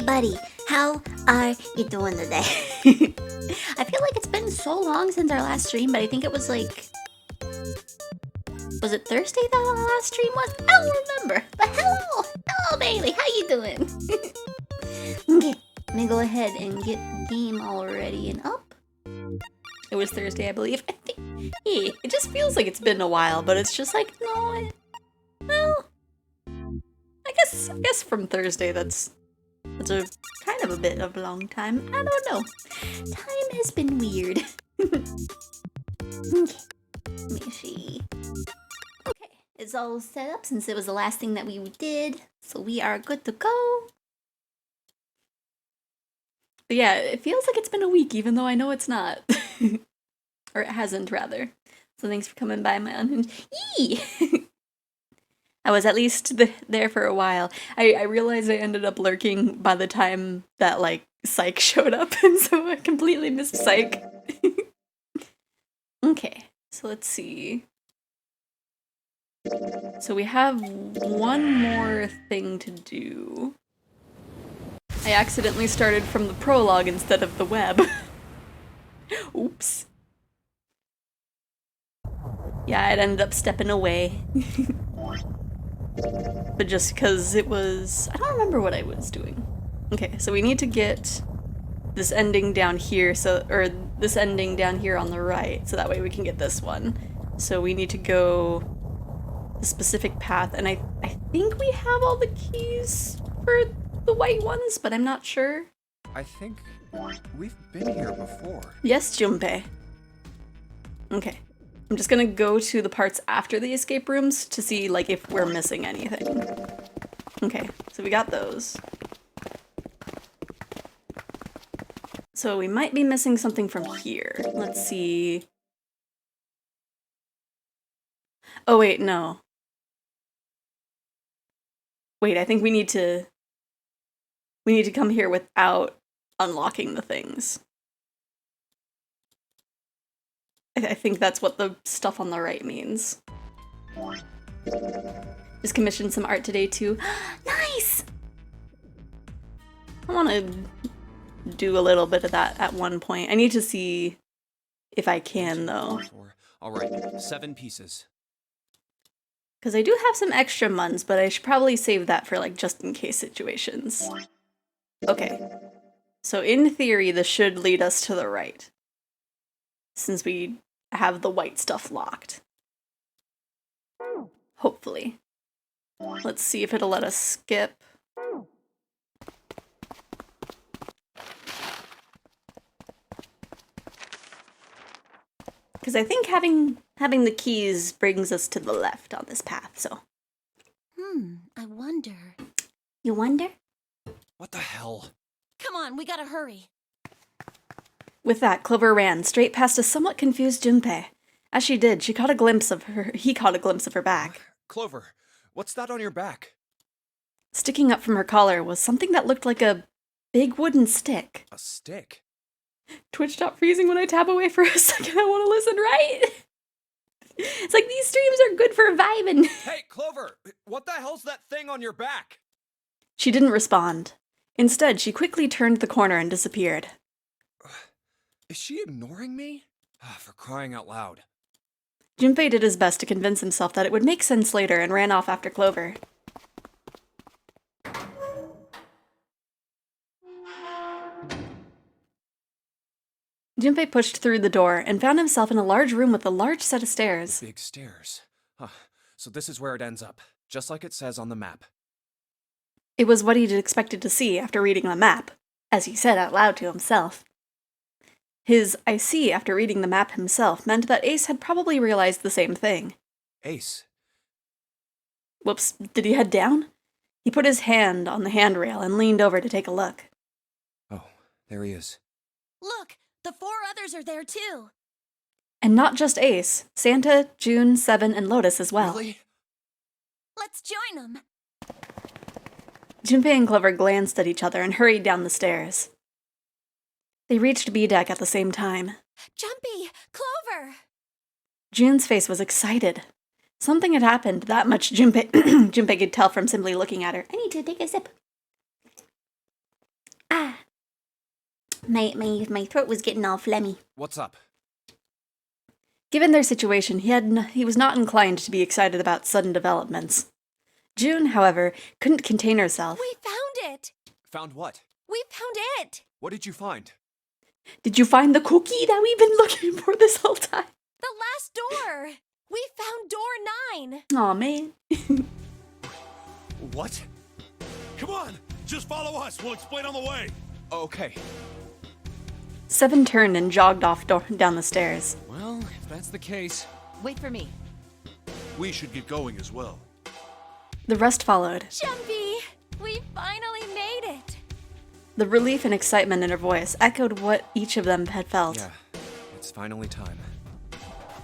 Buddy, how are you doing today? I feel like it's been so long since our last stream, but I think it was like... Was it Thursday that our last stream was? I don't remember. But hello! Hello, Bailey! How you doing? Okay, let me go ahead and get the game all ready and up. It was Thursday, I believe. I think... Hey, it just feels like it's been a while, but it's just like, no, well... I guess from Thursday, that's a kind of a bit of a long time. I don't know. Time has been weird. Okay, let me see. Okay, it's all set up since it was the last thing that we did, so we are good to go. But yeah, it feels like it's been a week, even though I know it's not. Or it hasn't, rather. So thanks for coming by my unhinged. Yee! I was at least there for a while. I realized I ended up lurking by the time that, like, Psych showed up, and so I completely missed Psych. Okay, so let's see. So we have one more thing to do. I accidentally started from the prologue instead of the web. Oops. Yeah, I'd ended up stepping away. But just because it was... I don't remember what I was doing. Okay, so we need to get this ending down here, or this ending down here on the right, so that way we can get this one. So we need to go the specific path, and I think we have all the keys for the white ones, but I'm not sure. I think we've been here before. Yes, Junpei. Okay. I'm just gonna go to the parts after the escape rooms to see, like, if we're missing anything. Okay, so we got those. So we might be missing something from here. Let's see. Oh wait, no. Wait, I think we need to come here without unlocking the things. I think that's what the stuff on the right means. Just commissioned some art today too. Nice! I want to do a little bit of that at one point. I need to see if I can though. All right, 7 pieces. Because I do have some extra muns, but I should probably save that for like just in case situations. Okay. So in theory, this should lead us to the right. Since we have the white stuff locked. Hopefully. Let's see if it'll let us skip. Because I think having the keys brings us to the left on this path, so. I wonder. You wonder? What the hell? Come on, we gotta hurry. With that, Clover ran straight past a somewhat confused Junpei. As she did, he caught a glimpse of her back. Clover, what's that on your back? Sticking up from her collar was something that looked like a big wooden stick. A stick? Twitch stopped freezing when I tap away for a second. I want to listen, right? It's like these streams are good for vibing. Hey, Clover, what the hell's that thing on your back? She didn't respond. Instead, she quickly turned the corner and disappeared. Is she ignoring me? For crying out loud. Junpei did his best to convince himself that it would make sense later and ran off after Clover. Junpei pushed through the door and found himself in a large room with a large set of stairs. Big stairs. So this is where it ends up, just like it says on the map. It was what he'd expected to see after reading the map, as he said out loud to himself. His "I see" after reading the map himself meant that Ace had probably realized the same thing. Ace? Whoops, did he head down? He put his hand on the handrail and leaned over to take a look. Oh, there he is. Look, the 4 others are there too. And not just Ace, Santa, June, Seven, and Lotus as well. Really? Let's join them. Junpei and Clover glanced at each other and hurried down the stairs. They reached B deck at the same time. Jumpy, Clover! June's face was excited. Something had happened, that much Junpei could tell from simply looking at her. I need to take a sip. My throat was getting all phlegmy. What's up? Given their situation, he was not inclined to be excited about sudden developments. June, however, couldn't contain herself. We found it! Found what? We found it! What did you find? Did you find the cookie that we've been looking for this whole time? The last door! We found door 9! Aw, man. What? Come on, just follow us. We'll explain on the way. Okay. Seven turned and jogged off down the stairs. Well, if that's the case... Wait for me. We should get going as well. The rest followed. Jumpy! We finally made it! The relief and excitement in her voice echoed what each of them had felt. Yeah, it's finally time.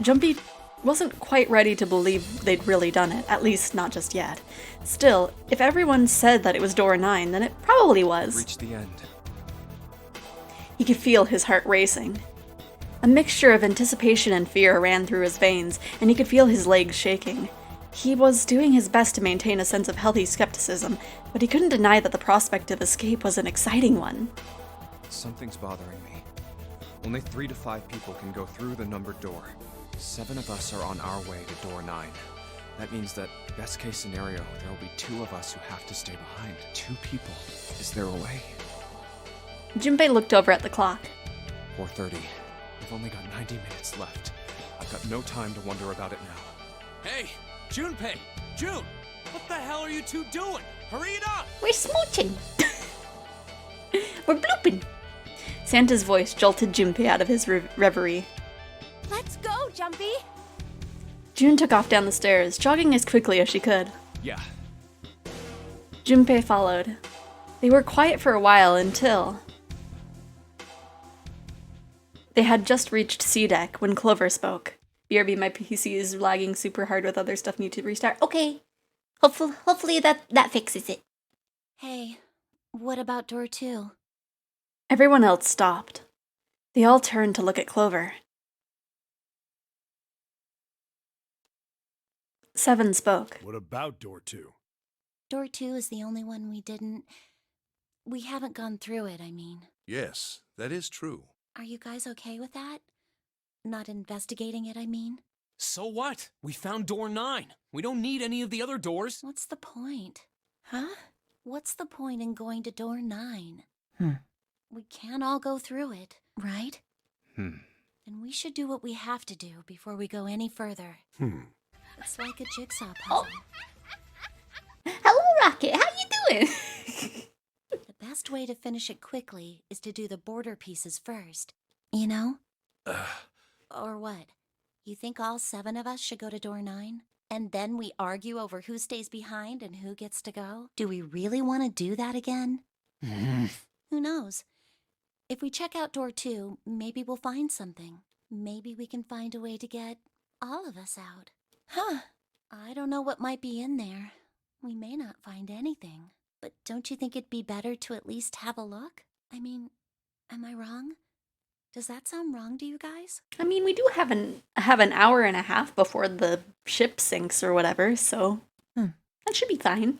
Jumpy wasn't quite ready to believe they'd really done it, at least not just yet. Still, if everyone said that it was door 9, then it probably was. Reached the end. He could feel his heart racing. A mixture of anticipation and fear ran through his veins, and he could feel his legs shaking. He was doing his best to maintain a sense of healthy skepticism, but he couldn't deny that the prospect of escape was an exciting one. Something's bothering me. Only 3 to 5 people can go through the numbered door. 7 of us are on our way to door 9. That means that, best case scenario, there will be 2 of us who have to stay behind. 2 people. Is there a way? Junpei looked over at the clock. 4:30. We've only got 90 minutes left. I've got no time to wonder about it now. Hey, Junpei! June! What the hell are you two doing? Hurry it up! We're smooching! We're blooping. Santa's voice jolted Junpei out of his reverie. Let's go, Jumpy! June took off down the stairs, jogging as quickly as she could. Yeah. Junpei followed. They were quiet for a while until... They had just reached C deck when Clover spoke. BRB, my PC is lagging super hard with other stuff, need to restart. Okay. Hopefully that fixes it. Hey, what about door 2? Everyone else stopped. They all turned to look at Clover. Seven spoke. What about door 2? Door 2 is the only one we haven't gone through it, I mean. Yes, that is true. Are you guys okay with that? Not investigating it, I mean? So what? We found door 9. We don't need any of the other doors. What's the point? Huh? What's the point in going to door 9? We can't all go through it, right? And we should do what we have to do before we go any further. It's like a jigsaw puzzle. Hello, Rocket. How you doing? The best way to finish it quickly is to do the border pieces first. You know? Or what? You think all 7 of us should go to door 9? And then we argue over who stays behind and who gets to go? Do we really want to do that again? Who knows? If we check out door 2, maybe we'll find something. Maybe we can find a way to get all of us out. Huh. I don't know what might be in there. We may not find anything. But don't you think it'd be better to at least have a look? I mean, am I wrong? Does that sound wrong to you guys? I mean, we do have an hour and a half before the ship sinks or whatever, so that should be fine.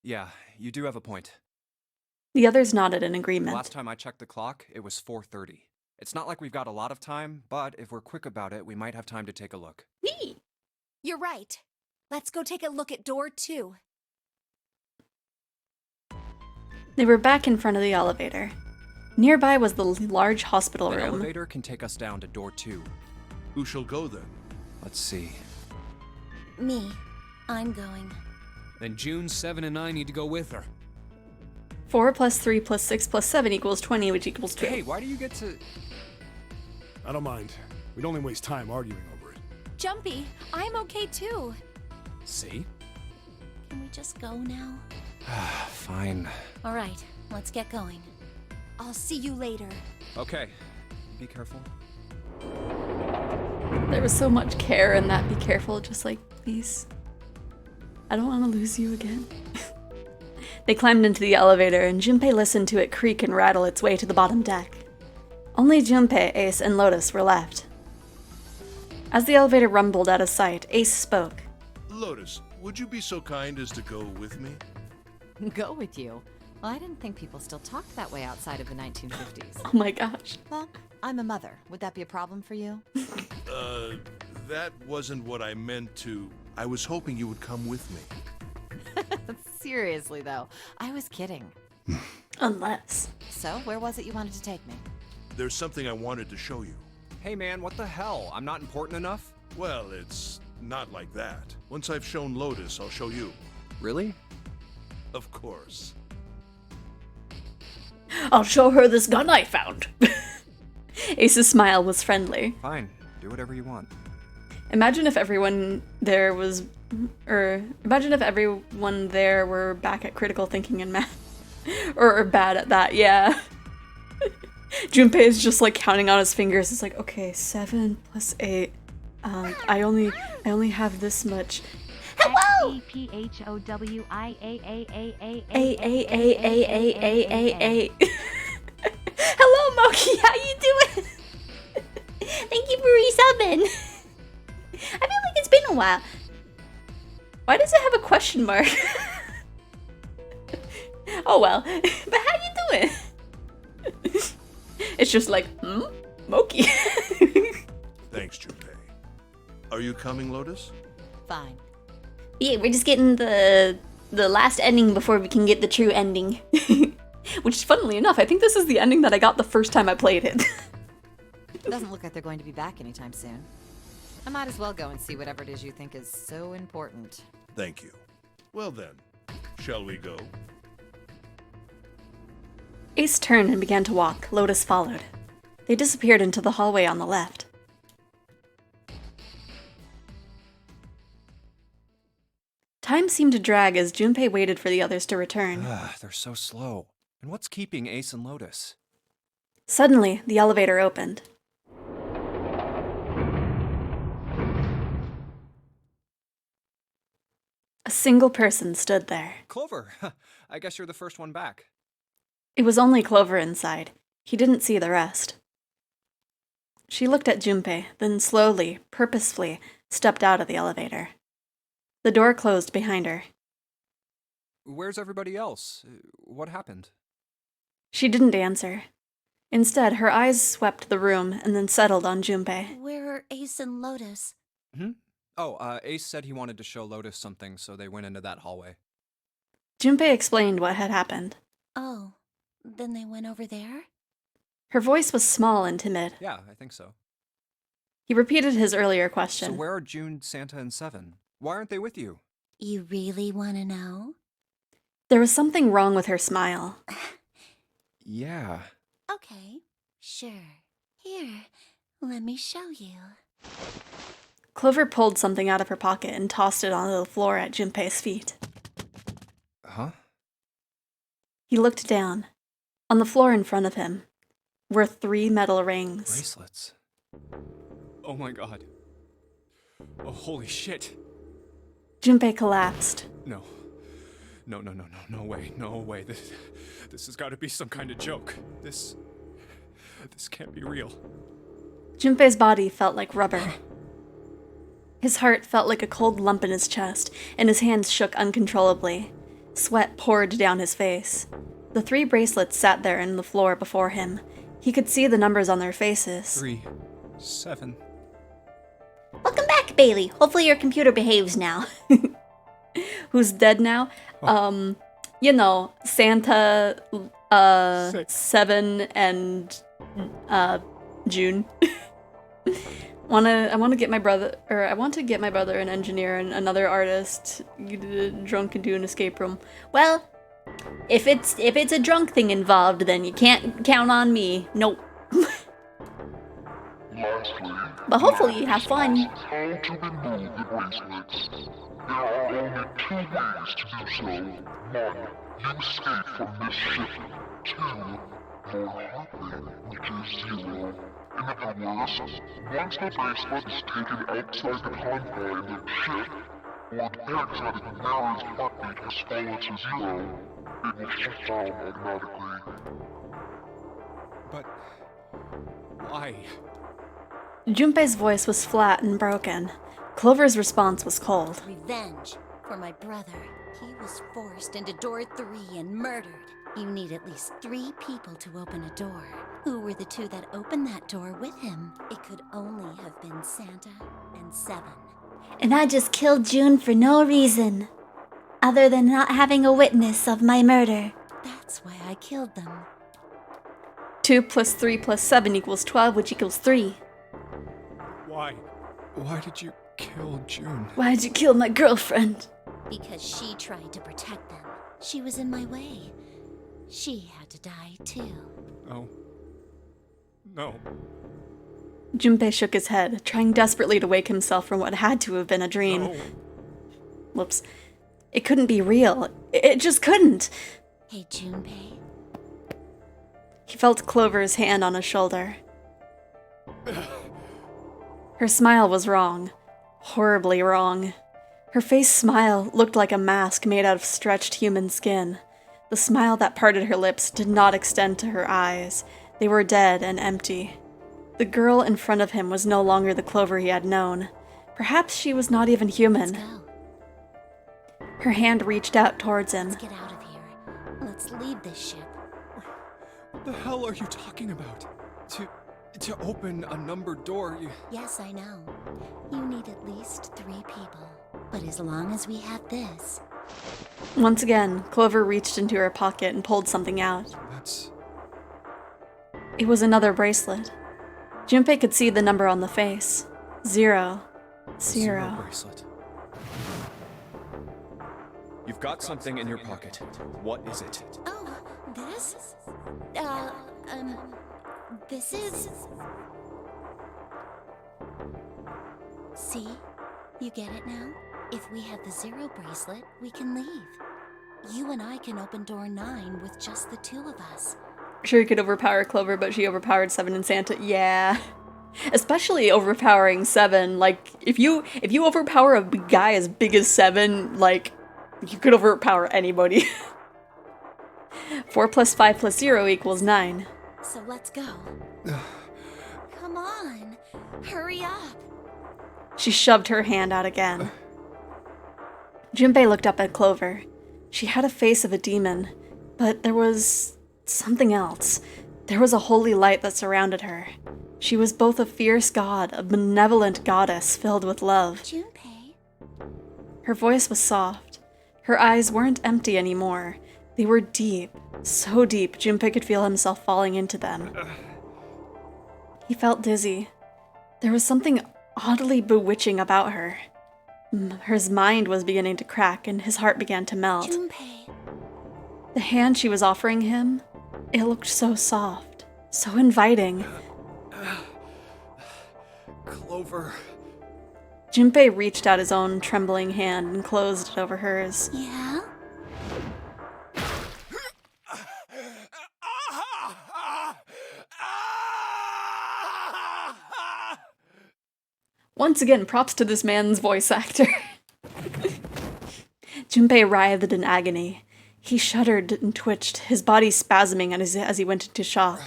Yeah, you do have a point. The others nodded in agreement. Last time I checked the clock, it was 4:30. It's not like we've got a lot of time, but if we're quick about it, we might have time to take a look. Me. You're right. Let's go take a look at door 2. They were back in front of the elevator. Nearby was the large hospital The room. elevator can take us down to door 2. Who shall go then? Let's see. Me. I'm going. Then June, 7, and I need to go with her. 4 plus 3 plus 6 plus 7 equals 20, which equals 2. Hey, why do you get to... I don't mind. We'd only waste time arguing over it. Jumpy, I'm okay too. See? Can we just go now? Fine. All right, let's get going. I'll see you later. Okay. Be careful. There was so much care in that. Be careful, just like, please. I don't want to lose you again. They climbed into the elevator, and Junpei listened to it creak and rattle its way to the bottom deck. Only Junpei, Ace, and Lotus were left. As the elevator rumbled out of sight, Ace spoke. Lotus, would you be so kind as to go with me? Go with you? Well, I didn't think people still talked that way outside of the 1950s. Oh my gosh. Well, I'm a mother. Would that be a problem for you? That wasn't what I meant to... I was hoping you would come with me. Seriously, though. I was kidding. Unless. So, where was it you wanted to take me? There's something I wanted to show you. Hey man, what the hell? I'm not important enough? Well, it's not like that. Once I've shown Lotus, I'll show you. Really? Of course. I'll show her this gun I found. Ace's smile was friendly. Fine. Do whatever you want. Imagine if everyone there was... imagine if everyone there were back at critical thinking and math. or bad at that, yeah. Junpei is just like counting on his fingers. It's like, okay, 7 plus 8. I only have this much. Hello. A. Hello, Moki. How you doing? Thank you for resubbing. I feel like it's been a while. Why does it have a question mark? Oh well. But how you doing? It's just like, Moki. Thanks, Junpei. Are you coming, Lotus? Fine. Yeah, we're just getting the last ending before we can get the true ending. Which, funnily enough, I think this is the ending that I got the first time I played it. Doesn't look like they're going to be back anytime soon. I might as well go and see whatever it is you think is so important. Thank you. Well then, Shall we go? Ace turned and began to walk. Lotus followed. They disappeared into the hallway on the left. Time seemed to drag as Junpei waited for the others to return. They're so slow. And what's keeping Ace and Lotus? Suddenly, the elevator opened. A single person stood there. Clover! I guess you're the first one back. It was only Clover inside. He didn't see the rest. She looked at Junpei, then slowly, purposefully, stepped out of the elevator. The door closed behind her. Where's everybody else? What happened? She didn't answer. Instead, her eyes swept the room and then settled on Junpei. Where are Ace and Lotus? Oh, Ace said he wanted to show Lotus something, so they went into that hallway. Junpei explained what had happened. Oh, then they went over there? Her voice was small and timid. Yeah, I think so. He repeated his earlier question. So where are June, Santa, and Seven? Why aren't they with you? You really want to know? There was something wrong with her smile. Yeah. Okay, sure. Here, let me show you. Clover pulled something out of her pocket and tossed it onto the floor at Junpei's feet. Huh? He looked down. On the floor in front of him were 3 metal rings. Bracelets. Oh my god. Oh, holy shit. Junpei collapsed. No. No way, no way. This has got to be some kind of joke. This can't be real. Junpei's body felt like rubber. His heart felt like a cold lump in his chest, and his hands shook uncontrollably. Sweat poured down his face. The 3 bracelets sat there in the floor before him. He could see the numbers on their faces. 3, 7. Welcome back, Bailey. Hopefully your computer behaves now. Who's dead now? You know, Santa, 6. 7, and, June. I want to get my brother an engineer and another artist, drunk and do an escape room. Well, if it's a drunk thing involved, then you can't count on me. Nope. But hopefully you have fun. How to remove the bracelets. There are only 2 ways to do so. 1. You escape from this ship. 2. Your heart rate, which is 0. In other words, once the bracelet is taken outside the confine of the ship, or detects that the wearer's heartbeat has fallen to 0, it will shut down automatically. But why? Junpei's voice was flat and broken. Clover's response was cold. Revenge for my brother. He was forced into door 3 and murdered. You need at least 3 people to open a door. Who were the 2 that opened that door with him? It could only have been Santa and 7. And I just killed June for no reason, other than not having a witness of my murder. That's why I killed them. 2 plus 3 plus 7 equals 12, which equals 3. Why? Why did you kill June? Why'd you kill my girlfriend? Because she tried to protect them. She was in my way. She had to die too. Oh. No. Junpei shook his head, trying desperately to wake himself from what had to have been a dream. No. Whoops. It couldn't be real. It just couldn't. Hey, Junpei. He felt Clover's hand on his shoulder. Her smile was wrong. Horribly wrong. Her face smile looked like a mask made out of stretched human skin. The smile that parted her lips did not extend to her eyes. They were dead and empty. The girl in front of him was no longer the Clover he had known. Perhaps she was not even human. Let's go. Her hand reached out towards him. Let's get out of here. Let's leave this ship. What the hell are you talking about? To open a numbered door, Yes, I know. You need at least 3 people. But as long as we have this... Once again, Clover reached into her pocket and pulled something out. That's... It was another bracelet. Junpei could see the number on the face. 0. a 0 bracelet. You've got something in your pocket. What is it? Oh, this? This is... See? You get it now? If we have the Zero bracelet, we can leave. You and I can open door 9 with just the two of us. Sure, you could overpower Clover, but she overpowered Seven and Santa. Yeah. Especially overpowering Seven. Like, if you overpower a guy as big as Seven, like, you could overpower anybody. 4 plus 5 plus 0 equals 9. So let's go. Come on. Hurry up. She shoved her hand out again. Junpei looked up at Clover. She had a face of a demon, but there was something else. There was a holy light that surrounded her. She was both a fierce god, a benevolent goddess filled with love. Junpei. Her voice was soft. Her eyes weren't empty anymore. They were deep, so deep Junpei could feel himself falling into them. He felt dizzy. There was something oddly bewitching about her. His mind was beginning to crack and his heart began to melt. Junpei. The hand she was offering him, it looked so soft, so inviting. Clover. Junpei reached out his own trembling hand and closed it over hers. Yeah? Once again, props to this man's voice actor. Junpei writhed in agony. He shuddered and twitched, his body spasming as he went into shock.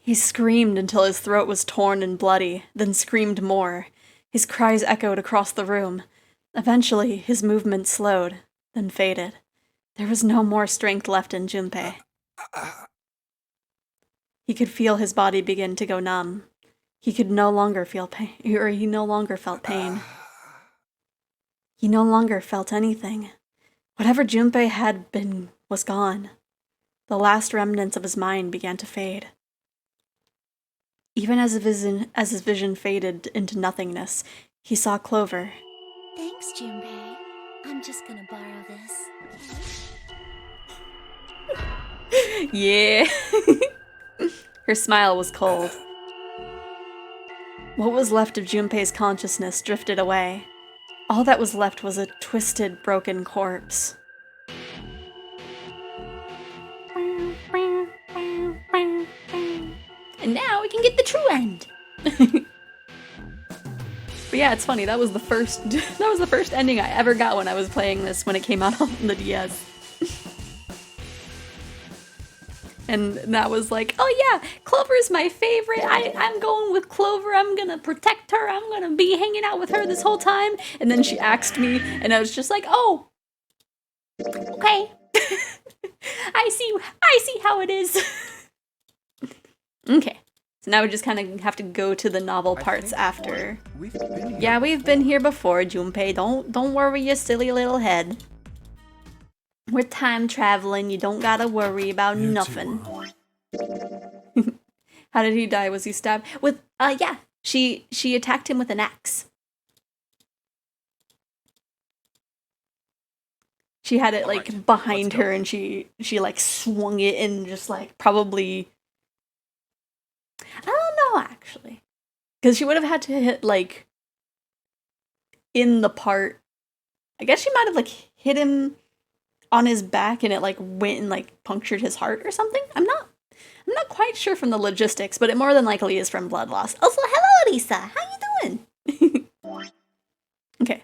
He screamed until his throat was torn and bloody, then screamed more. His cries echoed across the room. Eventually, his movement slowed, then faded. There was no more strength left in Junpei. He could feel his body begin to go numb. He could no longer feel pain, or he no longer felt pain. He no longer felt anything. Whatever Junpei had been was gone. The last remnants of his mind began to fade. Even as his vision faded into nothingness, he saw Clover. Thanks, Junpei. I'm just gonna borrow this. Yeah. Her smile was cold. What was left of Junpei's consciousness drifted away. All that was left was a twisted, broken corpse. And now we can get the true end. But yeah, it's funny. That was the first ending I ever got when I was playing this when it came out on the DS. And that was like, oh yeah, Clover's my favorite. I'm going with Clover. I'm gonna protect her. I'm gonna be hanging out with her this whole time. And then she axed me, and I was just like, oh, okay. I see how it is. Okay. So now we just kind of have to go to the novel parts after. Yeah, we've been here before, Junpei. Don't worry your silly little head. We're time traveling. You don't gotta worry about nothing. How did he die? Was he stabbed? With yeah. She attacked him with an axe. She had it like behind her, and she like swung it and just like probably. I don't know actually, because she would have had to hit like in the part. I guess she might have like hit him on his back, and it like went and like punctured his heart or something. I'm not quite sure from the logistics, but it more than likely is from blood loss. Also, hello Lisa, how you doing? Okay,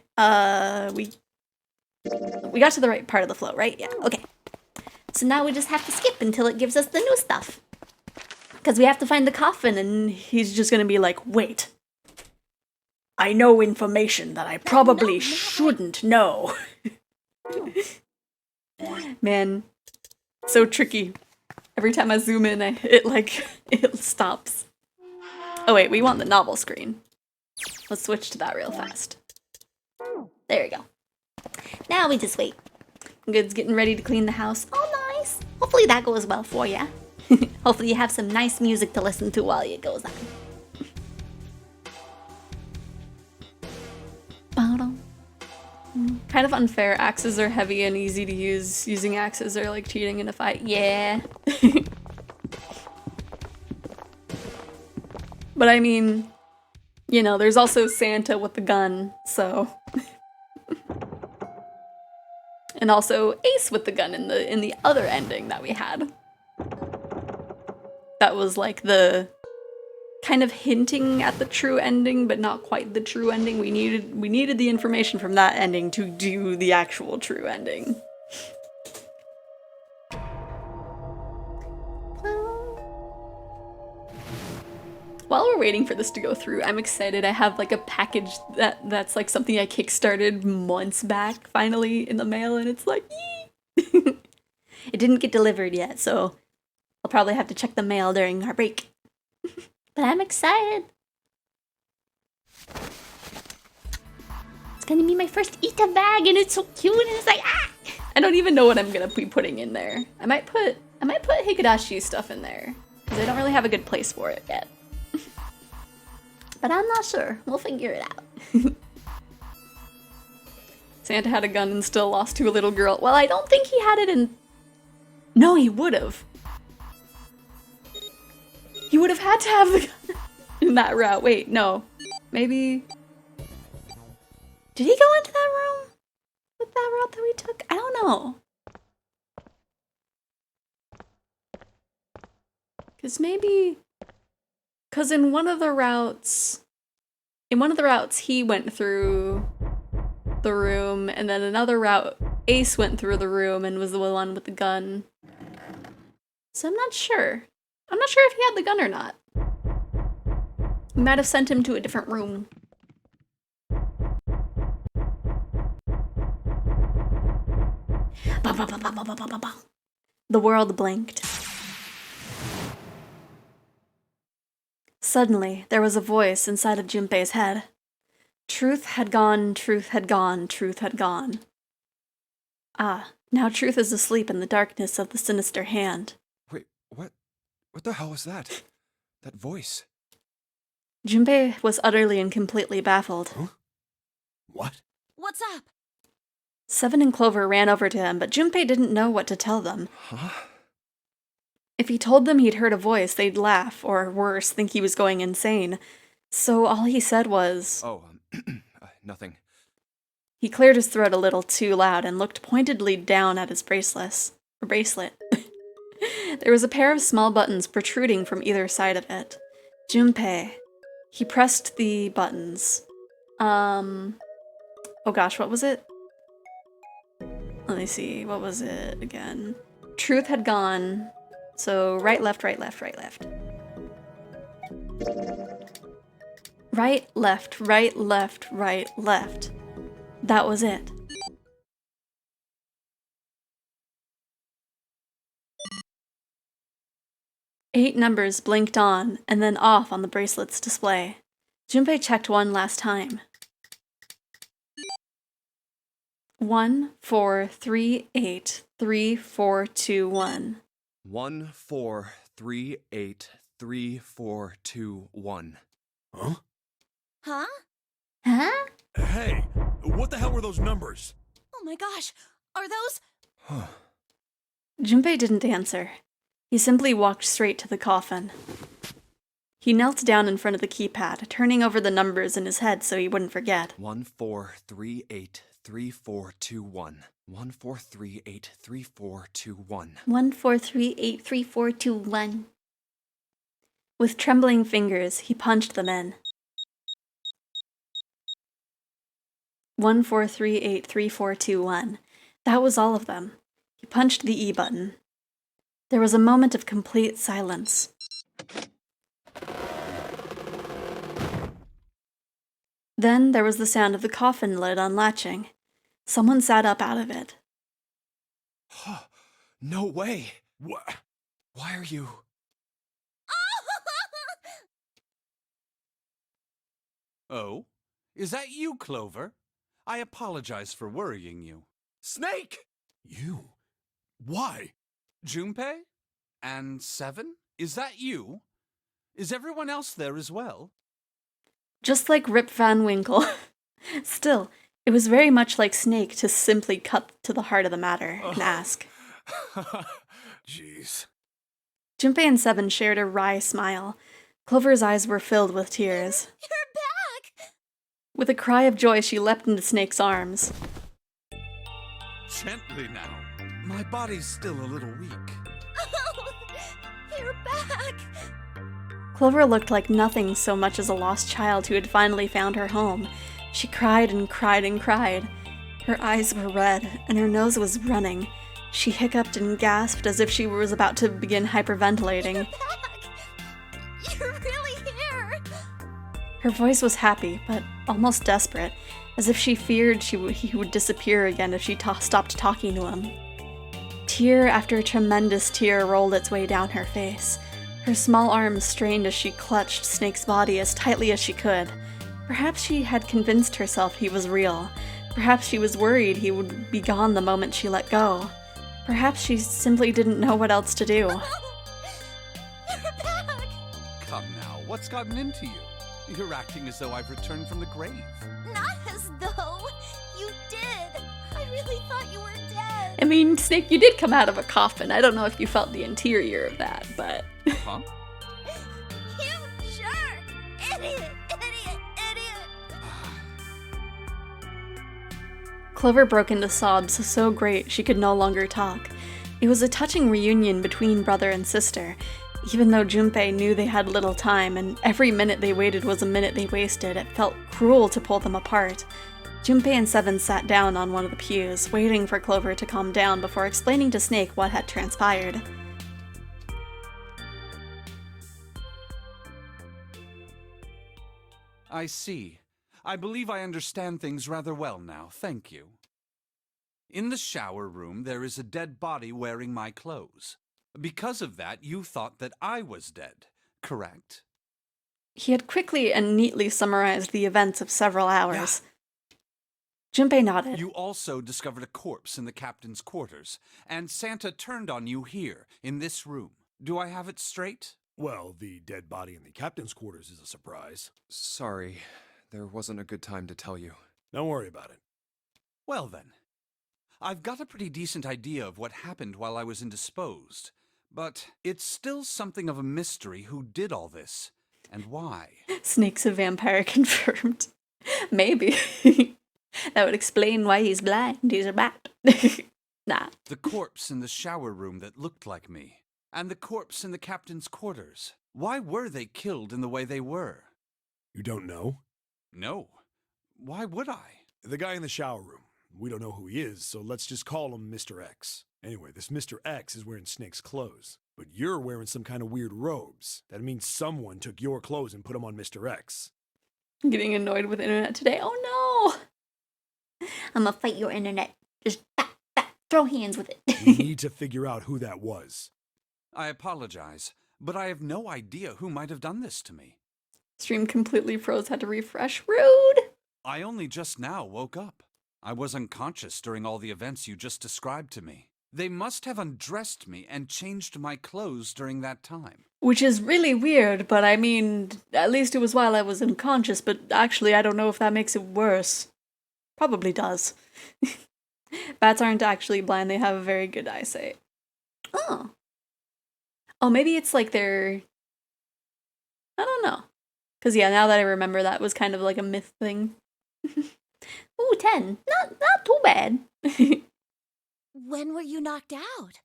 we got to the right part of the flow, right? Yeah, okay. So now we just have to skip until it gives us the new stuff. Because we have to find the coffin, and he's just gonna be like, wait. I know information that I probably shouldn't know. Man, so tricky. Every time I zoom in, it stops. Oh wait, we want the novel screen. Let's switch to that real fast. There we go. Now we just wait. Good's getting ready to clean the house. Oh, nice. Hopefully that goes well for you. Hopefully you have some nice music to listen to while it goes on. Kind Kind of unfair. Axes are heavy and easy to use. Using axes are like cheating in a fight. Yeah. But I mean, you know, there's also Santa with the gun, so. And also Ace with the gun in the other ending that we had. That was like the kind of hinting at the true ending, but not quite the true ending. We needed the information from that ending to do the actual true ending. While we're waiting for this to go through, I'm excited. I have like a package that's like something I kickstarted months back finally in the mail, and it's like, yee! It didn't get delivered yet, so I'll probably have to check the mail during our break. But I'm excited. It's gonna be my first Ita bag, and it's so cute, and it's like, ah! I don't even know what I'm gonna be putting in there. I might put Higurashi stuff in there, because I don't really have a good place for it yet. But I'm not sure. We'll figure it out. Santa had a gun and still lost to a little girl. Well, I don't think he had it in... No, he would have. He would have had to have the gun in that route. Wait, no. Maybe... Did he go into that room with that route that we took? I don't know. Because maybe... Because in one of the routes he went through the room, and then another route Ace went through the room and was the one with the gun. So I'm not sure. I'm not sure if he had the gun or not. We might have sent him to a different room. The world blinked. Suddenly, there was a voice inside of Junpei's head. Truth had gone, truth had gone, truth had gone. Ah, now truth is asleep in the darkness of the sinister hand. Wait, what? What the hell was that? That voice? Junpei was utterly and completely baffled. Huh? What? What's up? Seven and Clover ran over to him, but Junpei didn't know what to tell them. Huh? If he told them he'd heard a voice, they'd laugh, or worse, think he was going insane. So all he said was... Oh, nothing. He cleared his throat a little too loud and looked pointedly down at his bracelet. There was a pair of small buttons protruding from either side of it. Junpei. He pressed the buttons. Oh gosh, what was it? Let me see, what was it again? Truth had gone... So, right, left, right, left, right, left. Right, left, right, left, right, left. That was it. Eight numbers blinked on and then off on the bracelet's display. Junpei checked one last time. 14383421. 14383421. Huh? Huh? Huh? Hey, what the hell were those numbers? Oh my gosh, are those... Huh. Junpei didn't answer. He simply walked straight to the coffin. He knelt down in front of the keypad, turning over the numbers in his head so he wouldn't forget. 14383421. 14383421. 14383421. With trembling fingers, he punched them in. 14383421. That was all of them. He punched the E button. There was a moment of complete silence. Then there was the sound of the coffin lid unlatching. Someone sat up out of it. Huh. No way. What? Why are you... Oh? Is that you, Clover? I apologize for worrying you. Snake! You? Why? Junpei? And Seven? Is that you? Is everyone else there as well? Just like Rip Van Winkle. Still, It was very much like Snake to simply cut to the heart of the matter and ask. Jeez. Junpei and Seven shared a wry smile. Clover's eyes were filled with tears. You're back! With a cry of joy, she leapt into Snake's arms. Gently now. My body's still a little weak. Oh, you're back! Clover looked like nothing so much as a lost child who had finally found her home. She cried and cried and cried. Her eyes were red, and her nose was running. She hiccuped and gasped as if she was about to begin hyperventilating. You're back! You're really here! Her voice was happy, but almost desperate, as if she feared he would disappear again if she stopped talking to him. Tear after tremendous tear rolled its way down her face. Her small arms strained as she clutched Snake's body as tightly as she could. Perhaps she had convinced herself he was real. Perhaps she was worried he would be gone the moment she let go. Perhaps she simply didn't know what else to do. You're back! Come now, what's gotten into you? You're acting as though I've returned from the grave. Not as though you did. I really thought you were dead. I mean, Snake, you did come out of a coffin. I don't know if you felt the interior of that, but... Huh? You jerk! Idiot! Idiot! Idiot! Clover broke into sobs so great she could no longer talk. It was a touching reunion between brother and sister. Even though Junpei knew they had little time, and every minute they waited was a minute they wasted, it felt cruel to pull them apart. Junpei and Seven sat down on one of the pews, waiting for Clover to calm down before explaining to Snake what had transpired. I see. I believe I understand things rather well now, thank you. In the shower room, there is a dead body wearing my clothes. Because of that, you thought that I was dead, correct? He had quickly and neatly summarized the events of several hours. Junpei nodded. You also discovered a corpse in the captain's quarters, and Santa turned on you here, in this room. Do I have it straight? Well, the dead body in the captain's quarters is a surprise. Sorry, there wasn't a good time to tell you. Don't worry about it. Well then, I've got a pretty decent idea of what happened while I was indisposed, but it's still something of a mystery who did all this, and why. Snake's a vampire confirmed. Maybe. That would explain why he's blind. He's a bat. Nah. The corpse in the shower room that looked like me, and the corpse in the captain's quarters. Why were they killed in the way they were? You don't know? No. Why would I? The guy in the shower room. We don't know who he is, so let's just call him Mr. X. Anyway, this Mr. X is wearing Snake's clothes, but you're wearing some kind of weird robes. That means someone took your clothes and put them on Mr. X. I'm getting annoyed with the internet today. Oh no! I'm gonna fight your internet. Just throw hands with it. We need to figure out who that was. I apologize, but I have no idea who might have done this to me. Stream completely froze, had to refresh. Rude! I only just now woke up. I was unconscious during all the events you just described to me. They must have undressed me and changed my clothes during that time. Which is really weird, but I mean, at least it was while I was unconscious, but actually I don't know if that makes it worse. Probably does. Bats aren't actually blind, they have a very good eyesight. Oh. Oh, maybe it's like they're... I don't know. Because yeah, now that I remember, that was kind of like a myth thing. Ooh, 10. Not too bad. When were you knocked out?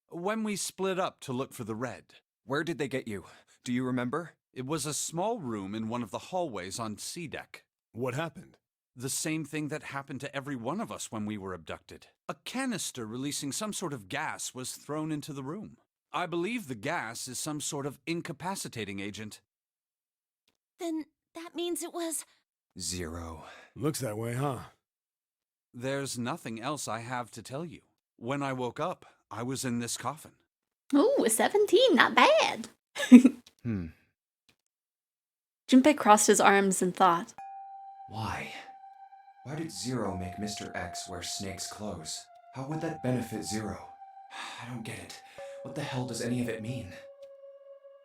When we split up to look for the red. Where did they get you? Do you remember? It was a small room in one of the hallways on C deck. What happened? The same thing that happened to every one of us when we were abducted. A canister releasing some sort of gas was thrown into the room. I believe the gas is some sort of incapacitating agent. Then that means it was... 0. Looks that way, huh? There's nothing else I have to tell you. When I woke up, I was in this coffin. Ooh, a 17. Not bad. Junpei crossed his arms and thought. Why? Why did 0 make Mr. X wear Snake's clothes? How would that benefit 0? I don't get it. What the hell does any of it mean?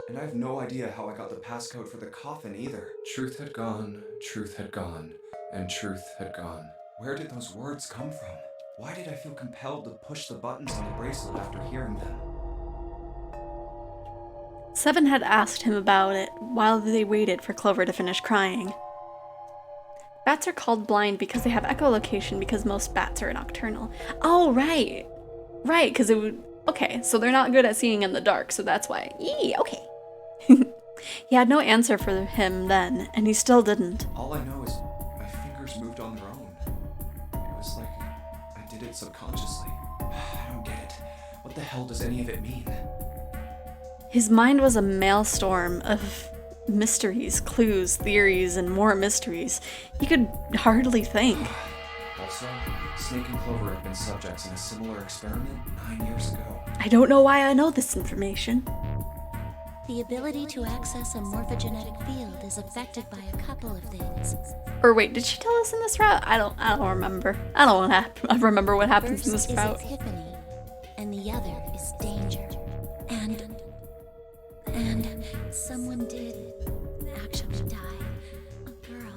And I have no idea how I got the passcode for the coffin either. Truth had gone, and truth had gone. Where did those words come from? Why did I feel compelled to push the buttons on the bracelet after hearing them? Seven had asked him about it while they waited for Clover to finish crying. Bats are called blind because they have echolocation because most bats are nocturnal. Oh, right. Right, because it would... Okay, so they're not good at seeing in the dark, so that's why. Yee, okay. He had no answer for him then, and he still didn't. All I know is my fingers moved on their own. It was like I did it subconsciously. I don't get it. What the hell does any of it mean? His mind was a maelstrom of mysteries, clues, theories, and more mysteries. He could hardly think. Also, Snake and Clover have been subjects in a similar experiment 9 years ago. I don't know why I know this information. The ability to access a morphogenetic field is affected by a couple of things. Or wait, did she tell us in this route? I don't remember. I don't remember what happens in this First route. is epiphany, and the other is danger. And someone did actually die. A girl.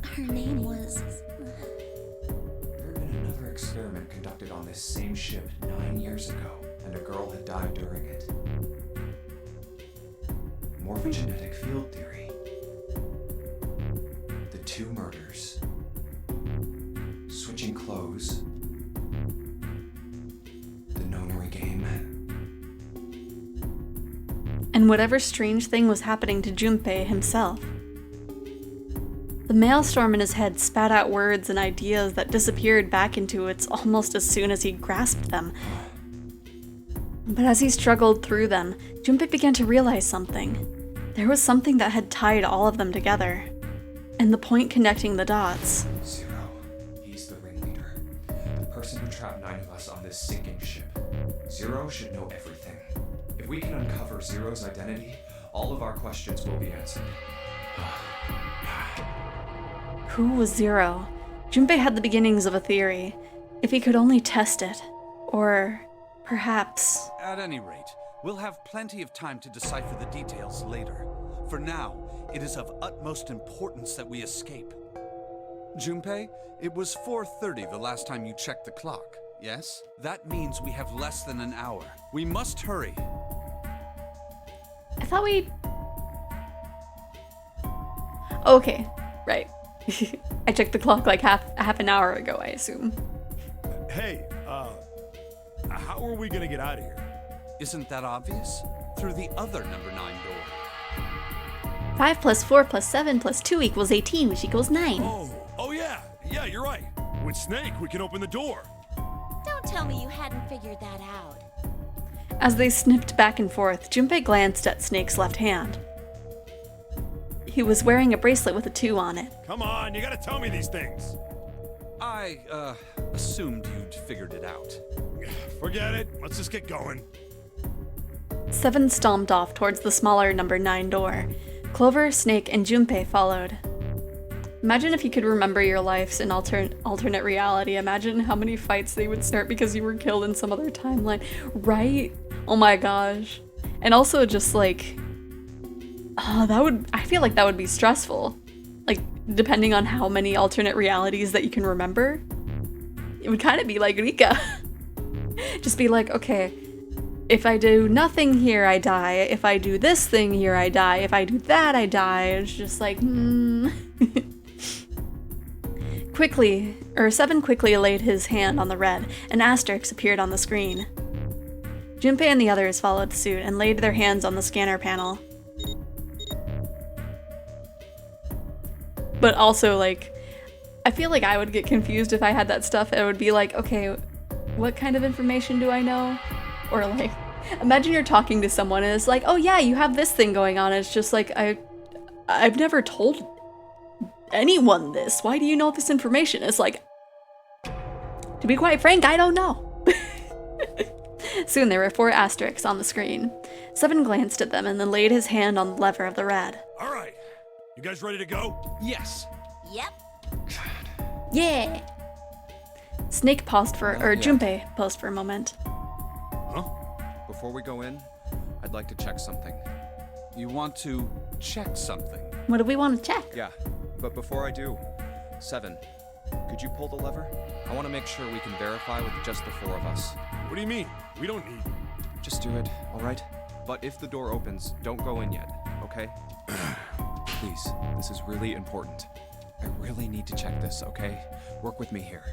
Her name was... There had been another experiment conducted on this same ship 9 years ago, and a girl had died during it. Morphogenetic field theory. The 2 murders. Switching clothes. The nonary game. And whatever strange thing was happening to Junpei himself. The maelstrom in his head spat out words and ideas that disappeared back into it almost as soon as he grasped them. But as he struggled through them, Junpei began to realize something. There was something that had tied all of them together, and the point connecting the dots. Zero. He's the ringleader. The person who trapped 9 of us on this sinking ship. Zero should know everything. If we can uncover Zero's identity, all of our questions will be answered. Who was Zero? Junpei had the beginnings of a theory. If he could only test it. Or perhaps... At any rate, we'll have plenty of time to decipher the details later. For now, it is of utmost importance that we escape. Junpei, it was 4:30 the last time you checked the clock, yes? That means we have less than an hour. We must hurry. I thought we... Okay, right. I checked the clock like half an hour ago, I assume. Hey, how are we gonna get out of here? Isn't that obvious? Through the other number 9 door. 5 plus 4 plus 7 plus 2 equals 18, which equals 9. Oh yeah, you're right. With Snake, we can open the door. Don't tell me you hadn't figured that out. As they snipped back and forth, Junpei glanced at Snake's left hand. He was wearing a bracelet with a 2 on it. Come on, you gotta tell me these things. I, assumed you'd figured it out. Forget it. Let's just get going. 7 stomped off towards the smaller number 9 door. Clover, Snake, and Junpei followed. Imagine if you could remember your lives in alternate reality. Imagine how many fights they would start because you were killed in some other timeline. Right? Oh my gosh. And also just like... I feel like that would be stressful. Like, depending on how many alternate realities that you can remember. It would kind of be like Rika. Just be like, okay, if I do nothing here, I die. If I do this thing here, I die. If I do that, I die. It's just like, Seven quickly laid his hand on the red. An asterisk appeared on the screen. Junpei and the others followed suit and laid their hands on the scanner panel. But also, like, I feel like I would get confused if I had that stuff. It would be like, okay, what kind of information do I know? Or like, imagine you're talking to someone and it's like, oh yeah, you have this thing going on. It's just like, I've never told anyone this. Why do you know this information? It's like, to be quite frank, I don't know. Soon there were 4 asterisks on the screen. Seven glanced at them and then laid his hand on the lever of the red. All right. You guys ready to go? Yes. Yep. Yeah. Snake paused Junpei paused for a moment. Huh? Before we go in, I'd like to check something. You want to check something? What do we want to check? Yeah, but before I do, Seven, could you pull the lever? I want to make sure we can verify with just the 4 of us. What do you mean? We don't need. Just do it, alright? But if the door opens, don't go in yet, okay? Please, this is really important. I really need to check this, okay? Work with me here.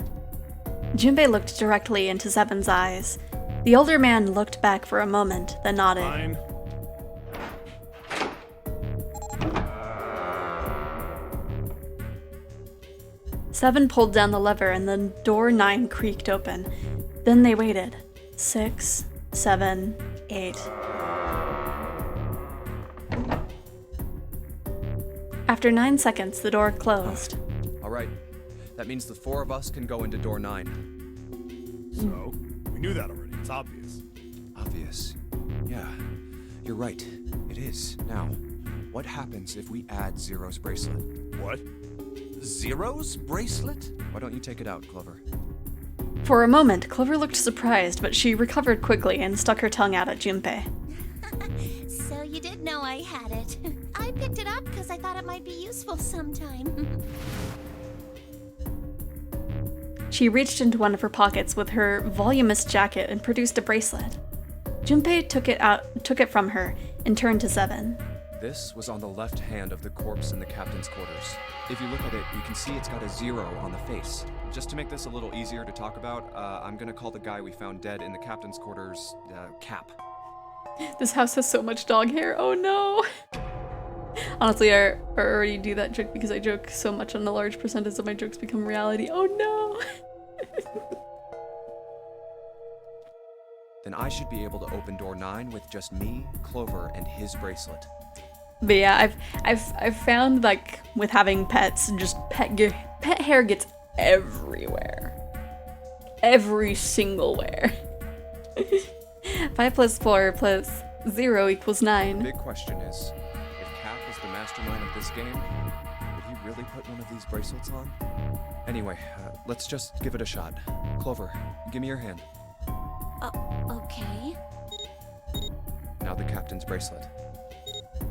Junpei looked directly into Seven's eyes. The older man looked back for a moment, then nodded. Fine. Seven pulled down the lever and the door 9 creaked open. Then they waited. 6, 7, 8. After 9 seconds, the door closed. Alright, that means the 4 of us can go into door 9. So, we knew that already. It's obvious. Obvious. Yeah, you're right. It is. Now, what happens if we add Zero's bracelet? What? Zero's bracelet? Why don't you take it out, Clover? For a moment, Clover looked surprised, but she recovered quickly and stuck her tongue out at Junpei. So you did know I had it. I picked it up because I thought it might be useful sometime. She reached into one of her pockets with her voluminous jacket and produced a bracelet. Junpei took it from her and turned to Seven. This was on the left hand of the corpse in the captain's quarters. If you look at it, you can see it's got a 0 on the face. Just to make this a little easier to talk about, I'm gonna call the guy we found dead in the captain's quarters, Cap. This house has so much dog hair, oh no! Honestly, I already do that joke because I joke so much and a large percentage of my jokes become reality, oh no! Then I should be able to open door 9 with just me, Clover, and his bracelet. But yeah, I've found, like, with having pets, just pet hair gets everywhere. Every single where. 5 plus 4 plus 0 equals 9. The big question is, if Cap is the mastermind of this game, would he really put one of these bracelets on? Anyway, let's just give it a shot. Clover, give me your hand. Okay. Now the captain's bracelet.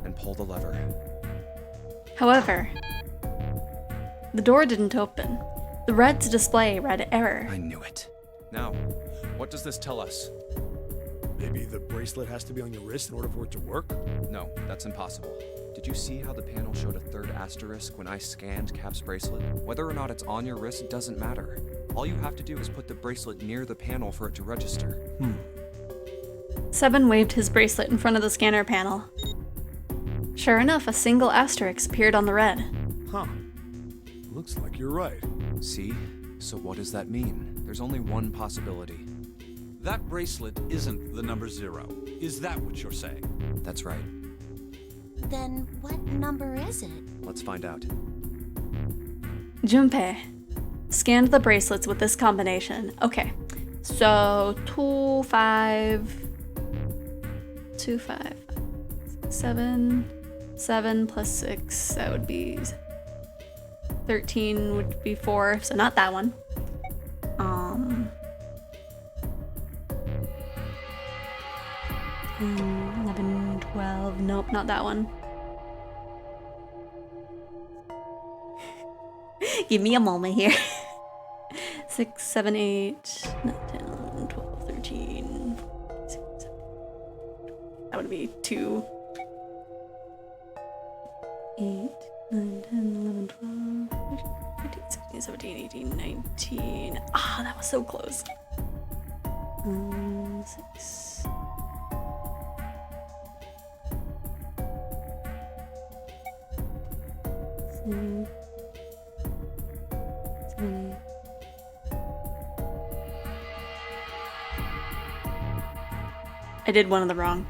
And pull the lever. However, the door didn't open. The red's display read error. I knew it. Now, what does this tell us? Maybe the bracelet has to be on your wrist in order for it to work? No, that's impossible. Did you see how the panel showed a 3rd asterisk when I scanned Cap's bracelet? Whether or not it's on your wrist doesn't matter. All you have to do is put the bracelet near the panel for it to register. Seven waved his bracelet in front of the scanner panel. Sure enough, a single asterisk appeared on the red. Huh. Looks like you're right. See? So what does that mean? There's only one possibility. That bracelet isn't the number 0. Is that what you're saying? That's right. Then what number is it? Let's find out. Junpei scanned the bracelets with this combination. Okay, so 2, 5, 7, 7 plus 6, that would be 13 would be 4, so not that one. 11, 12, nope, not that one. Give me a moment here. 6, 7, 8, 9, 10, 12, 13, 14, 16, 17. That would be 2. 8, 9, 10, 11, 12, 13, 14, 16, 17, 18, 19. Ah, that was so close. 6. 7, 8. I did one of the wrong.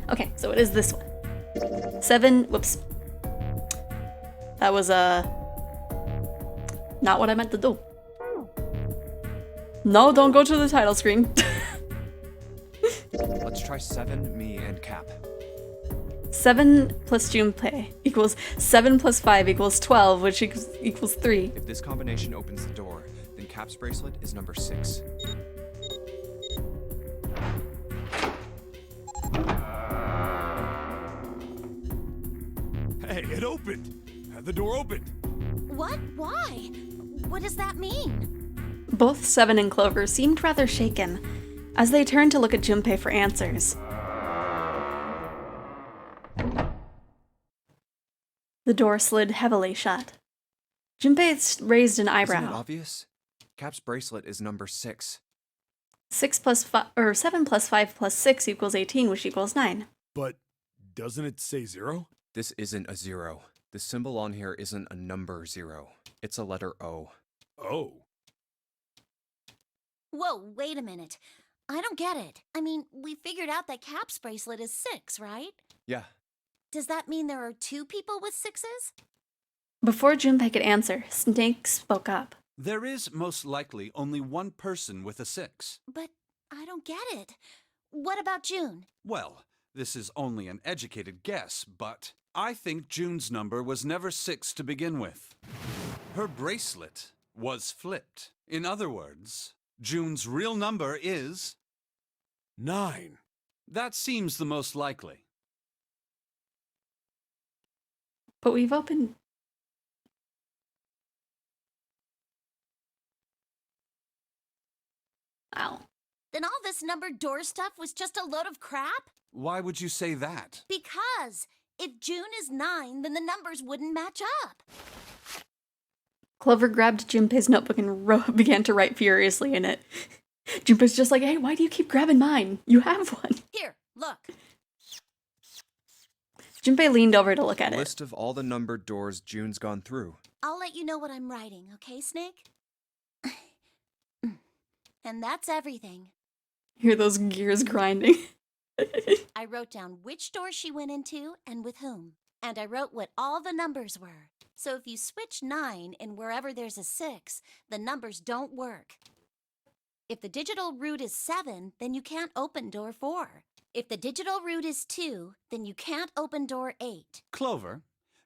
Okay, so it is this one. 7, whoops. That was, not what I meant to do. No, don't go to the title screen. Let's try 7, me, and Cap. 7 plus Junpei equals 7 plus 5 equals 12, which equals 3. If this combination opens the door, then Cap's bracelet is number 6. Hey, it opened. Had the door open. What? Why? What does that mean? Both Seven and Clover seemed rather shaken as they turned to look at Junpei for answers. The door slid heavily shut. Junpei raised an eyebrow. Isn't it obvious? Cap's bracelet is number 6. 7 plus 5 plus 6 equals 18, which equals 9. But doesn't it say 0? This isn't a 0. The symbol on here isn't a number 0. It's a letter O. Oh. Whoa, wait a minute. I don't get it. I mean, we figured out that Cap's bracelet is 6, right? Yeah. Does that mean there are 2 people with 6s? Before Junpei could answer, Snake spoke up. There is most likely only one person with a 6. But I don't get it. What about June? Well, this is only an educated guess, but I think June's number was never 6 to begin with. Her bracelet was flipped. In other words, June's real number is 9. That seems the most likely. But we've opened... Ow. Then all this numbered door stuff was just a load of crap? Why would you say that? Because if June is 9, then the numbers wouldn't match up. Clover grabbed Junpei's notebook and began to write furiously in it. Junpei's just like, hey, why do you keep grabbing mine? You have one. Here, look. Junpei leaned over to look at A it. list of all the numbered doors June's gone through. I'll let you know what I'm writing, okay, Snake? And that's everything. Hear those gears grinding. I wrote down which door she went into and with whom. And I wrote what all the numbers were. So if you switch 9 in wherever there's a 6, the numbers don't work. If the digital root is 7, then you can't open door 4. If the digital root is 2, then you can't open door 8. Clover,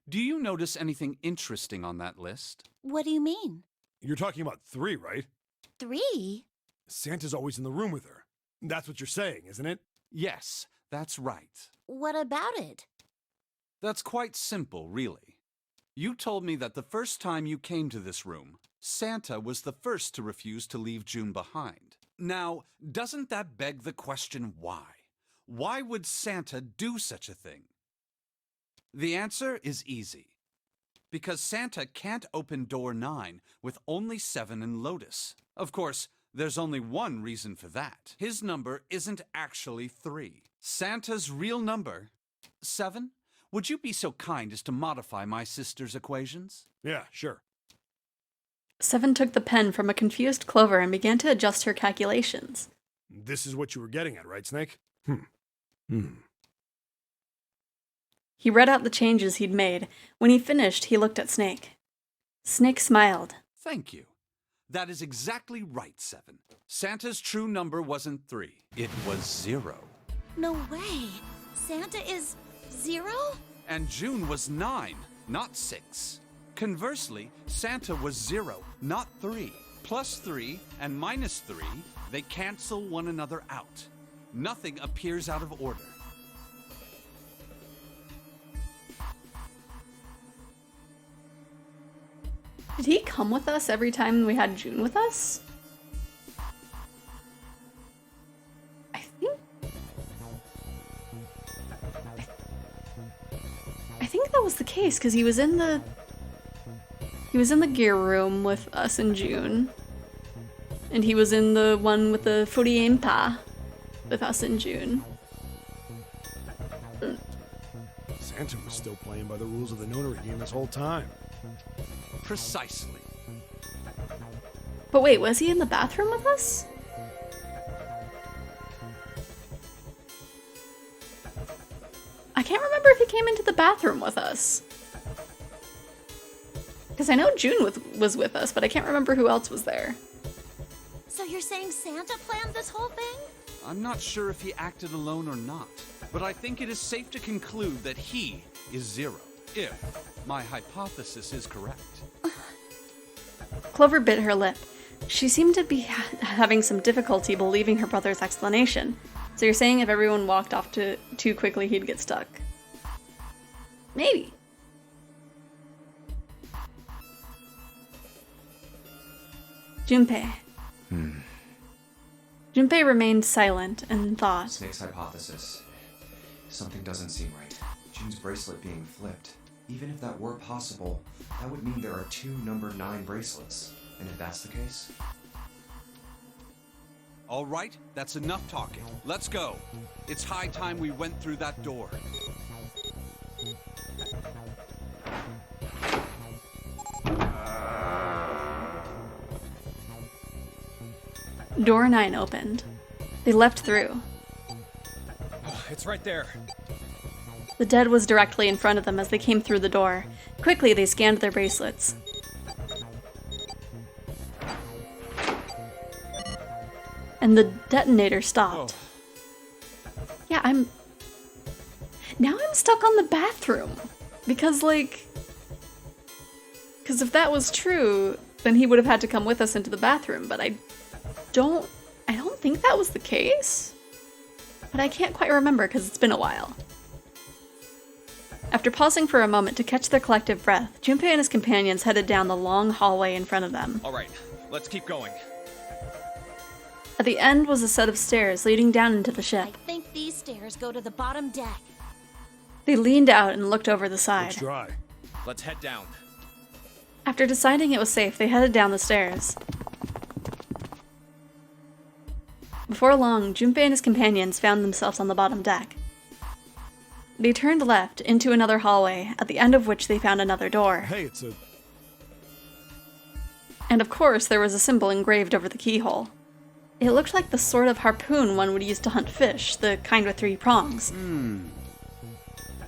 do you notice anything interesting on that list? What do you mean? You're talking about 3, right? 3? Santa's always in the room with her. That's what you're saying, isn't it? Yes, that's right. What about it? That's quite simple, really. You told me that the first time you came to this room, Santa was the first to refuse to leave June behind. Now, doesn't that beg the question why? Why would Santa do such a thing? The answer is easy. Because Santa can't open door 9 with only 7 and Lotus. Of course, there's only one reason for that. His number isn't actually 3. Santa's real number, 7? Would you be so kind as to modify my sister's equations? Yeah, sure. 7 took the pen from a confused Clover and began to adjust her calculations. This is what you were getting at, right, Snake? He read out the changes he'd made. When he finished, he looked at Snake. Snake smiled. Thank you. That is exactly right, 7. Santa's true number wasn't 3. It was 0. No way. Santa is 0? And June was 9, not 6. Conversely, Santa was 0, not 3. Plus 3 and minus 3, they cancel one another out. Nothing appears out of order. Did he come with us every time we had June with us? I think that was the case, because he was in the gear room with us in June. And he was in the one with the Furienta with us in June. Santa was still playing by the rules of the notary game this whole time. Precisely. But wait, was he in the bathroom with us? I can't remember if he came into the bathroom with us. Because I know June was with us, but I can't remember who else was there. So you're saying Santa planned this whole thing? I'm not sure if he acted alone or not, but I think it is safe to conclude that he is 0, if my hypothesis is correct. Clover bit her lip. She seemed to be having some difficulty believing her brother's explanation. So you're saying if everyone walked off too quickly, he'd get stuck? Maybe. Junpei. Junpei remained silent and thought. Snake's hypothesis. Something doesn't seem right. Jun's bracelet being flipped. Even if that were possible, that would mean there are 2 number 9 bracelets. And if that's the case... All right, that's enough talking. Let's go. It's high time we went through that door. Door 9 opened. They leapt through. It's right there. The dead was directly in front of them as they came through the door. Quickly, they scanned their bracelets. And the detonator stopped. Yeah, Now I'm stuck on the bathroom. Because, because if that was true, then he would have had to come with us into the bathroom, but I don't think that was the case. But I can't quite remember because it's been a while. After pausing for a moment to catch their collective breath, Junpei and his companions headed down the long hallway in front of them. All right, let's keep going. At the end was a set of stairs leading down into the ship. I think these stairs go to the bottom deck. They leaned out and looked over the side. Looks dry. Let's head down. After deciding it was safe, they headed down the stairs. Before long, Junpei and his companions found themselves on the bottom deck. They turned left into another hallway, at the end of which they found another door. Hey, it's a... And of course, there was a symbol engraved over the keyhole. It looked like the sort of harpoon one would use to hunt fish, the kind with 3 prongs.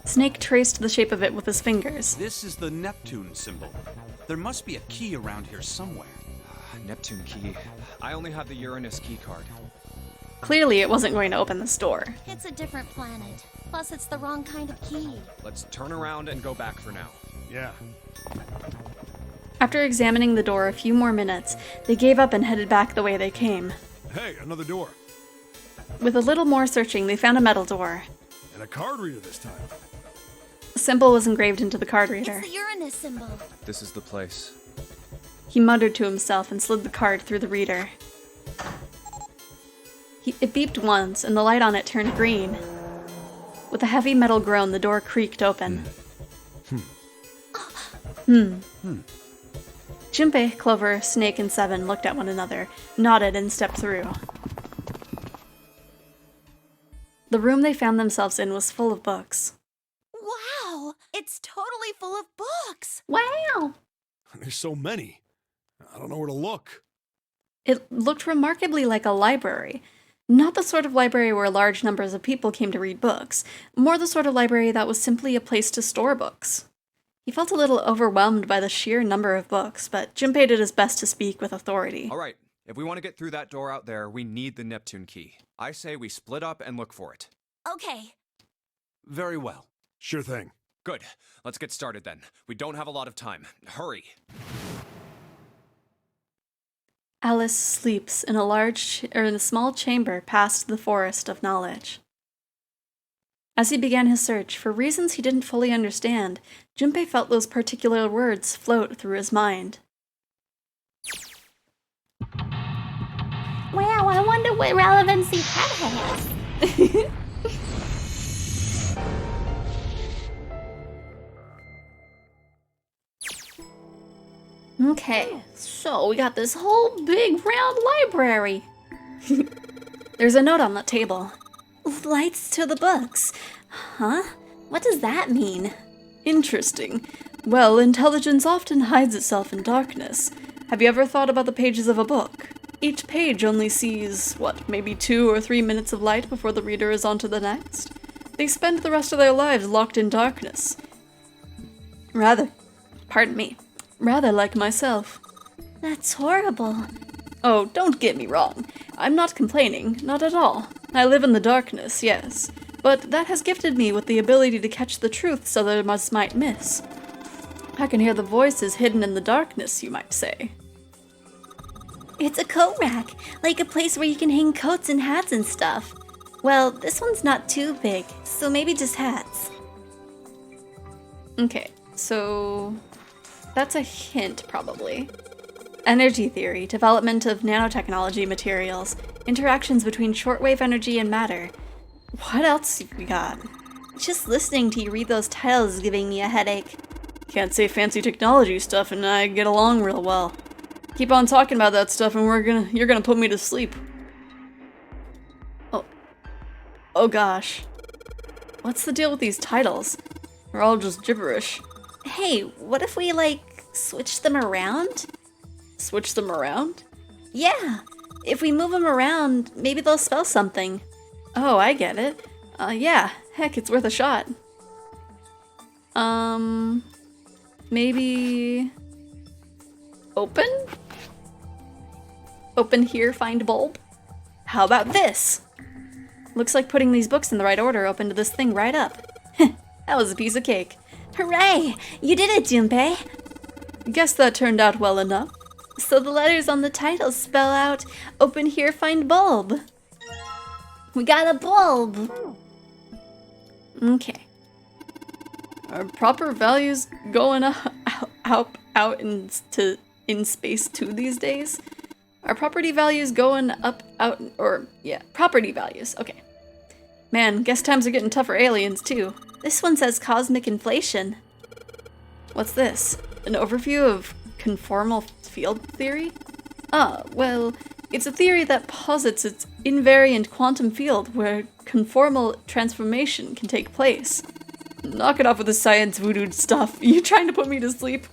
Snake traced the shape of it with his fingers. This is the Neptune symbol. There must be a key around here somewhere. Neptune key. I only have the Uranus key card. Clearly, it wasn't going to open this door. It's a different planet. Plus, it's the wrong kind of key. Let's turn around and go back for now. Yeah. After examining the door a few more minutes, they gave up and headed back the way they came. Hey, another door. With a little more searching, they found a metal door. And a card reader this time. A symbol was engraved into the card reader. It's the Uranus symbol. This is the place. He muttered to himself and slid the card through the reader. It beeped once, and the light on it turned green. With a heavy metal groan, the door creaked open. Junpei, Clover, Snake, and Seven looked at one another, nodded, and stepped through. The room they found themselves in was full of books. Wow! It's totally full of books! Wow! There's so many. I don't know where to look. It looked remarkably like a library. Not the sort of library where large numbers of people came to read books, more the sort of library that was simply a place to store books. He felt a little overwhelmed by the sheer number of books, but Junpei did his best to speak with authority. All right, if we want to get through that door out there, we need the Neptune key. I say we split up and look for it. Okay. Very well. Sure thing. Good. Let's get started then. We don't have a lot of time. Hurry. Alice sleeps in a small chamber past the forest of knowledge. As he began his search, for reasons he didn't fully understand, Junpei felt those particular words float through his mind. Wow, I wonder what relevancy that has. Okay, so we got this whole big round library. There's a note on the table. Lights to the books. Huh? What does that mean? Interesting. Well, intelligence often hides itself in darkness. Have you ever thought about the pages of a book? Each page only sees, maybe 2 or 3 minutes of light before the reader is on to the next? They spend the rest of their lives locked in darkness. Rather like myself. That's horrible. Oh, don't get me wrong. I'm not complaining, not at all. I live in the darkness, yes. But that has gifted me with the ability to catch the truths others might miss. I can hear the voices hidden in the darkness, you might say. It's a coat rack, like a place where you can hang coats and hats and stuff. Well, this one's not too big, so maybe just hats. Okay, so that's a hint, probably. Energy theory, development of nanotechnology materials, interactions between shortwave energy and matter. What else have we got? Just listening to you read those titles is giving me a headache. Can't say fancy technology stuff and I get along real well. Keep on talking about that stuff and you're gonna put me to sleep. Oh gosh. What's the deal with these titles? They're all just gibberish. Hey, what if we, like, switch them around? Switch them around? Yeah. If we move them around, maybe they'll spell something. Oh, I get it. Yeah. Heck, it's worth a shot. Maybe... Open? Open here, find bulb? How about this? Looks like putting these books in the right order opened this thing right up. That was a piece of cake. Hooray! You did it, Junpei! Guess that turned out well enough. So the letters on the title spell out, open here, find bulb. We got a bulb! Okay. Are proper values going out in space too these days? Are property values going up, out, or, yeah, property values, okay. Man, guess times are getting tough for aliens too. This one says cosmic inflation. What's this? An overview of conformal field theory? Ah, well, it's a theory that posits its invariant quantum field where conformal transformation can take place. Knock it off with the science voodoo stuff. You trying to put me to sleep?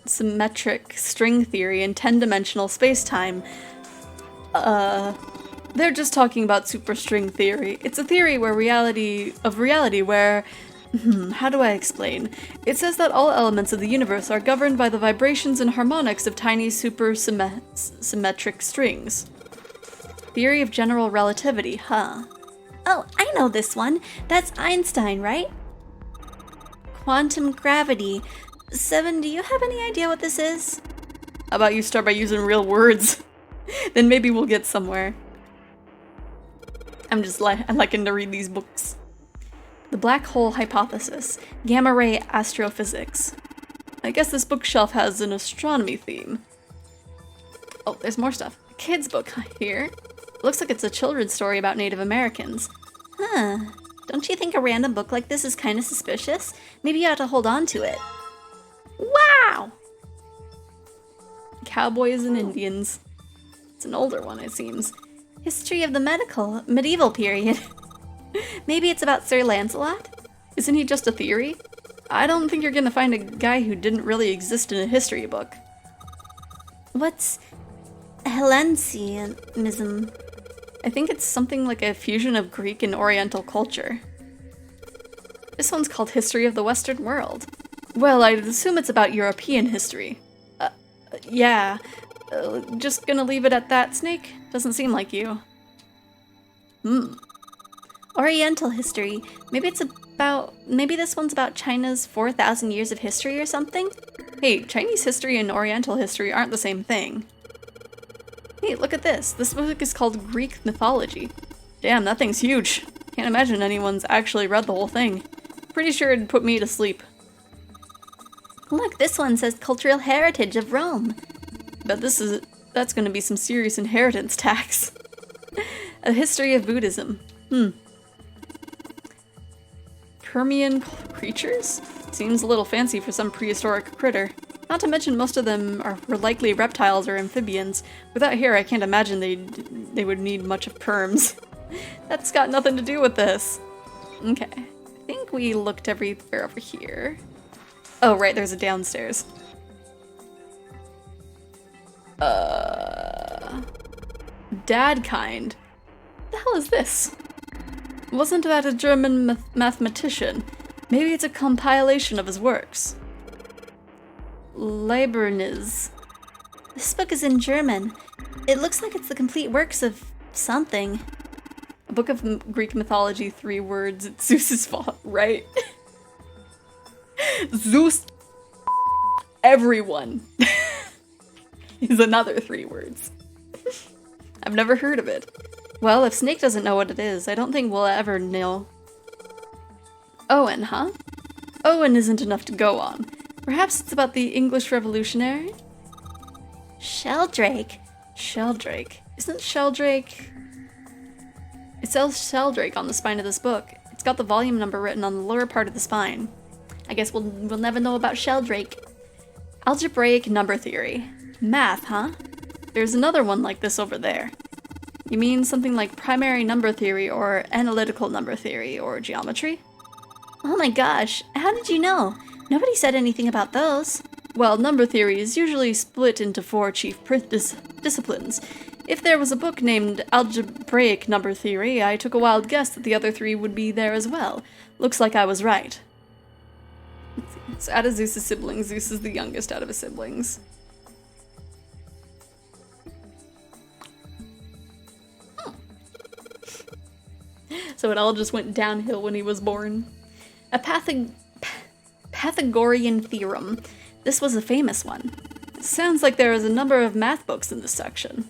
Symmetric string theory in 10-dimensional space-time. They're just talking about superstring theory. It's a theory where reality where... how do I explain? It says that all elements of the universe are governed by the vibrations and harmonics of tiny symmetric strings. Theory of general relativity, huh? Oh, I know this one. That's Einstein, right? Quantum gravity. Seven, do you have any idea what this is? How about you start by using real words? Then maybe we'll get somewhere. I'm liking to read these books. The black hole hypothesis, gamma ray astrophysics. I guess this bookshelf has an astronomy theme. Oh, there's more stuff. A kid's book here. Looks like it's a children's story about Native Americans. Huh. Don't you think a random book like this is kind of suspicious? Maybe you ought to hold on to it. Wow! Cowboys and Indians. It's an older one, it seems. History of the medieval period. Maybe it's about Sir Lancelot? Isn't he just a theory? I don't think you're gonna find a guy who didn't really exist in a history book. What's Hellenism? I think it's something like a fusion of Greek and Oriental culture. This one's called History of the Western World. Well, I'd assume it's about European history. Yeah. Just gonna leave it at that, Snake? Doesn't seem like you. Oriental history. Maybe this one's about China's 4,000 years of history or something? Hey, Chinese history and Oriental history aren't the same thing. Hey, look at this. This book is called Greek Mythology. Damn, that thing's huge. Can't imagine anyone's actually read the whole thing. Pretty sure it'd put me to sleep. Look, this one says Cultural Heritage of Rome. But that's gonna be some serious inheritance tax. A history of Buddhism. Permian creatures? Seems a little fancy for some prehistoric critter. Not to mention most of them were likely reptiles or amphibians. Without hair, I can't imagine they would need much of perms. That's got nothing to do with this. Okay, I think we looked everywhere over here. Oh, right, there's a downstairs. Dad kind. What the hell is this? Wasn't that a German mathematician? Maybe it's a compilation of his works. Leibniz. This book is in German. It looks like it's the complete works of something. A book of Greek mythology, 3 words. It's Zeus's fault, right? Zeus. Everyone. Is another 3 words. I've never heard of it. Well, if Snake doesn't know what it is, I don't think we'll ever know. Owen, huh? Owen isn't enough to go on. Perhaps it's about the English Revolutionary? Sheldrake. Sheldrake. Isn't Sheldrake... It says Sheldrake on the spine of this book. It's got the volume number written on the lower part of the spine. I guess we'll never know about Sheldrake. Algebraic number theory. Math, huh? There's another one like this over there. You mean something like primary number theory or analytical number theory or geometry? Oh my gosh, how did you know? Nobody said anything about those. Well, number theory is usually split into 4 chief disciplines. If there was a book named Algebraic Number Theory, I took a wild guess that the other 3 would be there as well. Looks like I was right. So out of Zeus's siblings, Zeus is the youngest out of his siblings. So it all just went downhill when he was born. A Pythagorean theorem. This was a famous one. Sounds like there is a number of math books in this section.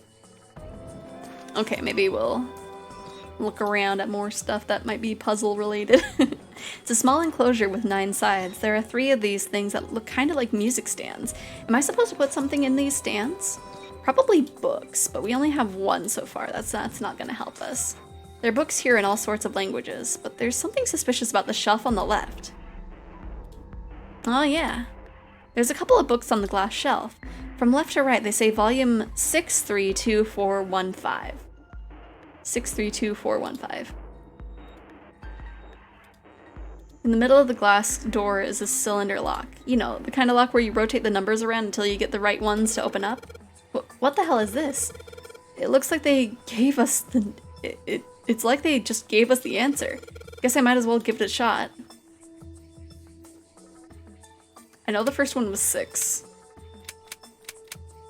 Okay, maybe we'll look around at more stuff that might be puzzle related. It's a small enclosure with 9 sides. There are 3 of these things that look kind of like music stands. Am I supposed to put something in these stands? Probably books, but we only have 1 so far. That's not gonna help us. There are books here in all sorts of languages, but there's something suspicious about the shelf on the left. Oh yeah. There's a couple of books on the glass shelf. From left to right, they say volume 632415. 632415. In the middle of the glass door is a cylinder lock. You know, the kind of lock where you rotate the numbers around until you get the right ones to open up. What the hell is this? It looks like they gave us the... It's like they just gave us the answer. Guess I might as well give it a shot. I know the first one was 6.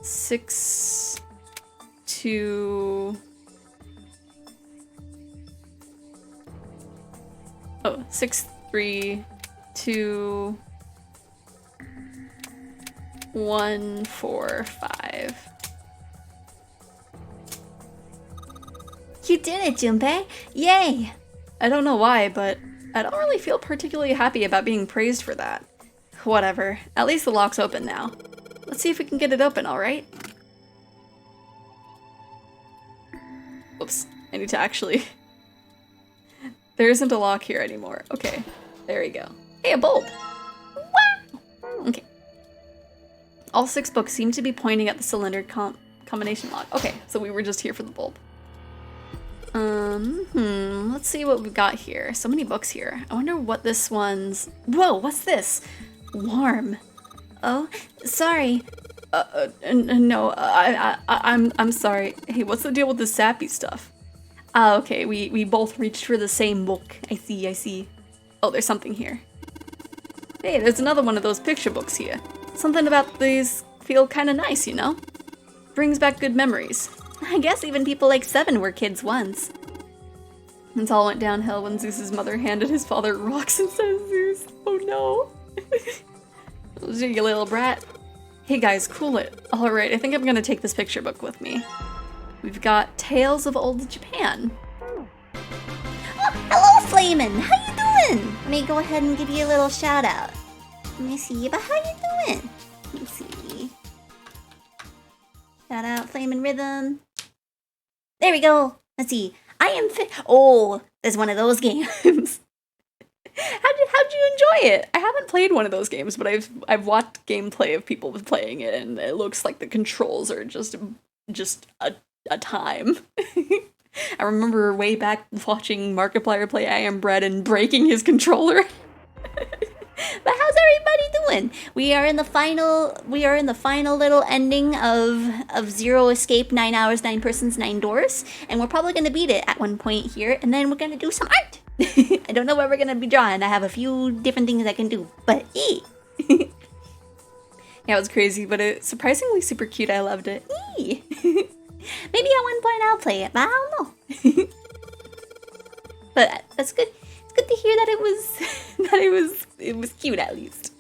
6 to... Oh, 6, 3, 2, 1, 4, 5. You did it, Junpei! Yay! I don't know why, but I don't really feel particularly happy about being praised for that. Whatever. At least the lock's open now. Let's see if we can get it open, alright? Oops. I need to actually... There isn't a lock here anymore. Okay. There we go. Hey, a bulb! Wow! Okay. All 6 books seem to be pointing at the cylinder combination lock. Okay, so we were just here for the bulb. Let's see what we've got here. So many books here. I wonder what this one's... Whoa, what's this? Warm. Oh, sorry. No, I'm sorry. Hey, what's the deal with the sappy stuff? Ah, okay, we both reached for the same book. I see. Oh, there's something here. Hey, there's another one of those picture books here. Something about these feel kinda nice, you know? Brings back good memories. I guess even people like 7 were kids once. It all went downhill when Zeus's mother handed his father rocks and said, Zeus, oh no. You little brat. Hey guys, cool it. Alright, I think I'm gonna take this picture book with me. We've got Tales of Old Japan. Oh, hello, Flamin'! How you doing? Let me go ahead and give you a little shout out. Let me see, but how you doing? Let me see. Shout out, Flamin' Rhythm. There we go. Let's see. I am Oh, there's one of those games. How'd you enjoy it? I haven't played one of those games, but I've watched gameplay of people playing it, and it looks like the controls are just a time. I remember way back watching Markiplier play I Am Bread and breaking his controller. But how's everybody doing? We are in the final little ending of Zero Escape, 9 Hours, 9 Persons, 9 Doors, and we're probably gonna beat it at one point here, and then we're gonna do some art. I don't know what we're gonna be drawing. I have a few different things I can do, but Yeah, it was crazy, but it's surprisingly super cute. I loved it. Maybe at one point I'll play it, but I don't know. But that's good. It's good to hear that it was cute at least.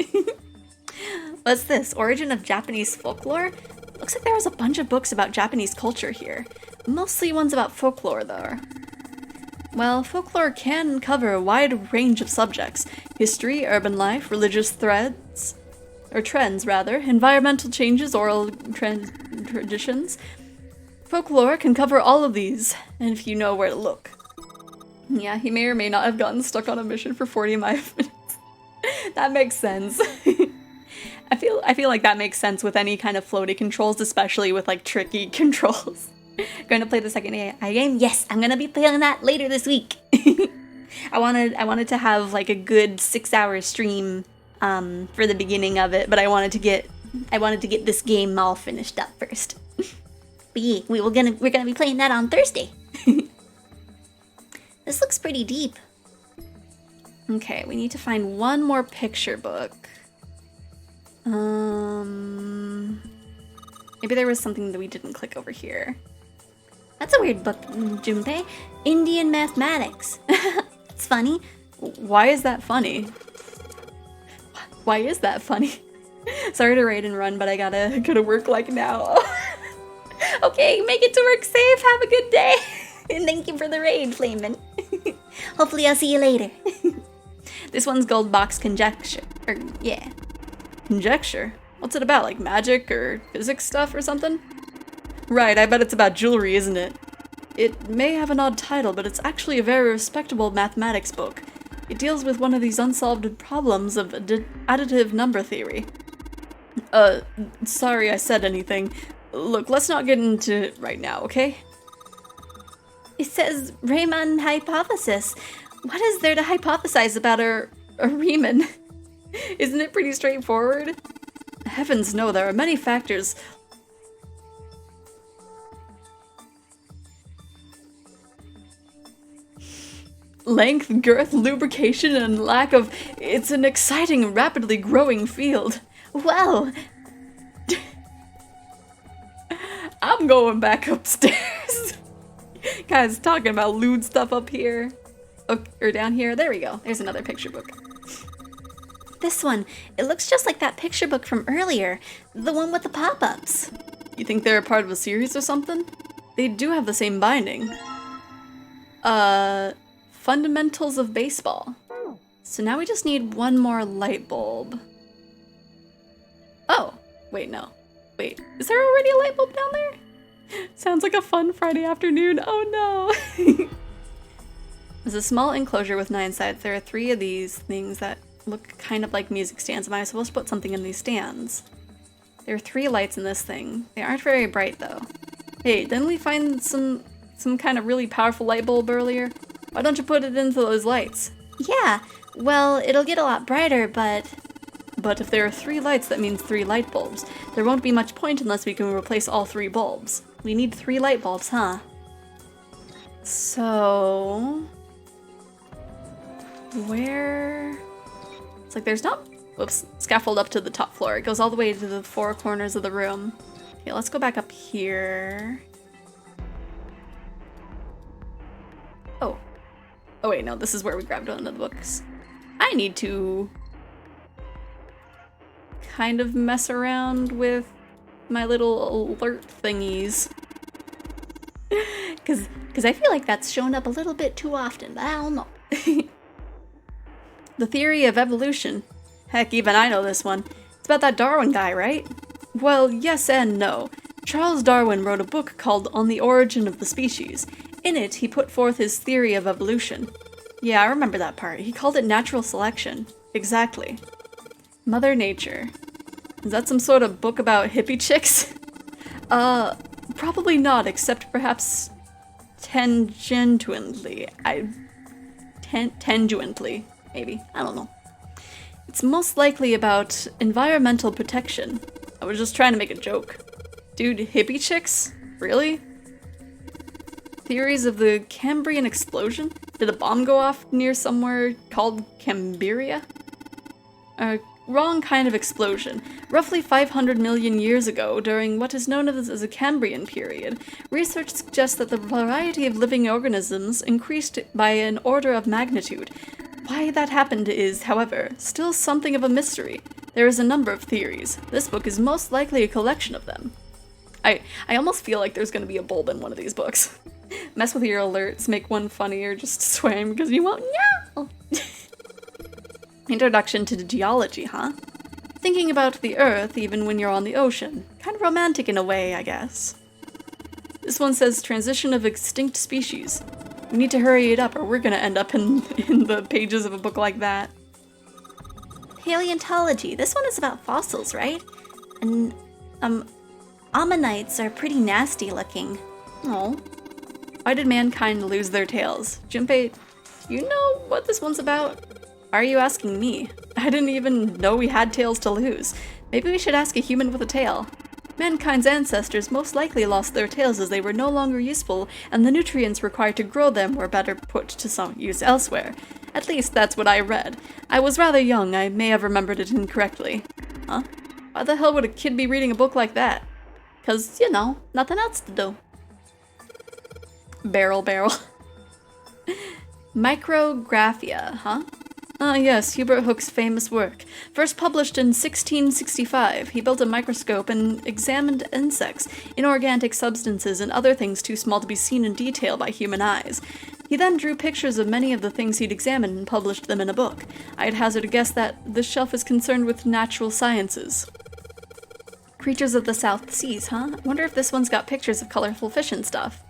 What's this? Origin of Japanese folklore? Looks like there was a bunch of books about Japanese culture here. Mostly ones about folklore, though. Well, folklore can cover a wide range of subjects. History, urban life, religious threads. or trends rather, environmental changes, oral traditions. Folklore can cover all of these, and if you know where to look. Yeah, he may or may not have gotten stuck on a mission for 45 minutes. That makes sense. I feel like that makes sense with any kind of floaty controls, especially with like tricky controls. Going to play the second AI game? Yes, I'm gonna be playing that later this week. I wanted to have like a good 6-hour stream for the beginning of it, but I wanted to get this game all finished up first. But yeah, we're gonna be playing that on Thursday. This looks pretty deep. Okay, we need to find one more picture book. Maybe there was something that we didn't click over here. That's a weird book, Junpei. Indian mathematics. It's funny. Why is that funny? Why is that funny? Sorry to raid and run, but I gotta work like now. Okay, make it to work safe. Have a good day. And thank you for the raid, Flamin'. Hopefully I'll see you later. This one's Gold Box Conjecture. Yeah. Conjecture? What's it about? Like magic or physics stuff or something? Right, I bet it's about jewelry, isn't it? It may have an odd title, but it's actually a very respectable mathematics book. It deals with one of these unsolved problems of additive number theory. Sorry I said anything. Look, let's not get into it right now, okay? It says Riemann hypothesis. What is there to hypothesize about a Riemann? Isn't it pretty straightforward? Heavens no, there are many factors. Length, girth, lubrication, and lack of... It's an exciting, rapidly growing field. Wow! I'm going back upstairs. Guys, talking about lewd stuff up here. Oh, or down here. There we go. There's another picture book. This one. It looks just like that picture book from earlier. The one with the pop-ups. You think they're a part of a series or something? They do have the same binding. Fundamentals of Baseball. So now we just need one more light bulb. Oh, wait, no. Wait, is there already a light bulb down there? Sounds like a fun Friday afternoon. Oh no. There's a small enclosure with 9 sides. There are 3 of these things that look kind of like music stands. Am I supposed to put something in these stands? There are 3 lights in this thing. They aren't very bright though. Hey, didn't we find some kind of really powerful light bulb earlier? Why don't you put it into those lights? Yeah, well, it'll get a lot brighter, but... But if there are 3 lights, that means 3 light bulbs. There won't be much point unless we can replace all 3 bulbs. We need 3 light bulbs, huh? So... where... It's like there's not... Whoops. Scaffold up to the top floor. It goes all the way to the 4 corners of the room. Okay, let's go back up here. Oh. Oh wait, no, this is where we grabbed one of the books. I need to... kind of mess around with my little alert thingies. Cause I feel like that's shown up a little bit too often, but I don't know. The theory of evolution. Heck, even I know this one. It's about that Darwin guy, right? Well, yes and no. Charles Darwin wrote a book called On the Origin of the Species. In it, he put forth his theory of evolution. Yeah, I remember that part. He called it natural selection. Exactly. Mother Nature. Is that some sort of book about hippie chicks? Probably not, except perhaps tangentially. Tangentially, maybe. I don't know. It's most likely about environmental protection. I was just trying to make a joke. Dude, hippie chicks? Really? Theories of the Cambrian explosion? Did a bomb go off near somewhere called Cambiria? Wrong kind of explosion. Roughly 500 million years ago, during what is known as a Cambrian period, research suggests that the variety of living organisms increased by an order of magnitude. Why that happened is, however, still something of a mystery. There is a number of theories. This book is most likely a collection of them. I almost feel like there's going to be a bulb in one of these books. Mess with your alerts, make one funny, or just swam because you won't know. Introduction to geology, huh? Thinking about the Earth even when you're on the ocean. Kind of romantic in a way, I guess. This one says transition of extinct species. We need to hurry it up or we're gonna end up in the pages of a book like that. Paleontology. This one is about fossils, right? And, ammonites are pretty nasty looking. Oh. Why did mankind lose their tails? Junpei, you know what this one's about? Why are you asking me? I didn't even know we had tails to lose. Maybe we should ask a human with a tail. Mankind's ancestors most likely lost their tails as they were no longer useful, and the nutrients required to grow them were better put to some use elsewhere. At least that's what I read. I was rather young, I may have remembered it incorrectly. Huh? Why the hell would a kid be reading a book like that? 'Cause, you know, nothing else to do. Barrel. Micrographia, huh? Ah yes, Hubert Hooke's famous work. First published in 1665, he built a microscope and examined insects, inorganic substances, and other things too small to be seen in detail by human eyes. He then drew pictures of many of the things he'd examined and published them in a book. I'd hazard a guess that this shelf is concerned with natural sciences. Creatures of the South Seas, huh? I wonder if this one's got pictures of colorful fish and stuff.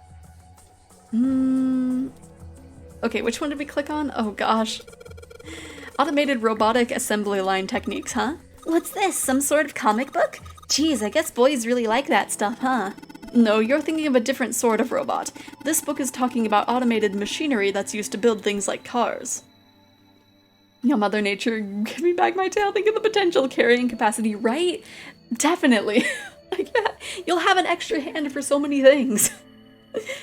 Okay, which one did we click on? Oh gosh. Automated robotic assembly line techniques, huh? What's this? Some sort of comic book? Geez, I guess boys really like that stuff, huh? No, you're thinking of a different sort of robot. This book is talking about automated machinery that's used to build things like cars. Yeah, Mother Nature, give me back my tail. Think of the potential carrying capacity, right? Definitely. Like that. You'll have an extra hand for so many things.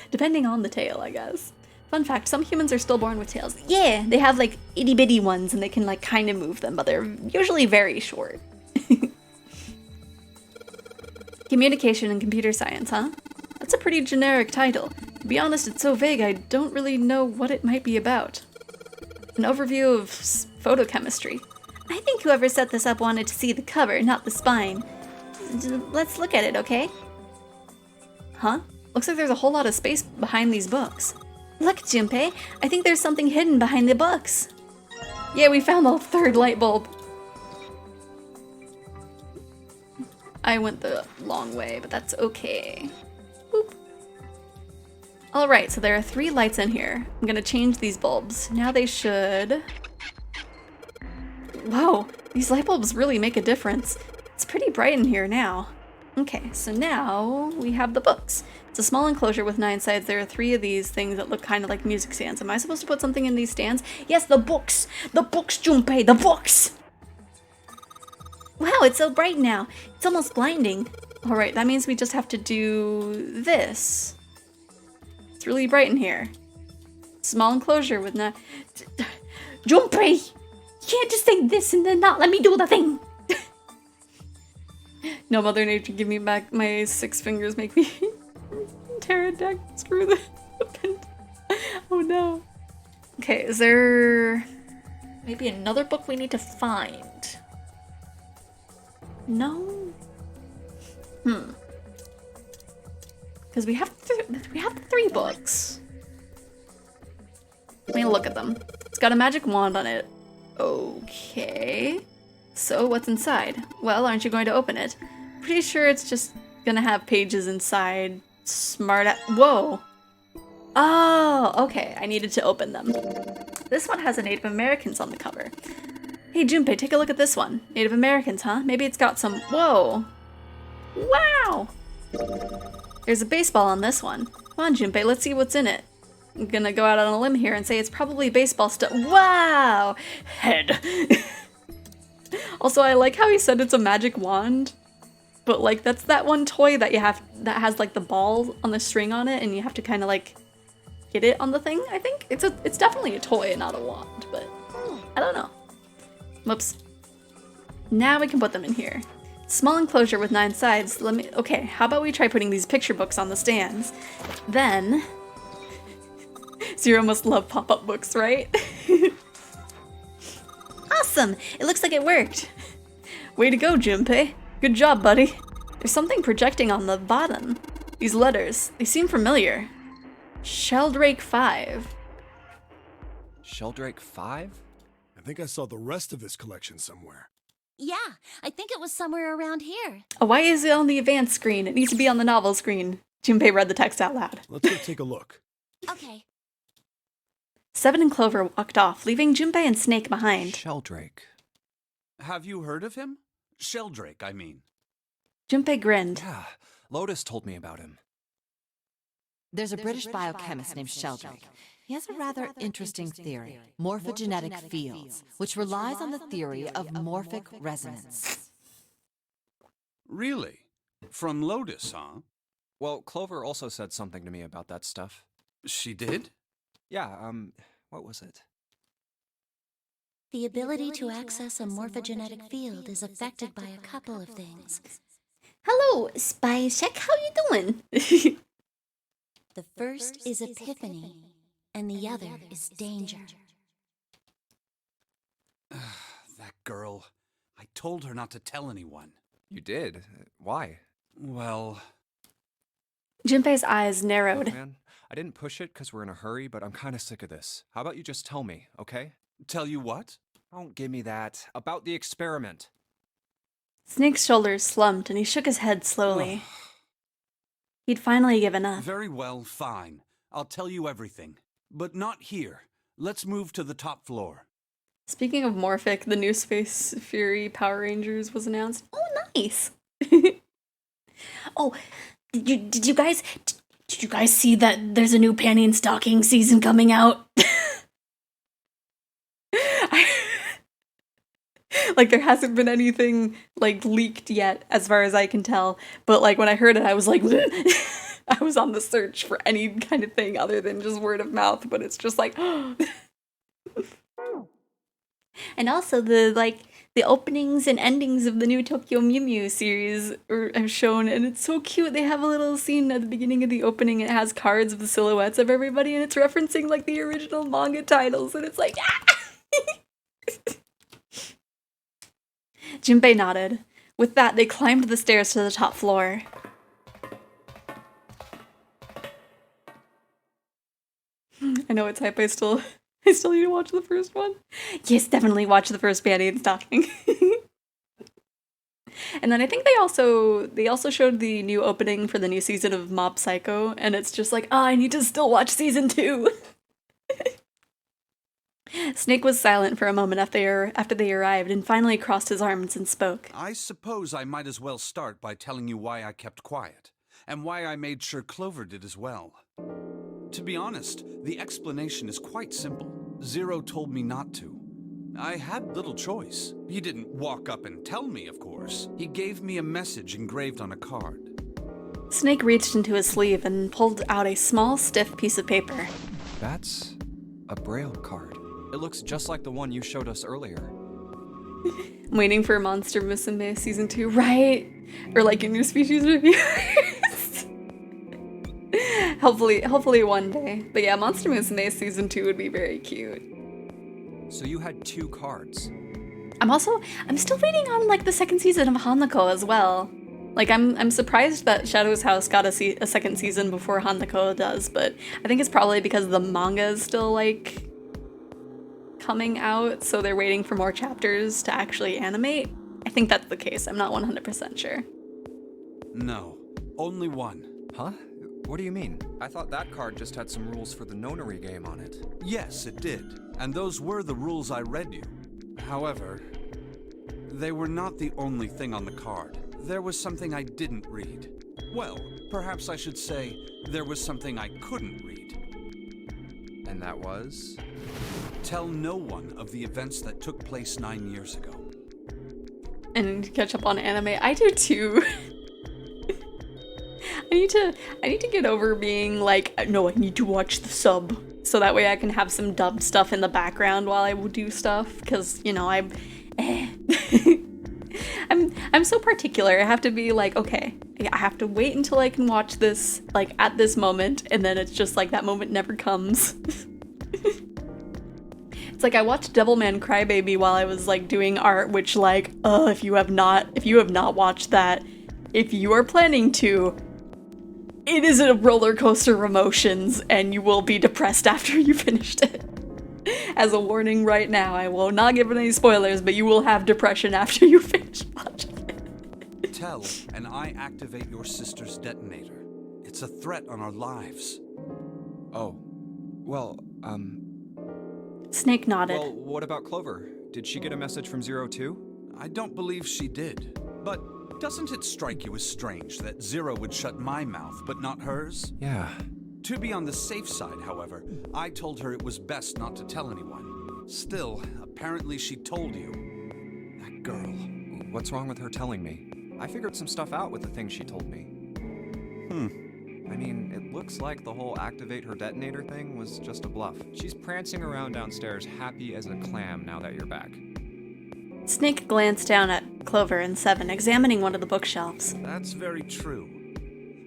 Depending on the tail, I guess. Fun fact, some humans are still born with tails. Yeah, they have like itty bitty ones and they can like kind of move them, but they're usually very short. Communication and computer science, huh? That's a pretty generic title. To be honest, it's so vague I don't really know what it might be about. An overview of photochemistry. I think whoever set this up wanted to see the cover, not the spine. Let's look at it, okay? Huh? Looks like there's a whole lot of space behind these books. Look, Junpei, I think there's something hidden behind the books. Yeah, we found the third light bulb. I went the long way, but that's okay. Boop. Alright, so there are 3 lights in here. I'm gonna change these bulbs. Now they should... Whoa, these light bulbs really make a difference. It's pretty bright in here now. Okay, so now we have the books. It's a small enclosure with 9 sides. There are 3 of these things that look kind of like music stands. Am I supposed to put something in these stands? Yes, the books! The books, Junpei! The books! Wow, it's so bright now. It's almost blinding. Alright, that means we just have to do this. It's really bright in here. Small enclosure with no... Junpei! You can't just say this and then not let me do the thing! No, Mother Nature, give me back my 6 fingers, make me pterodactyl, screw the pen. Oh no. Okay, is there maybe another book we need to find? No? Because we have 3 books. Let me look at them. It's got a magic wand on it. Okay. So, what's inside? Well, aren't you going to open it? Pretty sure it's just gonna have pages inside. Whoa! Oh, okay, I needed to open them. This one has a Native Americans on the cover. Hey, Junpei, take a look at this one. Native Americans, huh? Maybe it's got some... Whoa! Wow! There's a baseball on this one. Come on, Junpei, let's see what's in it. I'm gonna go out on a limb here and say it's probably baseball stuff. Wow! Head! Also, I like how he said it's a magic wand, but like that's that one toy that you have that has like the ball on the string on it, and you have to kind of like get it on the thing. I think it's definitely a toy, not a wand, but I don't know. Whoops. Now we can put them in here. Small enclosure with 9 sides. Okay, how about we try putting these picture books on the stands? Then Zero must love pop-up books, right? Awesome! It looks like it worked. Way to go, Junpei. Good job, buddy. There's something projecting on the bottom. These letters, they seem familiar. Sheldrake 5. Sheldrake 5? I think I saw the rest of this collection somewhere. Yeah, I think it was somewhere around here. Oh, why is it on the advanced screen? It needs to be on the novel screen. Junpei read the text out loud. Let's go take a look. Okay. Seven and Clover walked off, leaving Junpei and Snake behind. Sheldrake. Have you heard of him? Sheldrake, I mean. Junpei grinned. Yeah, Lotus told me about him. There's a British biochemist named Sheldrake. He has a rather interesting theory, morphogenetic fields, which relies on the theory of morphic resonance. Really? From Lotus, huh? Well, Clover also said something to me about that stuff. She did? Yeah, what was it? The ability to access a morphogenetic field is affected by a couple of things. Hello, Spy Check. How you doing? The first is epiphany, and the other is danger. That girl. I told her not to tell anyone. You did? Why? Well... Junpei's eyes narrowed. Look, man, I didn't push it because we're in a hurry, but I'm kind of sick of this. How about you just tell me, okay? Tell you what? Don't give me that. About the experiment. Snake's shoulders slumped and he shook his head slowly. He'd finally given up. Very well, fine. I'll tell you everything. But not here. Let's move to the top floor. Speaking of Morphic, the new Space Fury Power Rangers was announced. Oh, nice. Oh, did you guys see that there's a new Panty and Stocking season coming out? Like, there hasn't been anything, like, leaked yet, as far as I can tell. But, like, when I heard it, I was like, I was on the search for any kind of thing other than just word of mouth, but it's just like, And also the openings and endings of the new Tokyo Mew Mew series are shown, and it's so cute. They have a little scene at the beginning of the opening, and it has cards of the silhouettes of everybody, and it's referencing, like, the original manga titles, and it's like, Junpei nodded. With that, they climbed the stairs to the top floor. I know it's hype. I still need to watch the first one. Yes, definitely watch the first Panty and Stocking. And then I think they also showed the new opening for the new season of Mob Psycho, and it's just like, I need to still watch season 2. Snake was silent for a moment after they arrived and finally crossed his arms and spoke. I suppose I might as well start by telling you why I kept quiet, and why I made sure Clover did as well. To be honest, the explanation is quite simple. Zero told me not to. I had little choice. He didn't walk up and tell me, of course. He gave me a message engraved on a card. Snake reached into his sleeve and pulled out a small, stiff piece of paper. That's a Braille card. It looks just like the one you showed us earlier. I'm waiting for Monster Musume Season 2, right? Or like a new species review. Hopefully one day. But yeah, Monster Musume Season 2 would be very cute. So you had 2 cards. I'm still waiting on like the second season of Hanako as well. Like I'm surprised that Shadow's House got a second season before Hanako does, but I think it's probably because the manga is still like coming out, so they're waiting for more chapters to actually animate. I think that's the case. I'm not 100% sure. No, only one. Huh? What do you mean? I thought that card just had some rules for the nonary game on it. Yes, it did. And those were the rules I read you. However, they were not the only thing on the card. There was something I didn't read. Well, perhaps I should say there was something I couldn't read. And that was? Tell no one of the events that took place 9 years ago. And catch up on anime. I do too. I need to get over being like, no, I need to watch the sub. So that way I can have some dubbed stuff in the background while I do stuff. Because, you know, I'm so particular. I have to be like, okay, I have to wait until I can watch this, like, at this moment. And then it's just like, that moment never comes. It's like I watched Devilman Crybaby while I was like doing art, which like, if you have not watched that, if you are planning to, it is a roller coaster of emotions and you will be depressed after you finished it. As a warning right now, I will not give any spoilers, but you will have depression after you finish watching it. Tell, and I activate your sister's detonator. It's a threat on our lives. Oh. Well, Snake nodded. Well, what about Clover? Did she get a message from Zero too? I don't believe she did. But doesn't it strike you as strange that Zero would shut my mouth, but not hers? Yeah. To be on the safe side, however, I told her it was best not to tell anyone. Still, apparently she told you. That girl. What's wrong with her telling me? I figured some stuff out with the things she told me. I mean, it looks like the whole activate her detonator thing was just a bluff. She's prancing around downstairs happy as a clam now that you're back. Snake glanced down at Clover and Seven, examining one of the bookshelves. That's very true.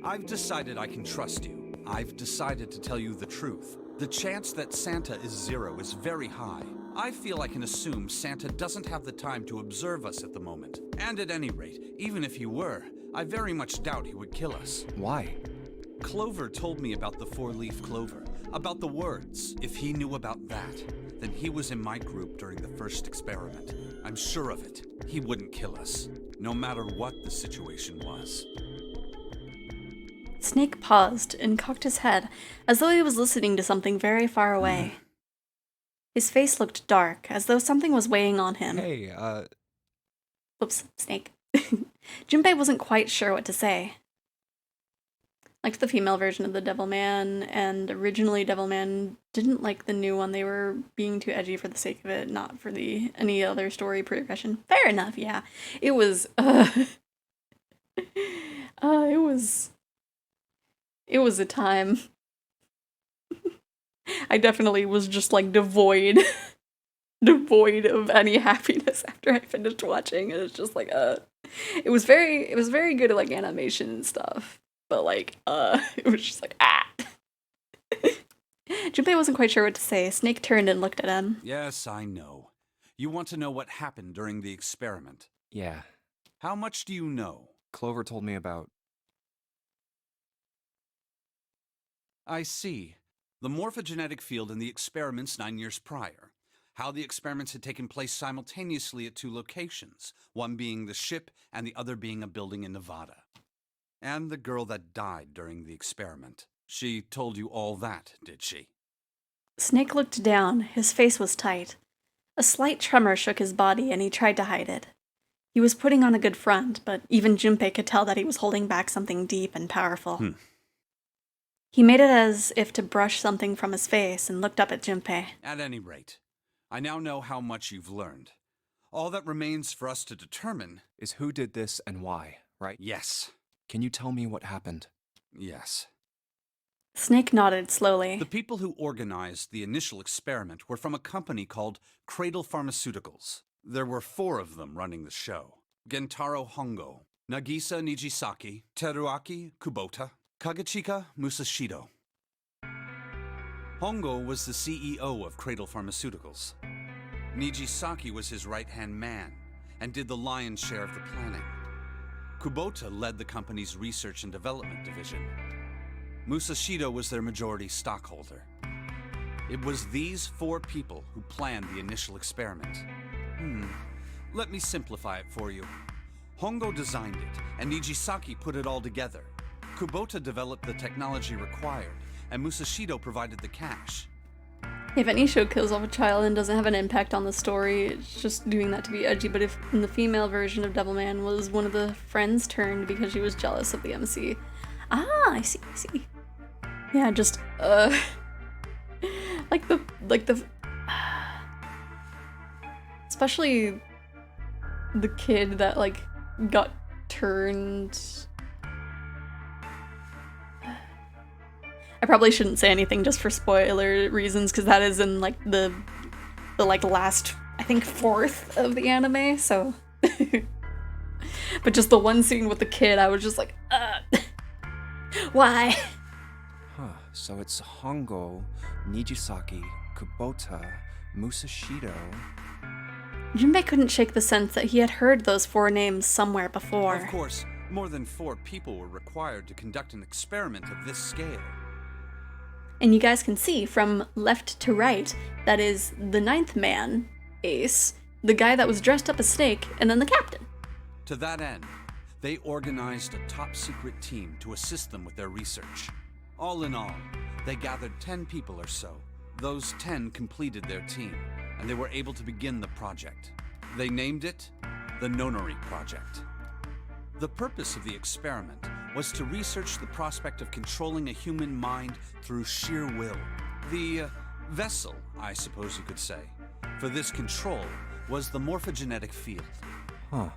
I've decided I can trust you. I've decided to tell you the truth. The chance that Santa is Zero is very high. I feel I can assume Santa doesn't have the time to observe us at the moment. And at any rate, even if he were, I very much doubt he would kill us. Why? Clover told me about the four-leaf clover, about the words. If he knew about that, then he was in my group during the first experiment. I'm sure of it. He wouldn't kill us, no matter what the situation was. Snake paused and cocked his head, as though he was listening to something very far away. His face looked dark, as though something was weighing on him. Hey, Whoops, Snake. Junpei wasn't quite sure what to say. Liked the female version of the Devilman, and originally Devilman didn't like the new one. They were being too edgy for the sake of it, not for any other story progression. Fair enough, yeah. It was, it was a time. I definitely was just like devoid of any happiness after I finished watching. It was just like, it was very good at like animation and stuff. But like, it was just like, ah. Junpei wasn't quite sure what to say. Snake turned and looked at him. Yes, I know. You want to know what happened during the experiment? Yeah. How much do you know? Clover told me about... I see. The morphogenetic field in the experiments 9 years prior. How the experiments had taken place simultaneously at two locations, one being the ship and the other being a building in Nevada. And the girl that died during the experiment. She told you all that, did she? Snake looked down. His face was tight. A slight tremor shook his body, and he tried to hide it. He was putting on a good front, but even Junpei could tell that he was holding back something deep and powerful. He made it as if to brush something from his face and looked up at Junpei. At any rate, I now know how much you've learned. All that remains for us to determine is who did this and why, right? Yes. Can you tell me what happened? Yes. Snake nodded slowly. The people who organized the initial experiment were from a company called Cradle Pharmaceuticals. There were 4 of them running the show. Gentaro Hongo, Nagisa Nijisaki, Teruaki Kubota, Kagechika Musashido. Hongo was the CEO of Cradle Pharmaceuticals. Nijisaki was his right-hand man and did the lion's share of the planning. Kubota led the company's research and development division. Musashido was their majority stockholder. It was these 4 people who planned the initial experiment. Let me simplify it for you. Hongo designed it, and Nijisaki put it all together. Kubota developed the technology required, and Musashido provided the cash. If any show kills off a child and doesn't have an impact on the story, it's just doing that to be edgy. But if in the female version of Devilman was one of the friends turned because she was jealous of the MC. Ah, I see. Yeah, just, especially the kid that, like, got turned. I probably shouldn't say anything just for spoiler reasons, because that is in, like, the like, last, I think, 4th of the anime, so. But just the one scene with the kid, I was just like, why? So it's Hongo, Nijisaki, Kubota, Musashido... Junpei couldn't shake the sense that he had heard those 4 names somewhere before. Of course, more than 4 people were required to conduct an experiment of this scale. And you guys can see from left to right, that is the 9th man, Ace, the guy that was dressed up as Snake, and then the captain. To that end, they organized a top-secret team to assist them with their research. All in all, they gathered 10 people or so. Those 10 completed their team, and they were able to begin the project. They named it the Nonary Project. The purpose of the experiment was to research the prospect of controlling a human mind through sheer will. The vessel, I suppose you could say, for this control was the morphogenetic field. Huh.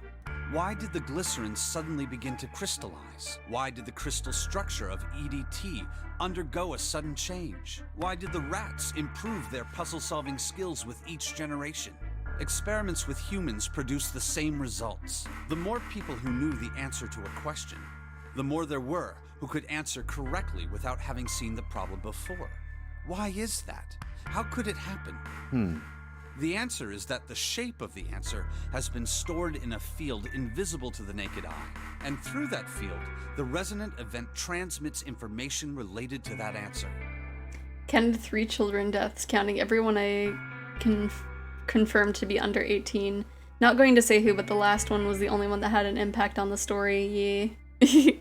Why did the glycerin suddenly begin to crystallize? Why did the crystal structure of EDT undergo a sudden change? Why did the rats improve their puzzle-solving skills with each generation? Experiments with humans produce the same results. The more people who knew the answer to a question, the more there were who could answer correctly without having seen the problem before. Why is that? How could it happen? The answer is that the shape of the answer has been stored in a field invisible to the naked eye. And through that field, the resonant event transmits information related to that answer. Counted 3 children deaths, counting everyone I can confirmed to be under 18. Not going to say who, but the last one was the only one that had an impact on the story, yeah.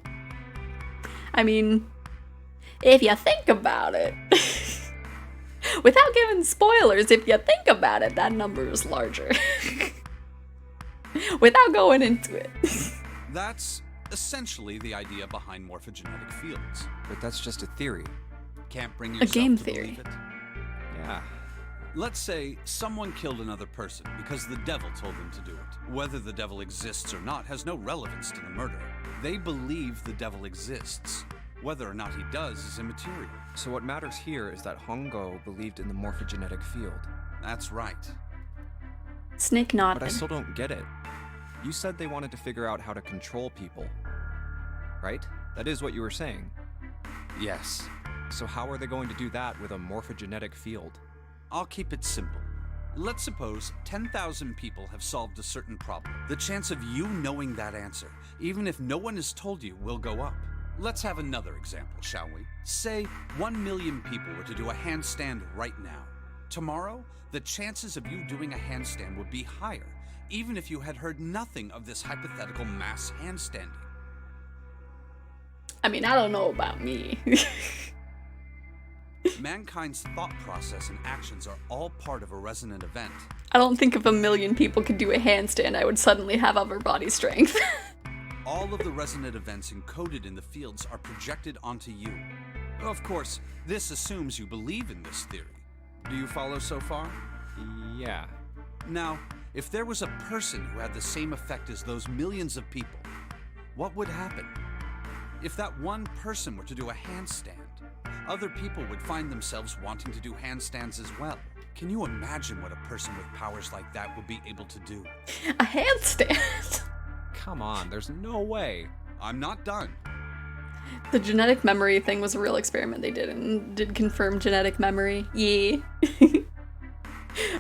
I mean, if you think about it, without giving spoilers, if you think about it, that number is larger. Without going into it. That's essentially the idea behind morphogenetic fields. But that's just a theory. Can't bring A yourself game to theory. believe it? Yeah. Let's say someone killed another person because the devil told them to do it. Whether the devil exists or not has no relevance to the murder. They believe the devil exists. Whether or not he does is immaterial. So what matters here is that Hongo believed in the morphogenetic field. That's right. Snake But nodded. I still don't get it. You said they wanted to figure out how to control people. Right? That is what you were saying. Yes. So how are they going to do that with a morphogenetic field? I'll keep it simple. Let's suppose 10,000 people have solved a certain problem. The chance of you knowing that answer, even if no one has told you, will go up. Let's have another example, shall we? Say 1 million people were to do a handstand right now. Tomorrow, the chances of you doing a handstand would be higher, even if you had heard nothing of this hypothetical mass handstanding. I mean, I don't know about me. Mankind's thought process and actions are all part of a resonant event. I don't think if 1 million people could do a handstand, I would suddenly have upper body strength. All of the resonant events encoded in the fields are projected onto you. Of course, this assumes you believe in this theory. Do you follow so far? Yeah. Now, if there was a person who had the same effect as those millions of people, what would happen? If that one person were to do a handstand, other people would find themselves wanting to do handstands as well. Can you imagine what a person with powers like that would be able to do? A handstand? Come on, there's no way. I'm not done. The genetic memory thing was a real experiment they did, and did confirm genetic memory. Yeah.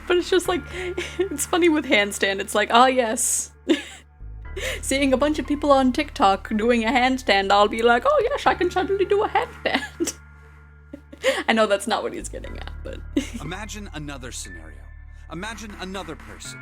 But it's just like, it's funny with handstand. It's like, oh yes. Seeing a bunch of people on TikTok doing a handstand, I'll be like, oh yes, I can suddenly do a handstand. I know that's not what he's getting at, but... Imagine another scenario. Imagine another person.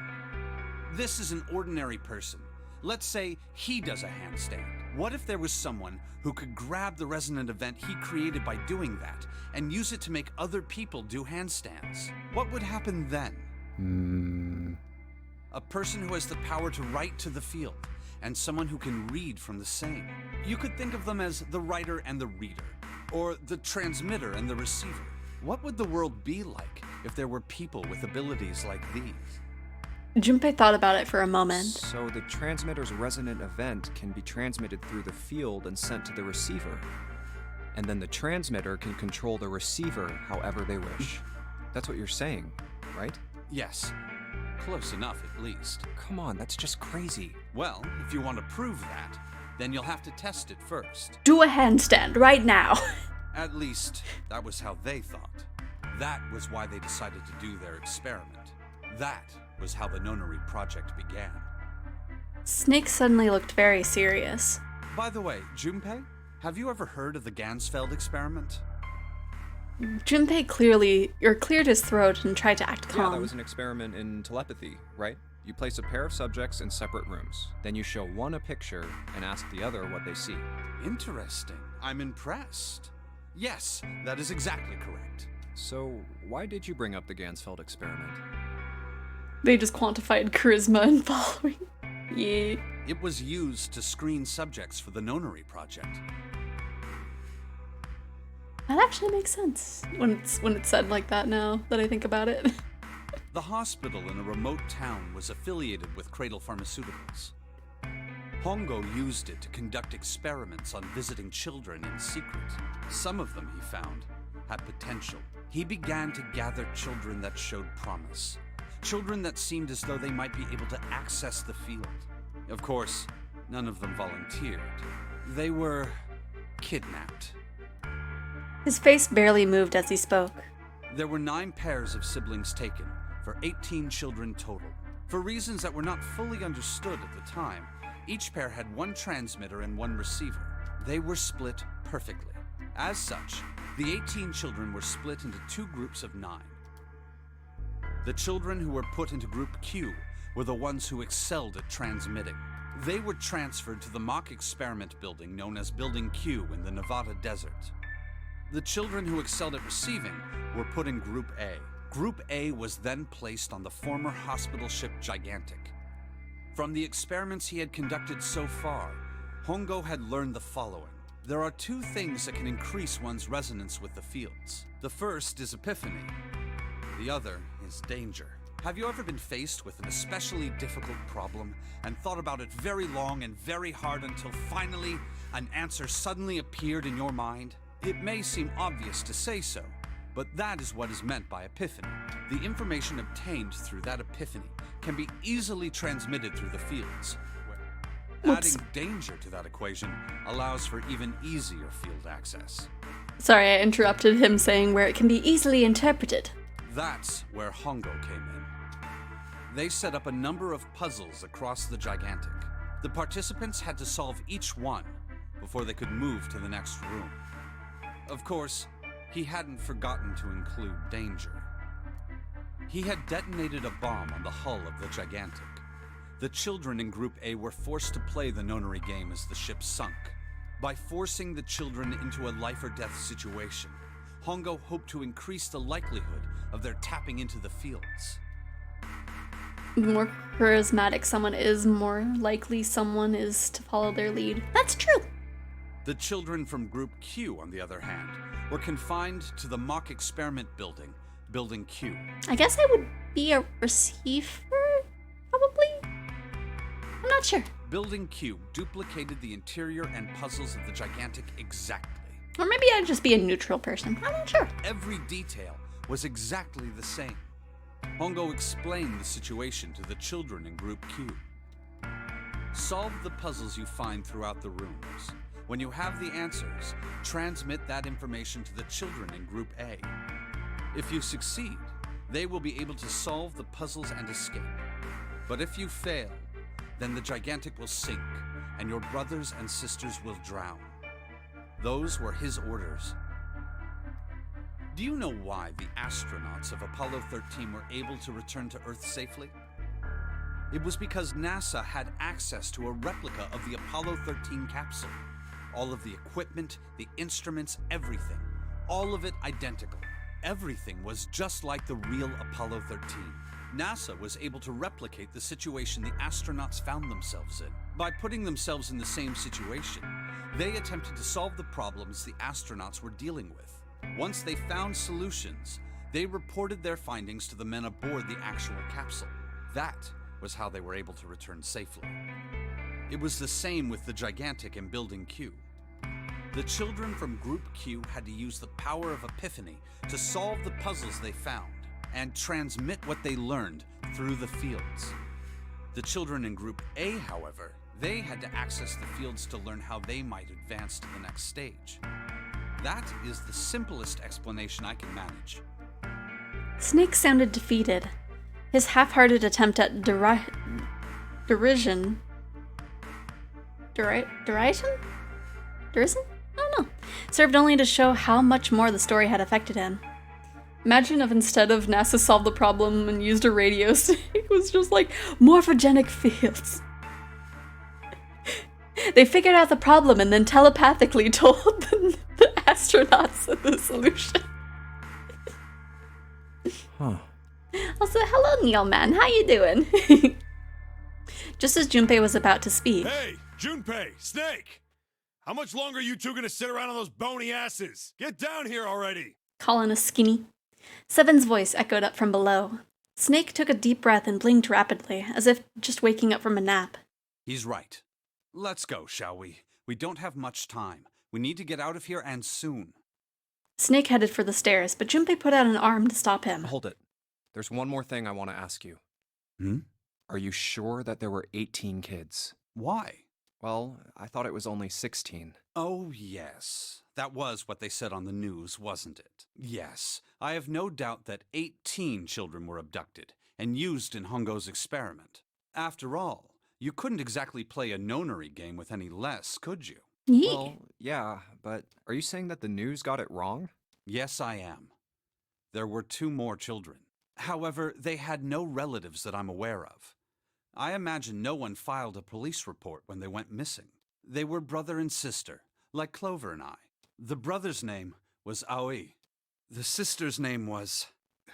This is an ordinary person. Let's say he does a handstand. What if there was someone who could grab the resonant event he created by doing that and use it to make other people do handstands? What would happen then? A person who has the power to write to the field, and someone who can read from the same. You could think of them as the writer and the reader, or the transmitter and the receiver. What would the world be like if there were people with abilities like these? Junpei thought about it for a moment. So the transmitter's resonant event can be transmitted through the field and sent to the receiver. And then the transmitter can control the receiver however they wish. That's what you're saying, right? Yes. Close enough, at least. Come on, that's just crazy. Well, if you want to prove that, then you'll have to test it first. Do a handstand right now. At least, that was how they thought. That was why they decided to do their experiment. That was how the Nonary Project began. Snake suddenly looked very serious. By the way, Junpei, have you ever heard of the Gansfeld experiment? Junpei cleared his throat and tried to act calm. Yeah, that was an experiment in telepathy, right? You place a pair of subjects in separate rooms. Then you show one a picture and ask the other what they see. Interesting. I'm impressed. Yes, that is exactly correct. So, why did you bring up the Gansfeld experiment? They just quantified charisma and following. Yeah. It was used to screen subjects for the Nonary project. That actually makes sense when it's said like that now that I think about it. The hospital in a remote town was affiliated with Cradle Pharmaceuticals. Hongo used it to conduct experiments on visiting children in secret. Some of them, he found, had potential. He began to gather children that showed promise. Children that seemed as though they might be able to access the field. Of course, none of them volunteered. They were kidnapped. His face barely moved as he spoke. There were 9 pairs of siblings taken, for 18 children total. For reasons that were not fully understood at the time, each pair had 1 transmitter and 1 receiver. They were split perfectly. As such, the 18 children were split into 2 groups of 9. The children who were put into Group Q were the ones who excelled at transmitting. They were transferred to the mock experiment building known as Building Q in the Nevada desert. The children who excelled at receiving were put in Group A. Group A was then placed on the former hospital ship Gigantic. From the experiments he had conducted so far, Hongo had learned the following. There are 2 things that can increase one's resonance with the fields. The first is epiphany. The other is danger. Have you ever been faced with an especially difficult problem and thought about it very long and very hard until finally an answer suddenly appeared in your mind? It may seem obvious to say so, but that is what is meant by epiphany. The information obtained through that epiphany can be easily transmitted through the fields. Adding danger to that equation allows for even easier field access. Sorry, I interrupted him saying where it can be easily interpreted. That's where Hongo came in. They set up a number of puzzles across the Gigantic. The participants had to solve each one before they could move to the next room. Of course, he hadn't forgotten to include danger. He had detonated a bomb on the hull of the Gigantic. The children in Group A were forced to play the Nonary game as the ship sunk. By forcing the children into a life-or-death situation, Hongo hoped to increase the likelihood of their tapping into the fields. The more charismatic someone is, more likely someone is to follow their lead. That's true. The children from Group Q, on the other hand, were confined to the mock experiment building, Building Q. I guess I would be a receiver, probably? I'm not sure. Building Q duplicated the interior and puzzles of the Gigantic exactly. Or maybe I'd just be a neutral person. I'm not sure. Every detail was exactly the same. Hongo explained the situation to the children in Group Q. Solve the puzzles you find throughout the rooms. When you have the answers, transmit that information to the children in Group A. If you succeed, they will be able to solve the puzzles and escape. But if you fail, then the Gigantic will sink, and your brothers and sisters will drown. Those were his orders. Do you know why the astronauts of Apollo 13 were able to return to Earth safely? It was because NASA had access to a replica of the Apollo 13 capsule. All of the equipment, the instruments, everything. All of it identical. Everything was just like the real Apollo 13. NASA was able to replicate the situation the astronauts found themselves in. By putting themselves in the same situation, they attempted to solve the problems the astronauts were dealing with. Once they found solutions, they reported their findings to the men aboard the actual capsule. That was how they were able to return safely. It was the same with the Gigantic in Building Q. The children from Group Q had to use the power of epiphany to solve the puzzles they found and transmit what they learned through the fields. The children in Group A, however, they had to access the fields to learn how they might advance to the next stage. That is the simplest explanation I can manage. Snake sounded defeated. His half-hearted attempt at derision? Derision? I don't know. served only to show how much more the story had affected him. Imagine if instead of NASA solved the problem and used a radio stick, it was just like morphogenic fields. They figured out the problem and then telepathically told the astronauts the solution. Huh. Also, hello, Neil man. How you doing? Just as Junpei was about to speak. Hey, Junpei, Snake! How much longer are you two gonna sit around on those bony asses? Get down here already! Colin is skinny. Seven's voice echoed up from below. Snake took a deep breath and blinked rapidly, as if just waking up from a nap. He's right. Let's go, shall we? We don't have much time. We need to get out of here, and soon. Snake headed for the stairs, but Junpei put out an arm to stop him. Hold it. There's one more thing I want to ask you. Hmm? Are you sure that there were 18 kids? Why? Well, I thought it was only 16. Oh, yes. That was what they said on the news, wasn't it? Yes. I have no doubt that 18 children were abducted and used in Hongo's experiment. After all, you couldn't exactly play a nonary game with any less, could you? Yeah. Well, yeah, but are you saying that the news got it wrong? Yes, I am. There were 2 more children. However, they had no relatives that I'm aware of. I imagine no one filed a police report when they went missing. They were brother and sister, like Clover and I. The brother's name was Aoi. The sister's name was...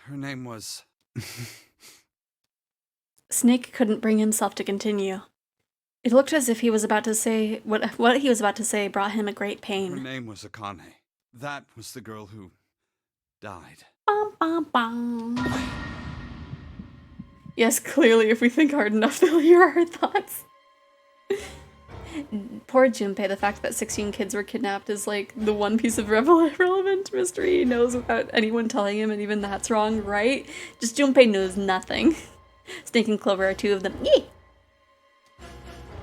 her name was... Snake couldn't bring himself to continue. It looked as if he was about to say... What he was about to say brought him a great Her pain. name was Akane. That was the girl who... died. Bum, bum, bum. Yes, clearly, if we think hard enough, they'll hear our thoughts. Poor Junpei, the fact that 16 kids were kidnapped is like the one piece of relevant mystery he knows without anyone telling him, and even that's wrong, right? Just Junpei knows nothing. Snake and Clover are 2 of them. Yee!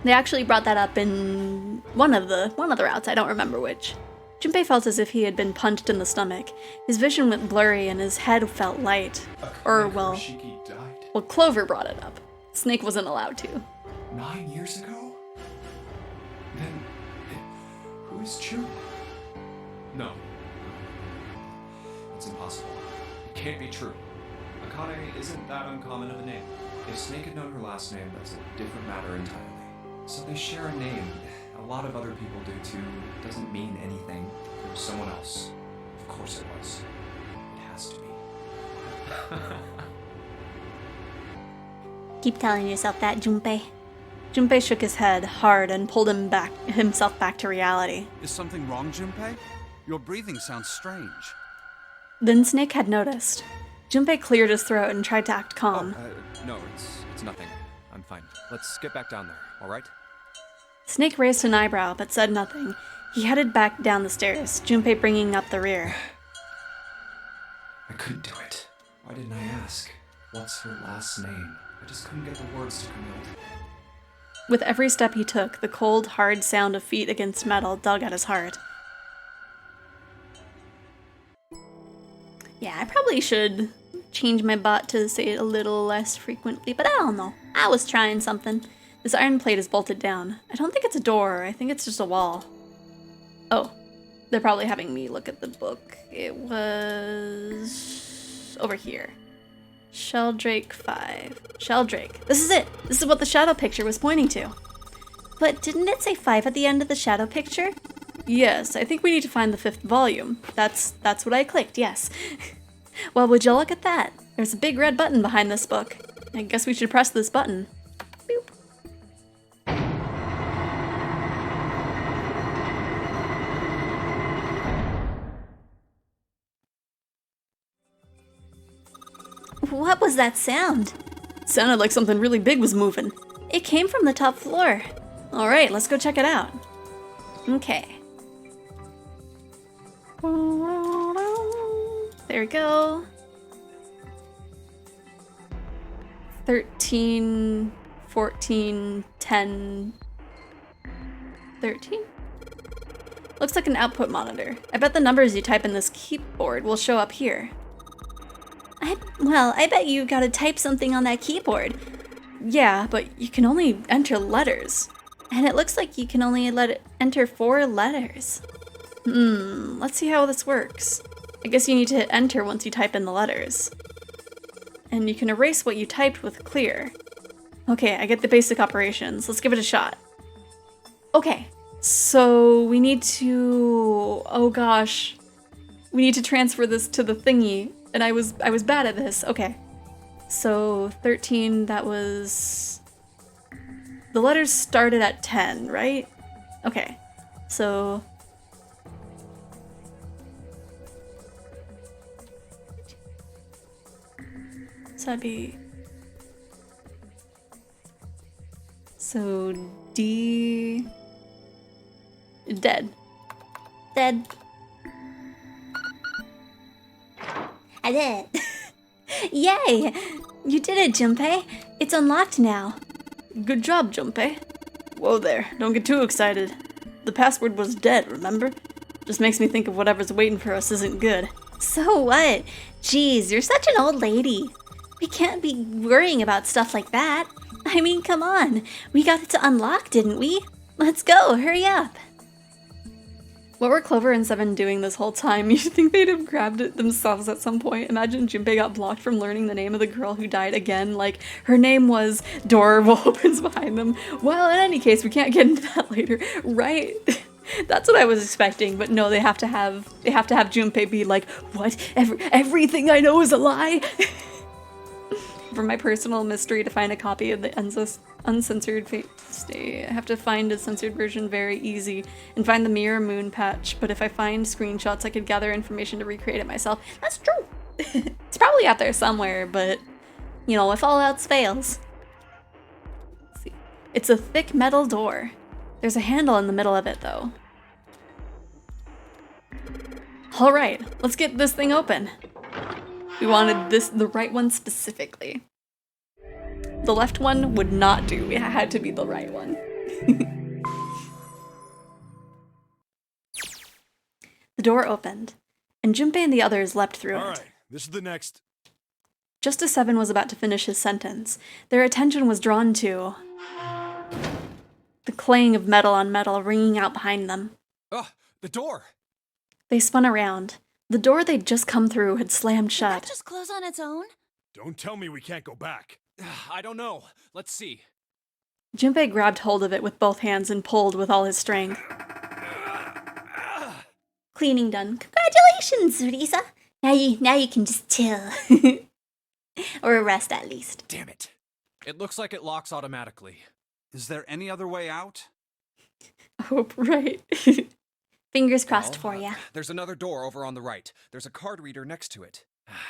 They actually brought that up in one of the routes, I don't remember which. Junpei felt as if he had been punched in the stomach. His vision went blurry and his head felt light. Or, well, Clover brought it up. Snake wasn't allowed to. 9 years ago? Then, who is Chu? No. It's impossible. It can't be true. Akane isn't that uncommon of a name. If Snake had known her last name, that's a different matter entirely. So they share a name. A lot of other people do too. It doesn't mean anything. It was someone else. Of course it was. It has to be. Keep telling yourself that, Junpei. Junpei shook his head hard and pulled himself back to reality. Is something wrong, Junpei? Your breathing sounds strange. Then Snake had noticed. Junpei cleared his throat and tried to act calm. No, it's nothing. I'm fine. Let's get back down there, all right? Snake raised an eyebrow, but said nothing. He headed back down the stairs, Junpei bringing up the rear. I couldn't do it. Why didn't I ask? What's her last name? I just couldn't get the words to come out. With every step he took, the cold, hard sound of feet against metal dug at his heart. Yeah, I probably should change my bot to say it a little less frequently, but I don't know. I was trying something. This iron plate is bolted down. I don't think it's a door, I think it's just a wall. Oh, they're probably having me look at the book. It was... over here. Sheldrake 5. Sheldrake. This is it! This is what the shadow picture was pointing to. But didn't it say 5 at the end of the shadow picture? Yes, I think we need to find the 5th volume. That's what I clicked, yes. Well, would you look at that? There's a big red button behind this book. I guess we should press this button. Boop. What was that sound? Sounded like something really big was moving. It came from the top floor. Alright, let's go check it out. Okay. There we go. 13, 14, 10, 13? Looks like an output monitor. I bet the numbers you type in this keyboard will show up here. I bet you gotta type something on that keyboard. Yeah, but you can only enter letters. And it looks like you can only enter 4 letters. Let's see how this works. I guess you need to hit enter once you type in the letters. And you can erase what you typed with clear. Okay, I get the basic operations. Let's give it a shot. Okay, so we need to... Oh gosh. We need to transfer this to the thingy. And I was bad at this. Okay. So 13, that was... The letters started at 10, right? Okay. So... So that'd be... So D... Dead. Dead. I did. Yay! You did it, Junpei. It's unlocked now. Good job, Junpei. Whoa there, don't get too excited. The password was dead, remember? Just makes me think of whatever's waiting for us isn't good. So what? Jeez, you're such an old lady. We can't be worrying about stuff like that. I mean, come on. We got it to unlock, didn't we? Let's go, hurry up. What were Clover and Seven doing this whole time? You think they'd have grabbed it themselves at some point? Imagine Junpei got blocked from learning the name of the girl who died again. Like, her name was... Door opens behind them. Well, in any case, we can't get into that later, right? That's what I was expecting, but no, they have to have Junpei be like, what? Everything I know is a lie? For my personal mystery to find a copy of the uncensored stay, I have to find a censored version very easy and find the mirror moon patch, but if I find screenshots I could gather information to recreate it myself. That's true. It's probably out there somewhere, but you know, if all else fails. Let's see. It's a thick metal door. There's a handle in the middle of it though. Alright, let's get this thing open. We wanted the right one specifically. The left one would not do. It had to be the right one. The door opened, and Junpei and the others leapt through it. Alright, this is the next. Just as Seven was about to finish his sentence, their attention was drawn to the clang of metal on metal ringing out behind them. Ugh, the door! They spun around. The door they'd just come through had slammed shut. Did that just close on its own? Don't tell me we can't go back. I don't know. Let's see. Junpei grabbed hold of it with both hands and pulled with all his strength. Cleaning done. Congratulations, Risa. Now you can just chill. Or rest at least. Damn it. It looks like it locks automatically. Is there any other way out? I hope right. Fingers crossed for ya. There's another door over on the right. There's a card reader next to it.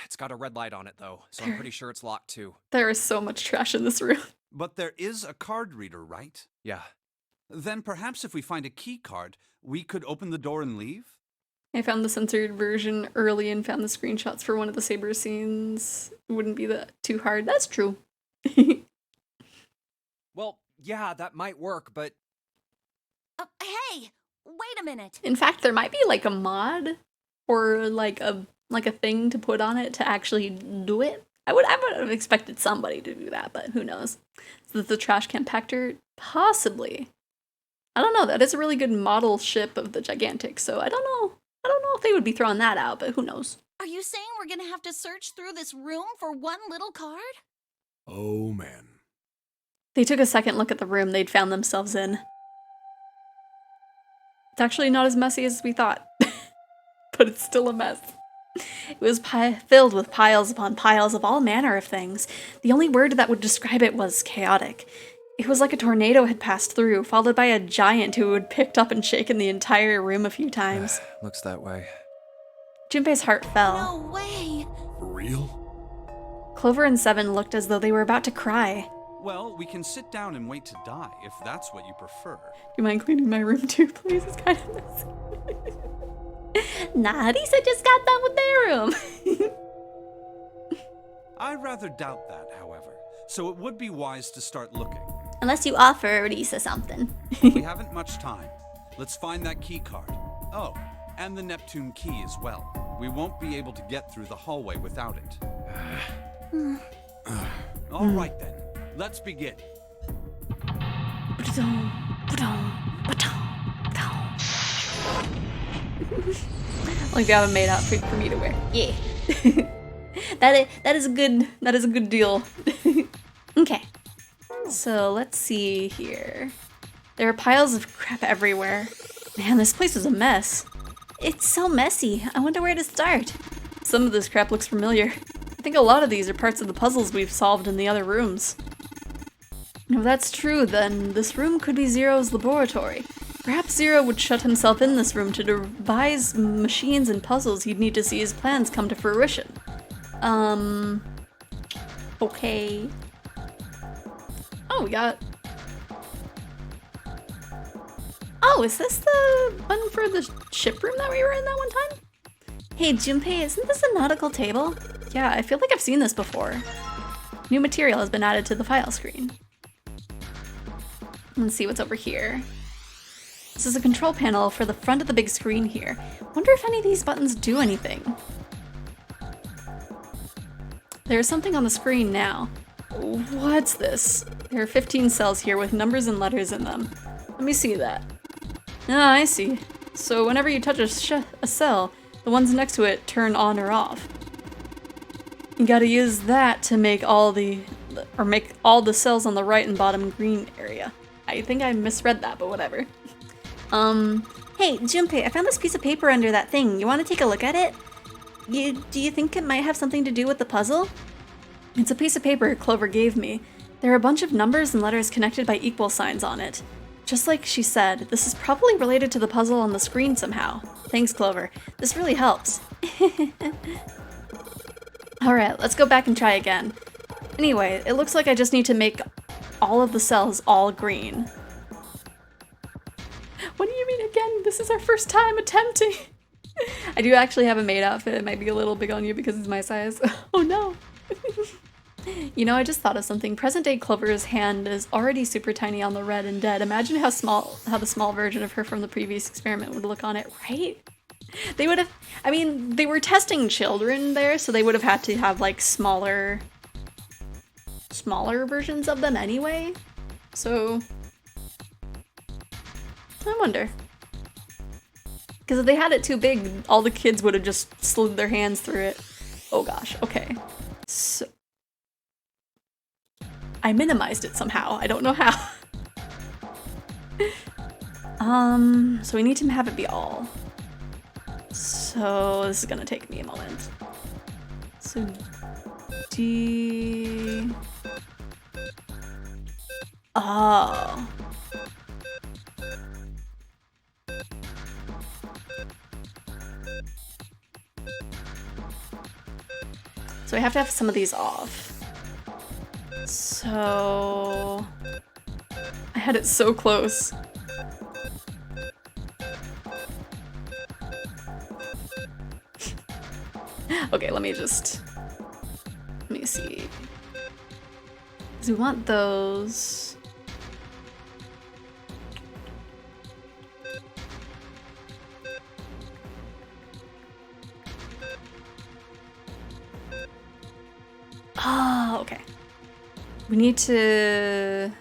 It's got a red light on it, though, so I'm pretty sure it's locked, too. There is so much trash in this room. But there is a card reader, right? Yeah. Then perhaps if we find a key card, we could open the door and leave? I found the censored version early and found the screenshots for one of the Saber scenes. It wouldn't be that too hard. That's true. Well, yeah, that might work, but... Hey! Wait a minute! In fact, there might be like a mod or like a thing to put on it to actually do it. I would have expected somebody to do that, but who knows? So the trash compactor? Possibly. I don't know. That is a really good model ship of the Gigantic, so I don't know. I don't know if they would be throwing that out, but who knows? Are you saying we're gonna have to search through this room for one little card? Oh, man. They took a second look at the room they'd found themselves in. It's actually not as messy as we thought, but it's still a mess. It was filled with piles upon piles of all manner of things. The only word that would describe it was chaotic. It was like a tornado had passed through, followed by a giant who had picked up and shaken the entire room a few times. Looks that way. Junpei's heart fell. No way! For real? Clover and Seven looked as though they were about to cry. Well, we can sit down and wait to die, if that's what you prefer. Do you mind cleaning my room too, please? It's kind of messy. Nah, Risa just got done with their room. I rather doubt that, however, so it would be wise to start looking. Unless you offer Risa something. We haven't much time. Let's find that key card. Oh, and the Neptune key as well. We won't be able to get through the hallway without it. All right then, let's begin. Like they have a maid outfit for me to wear. Yeah. That is a good deal. Okay. So let's see here. There are piles of crap everywhere. Man, this place is a mess. It's so messy. I wonder where to start. Some of this crap looks familiar. I think a lot of these are parts of the puzzles we've solved in the other rooms. If that's true, then this room could be Zero's laboratory. Perhaps Zero would shut himself in this room to devise machines and puzzles he'd need to see his plans come to fruition. Okay. Oh, we got... Oh, is this the one for the ship room that we were in that one time? Hey, Junpei, isn't this a nautical table? Yeah, I feel like I've seen this before. New material has been added to the file screen. Let's see what's over here. This is a control panel for the front of the big screen here. Wonder if any of these buttons do anything. There's something on the screen now. What's this? There are 15 cells here with numbers and letters in them. Let me see that. Ah, I see. So whenever you touch a cell, the ones next to it turn on or off. You gotta use that to make all the cells on the right and bottom green area. I think I misread that, but whatever. Hey, Junpei, I found this piece of paper under that thing. You want to take a look at it? Do you think it might have something to do with the puzzle? It's a piece of paper Clover gave me. There are a bunch of numbers and letters connected by equal signs on it. Just like she said, this is probably related to the puzzle on the screen somehow. Thanks, Clover. This really helps. Alright, let's go back and try again. Anyway, it looks like I just need to make all of the cells all green. What do you mean again? This is our first time attempting. I do actually have a maid outfit. It might be a little big on you because it's my size. Oh no. You know, I just thought of something. Present-day Clover's hand is already super tiny on the red and dead. Imagine how the small version of her from the previous experiment would look on it, right? They would have, I mean, they were testing children there, so they would have had to have like smaller versions of them anyway. So I wonder. Because if they had it too big, all the kids would have just slid their hands through it. Oh gosh, okay. So I minimized it somehow. I don't know how. So we need to have it be all. So this is gonna take me a moment. So D. Oh. So I have to have some of these off. So I had it so close. Okay, let me see. 'Cause we want those. Oh, okay. We need to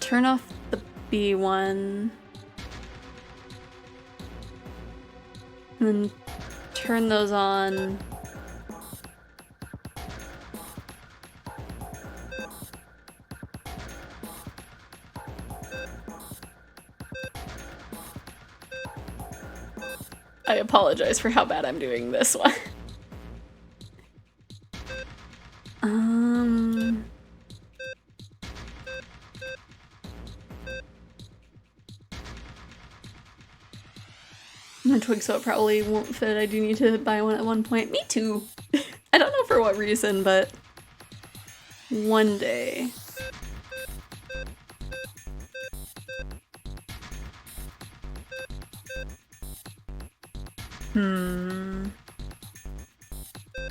turn off the B one. And then turn those on. I apologize for how bad I'm doing this one. My Twigsaw probably won't fit. I do need to buy one at one point. Me too. I don't know for what reason, but one day.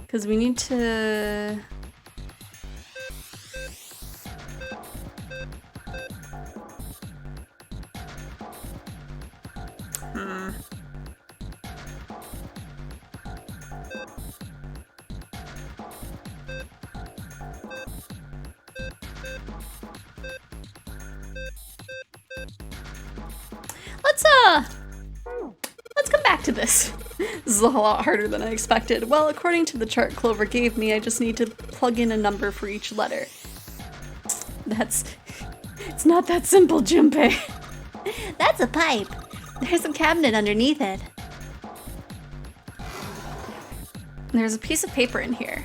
Because we need to... to this. This is a lot harder than I expected. Well, according to the chart Clover gave me, I just need to plug in a number for each letter. It's not that simple, Junpei. That's a pipe. There's a cabinet underneath it. There's a piece of paper in here.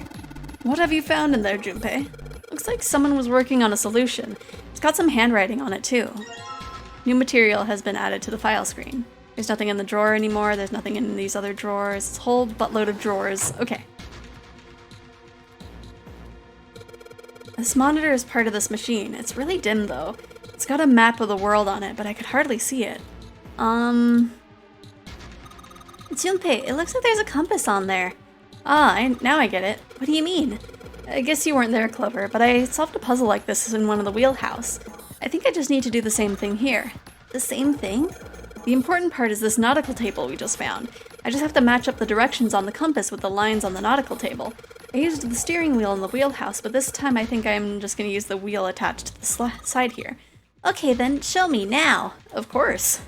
What have you found in there, Junpei? Looks like someone was working on a solution. It's got some handwriting on it, too. New material has been added to the file screen. There's nothing in the drawer anymore, there's nothing in these other drawers. It's a whole buttload of drawers. Okay. This monitor is part of this machine. It's really dim, though. It's got a map of the world on it, but I could hardly see it. Junpei, it looks like there's a compass on there. Now I get it. What do you mean? I guess you weren't there, Clover, but I solved a puzzle like this in one of the wheelhouse. I think I just need to do the same thing here. The same thing? The important part is this nautical table we just found. I just have to match up the directions on the compass with the lines on the nautical table. I used the steering wheel in the wheelhouse, but this time I think I'm just going to use the wheel attached to the side here. Okay then, show me now. Of course.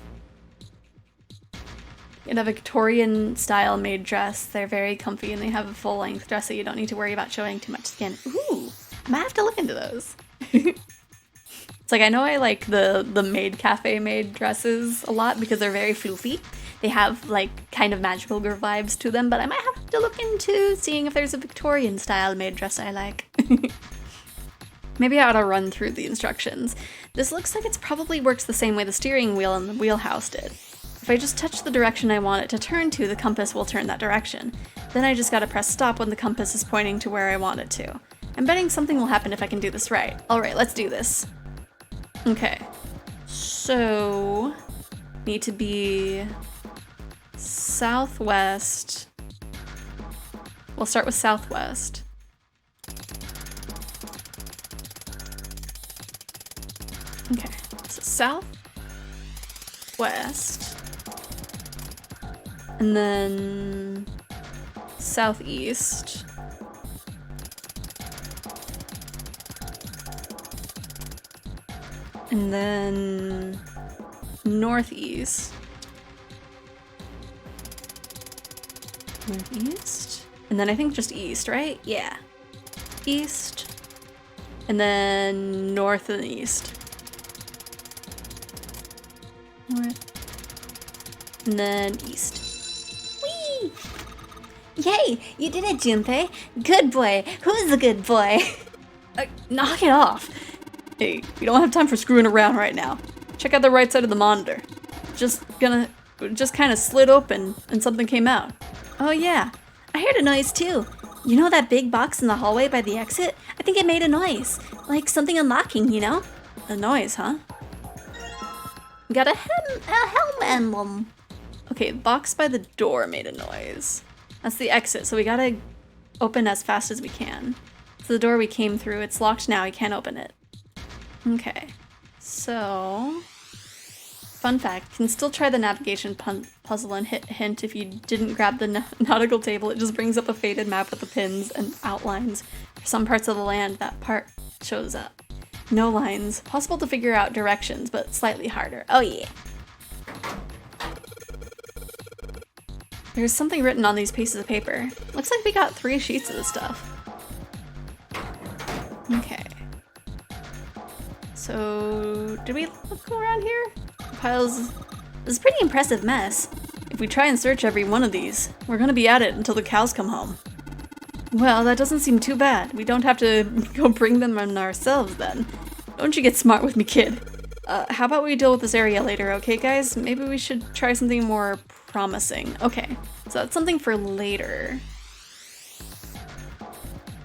In a Victorian style made dress, they're very comfy and they have a full length dress so you don't need to worry about showing too much skin. Ooh, I might have to look into those. It's like, I know I like the maid cafe made dresses a lot because they're very floofy. They have like kind of magical girl vibes to them, but I might have to look into seeing if there's a Victorian style made dress I like. Maybe I ought to run through the instructions. This looks like it probably works the same way the steering wheel in the wheelhouse did. If I just touch the direction I want it to turn to, the compass will turn that direction. Then I just gotta press stop when the compass is pointing to where I want it to. I'm betting something will happen if I can do this right. Alright, let's do this. Okay. So... need to be... southwest. We'll start with southwest. Okay, so southwest. And then southeast. And then northeast. Northeast. And then I think just east, right? Yeah. East. And then north and east. North. And then east. Whee! Yay! You did it, Junpei! Good boy! Who's the good boy? Knock it off! Hey, we don't have time for screwing around right now. Check out the right side of the monitor. Just kind of slid open and something came out. Oh yeah, I heard a noise too. You know that big box in the hallway by the exit? I think it made a noise. Like something unlocking, you know? A noise, huh? Got a helm emblem. Okay, the box by the door made a noise. That's the exit, so we gotta open as fast as we can. It's the door we came through. It's locked now, we can't open it. Okay, so... fun fact, you can still try the navigation puzzle and hint if you didn't grab the nautical table. It just brings up a faded map with the pins and outlines. For some parts of the land, that part shows up. No lines. Possible to figure out directions, but slightly harder. Oh yeah. There's something written on these pieces of paper. Looks like we got 3 sheets of this stuff. Okay. So, did we look around here? Piles. This is a pretty impressive mess. If we try and search every one of these, we're gonna be at it until the cows come home. Well, that doesn't seem too bad. We don't have to go bring them in ourselves then. Don't you get smart with me, kid. How about we deal with this area later, okay guys? Maybe we should try something more promising. Okay, so that's something for later.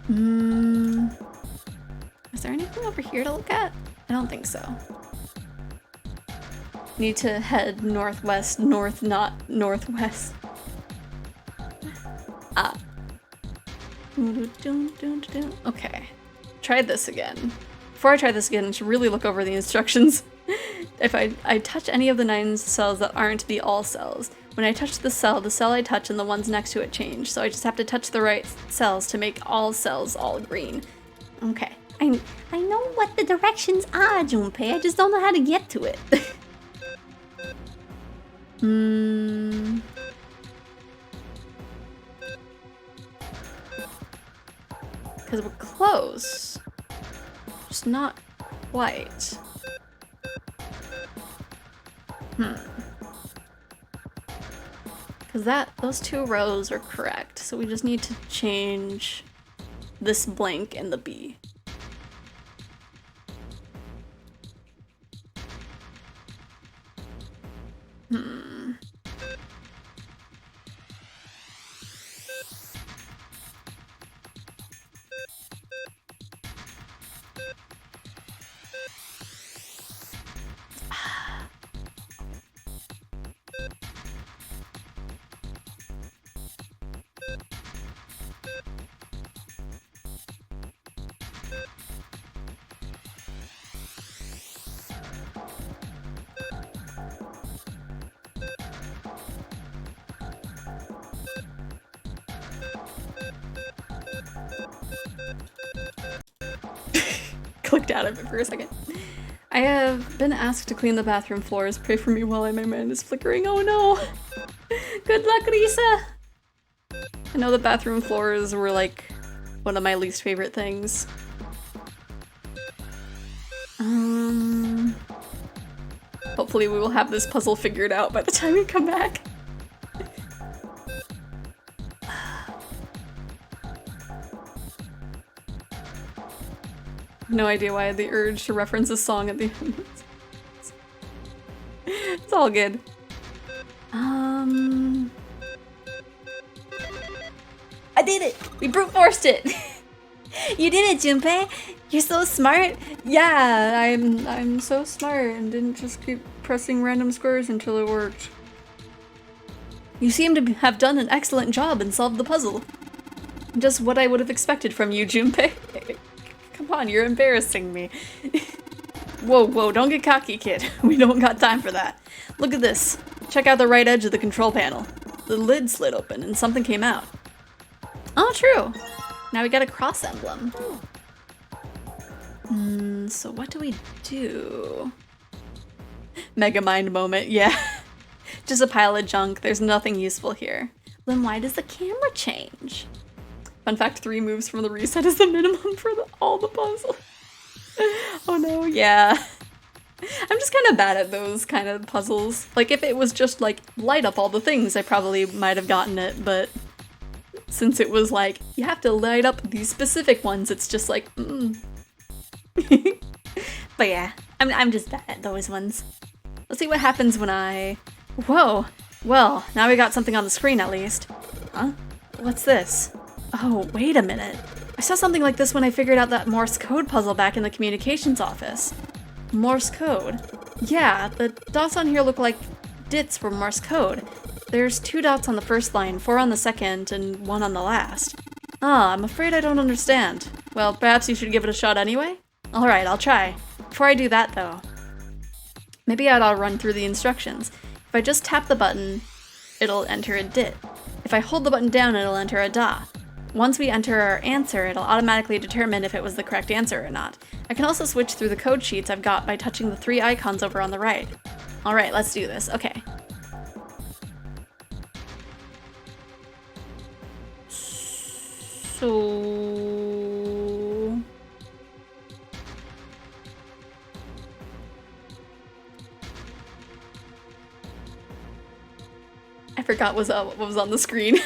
Is there anything over here to look at? I don't think so. Need to head northwest, not northwest. Ah. Okay. Try this again. Before I try this again, I should really look over the instructions. If I touch any of the 9 cells that aren't the all cells, when I touch the cell I touch and the ones next to it change. So I just have to touch the right cells to make all cells all green. Okay. I know what the directions are, Junpei. I just don't know how to get to it. Because we're close. Just not quite. Because those 2 rows are correct. So we just need to change this blank and the B. Clicked out of it for a second. I have been asked to clean the bathroom floors. Pray for me while my mind is flickering. Oh no! Good luck, Risa! I know the bathroom floors were like one of my least favorite things. Hopefully we will have this puzzle figured out by the time we come back. No idea why I had the urge to reference a song at the end. It's all good. I did it! We brute forced it! You did it, Junpei! You're so smart! Yeah, I'm so smart and didn't just keep pressing random squares until it worked. You seem to have done an excellent job and solved the puzzle. Just what I would have expected from you, Junpei. Come on, you're embarrassing me. Whoa, don't get cocky, kid. We don't got time for that. Look at this. Check out the right edge of the control panel. The lid slid open and something came out. Oh, true. Now we got a cross emblem. So what do we do? Mega mind moment, yeah. Just a pile of junk. There's nothing useful here. Then why does the camera change? Fun fact, 3 moves from the reset is the minimum for all the puzzles. Oh no, yeah. I'm just kind of bad at those kind of puzzles. Like, if it was just, like, light up all the things, I probably might have gotten it, but since it was like, you have to light up these specific ones, it's just like, But yeah, I'm just bad at those ones. Let's see what happens when I... Whoa! Well, now we got something on the screen at least. Huh? What's this? Oh, wait a minute. I saw something like this when I figured out that Morse code puzzle back in the communications office. Morse code. Yeah, the dots on here look like dits for Morse code. There's 2 dots on the first line, 4 on the second, and 1 on the last. Ah, I'm afraid I don't understand. Well, perhaps you should give it a shot anyway? Alright, I'll try. Before I do that, though, maybe I'll run through the instructions. If I just tap the button, it'll enter a dit. If I hold the button down, it'll enter a da. Once we enter our answer, it'll automatically determine if it was the correct answer or not. I can also switch through the code sheets I've got by touching the 3 icons over on the right. Alright, let's do this. Okay. So... I forgot what was on the screen.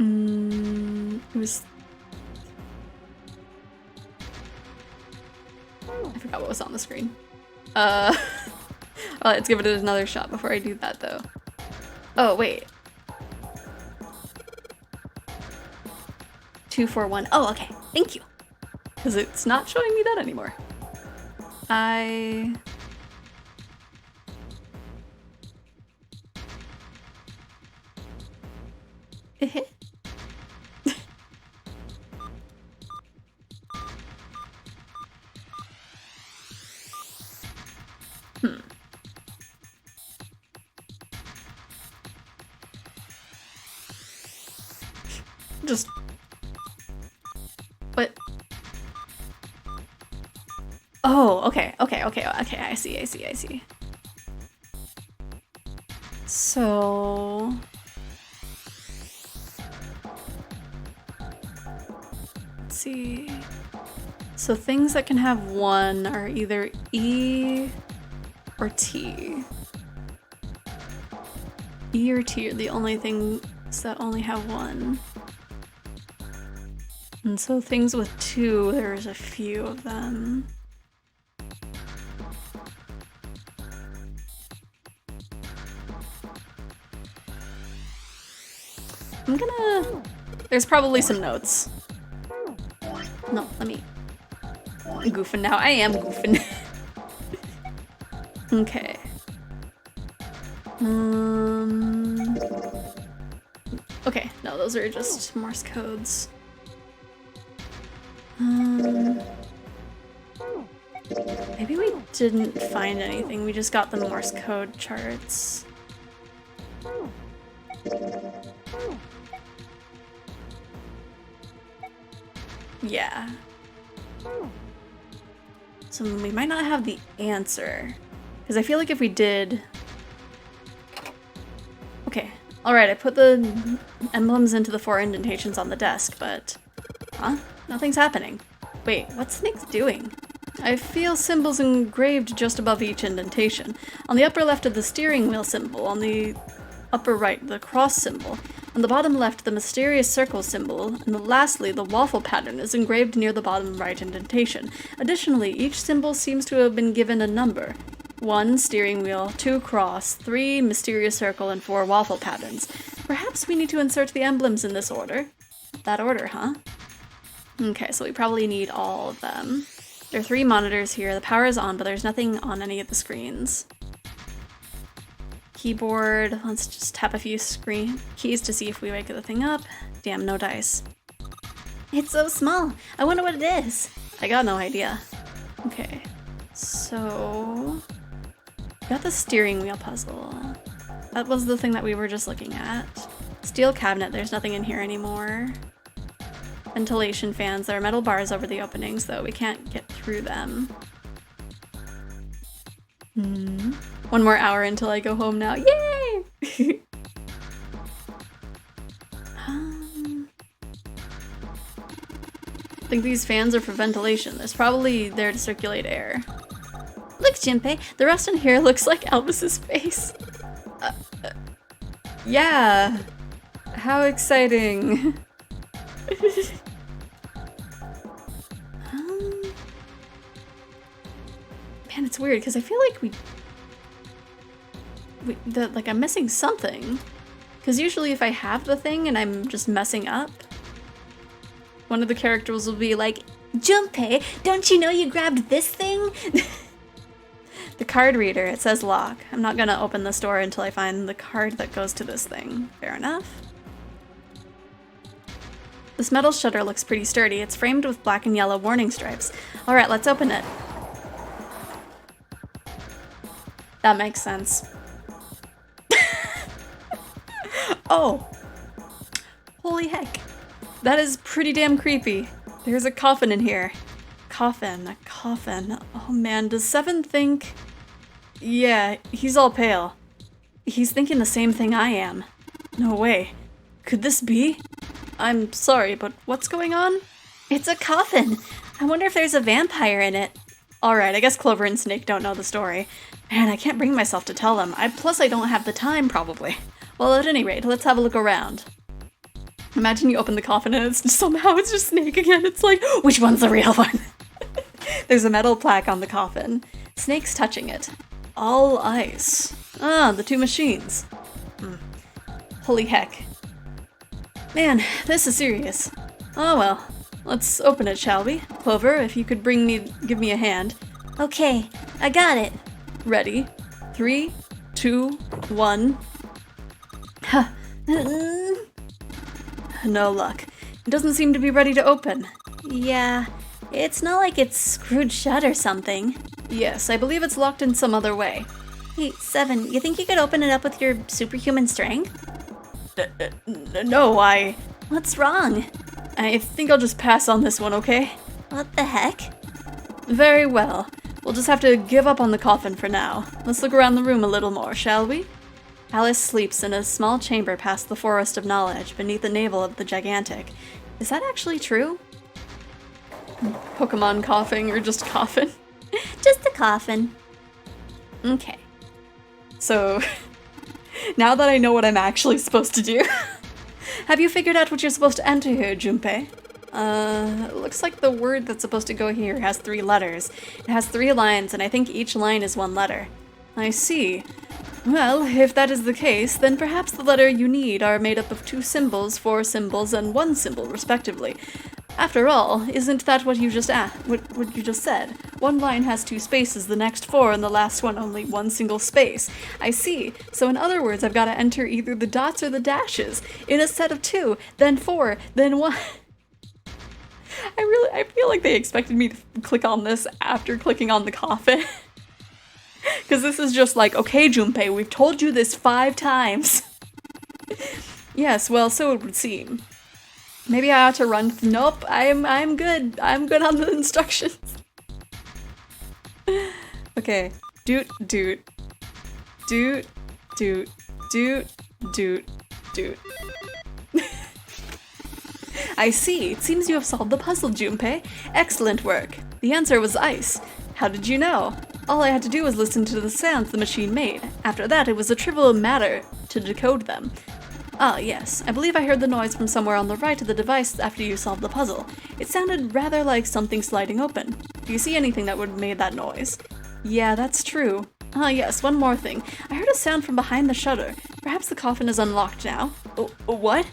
It was... I forgot what was on the screen. Let's give it another shot before I do that, though. Oh, wait. 2, 4, 1. Oh, okay. Thank you. Because it's not showing me that anymore. Just... What? Oh, okay, I see. So... Let's see. So things that can have one are either E or T. E or T are the only things that only have one. And so things with two, there's a few of them. I'm gonna... There's probably some notes. No, let me... I'm goofing now. I am goofing. Okay. Okay, no, those are just Morse codes. Maybe we didn't find anything. We just got the Morse code charts. Yeah. So we might not have the answer. Because I feel like if we did... Okay. Alright, I put the emblems into the 4 indentations on the desk, but... Huh? Nothing's happening. Wait, what's Snake's doing? I feel symbols engraved just above each indentation. On the upper left of the steering wheel symbol, on the upper right, the cross symbol. On the bottom left, the mysterious circle symbol, and lastly, the waffle pattern is engraved near the bottom right indentation. Additionally, each symbol seems to have been given a number. 1 steering wheel, 2 cross, 3 mysterious circle, and 4 waffle patterns. Perhaps we need to insert the emblems in this order. That order, huh? Okay, so we probably need all of them. There are 3 monitors here. The power is on, but there's nothing on any of the screens. Keyboard. Let's just tap a few screen keys to see if we wake the thing up. Damn, no dice. It's so small. I wonder what it is. I got no idea. Okay, so... Got the steering wheel puzzle. That was the thing that we were just looking at. Steel cabinet, there's nothing in here anymore. Ventilation fans, there are metal bars over the openings, though we can't get through them. 1 more hour until I go home now. Yay! I think these fans are for ventilation. There's probably there to circulate air. Look, Junpei, the rust in here looks like Elvis's face. Yeah. How exciting. Man, it's weird because I feel like like I'm missing something. Because usually if I have the thing and I'm just messing up, one of the characters will be like, Junpei, don't you know you grabbed this thing? the card reader, it says lock. I'm not gonna open this door until I find the card that goes to this thing. Fair enough. This metal shutter looks pretty sturdy. It's framed with black and yellow warning stripes. Alright, let's open it. That makes sense. Oh! Holy heck. That is pretty damn creepy. There's a coffin in here. A coffin. Oh man, does Seven think... Yeah, he's all pale. He's thinking the same thing I am. No way. Could this be? I'm sorry, but what's going on? It's a coffin. I wonder if there's a vampire in it. Alright, I guess Clover and Snake don't know the story. Man, I can't bring myself to tell them. Plus I don't have the time, probably. Well, at any rate, let's have a look around. Imagine you open the coffin and somehow it's just Snake again. It's like, which one's the real one? There's a metal plaque on the coffin. Snake's touching it. All ice. Ah, the 2 machines. Holy heck. Man, this is serious. Oh well. Let's open it, shall we? Clover, if you could give me a hand. Okay, I got it. Ready? 3, 2, 1. Ha. No luck. It doesn't seem to be ready to open. Yeah, it's not like it's screwed shut or something. Yes, I believe it's locked in some other way. Hey, Seven, you think you could open it up with your superhuman strength? No, What's wrong? I think I'll just pass on this one, okay? What the heck? Very well. We'll just have to give up on the coffin for now. Let's look around the room a little more, shall we? Alice sleeps in a small chamber past the forest of knowledge, beneath the navel of the gigantic. Is that actually true? Pokemon coughing or just coughing? Just a coffin. Okay. So, now that I know what I'm actually supposed to do, have you figured out what you're supposed to enter here, Junpei? Looks like the word that's supposed to go here has 3 letters. It has 3 lines, and I think each line is 1 letter. I see. Well, if that is the case, then perhaps the letter you need are made up of 2 symbols, 4 symbols, and 1 symbol, respectively. After all, isn't that what you just what you just said? 1 line has 2 spaces, the next 4, and the last one only 1 single space. I see. So in other words, I've got to enter either the dots or the dashes. In a set of 2, then 4, then 1. I feel like they expected me to click on this after clicking on the coffin. Because this is just like, okay, Junpei, we've told you this 5 times. Yes, well, so it would seem. Maybe I ought to run. Nope, I'm good. I'm good on the instructions. Okay. Doot, doot. Doot, doot, doot, doot, doot. I see. It seems you have solved the puzzle, Junpei. Excellent work. The answer was ice. How did you know? All I had to do was listen to the sounds the machine made. After that, it was a trivial matter to decode them. Ah, yes. I believe I heard the noise from somewhere on the right of the device after you solved the puzzle. It sounded rather like something sliding open. Do you see anything that would have made that noise? Yeah, that's true. Ah, yes, one more thing. I heard a sound from behind the shutter. Perhaps the coffin is unlocked now. Oh, what?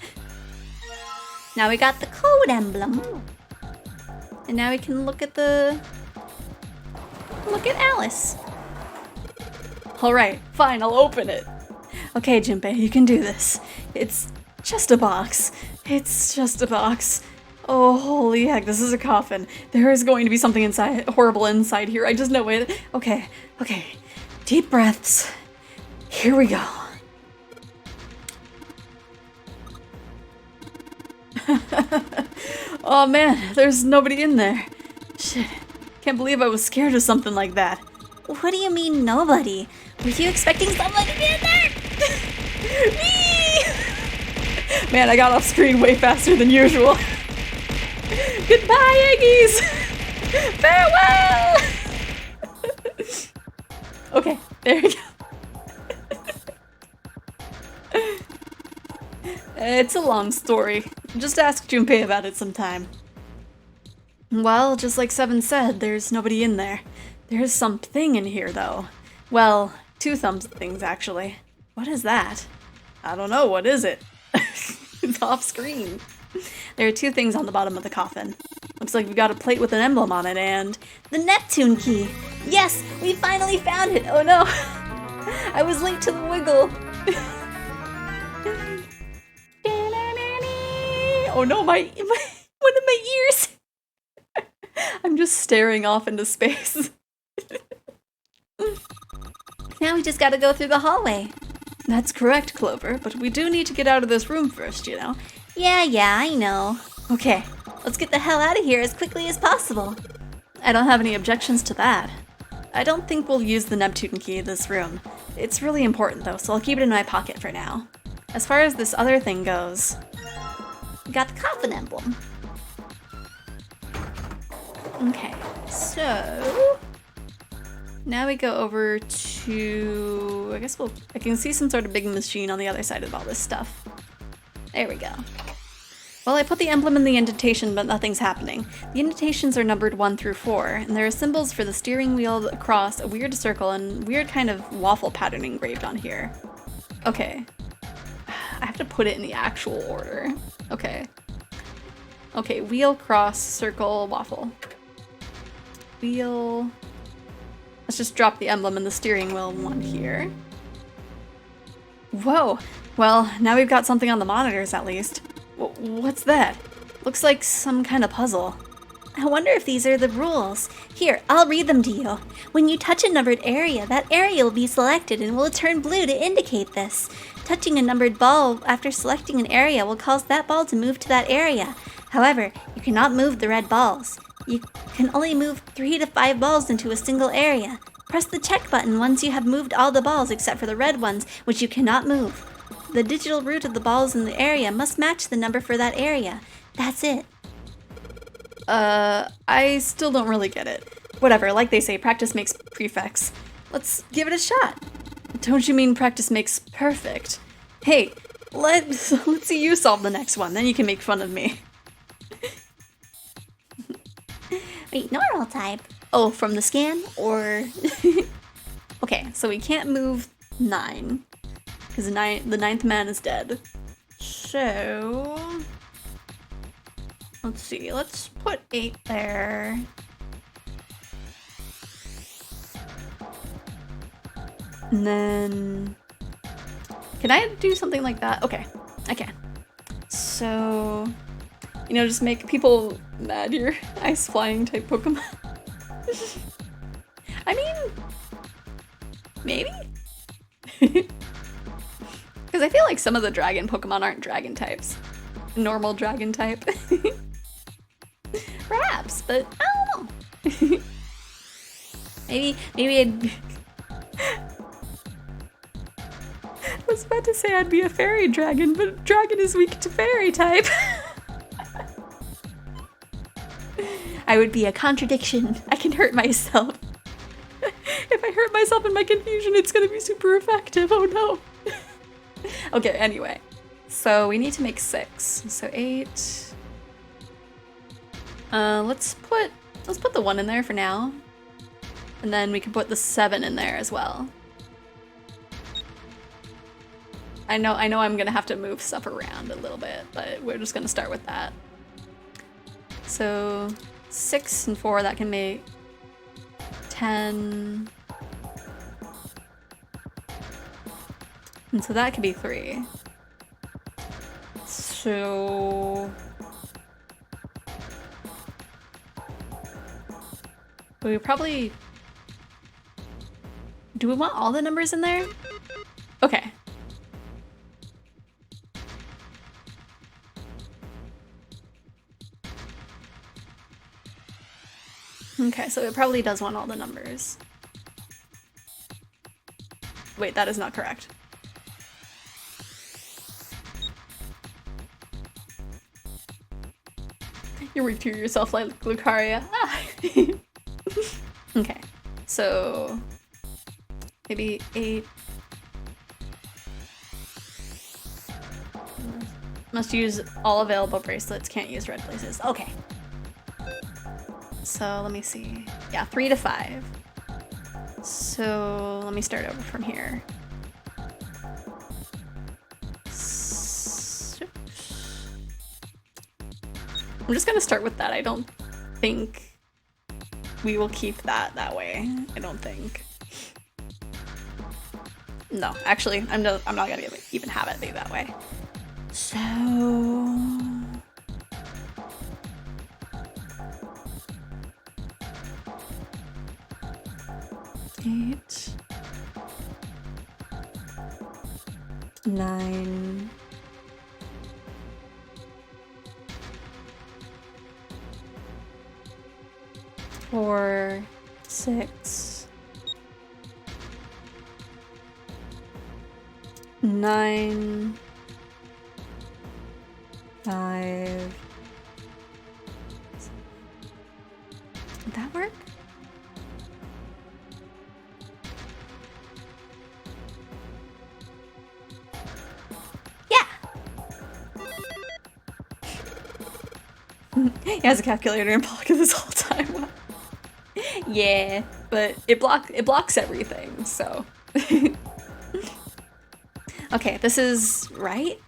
Now we got the code emblem. And now we can look at Alice. Alright, fine, I'll open it. Okay, Junpei, you can do this. It's just a box. It's just a box. Oh, holy heck, this is a coffin. There is going to be something horrible inside here. I just know it. Okay. Deep breaths. Here we go. Oh man, there's nobody in there. Shit. Can't believe I was scared of something like that. What do you mean nobody? Were you expecting someone to be in there? Man, I got off screen way faster than usual. Goodbye, Aggies! Farewell! Okay, there we go. It's a long story. Just ask Junpei about it sometime. Well, just like Seven said, there's nobody in there. There's something in here, though. Well, 2 things, actually. What is that? I don't know, what is it? It's off screen. There are 2 things on the bottom of the coffin. Looks like we've got a plate with an emblem on it and... The Neptune key! Yes, we finally found it! Oh no! I was late to the wiggle! Oh no, one of my ears! I'm just staring off into space. Now we just gotta go through the hallway. That's correct, Clover, but we do need to get out of this room first, you know? Yeah, I know. Okay, let's get the hell out of here as quickly as possible. I don't have any objections to that. I don't think we'll use the Neptune key in this room. It's really important though, so I'll keep it in my pocket for now. As far as this other thing goes... We got the coffin emblem. Okay, so... Now we go over to... I guess I can see some sort of big machine on the other side of all this stuff. There we go. Well, I put the emblem in the indentation, but nothing's happening. The indentations are numbered 1 through 4, and there are symbols for the steering wheel, the cross, a weird circle, and weird kind of waffle pattern engraved on here. Okay. I have to put it in the actual order. Okay. Okay, wheel, cross, circle, waffle. Wheel... Let's just drop the emblem in the steering wheel one here. Whoa! Well, now we've got something on the monitors at least. What's that? Looks like some kind of puzzle. I wonder if these are the rules. Here, I'll read them to you. When you touch a numbered area, that area will be selected and will turn blue to indicate this. Touching a numbered ball after selecting an area will cause that ball to move to that area. However, you cannot move the red balls. You can only move 3 to 5 balls into a single area. Press the check button once you have moved all the balls except for the red ones, which you cannot move. The digital root of the balls in the area must match the number for that area. That's it. I still don't really get it. Whatever, like they say, practice makes prefects. Let's give it a shot. Don't you mean practice makes perfect? Hey, let's see you solve the next one, then you can make fun of me. Wait, normal type. Oh, from the scan, or... Okay, so we can't move 9, because the ninth man is dead. So... Let's see, let's put 8 there. And then... Can I do something like that? Okay, I can. So... You know, just make people mad, your ice flying type Pokemon. I mean... Maybe? Because I feel like some of the dragon Pokemon aren't dragon types. Normal dragon type. Perhaps, but I don't know. maybe I'd... I was about to say I'd be a fairy dragon, but dragon is weak to fairy type. I would be a contradiction. I can hurt myself. If I hurt myself in my confusion, it's gonna be super effective. Oh no. Okay, anyway. So we need to make 6. So 8. Let's put the 1 in there for now. And then we can put the 7 in there as well. I know I'm gonna have to move stuff around a little bit, but we're just gonna start with that. So 6 and 4, that can make 10. And so that could be 3. So... we probably... Do we want all the numbers in there? Okay. Okay, so it probably does want all the numbers. Wait, that is not correct. You read through yourself like Lucaria. Ah. Okay, so maybe 8. Must use all available bracelets, can't use red places. Okay. So let me see. Yeah, 3 to 5. So let me start over from here. I'm just gonna start with that. I don't think we will keep that way. I don't think. No, actually, I'm not gonna even have it be that way. So... 8, 9, 4, 6, 9, 5. Would that work? He has a calculator in pocket this whole time. Yeah, but it blocks everything, so. Okay, this is right,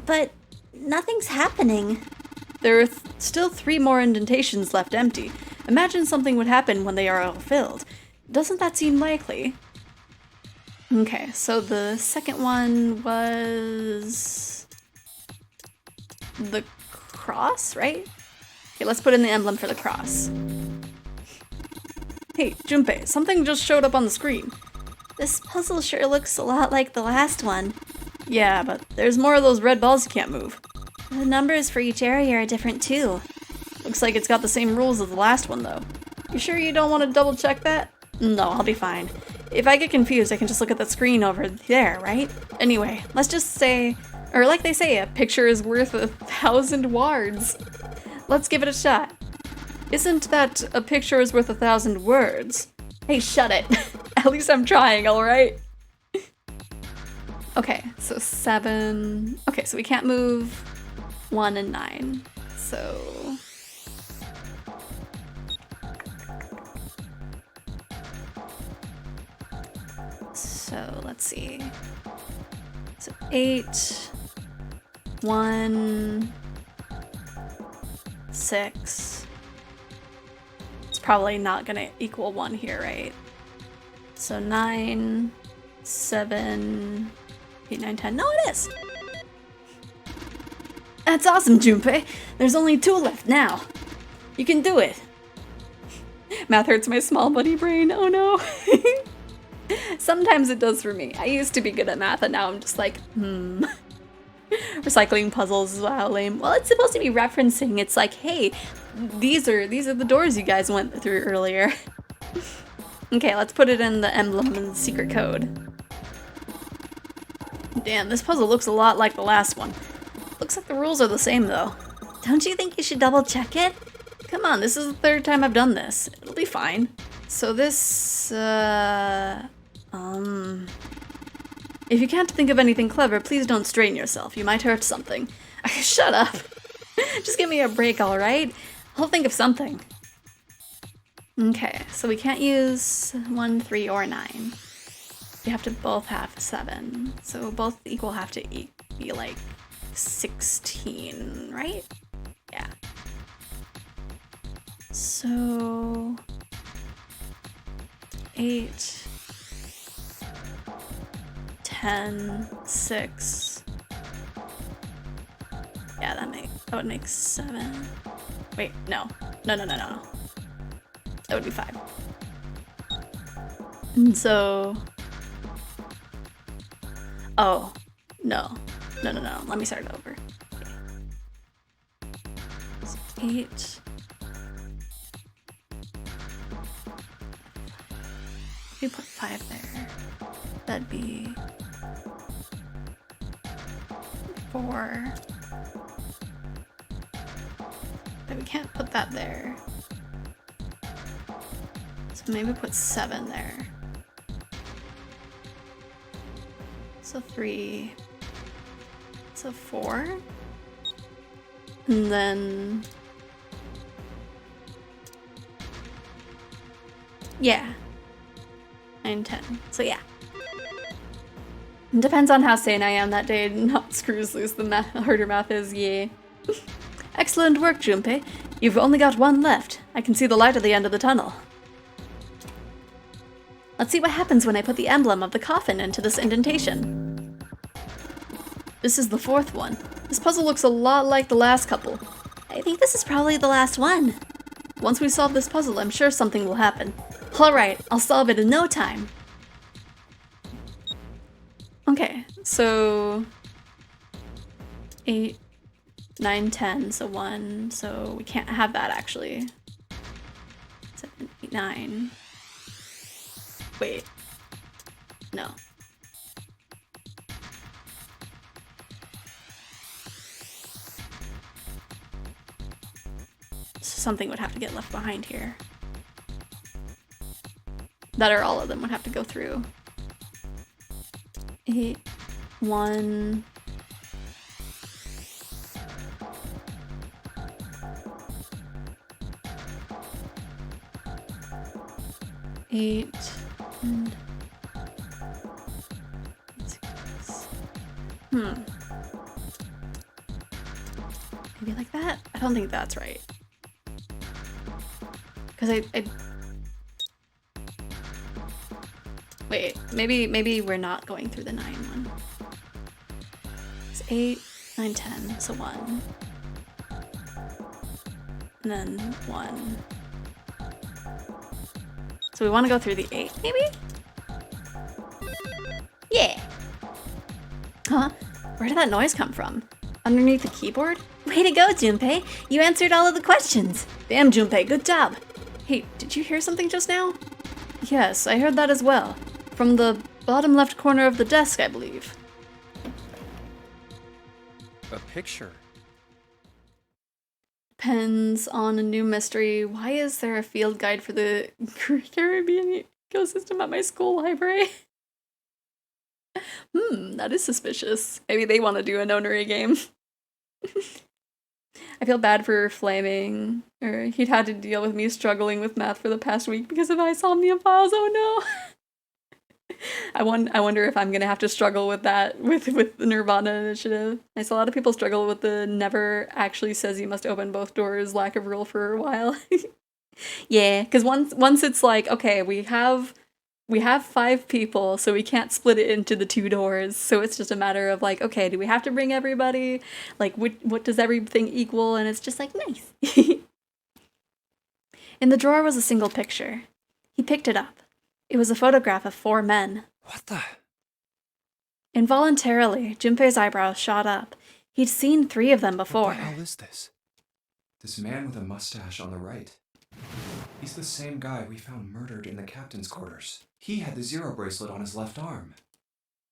but nothing's happening. There are still 3 more indentations left empty. Imagine something would happen when they are all filled. Doesn't that seem likely? Okay, so the second one was the cross, right? Okay, let's put in the emblem for the cross. Hey, Junpei, something just showed up on the screen. This puzzle sure looks a lot like the last one. Yeah, but there's more of those red balls you can't move. The numbers for each area are different too. Looks like it's got the same rules as the last one, though. You sure you don't want to double check that? No, I'll be fine. If I get confused, I can just look at that screen over there, right? Anyway, let's just say, or like they say, a picture is worth 1,000 words. Let's give it a shot. Isn't that a picture is worth 1,000 words? Hey, shut it. At least I'm trying, alright? Okay, so 7. Okay, so we can't move 1 and 9. So... So, let's see. So 8, 1, 6. It's probably not gonna equal 1 here, right? So 9, 7, 8, 9, 10. No, it is! That's awesome, Junpei! There's only 2 left now! You can do it! Math hurts my small buddy brain, oh no! Sometimes it does for me. I used to be good at math and now I'm just like, Recycling puzzles is wow, lame. Well, it's supposed to be referencing. It's like, hey, these are the doors you guys went through earlier. Okay, let's put it in the emblem and the secret code. Damn, this puzzle looks a lot like the last one. Looks like the rules are the same though. Don't you think you should double check it? Come on, this is the 3rd time I've done this. It'll be fine. So this, if you can't think of anything clever, please don't strain yourself. You might hurt something. Shut up. Just give me a break, alright? I'll think of something. Okay, so we can't use 1, 3, or 9. We have to both have 7. So both equal have to be like 16, right? Yeah. So 8, 10, 6. Yeah, that would make 7. Wait, no. No. That would be 5. And so... Oh, no. No. Let me start over. Okay. So 8. We put 5 there. That'd be 4. But we can't put that there. So maybe put 7 there. So 3. So 4. And then... Yeah. 9, 10. So yeah. Depends on how sane I am that day. Not screws loose the harder math is, yeah. Excellent work, Junpei. You've only got 1 left. I can see the light at the end of the tunnel. Let's see what happens when I put the emblem of the coffin into this indentation. This is the 4th one. This puzzle looks a lot like the last couple. I think this is probably the last one. Once we solve this puzzle, I'm sure something will happen. Alright, I'll solve it in no time. Okay, so 8, 9, 10, so 1, so we can't have that actually. 7, 8, 9. Wait, no. Something would have to get left behind here. That or all of them would have to go through. 8, 1. Eight and 6. Maybe like that? I don't think that's right. Because I wait, maybe we're not going through the 9 one. It's 8, 9, 10, so 1. And then 1. So we want to go through the 8, maybe? Yeah. Huh? Where did that noise come from? Underneath the keyboard? Way to go, Junpei! You answered all of the questions! Damn, Junpei, good job! Hey, did you hear something just now? Yes, I heard that as well. From the bottom left corner of the desk, I believe. A picture. Depends on a new mystery. Why is there a field guide for the Caribbean ecosystem at my school library? That is suspicious. Maybe they want to do a nonary game. I feel bad for Flaming, or he'd had to deal with me struggling with math for the past week because of Isomnium files. Oh no! I wonder if I'm gonna have to struggle with that with the Nirvana initiative. I saw a lot of people struggle with the never actually says you must open both doors lack of rule for a while. Yeah, because once it's like, okay, we have 5 people, so we can't split it into the 2 doors. So it's just a matter of like, okay, do we have to bring everybody? Like, what does everything equal? And it's just like, nice. In the drawer was a single picture. He picked it up. It was a photograph of 4 men. What the? Involuntarily, Junpei's eyebrows shot up. He'd seen 3 of them before. What the hell is this? This man with a mustache on the right. He's the same guy we found murdered in the captain's quarters. He had the 0 bracelet on his left arm.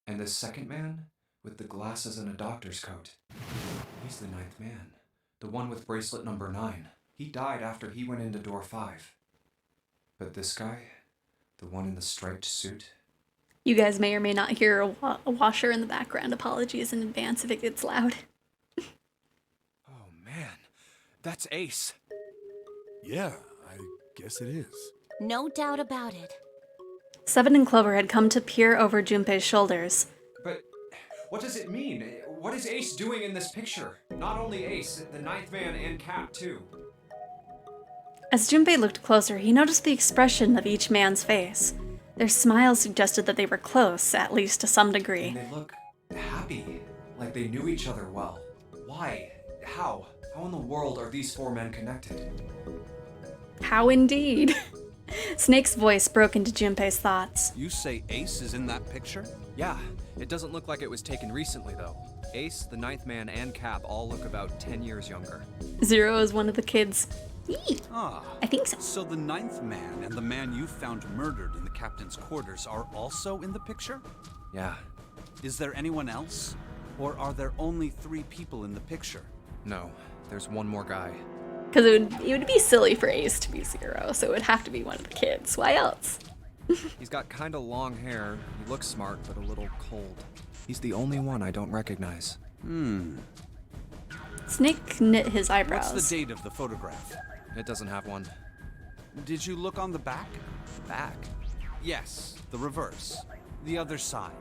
And this second man, with the glasses and a doctor's coat. He's the 9th man. The one with bracelet number 9. He died after he went into door 5. But this guy, the one in the striped suit. You guys may or may not hear a washer in the background. Apologies in advance if it gets loud. Oh man, that's Ace. Yeah, I guess it is. No doubt about it. Seven and Clover had come to peer over Junpei's shoulders. But what does it mean? What is Ace doing in this picture? Not only Ace, the 9th man and Cap too. As Junpei looked closer, he noticed the expression of each man's face. Their smiles suggested that they were close, at least to some degree. And they look happy, like they knew each other well. Why? How? How in the world are these 4 men connected? How indeed? Snake's voice broke into Junpei's thoughts. You say Ace is in that picture? Yeah, it doesn't look like it was taken recently though. Ace, the 9th man, and Cap all look about 10 years younger. 0 is one of the kids. Eee, Ah. I think so. So the 9th man and the man you found murdered in the captain's quarters are also in the picture? Yeah. Is there anyone else? Or are there only 3 people in the picture? No, there's one more guy. Because it would be silly for Ace to be 0, so it would have to be one of the kids. Why else? He's got kinda long hair, he looks smart, but a little cold. He's the only one I don't recognize. Snake knit his eyebrows. What's the date of the photograph? It doesn't have one. Did you look on the back? Back? Yes, the reverse. The other side.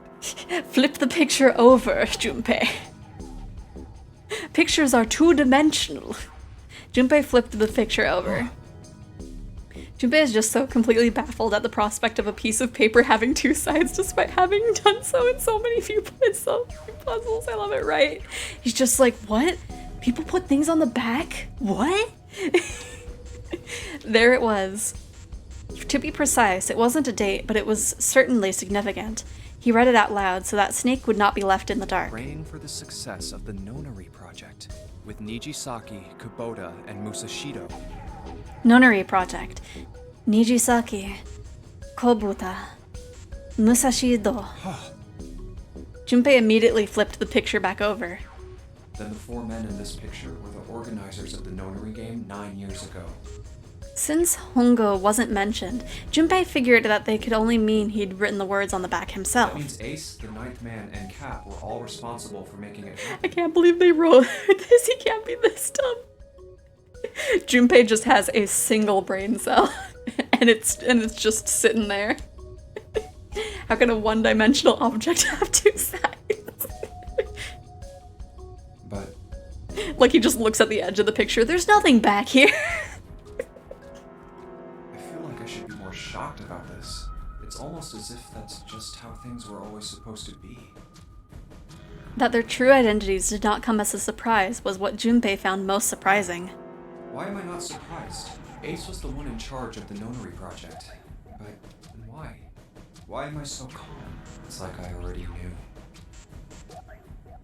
Flip the picture over, Junpei. Pictures are 2-dimensional. Junpei flipped the picture over. Junpei is just so completely baffled at the prospect of a piece of paper having 2 sides despite having done so in so many viewpoints, so many puzzles. I love it, right? He's just like, what? People put things on the back? What? There it was. To be precise, it wasn't a date, but it was certainly significant. He read it out loud so that Snake would not be left in the dark. Praying for the success of the Nonari project, with Nijisaki, Kubota, and Musashido. Nonari Project. Nijisaki. Kobuta. Musashido. Junpei immediately flipped the picture back over. Then the 4 men in this picture were the organizers of the Nonary game 9 years ago. Since Hongo wasn't mentioned, Junpei figured that they could only mean he'd written the words on the back himself. That means Ace, the 9th man, and Cap were all responsible for making it happen. I can't believe they wrote this. He can't be this dumb. Junpei just has a single brain cell, and it's just sitting there. How can a 1-dimensional object have 2 sides? But Like he just looks at the edge of the picture. There's nothing back here. I feel like I should be more shocked about this. It's almost as if that's just how things were always supposed to be. That their true identities did not come as a surprise was what Junpei found most surprising. Why am I not surprised? Ace was the one in charge of the Nonary project. But why? Why am I so calm? It's like I already knew.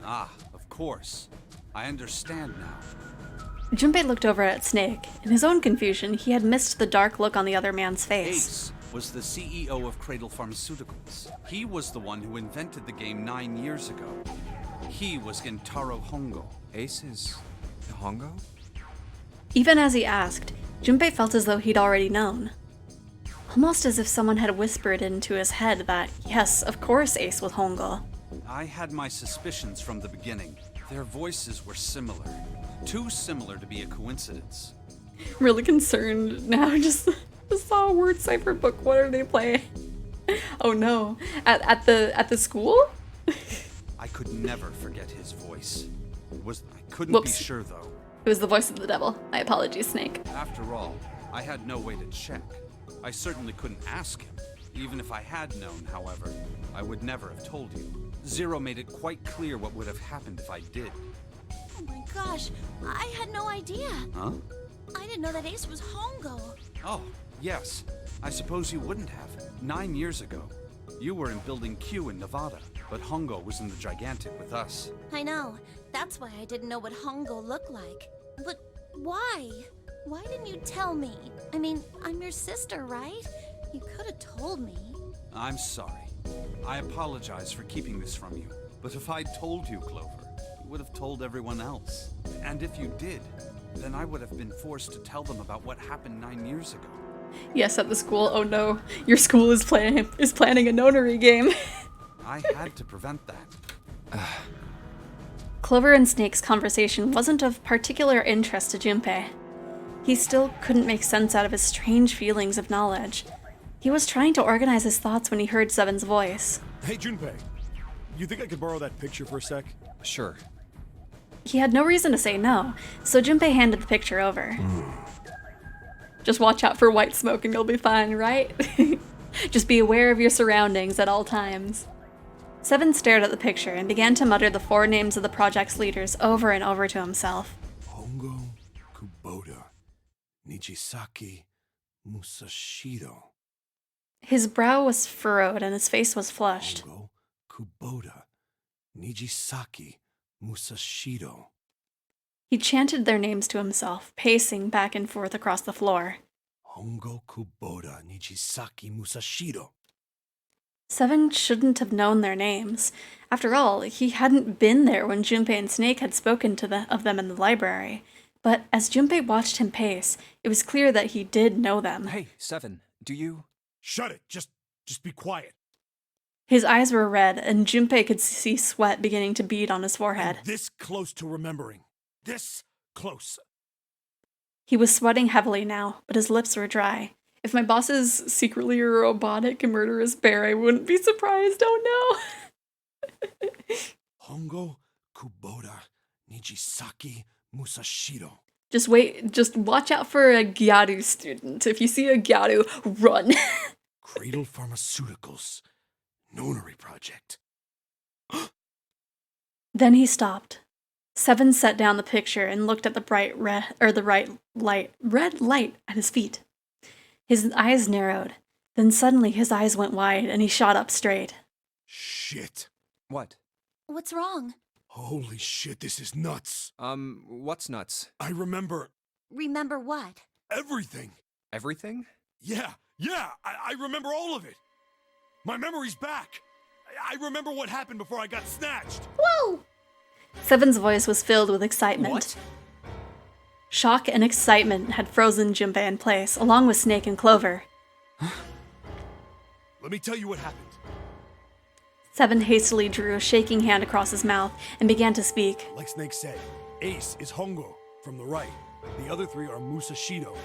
Ah, of course. I understand now. Junpei looked over at Snake. In his own confusion, he had missed the dark look on the other man's face. Ace was the CEO of Cradle Pharmaceuticals. He was the one who invented the game 9 years ago. He was Gentaro Hongo. Ace is Hongo? Even as he asked, Junpei felt as though he'd already known. Almost as if someone had whispered into his head that, yes, of course Ace was Hongo. I had my suspicions from the beginning. Their voices were similar. Too similar to be a coincidence. Really concerned now, just saw a word cipher book. What are they playing? Oh no. At the school? I could never forget his voice. I couldn't Whoops. be sure though. It was the voice of the devil. My apologies, Snake. After all, I had no way to check. I certainly couldn't ask him. Even if I had known, however, I would never have told you. Zero made it quite clear what would have happened if I did. Oh my gosh, I had no idea. Huh? I didn't know that Ace was Hongo. Oh, yes. I suppose you wouldn't have. 9 years ago. You were in Building Q in Nevada, but Hongo was in the Gigantic with us. I know. That's why I didn't know what Hongo looked like. But why? Why didn't you tell me? I mean, I'm your sister, right? You could have told me. I'm sorry. I apologize for keeping this from you. But if I'd told you, Clover, you would have told everyone else. And if you did, then I would have been forced to tell them about what happened 9 years ago. Yes, at the school. Oh no. Your school is planning a nonary game. I had to prevent that. Clover and Snake's conversation wasn't of particular interest to Junpei. He still couldn't make sense out of his strange feelings of knowledge. He was trying to organize his thoughts when he heard Seven's voice. Hey, Junpei. You think I could borrow that picture for a sec? Sure. He had no reason to say no, so Junpei handed the picture over. Just watch out for white smoke and you'll be fine, right? Just be aware of your surroundings at all times. Seven stared at the picture and began to mutter the 4 names of the project's leaders over and over to himself. Hongo, Kubota, Nijisaki, Musashiro. His brow was furrowed and his face was flushed. Hongo, Kubota, Nijisaki, Musashiro. He chanted their names to himself, pacing back and forth across the floor. Hongo, Kubota, Nijisaki, Musashiro. Seven shouldn't have known their names. After all, he hadn't been there when Junpei and Snake had spoken of them in the library. But as Junpei watched him pace, it was clear that he did know them. Hey, Seven, do you... Shut it! Just be quiet. His eyes were red, and Junpei could see sweat beginning to bead on his forehead. I'm this close to remembering. This close. He was sweating heavily now, but his lips were dry. If my boss is secretly a robotic and murderous bear, I wouldn't be surprised. Oh no! Hongo, Kubota, Nijisaki, Musashiro. Just wait, just watch out for a Gyaru student. If you see a Gyaru, run. Cradle Pharmaceuticals. Nonary project. Then he stopped. Seven set down the picture and looked at the red light at his feet. His eyes narrowed. Then suddenly his eyes went wide and he shot up straight. Shit. What? What's wrong? Holy shit, this is nuts. What's nuts? I remember Remember what? everything. Everything? Yeah, I remember all of it. My memory's back. I remember what happened before I got snatched. Whoa! Seven's voice was filled with excitement. What? Shock and excitement had frozen Junpei in place, along with Snake and Clover. Let me tell you what happened. Seven hastily drew a shaking hand across his mouth and began to speak. Like Snake said, Ace is Hongo from the right. The other 3 are Musashiro,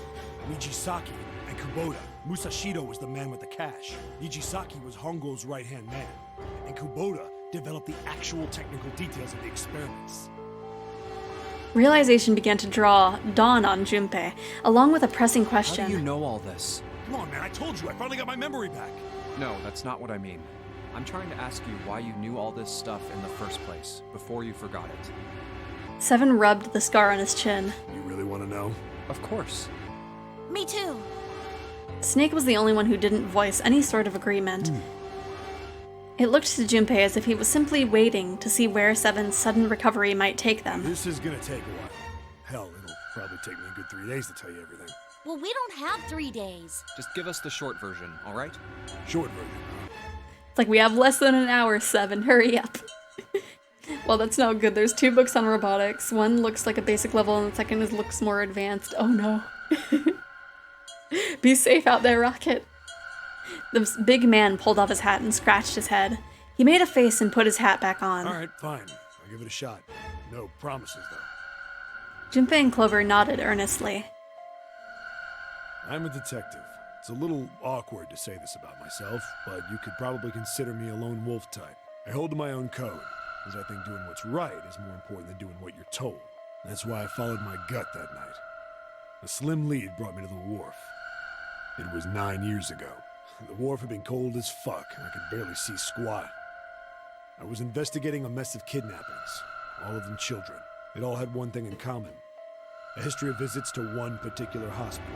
Nijisaki, and Kubota. Musashiro was the man with the cash. Nijisaki was Hongo's right-hand man. And Kubota developed the actual technical details of the experiments. Realization began to dawn on Junpei, along with a pressing question. How do you know all this? Come on, man, I told you, I finally got my memory back. No, that's not what I mean. I'm trying to ask you why you knew all this stuff in the first place, before you forgot it. Seven rubbed the scar on his chin. You really want to know? Of course. Me too. Snake was the only one who didn't voice any sort of agreement. It looked to Junpei as if he was simply waiting to see where Seven's sudden recovery might take them. This is gonna take a while. Hell, it'll probably take me a good 3 days to tell you everything. Well, we don't have 3 days. Just give us the short version, all right? Short version, huh? It's like we have less than an hour, Seven. Hurry up. Well, that's no good. There's 2 books on robotics. One looks like a basic level and the second looks more advanced. Oh no. Be safe out there, Rocket. The big man pulled off his hat and scratched his head. He made a face and put his hat back on. Alright, fine. I'll give it a shot. No promises, though. Junpei and Clover nodded earnestly. I'm a detective. It's a little awkward to say this about myself, but you could probably consider me a lone wolf type. I hold to my own code, because I think doing what's right is more important than doing what you're told. That's why I followed my gut that night. A slim lead brought me to the wharf. It was 9 years ago. The wharf had been cold as fuck, and I could barely see squat. I was investigating a mess of kidnappings, all of them children. It all had one thing in common. A history of visits to one particular hospital.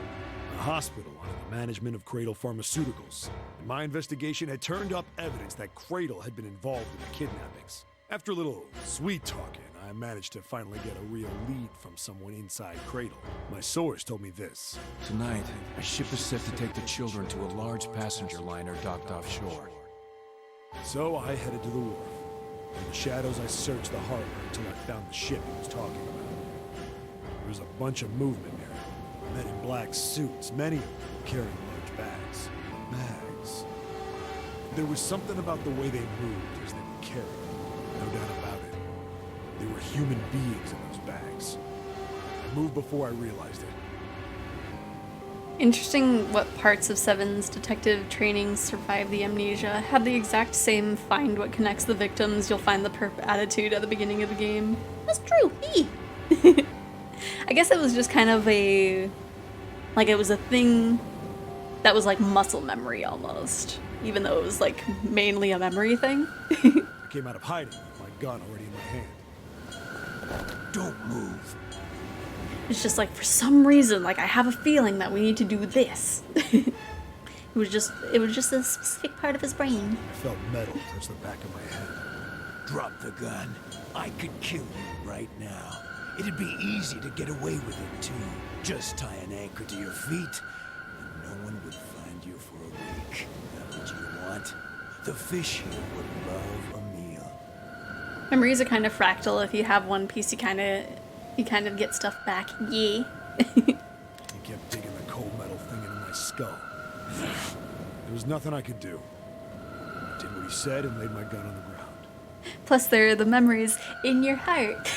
A hospital under the management of Cradle Pharmaceuticals. And my investigation had turned up evidence that Cradle had been involved in the kidnappings. After a little sweet talking, I managed to finally get a real lead from someone inside Cradle. My source told me this. Tonight, a ship is set to take the children to a large passenger liner docked offshore. So I headed to the wharf. In the shadows, I searched the harbor until I found the ship he was talking about. There was a bunch of movement there. Men in black suits, many of them carrying large bags. Bags. There was something about the way they moved as they were carried. No doubt about it. They were human beings in those bags. I moved before I realized it. Interesting what parts of Seven's detective training survive the amnesia. Had the exact same find what connects the victims, you'll find the perp attitude at the beginning of the game. That's true. I guess it was just kind of a... like it was a thing that was like muscle memory almost. Even though it was like mainly a memory thing. I came out of hiding with my gun already in my hand. Don't move. It's just like, for some reason, like I have a feeling that we need to do this. it was just a specific part of his brain. I felt metal touch the back of my head. Drop the gun. I could kill you right now. It'd be easy to get away with it, too. Just tie an anchor to your feet, and no one would find you for a week. That what you want? The fish here would love a meal. Memories are kind of fractal. If you have one piece, you kind of get stuff back. Yeah. He kept digging the cold metal thing into my skull. There was nothing I could do. I did what he said and laid my gun on the ground. Plus, there are the memories in your heart.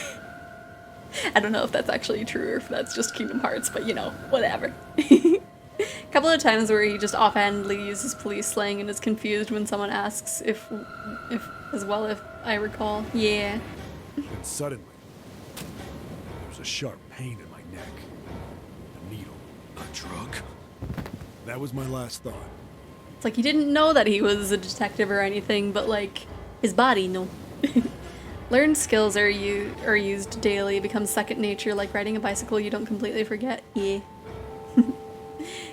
I don't know if that's actually true or if that's just Kingdom Hearts, but you know, whatever. A couple of times where he just offhandedly uses police slang and is confused when someone asks if I recall. Yeah. Then suddenly, there was a sharp pain in my neck. A needle. A drug? That was my last thought. It's like he didn't know that he was a detective or anything, but like, his body, no. Learned skills are used daily, becomes second nature, like riding a bicycle you don't completely forget. Yeah.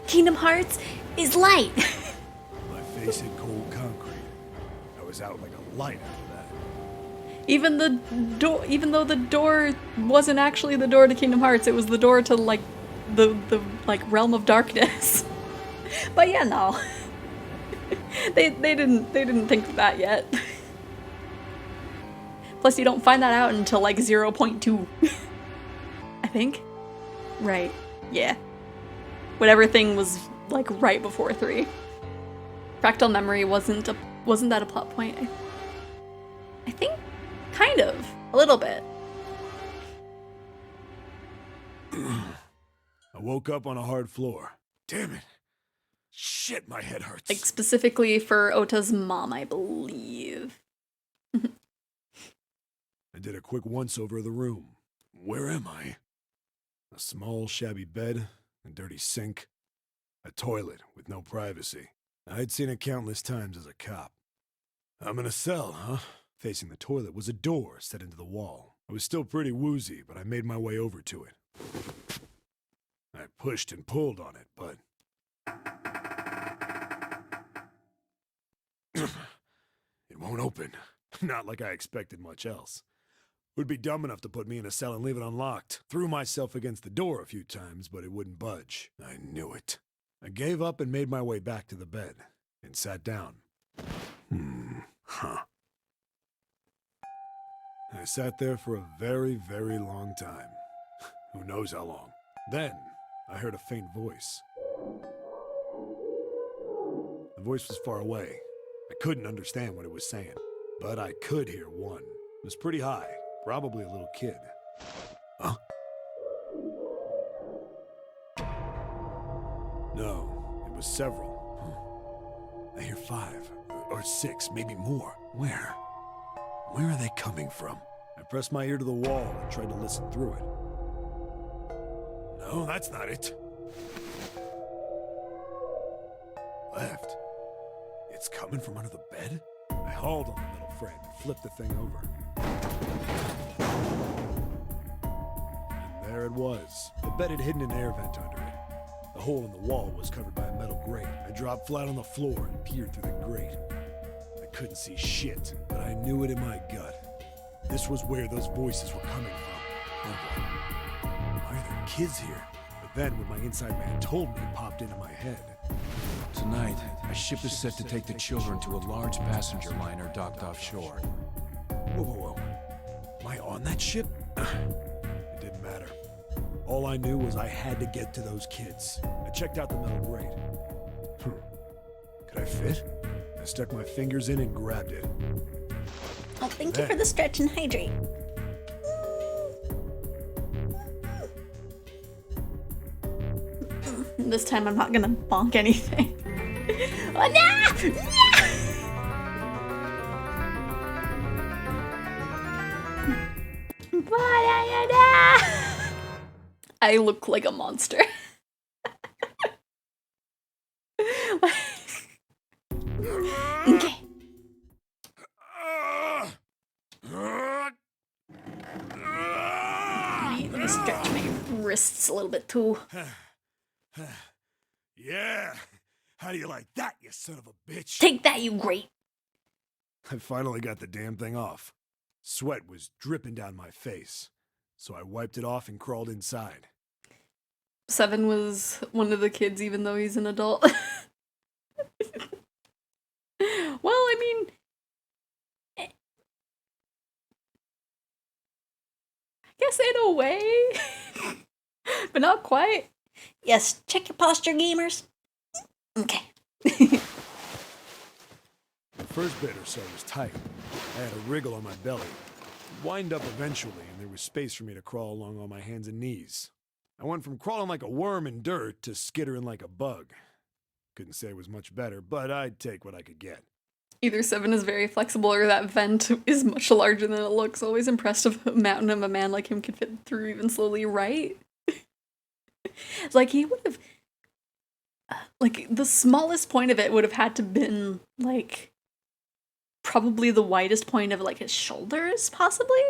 Kingdom Hearts is light! My face hit cold concrete. I was out like a light after that. Even though the door wasn't actually the door to Kingdom Hearts, it was the door to like the like realm of darkness. But yeah, no. they didn't think of that yet. Plus, you don't find that out until like 0.2. I think. Right. Yeah. Whatever thing was like right before 3. Fractal memory wasn't that a plot point? I think kind of. A little bit. I woke up on a hard floor. Damn it. Shit, my head hurts. Like specifically for Ota's mom, I believe. I did a quick once-over of the room. Where am I? A small, shabby bed, a dirty sink, a toilet with no privacy. I'd seen it countless times as a cop. I'm in a cell, huh? Facing the toilet was a door set into the wall. I was still pretty woozy, but I made my way over to it. I pushed and pulled on it, but... it won't open. Not like I expected much else. Would be dumb enough to put me in a cell and leave it unlocked. Threw myself against the door a few times, but it wouldn't budge. I knew it. I gave up and made my way back to the bed, and sat down. I sat there for a very, very long time. Who knows how long. Then, I heard a faint voice. The voice was far away. I couldn't understand what it was saying, but I could hear one. It was pretty high, probably a little kid. Huh? No, it was several. I hear 5, or 6, maybe more. Where? Where are they coming from? I pressed my ear to the wall and tried to listen through it. No, that's not it. Left. It's coming from under the bed? I hauled on the metal frame and flipped the thing over. And there it was. The bed had hidden an air vent under it. The hole in the wall was covered by a metal grate. I dropped flat on the floor and peered through the grate. I couldn't see shit, but I knew it in my gut. This was where those voices were coming from. Oh boy. Why are there kids here? But then what my inside man told me popped into my head. Tonight, a ship is set to take the children to a large passenger liner docked offshore. Whoa, whoa, whoa. Am I on that ship? It didn't matter. All I knew was I had to get to those kids. I checked out the metal grate. Could I fit? I stuck my fingers in and grabbed it. Oh, thank you for the stretch and hydrate. This time I'm not gonna bonk anything. Oh, no! No! I look like a monster. Okay. Let me stretch my wrists a little bit too. Yeah. How do you like that, you son of a bitch? Take that, you great. I finally got the damn thing off. Sweat was dripping down my face, so I wiped it off and crawled inside. 7 was one of the kids, even though he's an adult. Well, I mean, I guess in a way, but not quite. Yes, check your posture, gamers. Okay. The first bit or so was tight. I had a wriggle on my belly. It wind up eventually, and there was space for me to crawl along on my hands and knees. I went from crawling like a worm in dirt to skittering like a bug. Couldn't say it was much better, but I'd take what I could get. Either 7 is very flexible or that vent is much larger than it looks. Always impressed if a mountain of a man like him could fit through even slowly, right? Like, he would have... Like, the smallest point of it would have had to been, like, probably the widest point of, like, his shoulders, possibly?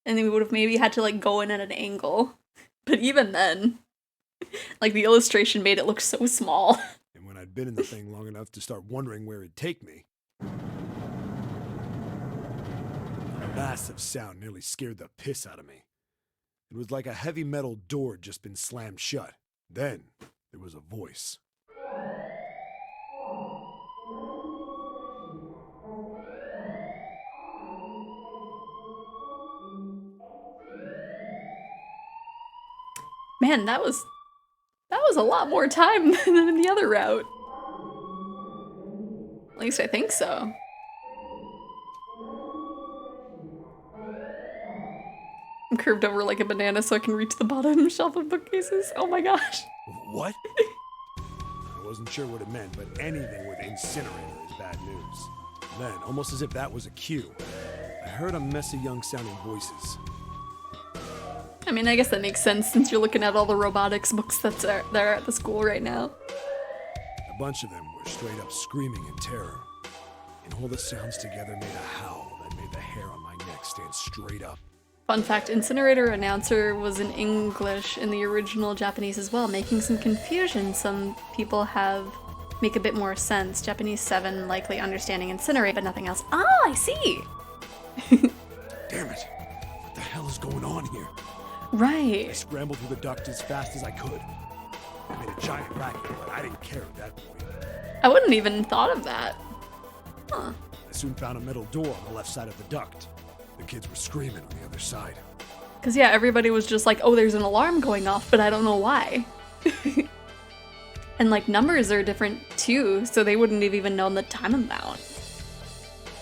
And then we would have maybe had to, like, go in at an angle. But even then, like, the illustration made it look so small. And when I'd been in the thing long enough to start wondering where it'd take me, a massive sound nearly scared the piss out of me. It was like a heavy metal door had just been slammed shut. Then, there was a voice. Man, that was a lot more time than in the other route. At least I think so. I'm curved over like a banana so I can reach the bottom shelf of bookcases. Oh my gosh. What? I wasn't sure what it meant, but anything with incinerator is bad news. Then, almost as if that was a cue, I heard a mess of young-sounding voices. I mean, I guess that makes sense since you're looking at all the robotics books that are at the school right now. A bunch of them were straight up screaming in terror. And all the sounds together made a howl that made the hair on my neck stand straight up. Fun fact, incinerator announcer was in English in the original Japanese as well, making some confusion. Some people make a bit more sense. Japanese 7 likely understanding incinerate, but nothing else. Oh, I see! Damn it! What the hell is going on here? Right. I scrambled through the duct as fast as I could. I made a giant racket, but I didn't care at that point. I wouldn't even thought of that. Huh. I soon found a metal door on the left side of the duct. The kids were screaming on the other side. Because, yeah, everybody was just like, oh, there's an alarm going off, but I don't know why. And, like, numbers are different, too, so they wouldn't have even known the time amount.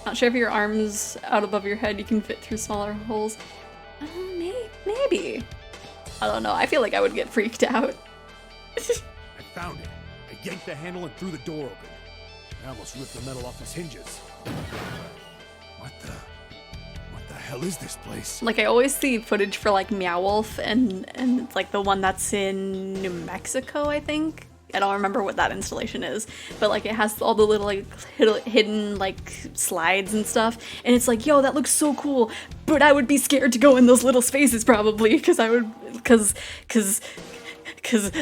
Not sure if your arm's out above your head, you can fit through smaller holes. Maybe. I don't know, I feel like I would get freaked out. I found it. I yanked the handle and threw the door open. I almost ripped the metal off its hinges. What the hell is this place? Like, I always see footage for, like, Meow Wolf, and it's, like, the one that's in New Mexico, I think? I don't remember what that installation is, but, like, it has all the little, like, hidden, like, slides and stuff, and it's like, yo, that looks so cool, but I would be scared to go in those little spaces, probably, because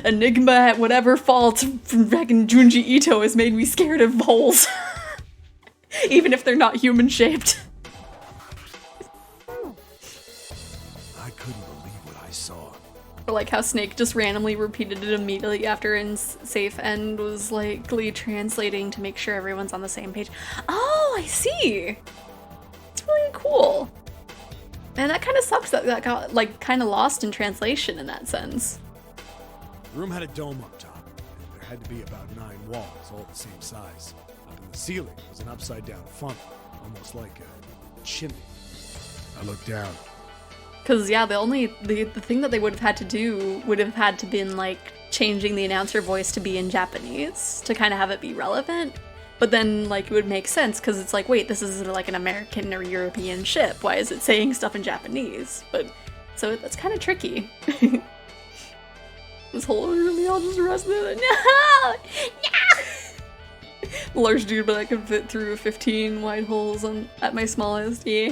Enigma at whatever fault from back in Junji Ito has made me scared of holes. Even if they're not human-shaped. I couldn't believe what I saw. Or like how Snake just randomly repeated it immediately after Safe End was likely translating to make sure everyone's on the same page. Oh, I see! It's really cool. Man, that kind of sucks that that got like kind of lost in translation in that sense. The room had a dome up top, and there had to be about 9 walls, all the same size. Up in the ceiling was an upside-down funnel, almost like a chimney. I looked down. Cause yeah, the thing that they would have had to do would have had to been like changing the announcer voice to be in Japanese to kind of have it be relevant. But then like it would make sense because it's like, wait, this is like an American or European ship. Why is it saying stuff in Japanese? But so that's kind of tricky. This whole room, y'all just rested. No! No! Large dude, but I can fit through 15 wide holes at my smallest. Yeah.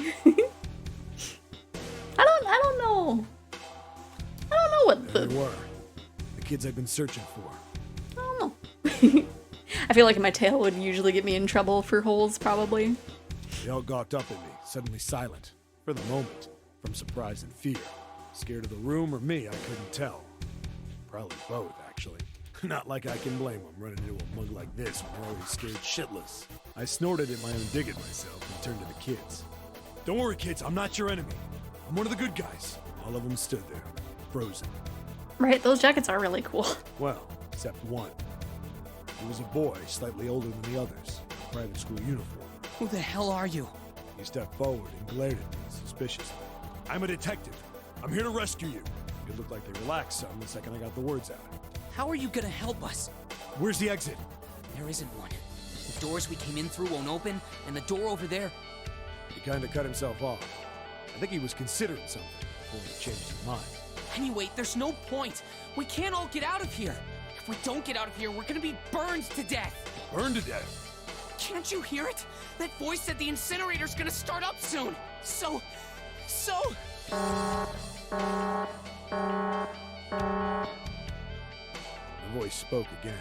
I don't know. I don't know what There they were. The kids I've been searching for. I don't know. I feel like my tail would usually get me in trouble for holes, probably. They all gawked up at me, suddenly silent. For the moment, from surprise and fear. Scared of the room or me, I couldn't tell. Probably both, actually. Not like I can blame them running into a mug like this when they're already scared shitless. I snorted at my own dig at myself and turned to the kids. Don't worry, kids, I'm not your enemy. I'm one of the good guys. All of them stood there, frozen. Right, those jackets are really cool. Well, except one. He was a boy, slightly older than the others, in a private school uniform. Who the hell are you? He stepped forward and glared at me suspiciously. I'm a detective. I'm here to rescue you. It looked like they relaxed some the second I got the words out. How are you gonna help us? Where's the exit? There isn't one. The doors we came in through won't open, and the door over there... He kinda cut himself off. I think he was considering something before he changed his mind. Anyway, there's no point. We can't all get out of here. If we don't get out of here, we're gonna be burned to death. Burned to death? Can't you hear it? That voice said the incinerator's gonna start up soon. So... The voice spoke again.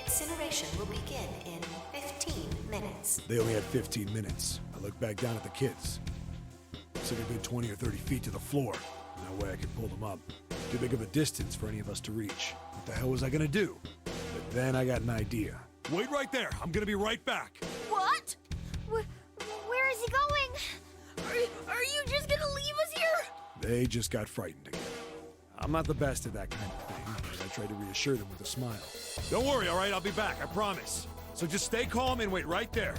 Incineration will begin in 15 minutes. They only had 15 minutes. I looked back down at the kids. Looks like a good 20 or 30 feet to the floor. No way I could pull them up. Too big of a distance for any of us to reach. What the hell was I gonna do? But then I got an idea. Wait right there. I'm gonna be right back. What? Where is he going? Are you just gonna leave us here? They just got frightened again. I'm not the best at that kind of thing, but I tried to reassure them with a smile. Don't worry, all right? I'll be back, I promise. So just stay calm and wait right there.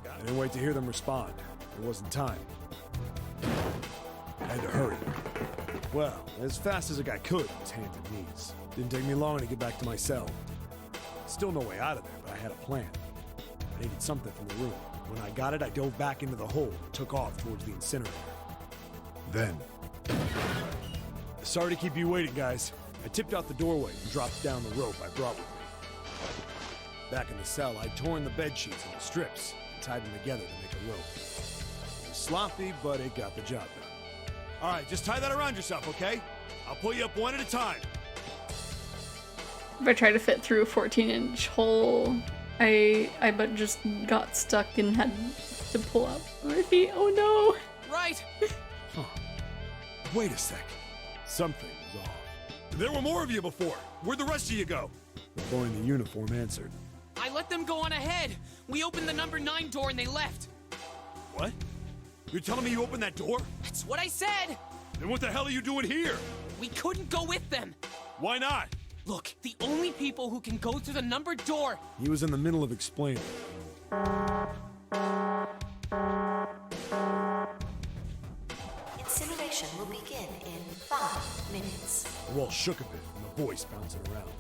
I didn't wait to hear them respond. There wasn't time. I had to hurry. Well, as fast as a guy could on his hands and knees. Didn't take me long to get back to my cell. Still no way out of there, but I had a plan. I needed something from the room. When I got it, I dove back into the hole and took off towards the incinerator. Then... Sorry to keep you waiting, guys. I tipped out the doorway and dropped down the rope I brought with me. Back in the cell, I'd torn the bed sheets into strips and tied them together to make a rope. It was sloppy, but it got the job done. All right, just tie that around yourself, okay? I'll pull you up one at a time. If I tried to fit through a 14-inch hole, I but just got stuck and had to pull out my feet. Oh no! Right! Huh. Wait a sec. Something was off. There were more of you before. Where'd the rest of you go? The boy in the uniform answered. I let them go on ahead. We opened the number 9 door and they left. What? You're telling me you opened that door? That's what I said! Then what the hell are you doing here? We couldn't go with them! Why not? Look, the only people who can go through the numbered door... He was in the middle of explaining. Incineration will begin in 5 minutes. The wall shook a bit, and the voice bouncing around.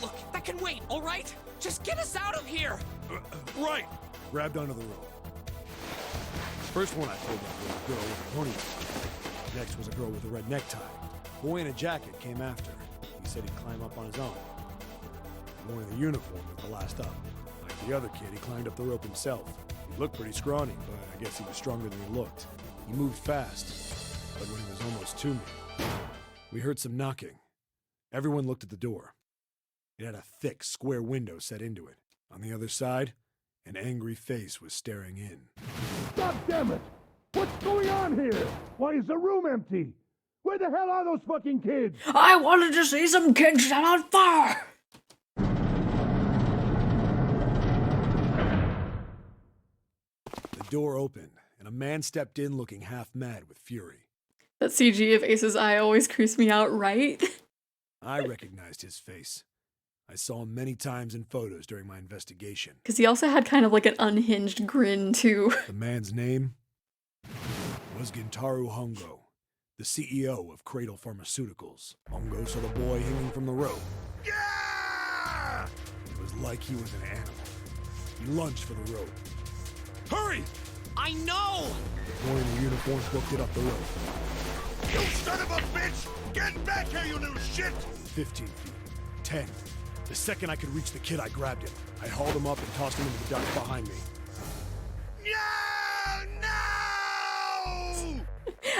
Look, that can wait, all right? Just get us out of here! Right! Grabbed onto the rope. First one I pulled up was a girl with a ponytail. Next was a girl with a red necktie. Boy in a jacket came after. He said he'd climb up on his own. The boy in the uniform was the last up. Like the other kid, he climbed up the rope himself. He looked pretty scrawny, but I guess he was stronger than he looked. He moved fast, but when he was almost to me, we heard some knocking. Everyone looked at the door. It had a thick, square window set into it. On the other side, an angry face was staring in. God damn it! What's going on here? Why is the room empty? Where the hell are those fucking kids? I wanted to see some kids set on fire! The door opened, and a man stepped in looking half mad with fury. That CG of Ace's eye always creeps me out, right? I recognized his face. I saw him many times in photos during my investigation. Because he also had kind of like an unhinged grin, too. The man's name was Gintaro Hongo, the CEO of Cradle Pharmaceuticals. Hongo saw the boy hanging from the rope. Yeah! It was like he was an animal. He lunged for the rope. Hurry! I know! The boy in the uniform booked it up the rope. You son of a bitch! Get back here, you little shit! 15 feet. 10. The second I could reach the kid, I grabbed him. I hauled him up and tossed him into the dark behind me. No!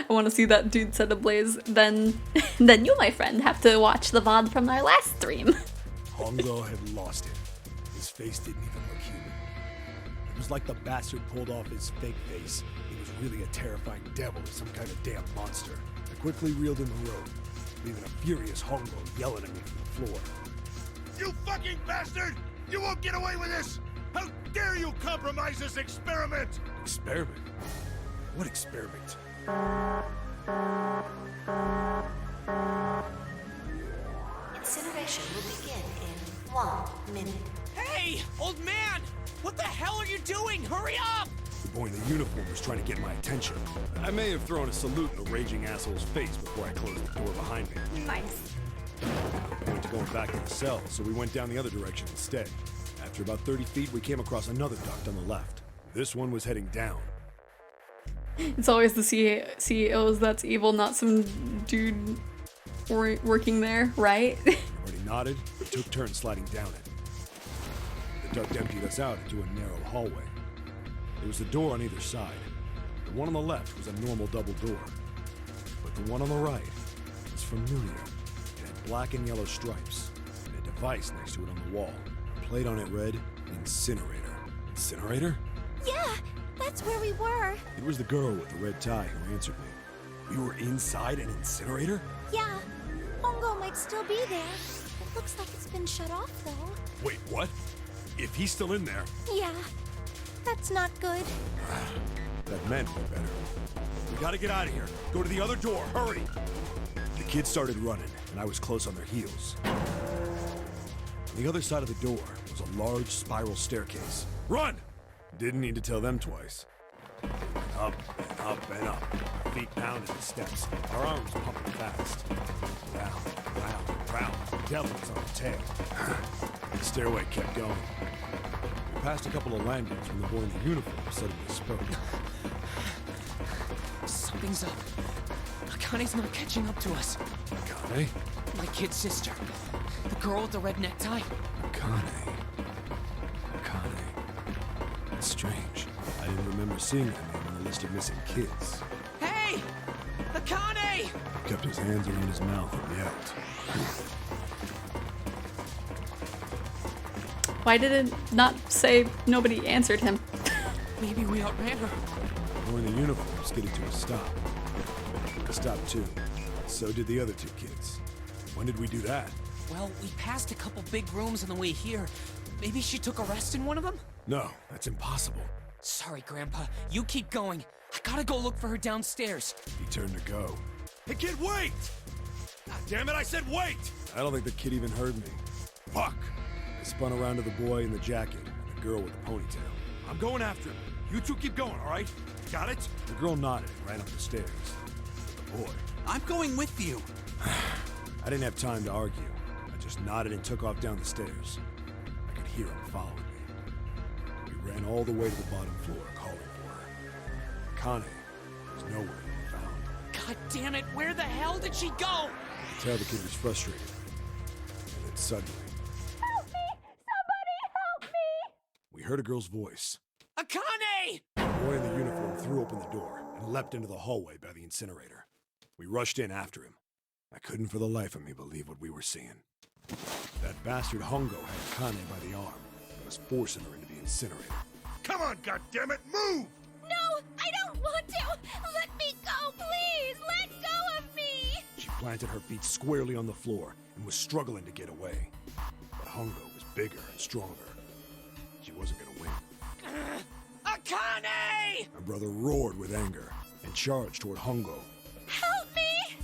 I want to see that dude set ablaze. Then you, my friend, have to watch the VOD from our last stream. Hongo had lost it. His face didn't even look human. It was like the bastard pulled off his fake face. He was really a terrifying devil or some kind of damn monster. I quickly reeled in the road, leaving a furious Hongo yelling at me from the floor. You fucking bastard! You won't get away with this! How dare you compromise this experiment! Experiment? What experiment? Incineration will begin in 1 minute. Hey, old man! What the hell are you doing? Hurry up! The boy in the uniform was trying to get my attention. I may have thrown a salute in the raging asshole's face before I closed the door behind me. Nice. I went to going back to the cell, so we went down the other direction instead. After about 30 feet, we came across another duct on the left. This one was heading down. It's always the CEOs that's evil, not some dude working there, right? Everybody nodded and took turns sliding down it. The duct emptied us out into a narrow hallway. There was a door on either side. The one on the left was a normal double door. But the one on the right was familiar. It had black and yellow stripes, and a device next to it on the wall. A plate on it read, Incinerator. Incinerator? Yeah, that's where we were. It was the girl with the red tie who answered me. We were inside an incinerator? Yeah, Hongo might still be there. It looks like it's been shut off, though. Wait, what? If he's still in there... Yeah, that's not good. That meant we're better. We gotta get out of here. Go to the other door, hurry! The kids started running, and I was close on their heels. On the other side of the door was a large spiral staircase. Run! Didn't need to tell them twice. Up and up and up. Our feet pounded the steps, our arms pumping fast. Round, round, round. The devil was on the tail. The stairway kept going. We passed a couple of landings when the boy in the uniform suddenly spoke. Something's up. Akane's not catching up to us. Akane? My kid sister. The girl with the red necktie. Akane. That's strange. I didn't remember seeing that name on the list of missing kids. Hey! Akane! He kept his hands around his mouth and yelled. Why did it not say nobody answered him? Maybe we outran her. The boy in the uniform skidded to a stop. I stopped too. So did the other two kids. When did we do that? Well, we passed a couple big rooms on the way here. Maybe she took a rest in one of them? No, that's impossible. Sorry, Grandpa. You keep going. I gotta go look for her downstairs. He turned to go. Hey, kid, wait! God damn it, I said wait! I don't think the kid even heard me. Fuck! I spun around to the boy in the jacket and the girl with the ponytail. I'm going after him. You two keep going, all right? Got it? The girl nodded and ran up the stairs. The boy. I'm going with you. I didn't have time to argue. I just nodded and took off down the stairs. I could hear him following me. We ran all the way to the bottom floor, calling for her. Akane was nowhere to be found. God damn it, where the hell did she go? I could tell the kid was frustrated. And then suddenly... Help me! Somebody help me! We heard a girl's voice. Akane! The boy in the uniform threw open the door and leapt into the hallway by the incinerator. We rushed in after him. I couldn't for the life of me believe what we were seeing. That bastard Hongo had Akane by the arm and was forcing her into the incinerator. Come on, goddammit, move! No, I don't want to! Let me go, please! Let go of me! She planted her feet squarely on the floor and was struggling to get away. But Hongo was bigger and stronger. She wasn't gonna win. Akane! My brother roared with anger and charged toward Hongo. Help me!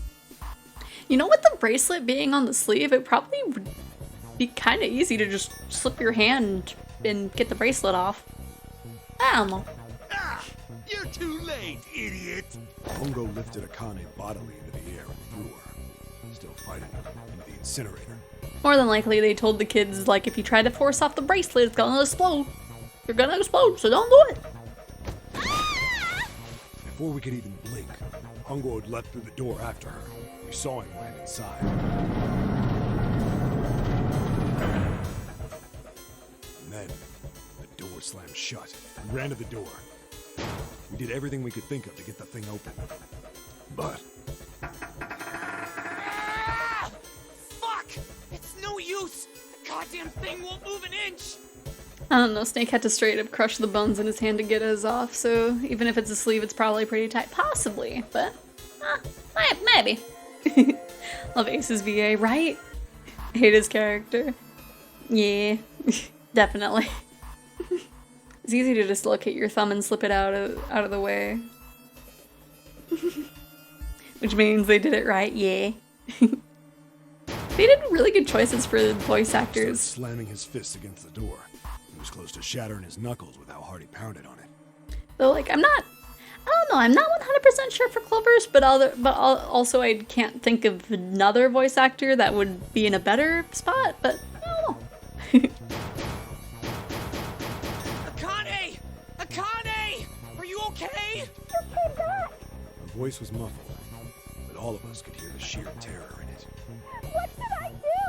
You know, with the bracelet being on the sleeve, it probably would be kind of easy to just slip your hand and get the bracelet off. I don't know. Ah! You're too late, idiot! Hongo lifted Akane bodily into the air and threw her, still fighting her, into the incinerator. More than likely, they told the kids, like, if you try to force off the bracelet, it's gonna explode. You're gonna explode, so don't do it. Before we could even blink, Hongo had leapt through the door after her. We saw him land inside. And then, the door slammed shut. We ran to the door. We did everything we could think of to get the thing open. But... Ah! Fuck! It's no use! The goddamn thing won't move an inch! I don't know, Snake had to straight up crush the bones in his hand to get his off, so even if it's a sleeve, it's probably pretty tight. Possibly, but maybe. Love Ace's VA, right? Hate his character. Yeah, definitely. It's easy to dislocate your thumb and slip it out of the way. Which means they did it right, yeah. They did really good choices for the voice actors. Slamming his fists against the door. He was close to shattering his knuckles with how hard he pounded on it. Though, like, I don't know, I'm not 100% sure for Clover's, but also I can't think of another voice actor that would be in a better spot, but I don't know. Akane! Akane! Are you okay? You came back! Her voice was muffled, but all of us could hear the sheer terror in it. What should I do?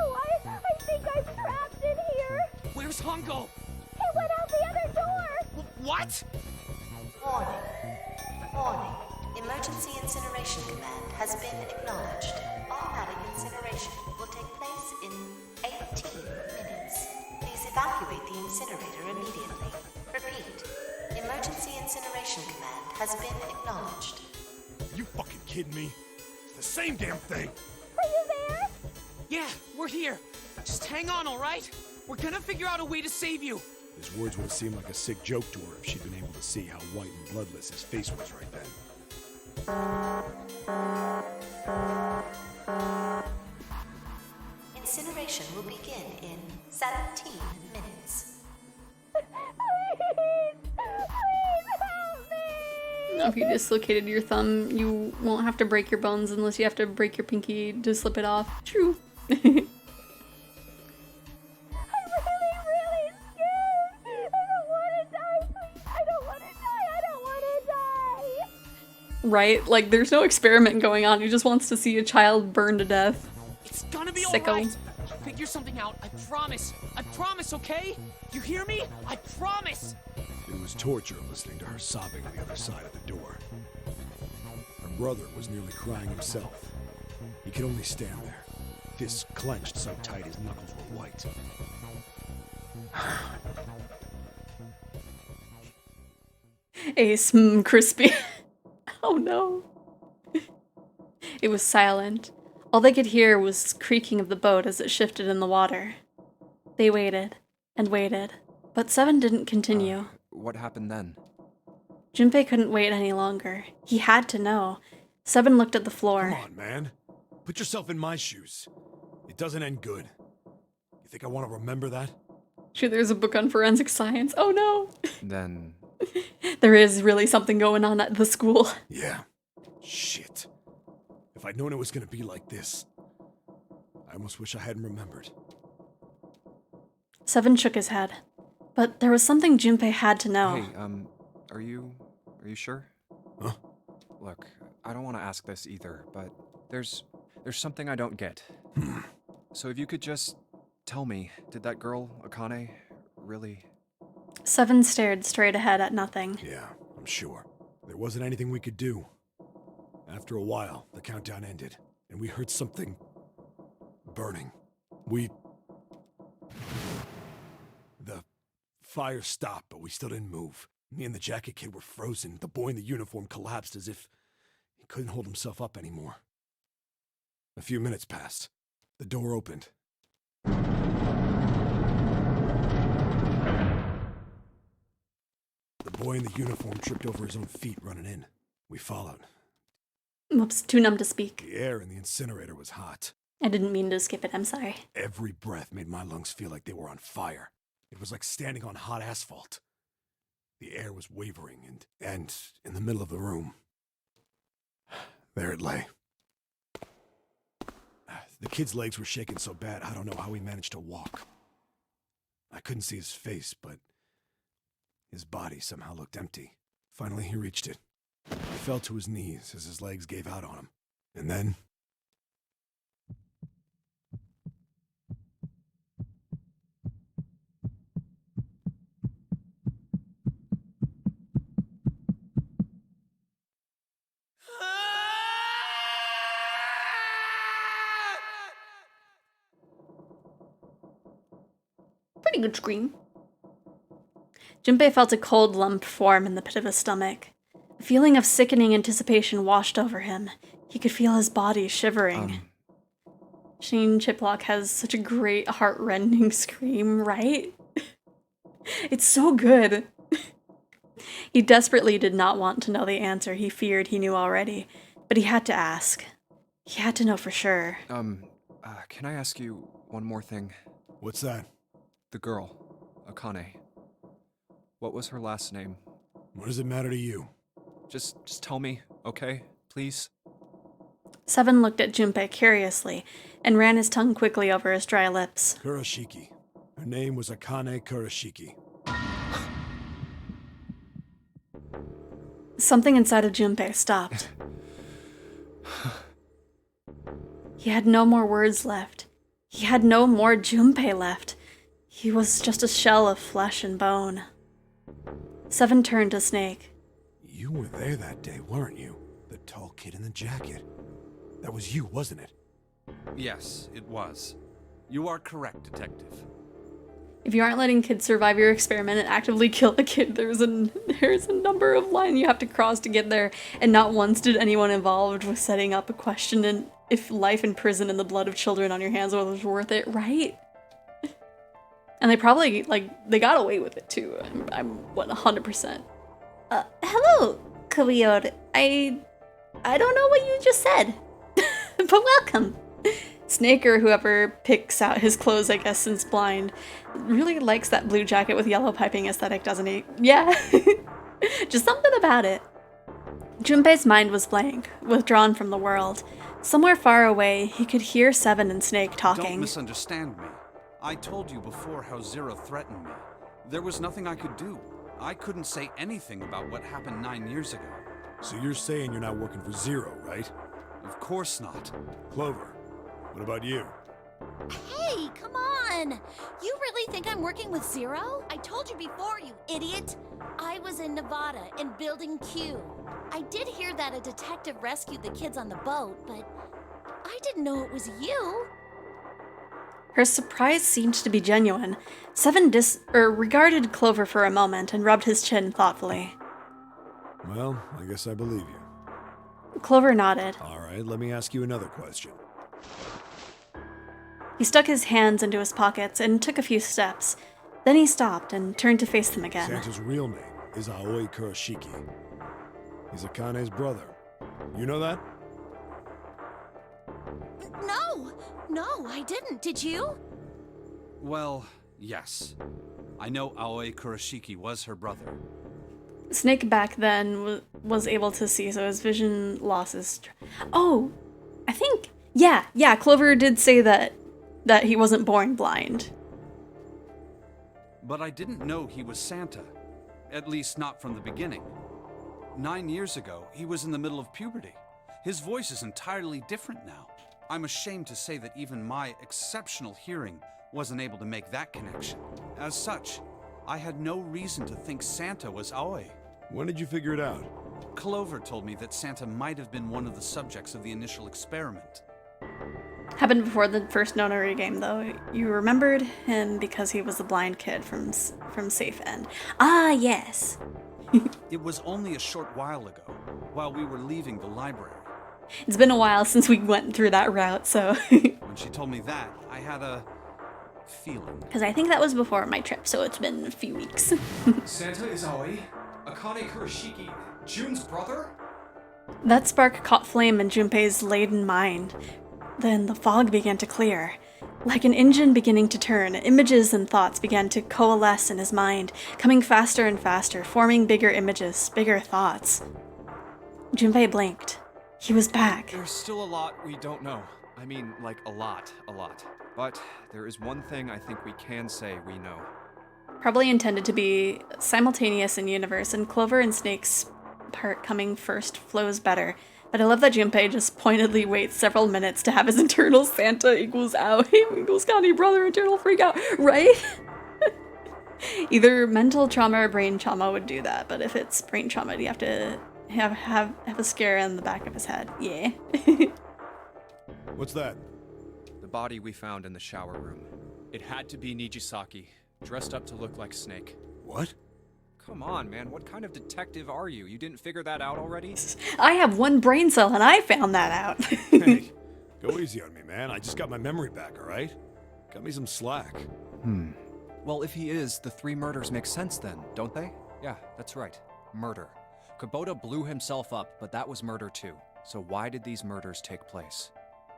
I think I'm trapped in here! Where's Hongo? He went out the other door! What? Warning. Warning. Emergency incineration command has been acknowledged. Automatic incineration will take place in 18 minutes. Please evacuate the incinerator immediately. Repeat. Emergency incineration command has been acknowledged. You fucking kidding me? It's the same damn thing! Are you there? Yeah, we're here. Just hang on, alright? We're gonna figure out a way to save you. His words would have seemed like a sick joke to her if she'd been able to see how white and bloodless his face was right then. Incineration will begin in 17 minutes. Please help me! If you dislocated your thumb, you won't have to break your bones unless you have to break your pinky to slip it off. True. Right? Like, there's no experiment going on. He just wants to see a child burn to death. It's gonna be Sicko. alright. I'll figure something out. I promise. I promise, okay? You hear me? I promise. It was torture listening to her sobbing on the other side of the door. Her brother was nearly crying himself. He could only stand there, fists clenched so tight his knuckles were white. Ace, crispy. Oh no. It was silent. All they could hear was creaking of the boat as it shifted in the water. They waited and waited, but Seven didn't continue. What happened then? Junpei couldn't wait any longer. He had to know. Seven looked at the floor. Come on, man. Put yourself in my shoes. It doesn't end good. You think I want to remember that? Sure, there's a book on forensic science. Oh no! Then... There is really something going on at the school. Yeah. Shit. If I'd known it was gonna be like this, I almost wish I hadn't remembered. Seven shook his head. But there was something Junpei had to know. Hey, are you sure? Huh? Look, I don't want to ask this either, but there's something I don't get. So if you could just tell me, did that girl, Akane, really... Seven stared straight ahead at nothing. Yeah, I'm sure. There wasn't anything we could do. After a while, the countdown ended, and we heard something... burning. The fire stopped, but we still didn't move. Me and the jacket kid were frozen. The boy in the uniform collapsed as if he couldn't hold himself up anymore. A few minutes passed. The door opened. The boy in the uniform tripped over his own feet running in. We followed. Whoops, too numb to speak. The air in the incinerator was hot. I didn't mean to skip it, I'm sorry. Every breath made my lungs feel like they were on fire. It was like standing on hot asphalt. The air was wavering, and in the middle of the room, there it lay. The kid's legs were shaking so bad, I don't know how he managed to walk. I couldn't see his face, but his body somehow looked empty. Finally, he reached it. He fell to his knees as his legs gave out on him. And then... Pretty good scream. Junpei felt a cold lump form in the pit of his stomach. A feeling of sickening anticipation washed over him. He could feel his body shivering. Shane Chiplock has such a great heart-rending scream, right? It's so good. He desperately did not want to know the answer he feared he knew already, but he had to ask. He had to know for sure. Can I ask you one more thing? What's that? The girl, Akane. What was her last name? What does it matter to you? Just tell me, okay? Please? Seven looked at Junpei curiously and ran his tongue quickly over his dry lips. Kurashiki. Her name was Akane Kurashiki. Something inside of Junpei stopped. He had no more words left. He had no more Junpei left. He was just a shell of flesh and bone. Seven turned to Snake. You were there that day, weren't you? The tall kid in the jacket. That was you, wasn't it? Yes, it was. You are correct, Detective. If you aren't letting kids survive your experiment and actively kill a kid, there's a number of lines you have to cross to get there, and not once did anyone involved with setting up a question and if life in prison and the blood of children on your hands was worth it, right? And they probably, they got away with it too. I'm 100%. Hello, Kawiod. I don't know what you just said, but welcome. Snake, or whoever picks out his clothes, I guess, since blind, really likes that blue jacket with yellow piping aesthetic, doesn't he? Yeah. Just something about it. Junpei's mind was blank, withdrawn from the world. Somewhere far away, he could hear Seven and Snake talking. Don't misunderstand me. I told you before how Zero threatened me. There was nothing I could do. I couldn't say anything about what happened 9 years ago. So you're saying you're not working for Zero, right? Of course not. Clover, what about you? Hey, come on! You really think I'm working with Zero? I told you before, you idiot! I was in Nevada, in Building Q. I did hear that a detective rescued the kids on the boat, but I didn't know it was you. Her surprise seemed to be genuine. Seven regarded Clover for a moment and rubbed his chin thoughtfully. Well, I guess I believe you. Clover nodded. All right, let me ask you another question. He stuck his hands into his pockets and took a few steps. Then he stopped and turned to face them again. Santa's real name is Aoi Kurashiki. He's Akane's brother. You know that? No, I didn't. Did you? Well, yes. I know Aoi Kurashiki was her brother. Snake back then was able to see, so his vision losses. Oh, I think yeah. Clover did say that he wasn't born blind. But I didn't know he was Santa. At least not from the beginning. 9 years ago, he was in the middle of puberty. His voice is entirely different now. I'm ashamed to say that even my exceptional hearing wasn't able to make that connection. As such, I had no reason to think Santa was Aoi. When did you figure it out? Clover told me that Santa might have been one of the subjects of the initial experiment. Happened before the first Nonary game, though. You remembered him because he was the blind kid from Safe End. Ah, yes. It was only a short while ago, while we were leaving the library. It's been a while since we went through that route, so... When she told me that, I had a feeling. Because I think that was before my trip, so it's been a few weeks. Santa is Aoi? Akane Kurashiki? June's brother? That spark caught flame in Junpei's laden mind. Then the fog began to clear. Like an engine beginning to turn, images and thoughts began to coalesce in his mind, coming faster and faster, forming bigger images, bigger thoughts. Junpei blinked. He was back. There's still a lot we don't know. I mean, like a lot. But there is one thing I think we can say we know. Probably intended to be simultaneous in universe, and Clover and Snake's part coming first flows better. But I love that Junpei just pointedly waits several minutes to have his internal Santa equals Aoi equals Connie brother eternal freak out, right? Either mental trauma or brain trauma would do that, but if it's brain trauma, you have to have a scare in the back of his head. Yeah. What's that? The body we found in the shower room. It had to be Nijisaki, dressed up to look like Snake. What? Come on, man. What kind of detective are you? You didn't figure that out already? I have one brain cell and I found that out. Hey, go easy on me, man. I just got my memory back, all right? Cut me some slack. Well, if he is, the 3 murders make sense then, don't they? Yeah, that's right. Murder. Kubota blew himself up, but that was murder too. So why did these murders take place?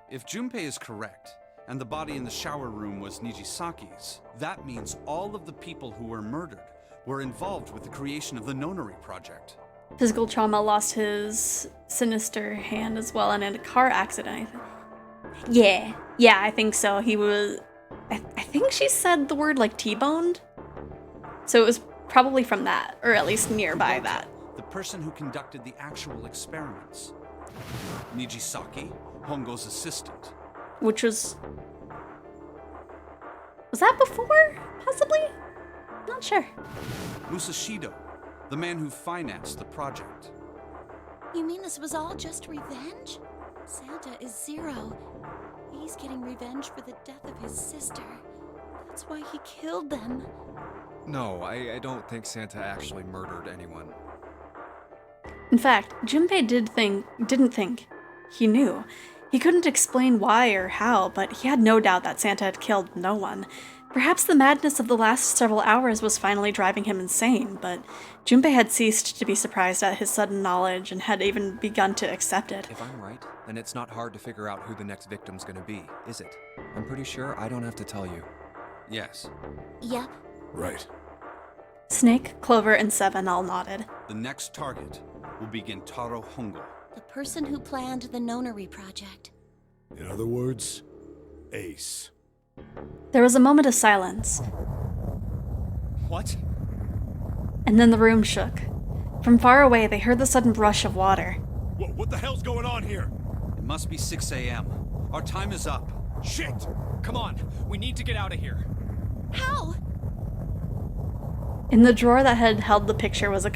If Junpei is correct, and the body in the shower room was Nijisaki's, that means all of the people who were murdered were involved with the creation of the Nonary project. Physical trauma, lost his sinister hand as well, and in a car accident, I think. Yeah, I think so. He was... I think she said the word, like, T-boned? So it was probably from that, or at least nearby that. The person who conducted the actual experiments. Nijisaki, Hongo's assistant. Which was... Was that before? Possibly? Not sure. Musashido, the man who financed the project. You mean this was all just revenge? Santa is Zero. He's getting revenge for the death of his sister. That's why he killed them. No, I don't think Santa actually murdered anyone. In fact, Junpei didn't think. He knew. He couldn't explain why or how, but he had no doubt that Santa had killed no one. Perhaps the madness of the last several hours was finally driving him insane, but Junpei had ceased to be surprised at his sudden knowledge and had even begun to accept it. If I'm right, then it's not hard to figure out who the next victim's gonna be, is it? I'm pretty sure I don't have to tell you. Yes. Yep. Right. Snake, Clover, and Seven all nodded. The next target will be Gentaro Hongo. The person who planned the Nonary project. In other words, Ace. There was a moment of silence. What? And then the room shook. From far away, they heard the sudden rush of water. What the hell's going on here? It must be 6 a.m. Our time is up. Shit! Come on, we need to get out of here. How? In the drawer that had held the picture was a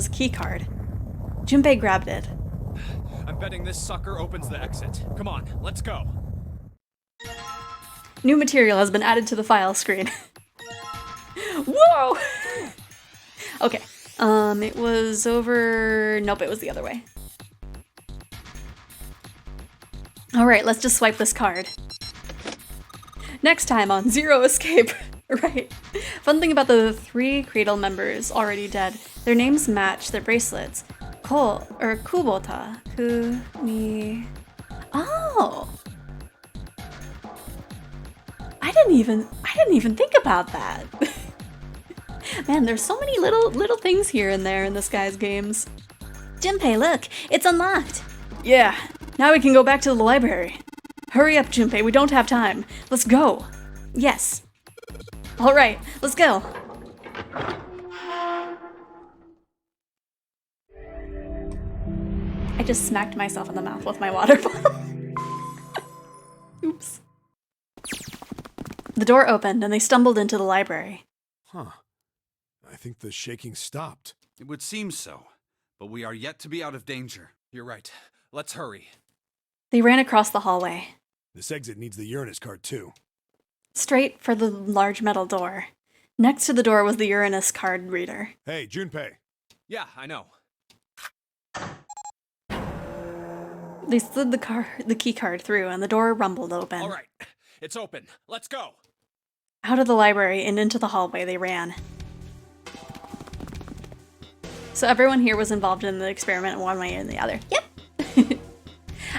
key card. Junpei grabbed it. I'm betting this sucker opens the exit. Come on, let's go. New material has been added to the file screen. Whoa! Okay. It was over... Nope, it was the other way. Alright, let's just swipe this card. Next time on Zero Escape. Right. Fun thing about the 3 Cradle members already dead. Their names match their bracelets. Kubota. Oh! I didn't even think about that. Man, there's so many little things here and there in this guy's games. Junpei, look, it's unlocked. Yeah, now we can go back to the library. Hurry up, Junpei, we don't have time. Let's go. Yes. All right, let's go. I just smacked myself in the mouth with my water bottle. Oops. The door opened and they stumbled into the library. Huh. I think the shaking stopped. It would seem so, but we are yet to be out of danger. You're right. Let's hurry. They ran across the hallway. This exit needs the Uranus card too. Straight for the large metal door. Next to the door was the Uranus card reader. Hey, Junpei. Yeah, I know. They slid the key card through and the door rumbled open. All right, it's open. Let's go. Out of the library and into the hallway they ran. So everyone here was involved in the experiment in one way or the other. Yep.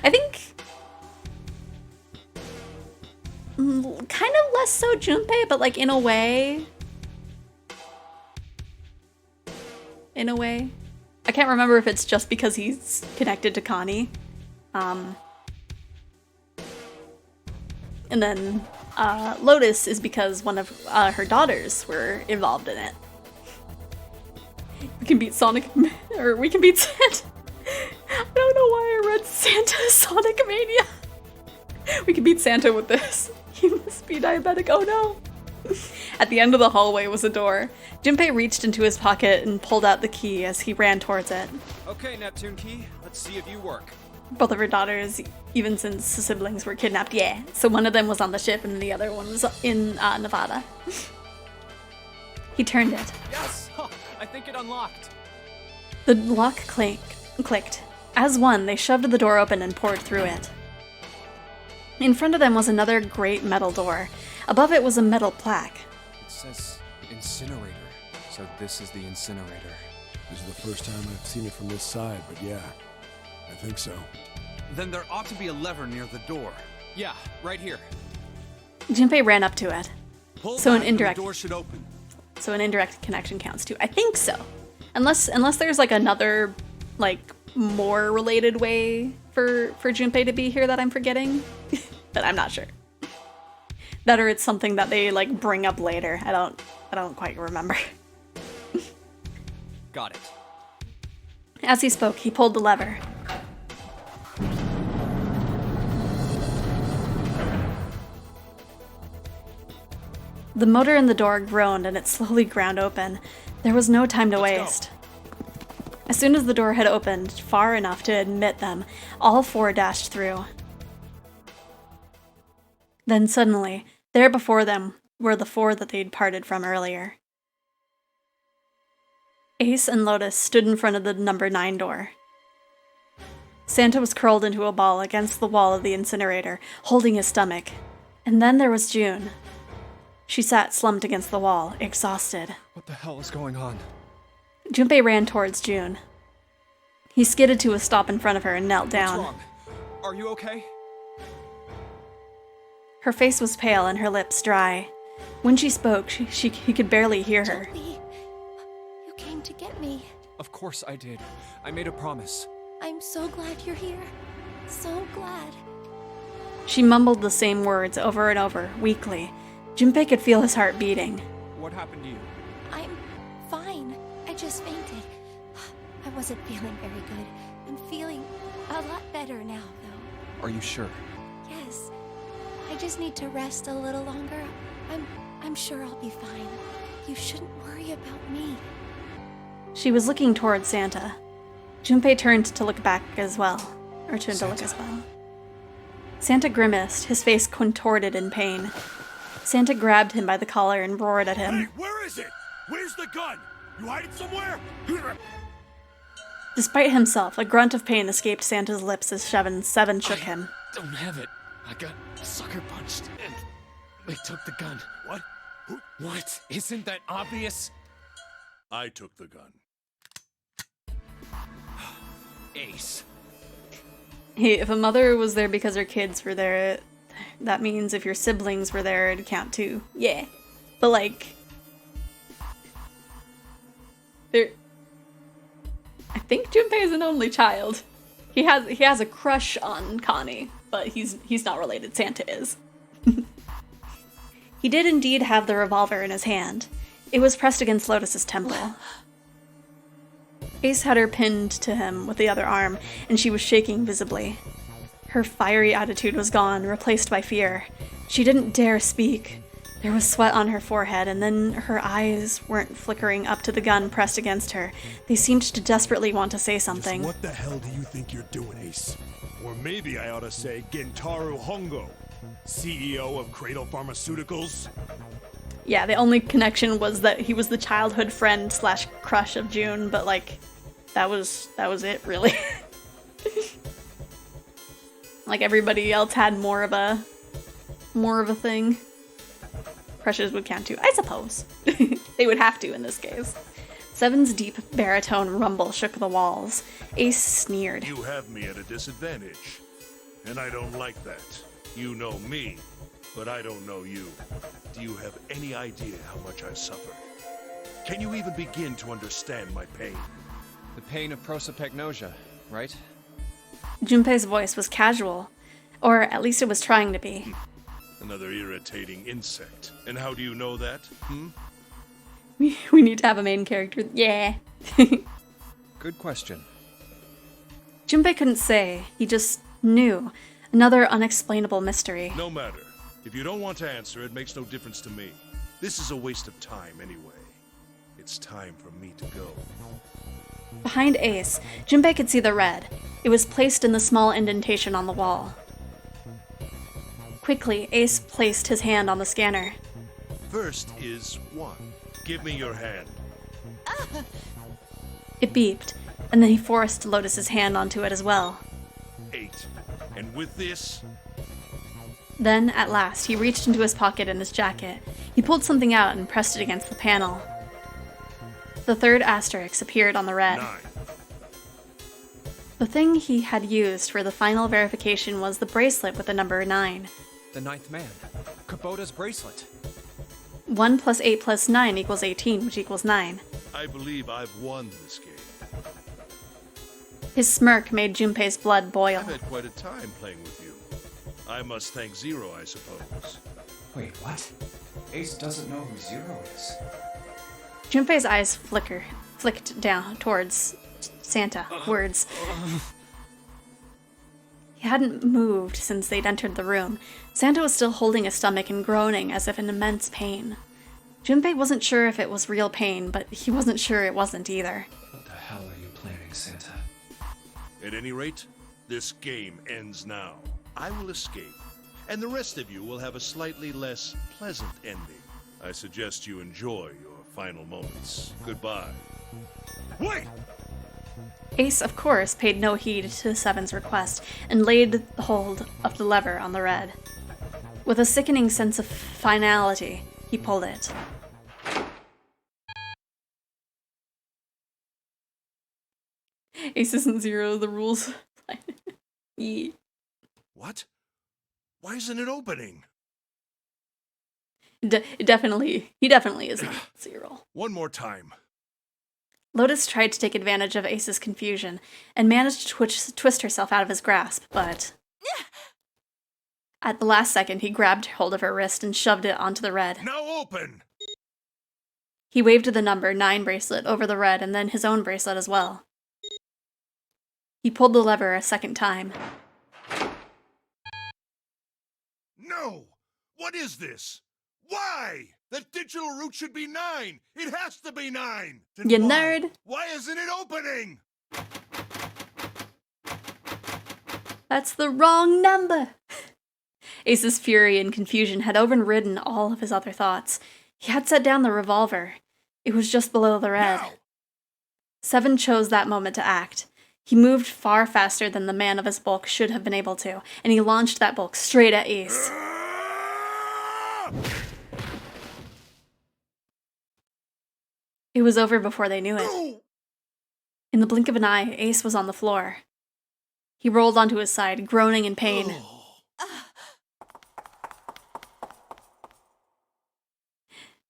I think kind of less so Junpei, but like in a way. I can't remember if it's just because he's connected to Connie. And then Lotus is because one of her daughters were involved in it. We can beat Sonic, or we can beat Santa. I don't know why I read Santa Sonic Mania. We can beat Santa with this. He must be diabetic, oh no. At the end of the hallway was a door. Junpei reached into his pocket and pulled out the key as he ran towards it. Okay, Neptune Key, let's see if you work. Both of her daughters, even since the siblings were kidnapped, yeah. So one of them was on the ship and the other one was in Nevada. He turned it. Yes! I think it unlocked. The lock clicked. As one, they shoved the door open and poured through it. In front of them was another great metal door. Above it was a metal plaque. It says incinerator, so this is the incinerator. This is the first time I've seen it from this side, but yeah, I think so. Then there ought to be a lever near the door. Yeah, right here. Junpei ran up to it. Pull So an back and indirect- the door should open. So an indirect connection counts too. I think so. Unless there's like another, like, more related way for Junpei to be here that I'm forgetting. But I'm not sure. That or it's something that they like bring up later. I don't quite remember. Got it. As he spoke, he pulled the lever. The motor in the door groaned and it slowly ground open. There was no time to waste. As soon as the door had opened far enough to admit them, all four dashed through. Then suddenly, there before them were the four that they'd parted from earlier. Ace and Lotus stood in front of the number 9 door. Santa was curled into a ball against the wall of the incinerator, holding his stomach. And then there was June. She sat slumped against the wall, exhausted. What the hell is going on? Junpei ran towards June. He skidded to a stop in front of her and knelt down. What's wrong? Are you okay? Her face was pale and her lips dry. When she spoke, he could barely hear her. Junpei, you came to get me. Of course I did. I made a promise. I'm so glad you're here. So glad. She mumbled the same words over and over, weakly. Junpei could feel his heart beating. What happened to you? I'm fine. I just fainted. I wasn't feeling very good. I'm feeling a lot better now, though. Are you sure? Yes. I just need to rest a little longer. I'm sure I'll be fine. You shouldn't worry about me. She was looking towards Santa. Junpei turned to look back as well. Or turned to look as well. Santa grimaced, his face contorted in pain. Santa grabbed him by the collar and roared at him. Hey, where is it? Where's the gun? You hide it somewhere? Despite himself, a grunt of pain escaped Santa's lips as Seven shook him. Don't have it. I got sucker punched and they took the gun. What? Who? What? Isn't that obvious? I took the gun. Ace. Hey, if a mother was there because her kids were there, that means if your siblings were there, it'd count too. Yeah. But like... I think Junpei is an only child. He has a crush on Connie, but he's not related. Santa is. He did indeed have the revolver in his hand. It was pressed against Lotus's temple. Ace had her pinned to him with the other arm, and she was shaking visibly. Her fiery attitude was gone, replaced by fear. She didn't dare speak. There was sweat on her forehead, and then her eyes weren't flickering up to the gun pressed against her. They seemed to desperately want to say something. Just what the hell do you think you're doing, Ace? Or maybe I ought to say Gentaro Hongo, CEO of Cradle Pharmaceuticals? Yeah, the only connection was that he was the childhood friend / crush of June, but like, that was it, really. Like, everybody else had more of a thing. Crushes would count too, I suppose. They would have to in this case. Seven's deep baritone rumble shook the walls. Ace sneered. You have me at a disadvantage, and I don't like that. You know me, but I don't know you. Do you have any idea how much I've suffered? Can you even begin to understand my pain? The pain of prosopagnosia, right? Junpei's voice was casual, or at least it was trying to be. Another irritating insect. And how do you know that? We need to have a main character. Yeah. Good question. Junpei couldn't say. He just knew. Another unexplainable mystery. No matter. If you don't want to answer, it makes no difference to me. This is a waste of time anyway. It's time for me to go. Behind Ace, Junpei could see the red. It was placed in the small indentation on the wall. Quickly, Ace placed his hand on the scanner. First is 1. Give me your hand. It beeped, and then he forced Lotus's hand onto it as well. 8. And with this... Then, at last, he reached into his pocket in his jacket. He pulled something out and pressed it against the panel. The third asterisk appeared on the red. 9. The thing he had used for the final verification was the bracelet with the number 9. The 9th man. Kubota's bracelet. 1 + 8 + 9 = 18, which equals 9. I believe I've won this game. His smirk made Junpei's blood boil. I've had quite a time playing with you. I must thank Zero, I suppose. Wait, what? Ace doesn't know who Zero is. Junpei's eyes flicked down towards Santa. Words. He hadn't moved since they'd entered the room. Santa was still holding his stomach and groaning as if in immense pain. Junpei wasn't sure if it was real pain, but he wasn't sure it wasn't either. What the hell are you planning, Santa? At any rate, this game ends now. I will escape, and the rest of you will have a slightly less pleasant ending. I suggest you enjoy your final moments. Goodbye. Wait! Ace, of course, paid no heed to Seven's request and laid hold of the lever on the red. With a sickening sense of finality, he pulled it. Ace isn't Zero, the rules. Yeah. What? Why isn't it opening? He definitely isn't Zero. One more time. Lotus tried to take advantage of Ace's confusion and managed to twist herself out of his grasp, but... At the last second, he grabbed hold of her wrist and shoved it onto the red. Now open! He waved the number 9 bracelet over the red and then his own bracelet as well. He pulled the lever a second time. No! What is this? Why? That digital route should be 9! It has to be 9! Then You why? nerd! Why isn't it opening? That's the wrong number! Ace's fury and confusion had overridden all of his other thoughts. He had set down the revolver. It was just below the red. Now. Seven chose that moment to act. He moved far faster than the man of his bulk should have been able to, and he launched that bulk straight at Ace. It was over before they knew it. In the blink of an eye, Ace was on the floor. He rolled onto his side, groaning in pain.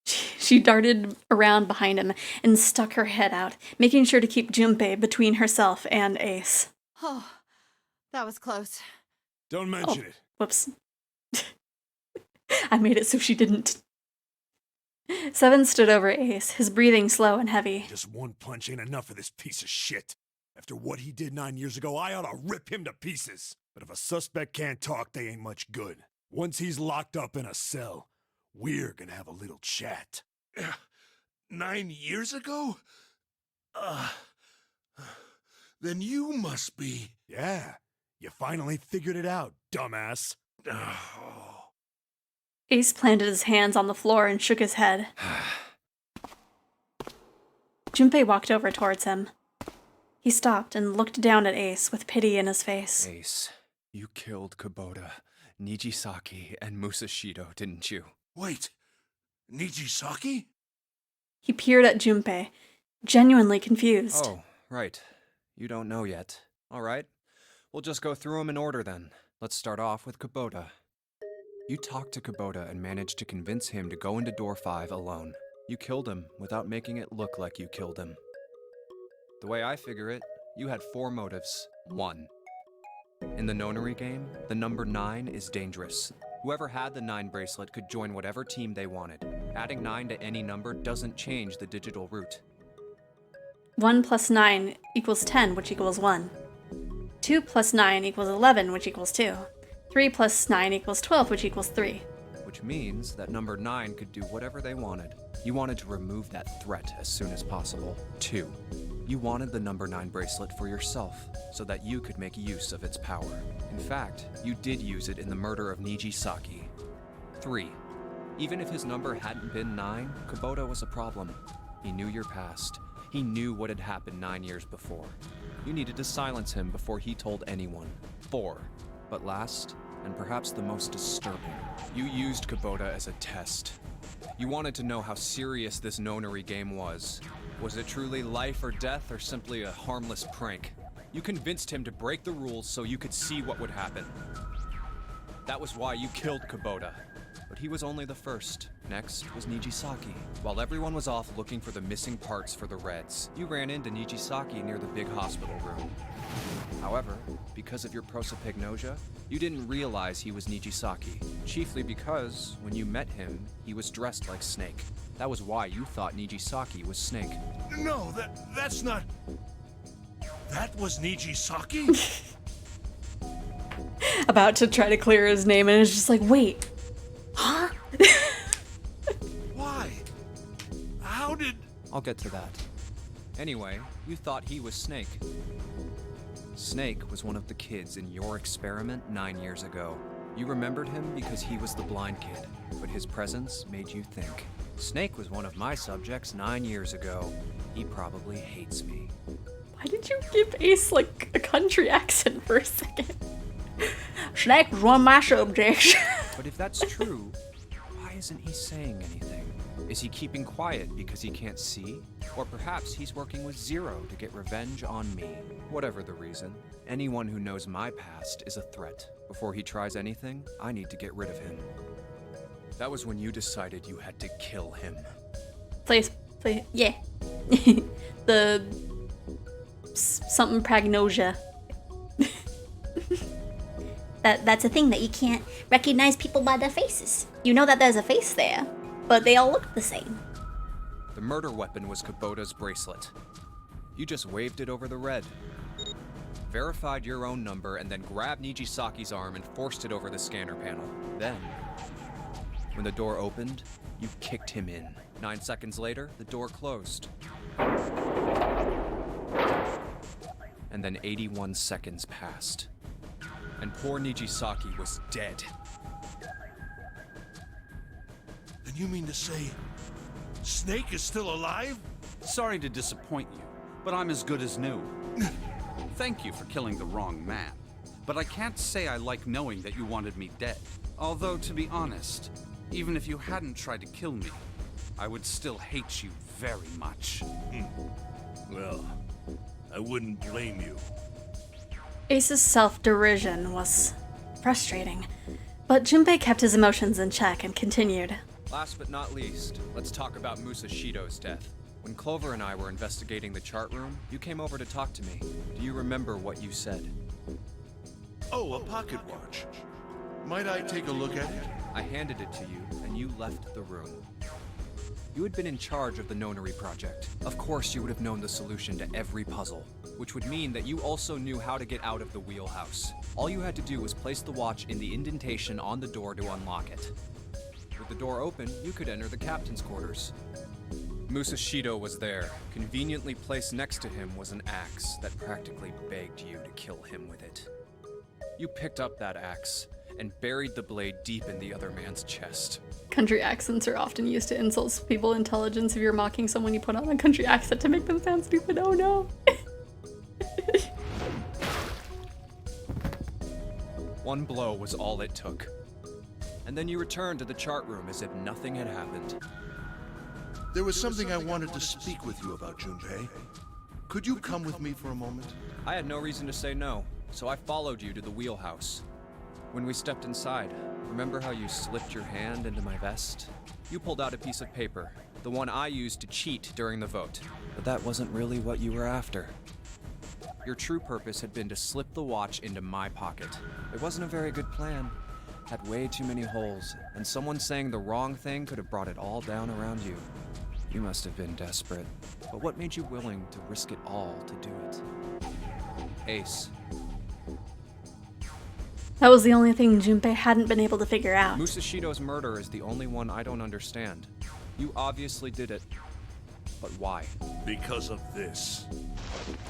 She darted around behind him and stuck her head out, making sure to keep Junpei between herself and Ace. Oh, that was close. Don't mention it. Whoops. I made it so she didn't. Seven stood over Ace, his breathing slow and heavy. Just one punch ain't enough for this piece of shit. After what he did 9 years ago, I ought to rip him to pieces. But if a suspect can't talk, they ain't much good. Once he's locked up in a cell, we're gonna have a little chat. 9 years ago? Then you must be... Yeah, you finally figured it out, dumbass. Ace planted his hands on the floor and shook his head. Junpei walked over towards him. He stopped and looked down at Ace with pity in his face. Ace, you killed Kubota, Nijisaki, and Musashido, didn't you? Wait, Nijisaki? He peered at Junpei, genuinely confused. Oh, right. You don't know yet. All right. We'll just go through them in order then. Let's start off with Kubota. You talked to Kubota and managed to convince him to go into door 5 alone. You killed him without making it look like you killed him. The way I figure it, you had 4 motives. 1. In the nonary game, the number 9 is dangerous. Whoever had the 9 bracelet could join whatever team they wanted. Adding 9 to any number doesn't change the digital route. 1 plus 9 equals 10, which equals 1. 2 plus 9 equals 11, which equals 2. 3 plus 9 equals 12, which equals 3. Which means that number 9 could do whatever they wanted. You wanted to remove that threat as soon as possible. 2. You wanted the number 9 bracelet for yourself, so that you could make use of its power. In fact, you did use it in the murder of Nijisaki. 3. Even if his number hadn't been 9, Kubota was a problem. He knew your past. He knew what had happened 9 years before. You needed to silence him before he told anyone. 4. But last, and perhaps the most disturbing, you used Kubota as a test. You wanted to know how serious this nonary game was. Was it truly life or death, or simply a harmless prank? You convinced him to break the rules so you could see what would happen. That was why you killed Kubota. But he was only the first. Next was Nijisaki. While everyone was off looking for the missing parts for the Reds, you ran into Nijisaki near the big hospital room. However, because of your prosopagnosia, you didn't realize he was Nijisaki. Chiefly because, when you met him, he was dressed like Snake. That was why you thought Nijisaki was Snake. No, that's not... That was Nijisaki? About to try to clear his name, and it's just like, wait. Huh? Why? How did... I'll get to that. Anyway, you thought he was Snake. Snake was one of the kids in your experiment 9 years ago. You remembered him because he was the blind kid, but his presence made you think. Snake was one of my subjects 9 years ago. He probably hates me. Why did you give Ace, like, a country accent for a second? Snake was one of my subjects. But if that's true, why isn't he saying anything? Is he keeping quiet because he can't see? Or perhaps he's working with Zero to get revenge on me. Whatever the reason, anyone who knows my past is a threat. Before he tries anything, I need to get rid of him. That was when you decided you had to kill him. Please, yeah. The... something pragnosia. That's a thing that you can't recognize people by their faces. You know that there's a face there, but they all look the same. The murder weapon was Kubota's bracelet. You just waved it over the red. Verified your own number and then grabbed Nijisaki's arm and forced it over the scanner panel. Then, when the door opened, you kicked him in. 9 seconds later, the door closed. And then 81 seconds passed. And poor Nijisaki was dead. Then you mean to say Snake is still alive? Sorry to disappoint you, but I'm as good as new. Thank you for killing the wrong man, but I can't say I like knowing that you wanted me dead. Although, to be honest, even if you hadn't tried to kill me, I would still hate you very much. Well, I wouldn't blame you. Ace's self-derision was frustrating, but Junpei kept his emotions in check and continued. Last but not least, let's talk about Musashido's death. When Clover and I were investigating the chart room, you came over to talk to me. Do you remember what you said? Oh, a pocket watch. Might I take a look at it? I handed it to you, and you left the room. You had been in charge of the Nonary project. Of course, you would have known the solution to every puzzle, which would mean that you also knew how to get out of the wheelhouse. All you had to do was place the watch in the indentation on the door to unlock it. With the door open, you could enter the captain's quarters. Musashido was there. Conveniently placed next to him was an axe that practically begged you to kill him with it. You picked up that axe and buried the blade deep in the other man's chest. Country accents are often used to insult people's intelligence. If you're mocking someone, you put on a country accent to make them sound stupid. Oh no. One blow was all it took. And then you returned to the chart room as if nothing had happened. There was something I wanted to speak with you about, Junpei. Could you come with me for a moment? I had no reason to say no, so I followed you to the wheelhouse. When we stepped inside, remember how you slipped your hand into my vest? You pulled out a piece of paper, the one I used to cheat during the vote. But that wasn't really what you were after. Your true purpose had been to slip the watch into my pocket. It wasn't a very good plan. Had way too many holes, and someone saying the wrong thing could have brought it all down around you. You must have been desperate. But what made you willing to risk it all to do it? Ace. That was the only thing Junpei hadn't been able to figure out. Musashido's murder is the only one I don't understand. You obviously did it. But why? Because of this.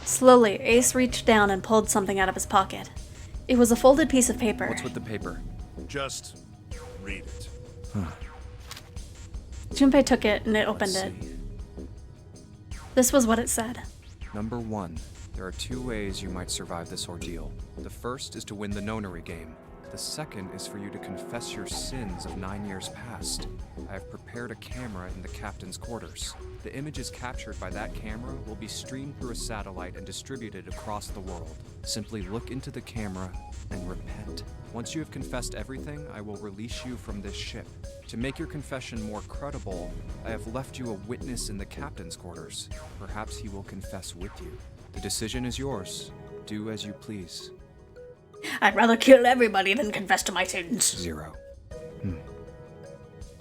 Slowly, Ace reached down and pulled something out of his pocket. It was a folded piece of paper. What's with the paper? Just read it. Junpei took it and it opened it. This was what it said. Number 1. There are 2 ways you might survive this ordeal. The first is to win the Nonary game. The second is for you to confess your sins of 9 years past. I have prepared a camera in the captain's quarters. The images captured by that camera will be streamed through a satellite and distributed across the world. Simply look into the camera and repent. Once you have confessed everything, I will release you from this ship. To make your confession more credible, I have left you a witness in the captain's quarters. Perhaps he will confess with you. The decision is yours. Do as you please. I'd rather kill everybody than confess to my sins. 0.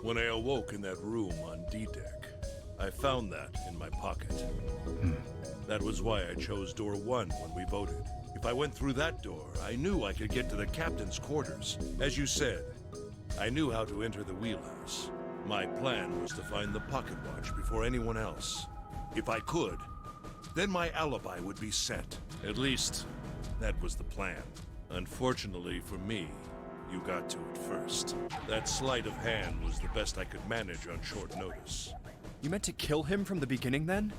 When I awoke in that room on D-Deck, I found that in my pocket. That was why I chose door 1 when we voted. If I went through that door, I knew I could get to the captain's quarters. As you said, I knew how to enter the wheelhouse. My plan was to find the pocket watch before anyone else. If I could, then my alibi would be set. At least, that was the plan. Unfortunately for me, you got to it first. That sleight of hand was the best I could manage on short notice. You meant to kill him from the beginning then?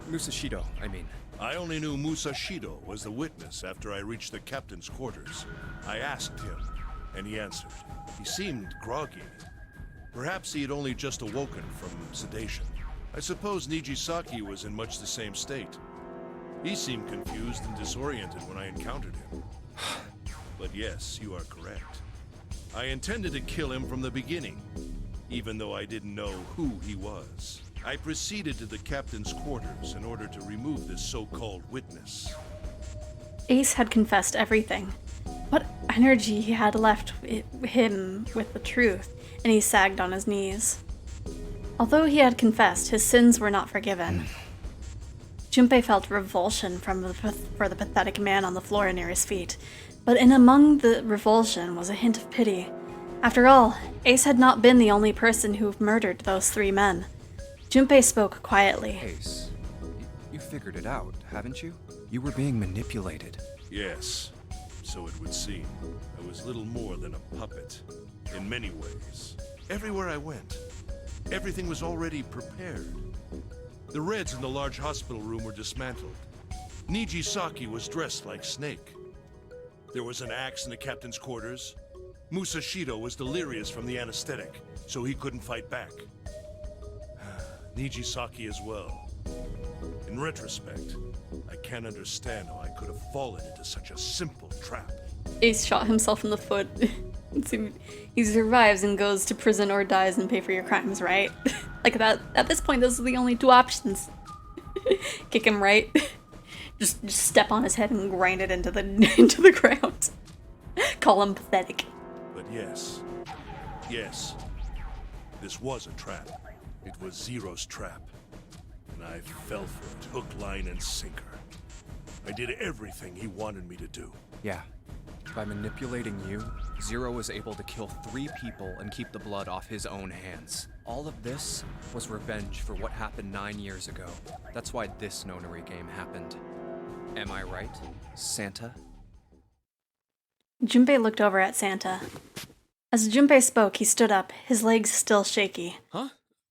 Musashido, I mean. I only knew Musashido was the witness after I reached the captain's quarters. I asked him, and he answered. He seemed groggy. Perhaps he had only just awoken from sedation. I suppose Nijisaki was in much the same state. He seemed confused and disoriented when I encountered him. But yes, you are correct. I intended to kill him from the beginning, even though I didn't know who he was. I proceeded to the captain's quarters in order to remove this so-called witness. Ace had confessed everything. What energy he had left him with the truth, and he sagged on his knees. Although he had confessed, his sins were not forgiven. Junpei felt revulsion for the pathetic man on the floor near his feet, but in among the revulsion was a hint of pity. After all, Ace had not been the only person who murdered those 3 men. Junpei spoke quietly. Ace, you figured it out, haven't you? You were being manipulated. Yes, so it would seem. I was little more than a puppet, in many ways. Everywhere I went, everything was already prepared. The Reds in the large hospital room were dismantled. Nijisaki was dressed like Snake. There was an axe in the captain's quarters. Musashido was delirious from the anesthetic, so he couldn't fight back. Nijisaki as well. In retrospect, I can't understand how I could have fallen into such a simple trap. Ace shot himself in the foot. He survives and goes to prison or dies and pay for your crimes, right? Like that. At this point, those are the only two options. Kick him right. Just step on his head and grind it into the ground. Call him pathetic. But yes, this was a trap. It was Zero's trap. And I fell for it, hook, line, and sinker. I did everything he wanted me to do. Yeah. By manipulating you, Zero was able to kill 3 people and keep the blood off his own hands. All of this was revenge for what happened 9 years ago. That's why this nonary game happened. Am I right, Santa? Junpei looked over at Santa. As Junpei spoke, he stood up, his legs still shaky. Huh?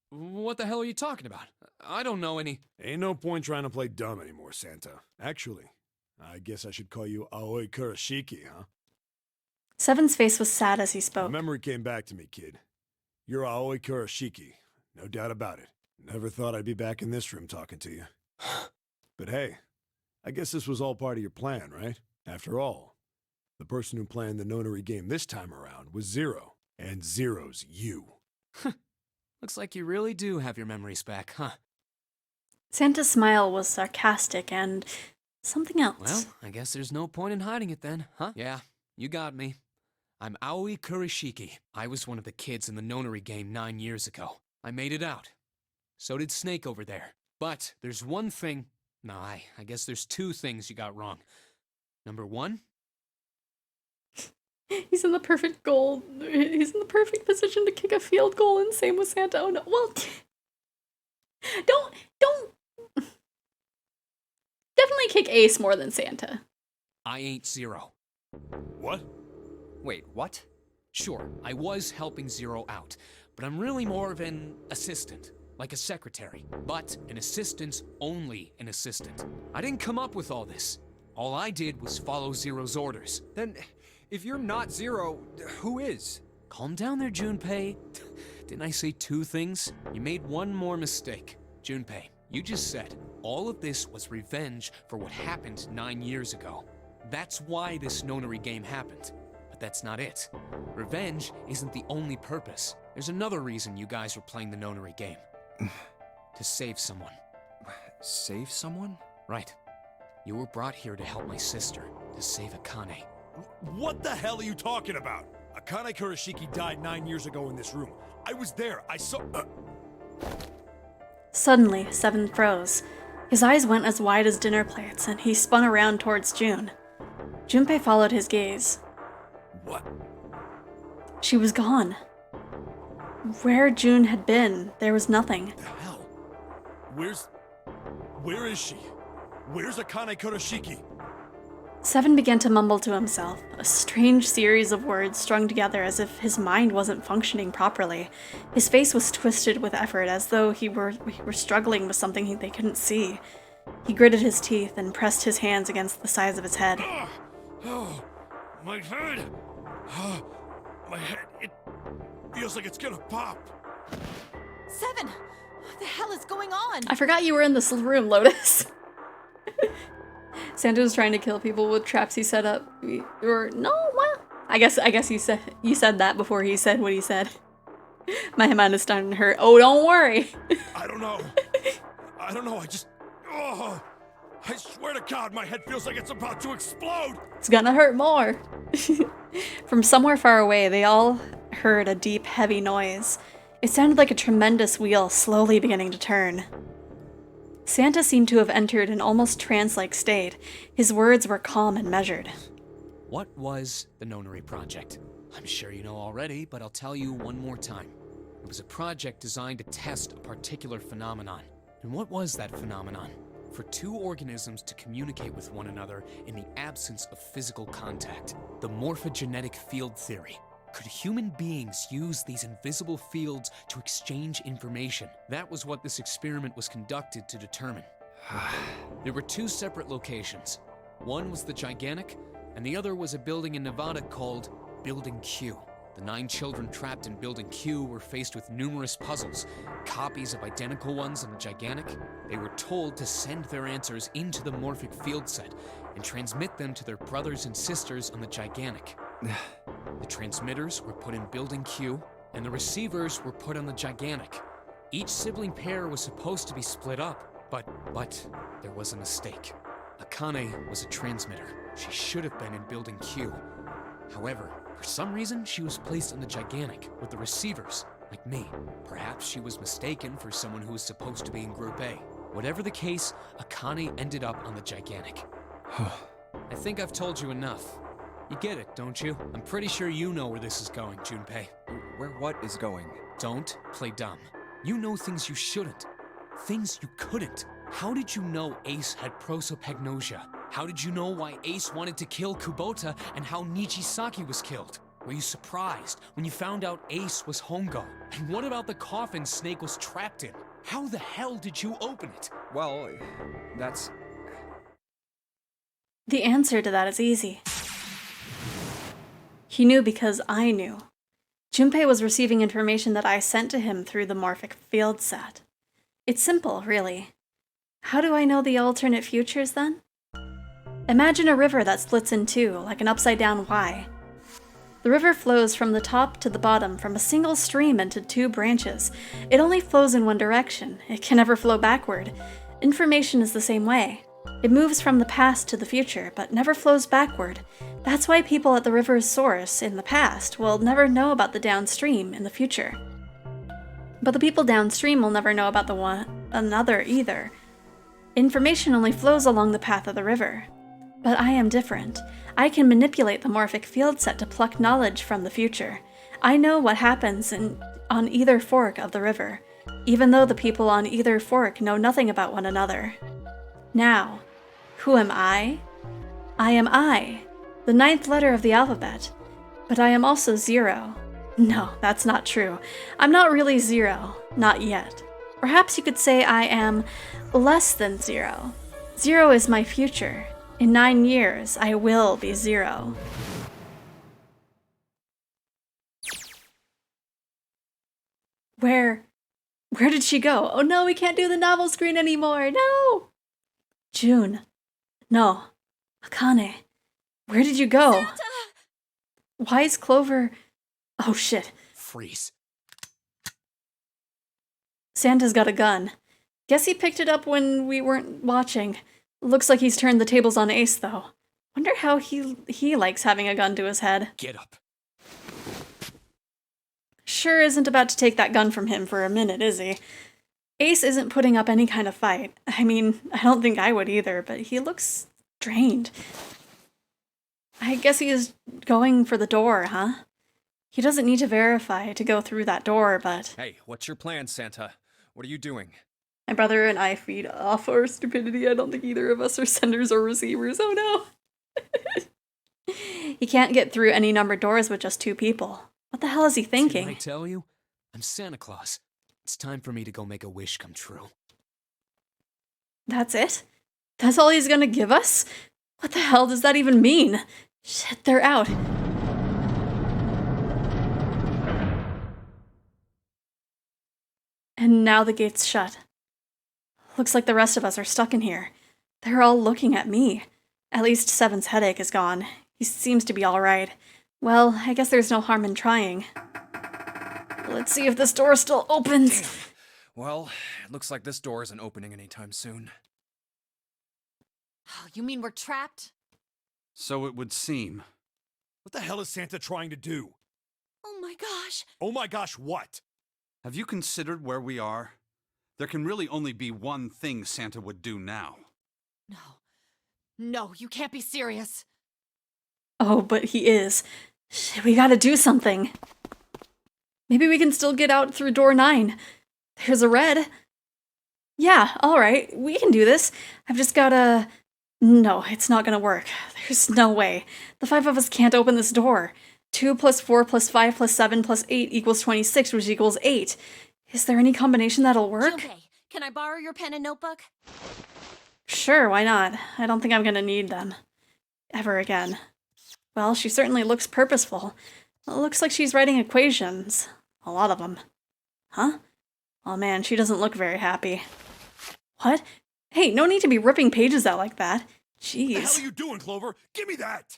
What the hell are you talking about? I don't know any... Ain't no point trying to play dumb anymore, Santa. Actually, I guess I should call you Aoi Kurashiki, huh? Seven's face was sad as he spoke. The memory came back to me, kid. You're Aoi Kurashiki, no doubt about it. Never thought I'd be back in this room talking to you. But hey, I guess this was all part of your plan, right? After all, the person who planned the nonary game this time around was Zero, and Zero's you. Looks like you really do have your memories back, huh? Santa's smile was sarcastic and something else. Well, I guess there's no point in hiding it then, huh? Yeah, you got me. I'm Aoi Kurashiki. I was one of the kids in the nonary game 9 years ago. I made it out. So did Snake over there. But there's one thing... No, I guess there's 2 things you got wrong. Number 1... He's in the perfect goal. He's in the perfect position to kick a field goal, and same with Santa. Oh no, well... Don't... Definitely kick Ace more than Santa. I ain't Zero. What? Wait, what? Sure, I was helping Zero out, but I'm really more of an assistant, like a secretary. But an assistant's only an assistant. I didn't come up with all this. All I did was follow Zero's orders. Then, if you're not Zero, who is? Calm down there, Junpei. Didn't I say 2 things? You made one more mistake. Junpei, you just said all of this was revenge for what happened 9 years ago. That's why this nonary game happened. But that's not it. Revenge isn't the only purpose. There's another reason you guys were playing the nonary game. To save someone. Save someone? Right. You were brought here to help my sister, to save Akane. What the hell are you talking about? Akane Kurashiki died 9 years ago in this room. I was there. I saw... Suddenly, Seven froze. His eyes went as wide as dinner plates, and he spun around towards June. Junpei followed his gaze. What? She was gone. Where June had been, there was nothing. The hell? Where is she? Where's Akane Kurashiki? Seven began to mumble to himself, a strange series of words strung together as if his mind wasn't functioning properly. His face was twisted with effort, as though he were struggling with something they couldn't see. He gritted his teeth and pressed his hands against the sides of his head. Oh, my head! My head, it feels like it's gonna pop. Seven! What the hell is going on? I forgot you were in this room, Lotus. Santa was trying to kill people with traps he set up. Or no, well, I guess you said that before he said what he said. My mind is starting to hurt. Oh, don't worry. I don't know. I swear to God, my head feels like it's about to explode. It's gonna hurt more. From somewhere far away, they all heard a deep, heavy noise. It sounded like a tremendous wheel slowly beginning to turn. Santa seemed to have entered an almost trance-like state. His words were calm and measured. What was the Nonary Project? I'm sure you know already, but I'll tell you one more time. It was a project designed to test a particular phenomenon. And what was that phenomenon? For 2 organisms to communicate with one another in the absence of physical contact. The morphogenetic field theory. Could human beings use these invisible fields to exchange information? That was what this experiment was conducted to determine. There were 2 separate locations. One was the Gigantic, and the other was a building in Nevada called Building Q. The 9 children trapped in Building Q were faced with numerous puzzles, copies of identical ones on the Gigantic. They were told to send their answers into the morphic field set and transmit them to their brothers and sisters on the Gigantic. The transmitters were put in Building Q, and the receivers were put on the Gigantic. Each sibling pair was supposed to be split up, but there was a mistake. Akane was a transmitter. She should have been in Building Q. However, for some reason, she was placed on the Gigantic with the receivers, like me. Perhaps she was mistaken for someone who was supposed to be in Group A. Whatever the case, Akane ended up on the Gigantic. I think I've told you enough. You get it, don't you? I'm pretty sure you know where this is going, Junpei. Where what is going? Don't play dumb. You know things you shouldn't. Things you couldn't. How did you know Ace had prosopagnosia? How did you know why Ace wanted to kill Kubota and how Nichisaki was killed? Were you surprised when you found out Ace was Hongo? And what about the coffin Snake was trapped in? How the hell did you open it? Well, that's... The answer to that is easy. He knew because I knew. Junpei was receiving information that I sent to him through the morphic field set. It's simple, really. How do I know the alternate futures, then? Imagine a river that splits in two, like an upside-down Y. The river flows from the top to the bottom from a single stream into 2 branches. It only flows in one direction. It can never flow backward. Information is the same way. It moves from the past to the future, but never flows backward. That's why people at the river's source, in the past, will never know about the downstream in the future. But the people downstream will never know about the one another either. Information only flows along the path of the river. But I am different. I can manipulate the morphic field set to pluck knowledge from the future. I know what happens on either fork of the river, even though the people on either fork know nothing about one another. Now, who am I? I am I, the 9th letter of the alphabet. But I am also 0. No, that's not true. I'm not really 0, not yet. Perhaps you could say I am less than 0. 0 is my future. In 9 years, I will be 0. Where did she go? Oh no, we can't do the novel screen anymore, no! June. No. Akane. Where did you go? Santa! Why is Clover... Oh shit. Freeze. Santa's got a gun. Guess he picked it up when we weren't watching. Looks like he's turned the tables on Ace, though. Wonder how he likes having a gun to his head. Get up. Sure isn't about to take that gun from him for a minute, is he? Ace isn't putting up any kind of fight. I mean, I don't think I would either, but he looks drained. I guess he is going for the door, huh? He doesn't need to verify to go through that door, but... Hey, what's your plan, Santa? What are you doing? My brother and I feed off our stupidity. I don't think either of us are senders or receivers. Oh no! He can't get through any numbered doors with just 2 people. What the hell is he thinking? Didn't I tell you? I'm Santa Claus. It's time for me to go make a wish come true. That's it? That's all he's gonna give us? What the hell does that even mean? Shit, they're out. And now the gate's shut. Looks like the rest of us are stuck in here. They're all looking at me. At least Seven's headache is gone. He seems to be all right. Well, I guess there's no harm in trying. Let's see if this door still opens. Damn. Well, it looks like this door isn't opening anytime soon. Oh, you mean we're trapped? So it would seem. What the hell is Santa trying to do? Oh my gosh! Oh my gosh, what? Have you considered where we are? There can really only be one thing Santa would do now. No. No, you can't be serious. Oh, but he is. Shit, we gotta do something. Maybe we can still get out through door 9. There's a red. Yeah, alright, we can do this. I've just gotta... No, it's not gonna work. There's no way. The 5 of us can't open this door. 2 plus 4 plus 5 plus 7 plus 8 equals 26, which equals 8. Is there any combination that'll work? Junpei, can I borrow your pen and notebook? Sure, why not? I don't think I'm gonna need them. Ever again. Well, she certainly looks purposeful. It looks like she's writing equations. A lot of them. Huh? Oh man, she doesn't look very happy. What? Hey, no need to be ripping pages out like that. Jeez. What the hell are you doing, Clover? Give me that!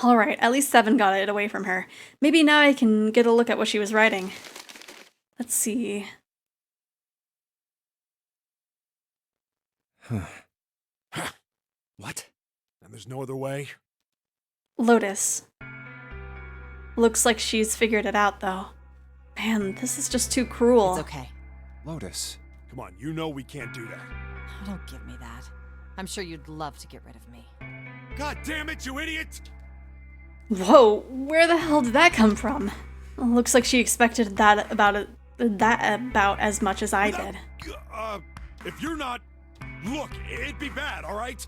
Alright, at least 7 got it away from her. Maybe now I can get a look at what she was writing. Let's see. What? And there's no other way? Lotus. Looks like she's figured it out, though. Man, this is just too cruel. It's okay. Lotus. Come on, you know we can't do that. Oh, don't give me that. I'm sure you'd love to get rid of me. God damn it, you idiot! Whoa, where the hell did that come from? Looks like she expected that about as much as I did. If you're not... Look, it'd be bad, alright?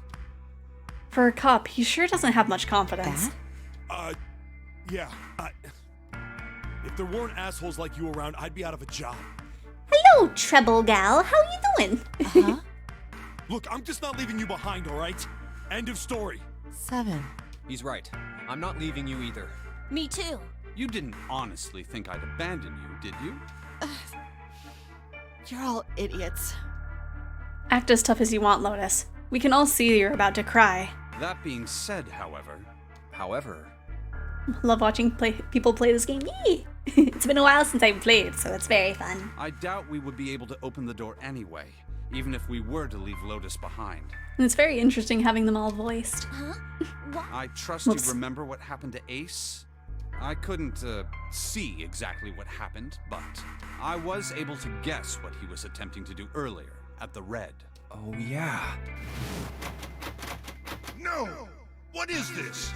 For a cop, he sure doesn't have much confidence. Yeah. If there weren't assholes like you around, I'd be out of a job. Hello, Treble Gal. How you doing? Uh-huh. Look, I'm just not leaving you behind, alright? End of story. 7. He's right. I'm not leaving you either. Me too. You didn't honestly think I'd abandon you, did you? You're all idiots. Act as tough as you want, Lotus. We can all see you're about to cry. That being said, however... Love watching people play this game. Yee! It's been a while since I've played, so it's very fun. I doubt we would be able to open the door anyway, even if we were to leave Lotus behind. And it's very interesting having them all voiced. Huh? What? I trust you remember what happened to Ace? I couldn't, see exactly what happened, but I was able to guess what he was attempting to do earlier, at the Red. Oh, yeah. No! What is this?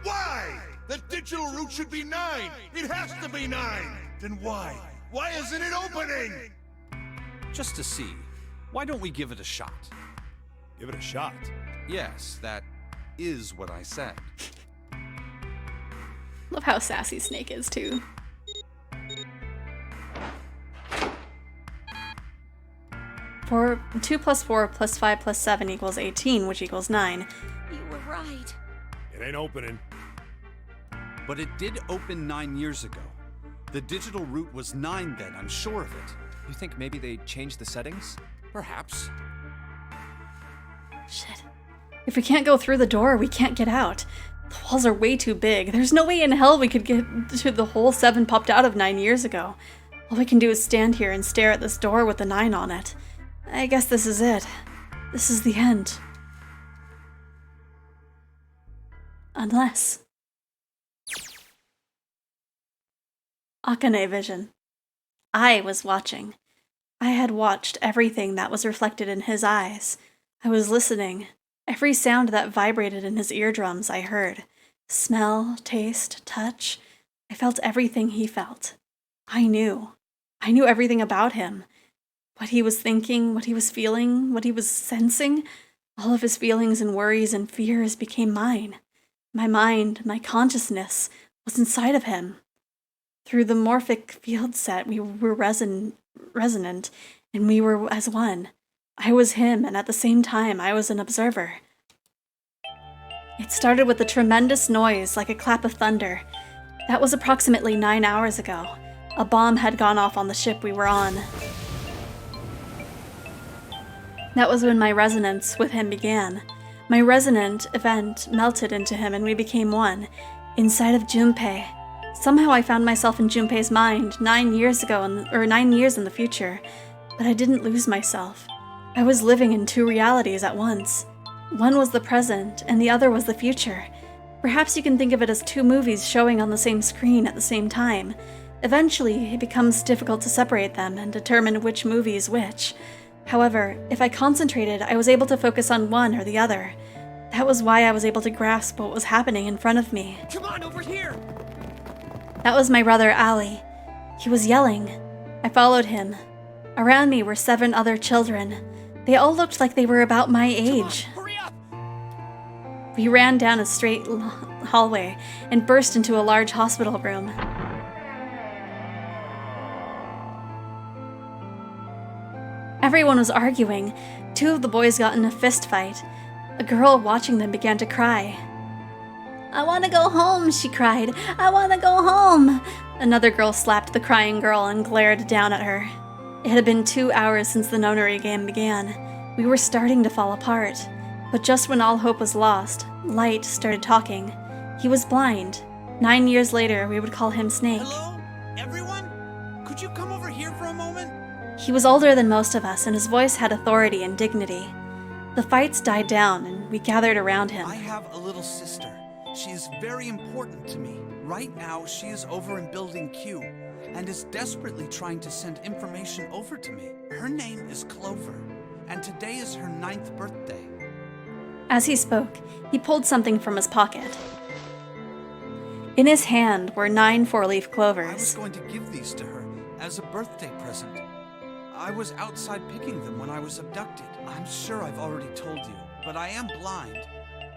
Why? The digital route should be 9! It has to be 9! Then why? Why isn't it opening? Just to see. Why don't we give it a shot? Give it a shot? Yes, that is what I said. Love how sassy Snake is, too. For 2 plus 4 plus 5 plus 7 equals 18, which equals 9. You were right. It ain't opening. But it did open 9 years ago. The digital route was 9 then, I'm sure of it. You think maybe they changed the settings? Perhaps. Shit. If we can't go through the door, we can't get out. The walls are way too big. There's no way in hell we could get to the hole 7 popped out of 9 years ago. All we can do is stand here and stare at this door with the 9 on it. I guess this is it. This is the end. Unless... Akane vision. I was watching. I had watched everything that was reflected in his eyes. I was listening. Every sound that vibrated in his eardrums I heard. Smell, taste, touch. I felt everything he felt. I knew. I knew everything about him. What he was thinking, what he was feeling, what he was sensing. All of his feelings and worries and fears became mine. My mind, my consciousness, was inside of him. Through the morphic field set, we were resonant, and we were as one. I was him, and at the same time, I was an observer. It started with a tremendous noise, like a clap of thunder. That was approximately 9 hours ago. A bomb had gone off on the ship we were on. That was when my resonance with him began. My resonant event melted into him, and we became one, inside of Junpei. Somehow I found myself in Junpei's mind 9 years ago, or 9 years in the future. But I didn't lose myself. I was living in 2 realities at once. One was the present, and the other was the future. Perhaps you can think of it as 2 movies showing on the same screen at the same time. Eventually, it becomes difficult to separate them and determine which movie is which. However, if I concentrated, I was able to focus on one or the other. That was why I was able to grasp what was happening in front of me. Come on, over here! That was my brother, Ali. He was yelling. I followed him. Around me were 7 other children. They all looked like they were about my age. Come on, hurry up! We ran down a straight hallway and burst into a large hospital room. Everyone was arguing. 2 of the boys got in a fist fight. A girl watching them began to cry. I want to go home, she cried. I want to go home. Another girl slapped the crying girl and glared down at her. It had been 2 hours since the nonary game began. We were starting to fall apart. But just when all hope was lost, Light started talking. He was blind. 9 years later, we would call him Snake. Hello? Everyone? Could you come over here for a moment? He was older than most of us, and his voice had authority and dignity. The fights died down, and we gathered around him. I have a little sister. She is very important to me. Right now, she is over in Building Q, and is desperately trying to send information over to me. Her name is Clover, and today is her 9th birthday. As he spoke, he pulled something from his pocket. In his hand were 9 four-leaf clovers. I was going to give these to her as a birthday present. I was outside picking them when I was abducted. I'm sure I've already told you, but I am blind.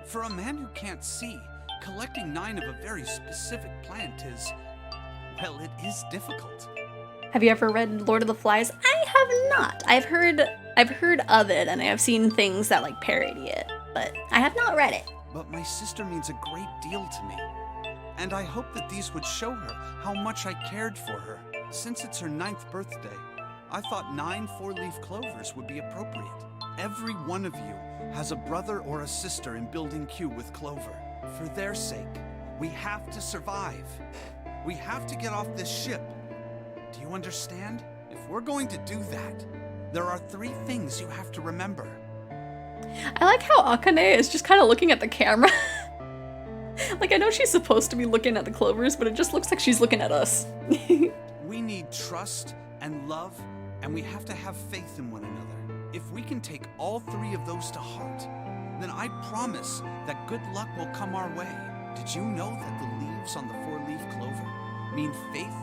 For a man who can't see, collecting 9 of a very specific plant is, well, it is difficult. Have you ever read Lord of the Flies? I have not. I've heard of it, and I have seen things that like parody it, but I have not read it. But my sister means a great deal to me, and I hope that these would show her how much I cared for her. Since it's her 9th birthday, I thought 9 four-leaf clovers would be appropriate. Every one of you has a brother or a sister in Building Q with Clover. For their sake, we have to survive. We have to get off this ship. Do you understand? If we're going to do that, there are 3 things you have to remember. I like how Akane is just kind of looking at the camera. Like, I know she's supposed to be looking at the clovers, but it just looks like she's looking at us. We need trust and love, and we have to have faith in one another. If we can take all 3 of those to heart, then I promise that good luck will come our way. Did you know that the leaves on the 4-leaf clover mean faith,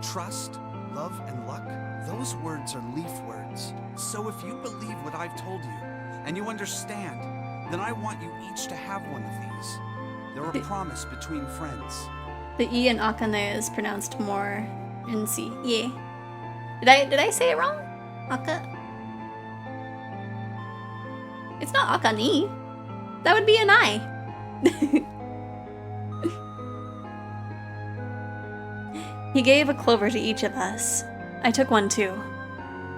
trust, love, and luck? Those words are leaf words. So if you believe what I've told you, and you understand, then I want you each to have one of these. They're a promise between friends. The E in Akane is pronounced more in C. Yeah. Did I say it wrong? It's not Akane. That would be an I. He gave a clover to each of us. I took one too.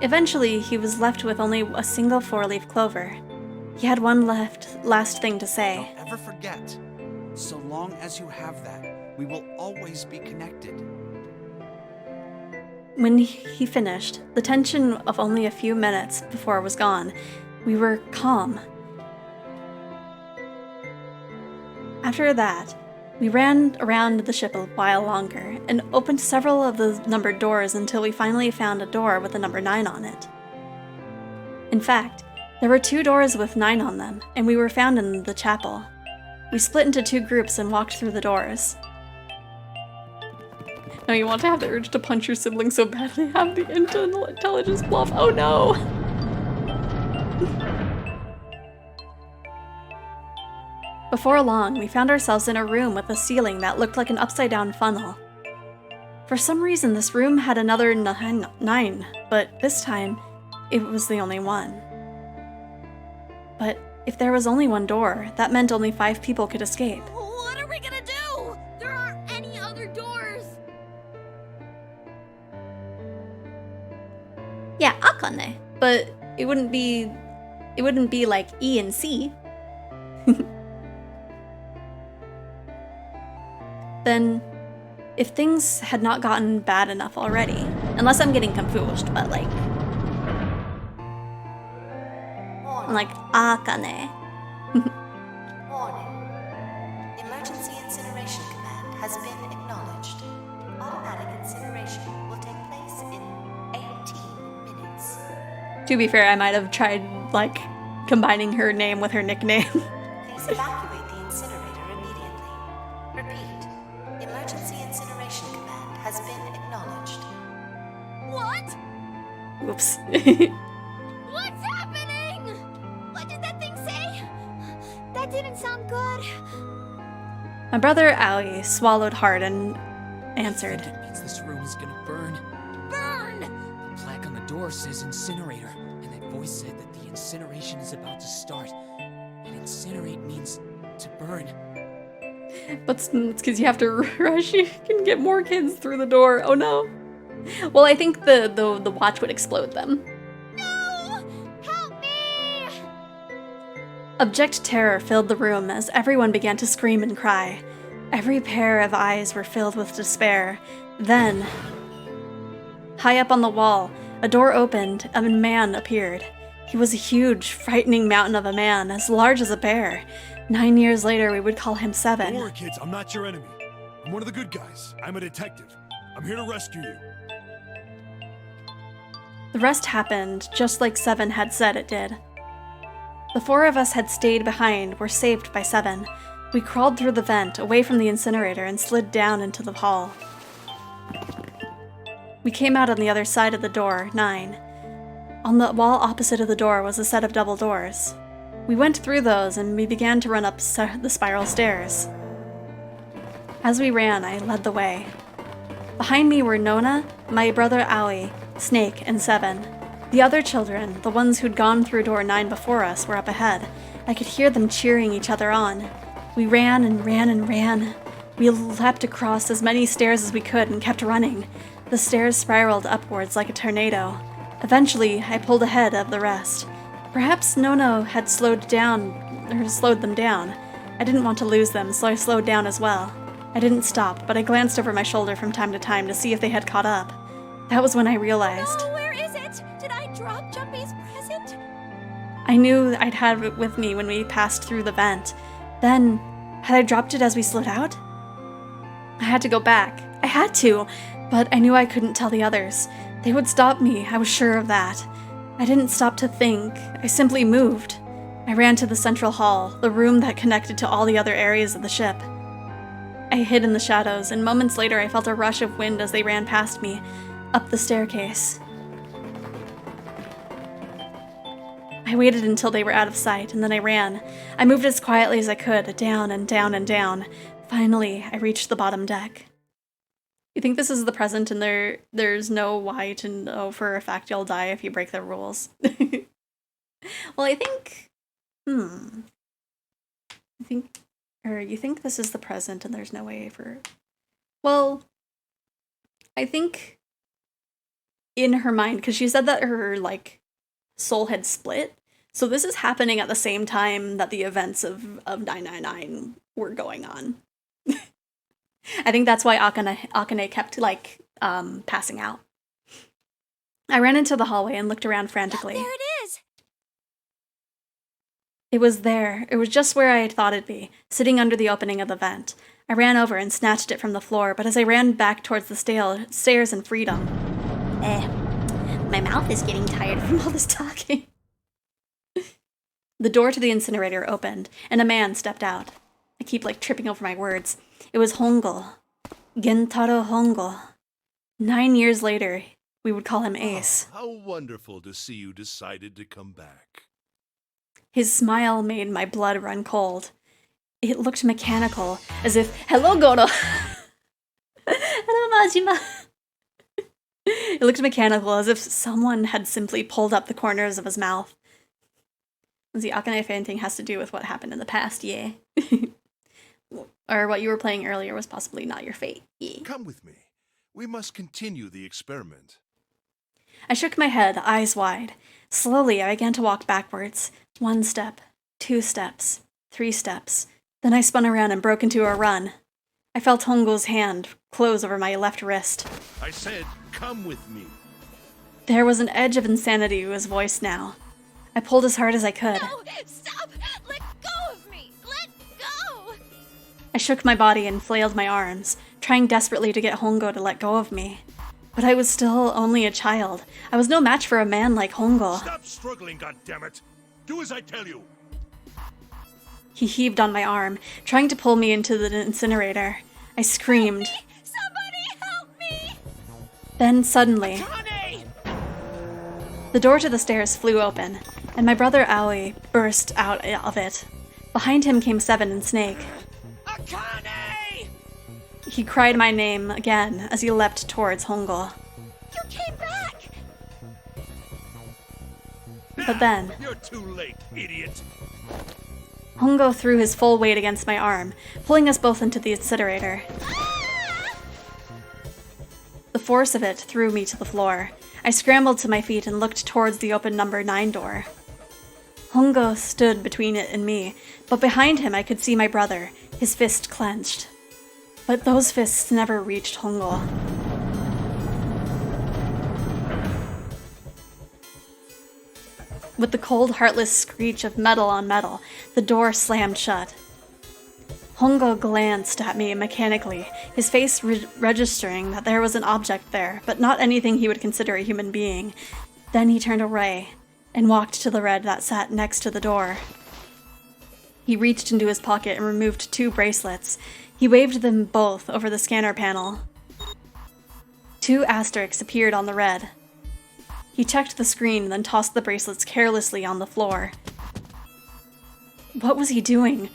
Eventually, he was left with only a single 4-leaf clover. He had one last thing to say. Don't ever forget. So long as you have that, we will always be connected. When he finished, the tension of only a few minutes before it was gone, we were calm. After that, we ran around the ship a while longer and opened several of the numbered doors until we finally found a door with the number 9 on it. In fact, there were 2 doors with 9 on them, and we were found in the chapel. We split into 2 groups and walked through the doors. Now you want to have the urge to punch your sibling so badly, have the intelligence bluff. Oh no! Before long, we found ourselves in a room with a ceiling that looked like an upside-down funnel. For some reason, this room had another 9, but this time, it was the only one. But if there was only one door, that meant only 5 people could escape. What are we gonna do? There aren't any other doors. Yeah, Akane, but it wouldn't be like E and C. Then, if things had not gotten bad enough already, unless I'm getting confused, but like, I'm like Akane. Warning. Emergency incineration command has been acknowledged. Automatic incineration will take place in 18 minutes. To be fair, I might have tried like combining her name with her nickname. Please evacuate the incinerator immediately. Repeat. Emergency incineration command has been acknowledged. What? Oops. What's happening? What did that thing say? That didn't sound good. My brother Aoi swallowed hard and answered. It means this room is gonna burn. Burn! The plaque on the door says incinerator, and that voice said that the incineration is about to start. And incinerate means to burn. But it's because you have to rush. You can get more kids through the door. Oh no. Well, I think the watch would explode them. No! Help me! Abject terror filled the room as everyone began to scream and cry. Every pair of eyes were filled with despair. Then, high up on the wall, a door opened and a man appeared. He was a huge, frightening mountain of a man, as large as a bear. 9 years later, we would call him Seven. Don't worry, kids. I'm not your enemy. I'm one of the good guys. I'm a detective. I'm here to rescue you. The rest happened just like Seven had said it did. The 4 of us had stayed behind, were saved by Seven. We crawled through the vent, away from the incinerator, and slid down into the hall. We came out on the other side of the door, 9. On the wall opposite of the door was a set of double doors. We went through those, and we began to run up the spiral stairs. As we ran, I led the way. Behind me were Nona, my brother Aoi, Snake, and Seven. The other children, the ones who'd gone through door 9 before us, were up ahead. I could hear them cheering each other on. We ran and ran and ran. We leapt across as many stairs as we could and kept running. The stairs spiraled upwards like a tornado. Eventually, I pulled ahead of the rest. Perhaps Nono had slowed them down. I didn't want to lose them, so I slowed down as well. I didn't stop, but I glanced over my shoulder from time to time to see if they had caught up. That was when I realized. Oh, where is it? Did I drop Jumpy's present? I knew I'd had it with me when we passed through the vent. Then, had I dropped it as we slid out? I had to go back. I had to, but I knew I couldn't tell the others. They would stop me, I was sure of that. I didn't stop to think. I simply moved. I ran to the central hall, the room that connected to all the other areas of the ship. I hid in the shadows, and moments later I felt a rush of wind as they ran past me, up the staircase. I waited until they were out of sight, and then I ran. I moved as quietly as I could, down and down and down. Finally, I reached the bottom deck. You think this is the present and there's no why to know for a fact you'll die if you break the rules? Well, I think... you think this is the present and there's no way for... Well, I think in her mind, because she said that her, soul had split. So this is happening at the same time that the events of 999 were going on. I think that's why Akane kept, passing out. I ran into the hallway and looked around frantically. There it is! It was there. It was just where I had thought it'd be, sitting under the opening of the vent. I ran over and snatched it from the floor, but as I ran back towards the stairs and freedom... my mouth is getting tired from all this talking. The door to the incinerator opened, and a man stepped out. I keep, tripping over my words. It was Hongo. Gentaro Hongo. 9 years later, we would call him Ace. Oh, how wonderful to see you decided to come back. His smile made my blood run cold. It looked mechanical, as if, "Hello, Goro!" "Hello, Majima!" It looked mechanical, as if someone had simply pulled up the corners of his mouth. The Akane fainting has to do with what happened in the past, yeah. Or what you were playing earlier was possibly not your fate, yeah. Come with me. We must continue the experiment. I shook my head, eyes wide. Slowly, I began to walk backwards. 1 step, 2 steps, 3 steps. Then I spun around and broke into a run. I felt Hongo's hand close over my left wrist. I said, come with me. There was an edge of insanity to his voice now. I pulled as hard as I could. No! Stop! Let go of me! Let go! I shook my body and flailed my arms, trying desperately to get Hongo to let go of me. But I was still only a child. I was no match for a man like Hongo. Stop struggling, goddammit! Do as I tell you! He heaved on my arm, trying to pull me into the incinerator. I screamed. Help me! Somebody help me! Then suddenly, the door to the stairs flew open, and my brother Aoi burst out of it. Behind him came Seven and Snake. Akane! He cried my name again as he leapt towards Hongo. You came back! But then, You're too late, idiot! Hongo threw his full weight against my arm, pulling us both into the incinerator. The force of it threw me to the floor. I scrambled to my feet and looked towards the open number 9 door. Hongo stood between it and me, but behind him I could see my brother, his fist clenched. But those fists never reached Hongo. With the cold, heartless screech of metal on metal, the door slammed shut. Hongo glanced at me mechanically, his face registering that there was an object there, but not anything he would consider a human being. Then he turned away and walked to the red that sat next to the door. He reached into his pocket and removed 2 bracelets. He waved them both over the scanner panel. 2 asterisks appeared on the red. He checked the screen and then tossed the bracelets carelessly on the floor. What was he doing?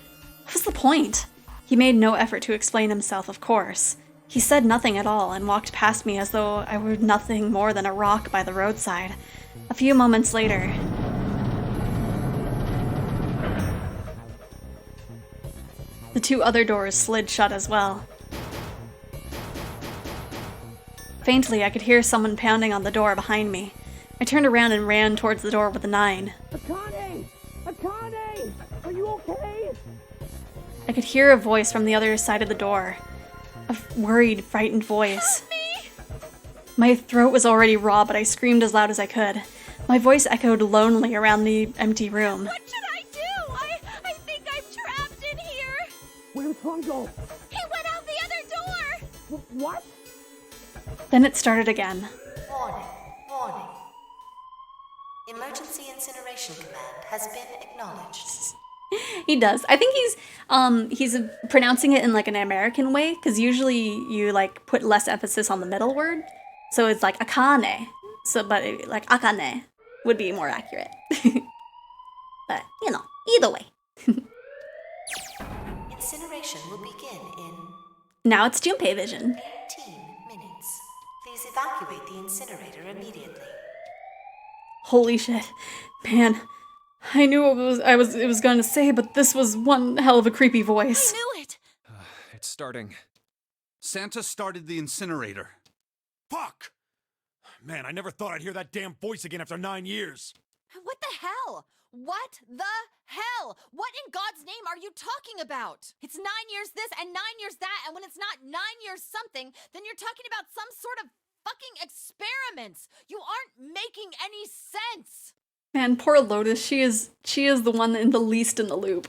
What was the point? He made no effort to explain himself, of course. He said nothing at all and walked past me as though I were nothing more than a rock by the roadside. A few moments later, the 2 other doors slid shut as well. Faintly, I could hear someone pounding on the door behind me. I turned around and ran towards the door with the 9. Akane! Akane! Are you okay? I could hear a voice from the other side of the door. A worried, frightened voice. Help me! My throat was already raw, but I screamed as loud as I could. My voice echoed lonely around the empty room. What should I do? I think I'm trapped in here. Where's Hongo? He went out the other door. What? Then it started again. Warning. Warning. Emergency incineration command has been acknowledged. He does. I think he's pronouncing it in like an American way, because usually you like put less emphasis on the middle word. So it's like akane. So, but like akane would be more accurate. But, you know, either way. Incineration will begin in Now it's Junpei vision. 18 minutes. Please evacuate the incinerator immediately. Holy shit. Man, I knew what it was going to say, but this was one hell of a creepy voice. I knew it. It's starting. Santa started the incinerator. Fuck! Man, I never thought I'd hear that damn voice again after 9 years. What the hell? What the hell? What in God's name are you talking about? It's 9 years this and 9 years that, and when it's not 9 years something, then you're talking about some sort of fucking experiments. You aren't making any sense. Man, poor Lotus. She is the one in the least in the loop.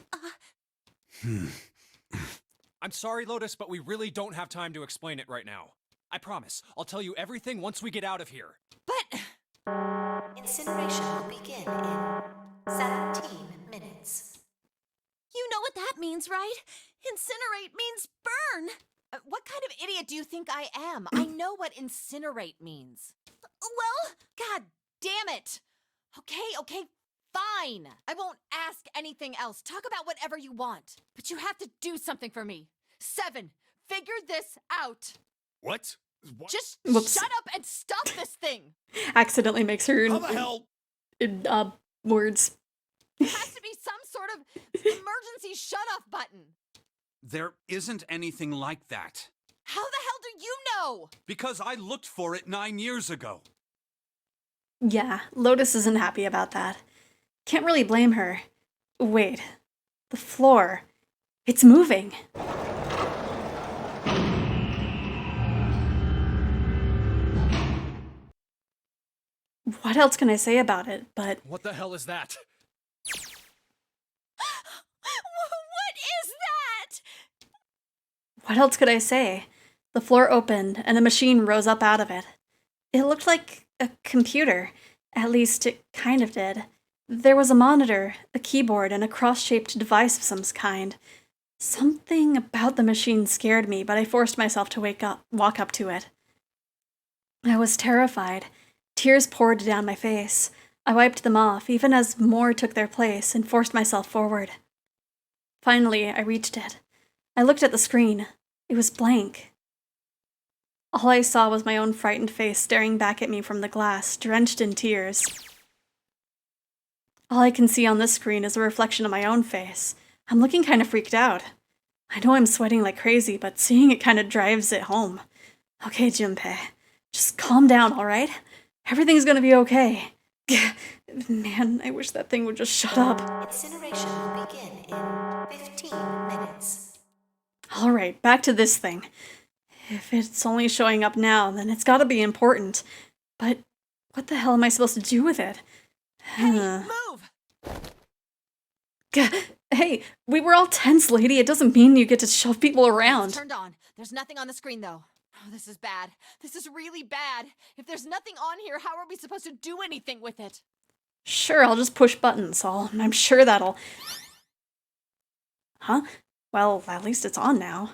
I'm sorry, Lotus, but we really don't have time to explain it right now. I promise. I'll tell you everything once we get out of here. But Incineration will begin in 17 minutes. You know what that means, right? Incinerate means burn. what kind of idiot do you think I am? I know what incinerate means. Well, God damn it. Okay, fine. I won't ask anything else. Talk about whatever you want. But you have to do something for me. 7, figure this out. What? Just Whoops. shut up and stop this thing. Accidentally makes her How the hell? Words. There has to be some sort of emergency shut-off button. There isn't anything like that. How the hell do you know? Because I looked for it 9 years ago. Yeah, Lotus isn't happy about that. Can't really blame her. Wait. The floor. It's moving. What else can I say about it, but... What the hell is that? what is that? What else could I say? The floor opened, and a machine rose up out of it. It looked like a computer. At least, it kind of did. There was a monitor, a keyboard, and a cross-shaped device of some kind. Something about the machine scared me, but I forced myself to walk up to it. I was terrified. Tears poured down my face. I wiped them off, even as more took their place, and forced myself forward. Finally, I reached it. I looked at the screen. It was blank. All I saw was my own frightened face staring back at me from the glass, drenched in tears. All I can see on this screen is a reflection of my own face, I'm looking kind of freaked out. I know I'm sweating like crazy, but seeing it kind of drives it home. Okay, Junpei, just calm down, alright? Everything's gonna be okay. Man, I wish that thing would just shut up. Incineration will begin in 15 minutes. Alright, back to this thing. If it's only showing up now, then it's gotta be important. But what the hell am I supposed to do with it? Move! Hey, we were all tense, lady. It doesn't mean you get to shove people around. It's turned on. There's nothing on the screen, though. Oh, this is bad. This is really bad. If there's nothing on here, how are we supposed to do anything with it? Sure, I'll just push buttons. I'm sure that'll... Huh? Well, at least it's on now.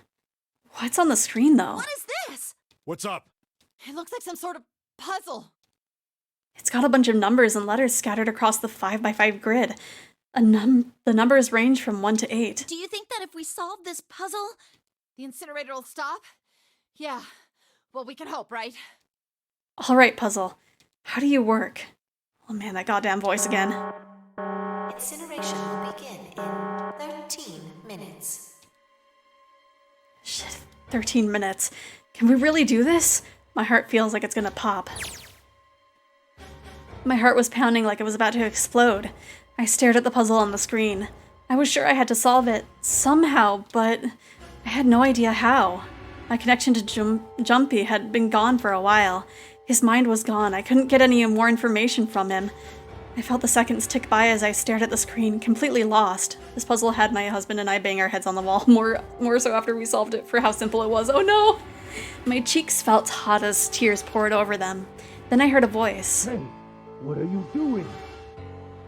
What's on the screen, though? What is this? What's up? It looks like some sort of puzzle. It's got a bunch of numbers and letters scattered across the 5x5 grid. The numbers range from 1 to 8. Do you think that if we solve this puzzle, the incinerator will stop? Yeah. Well, we can hope, right? All right, puzzle. How do you work? Oh man, that goddamn voice again. Incineration will begin in 13 minutes. Shit, 13 minutes. Can we really do this? My heart feels like it's gonna pop. My heart was pounding like it was about to explode. I stared at the puzzle on the screen. I was sure I had to solve it somehow, but I had no idea how. My connection to Jumpy had been gone for a while. His mind was gone. I couldn't get any more information from him. I felt the seconds tick by as I stared at the screen, completely lost. This puzzle had my husband and I bang our heads on the wall, more so after we solved it for how simple it was. Oh no! My cheeks felt hot as tears poured over them. Then I heard a voice. Hey, what are you doing?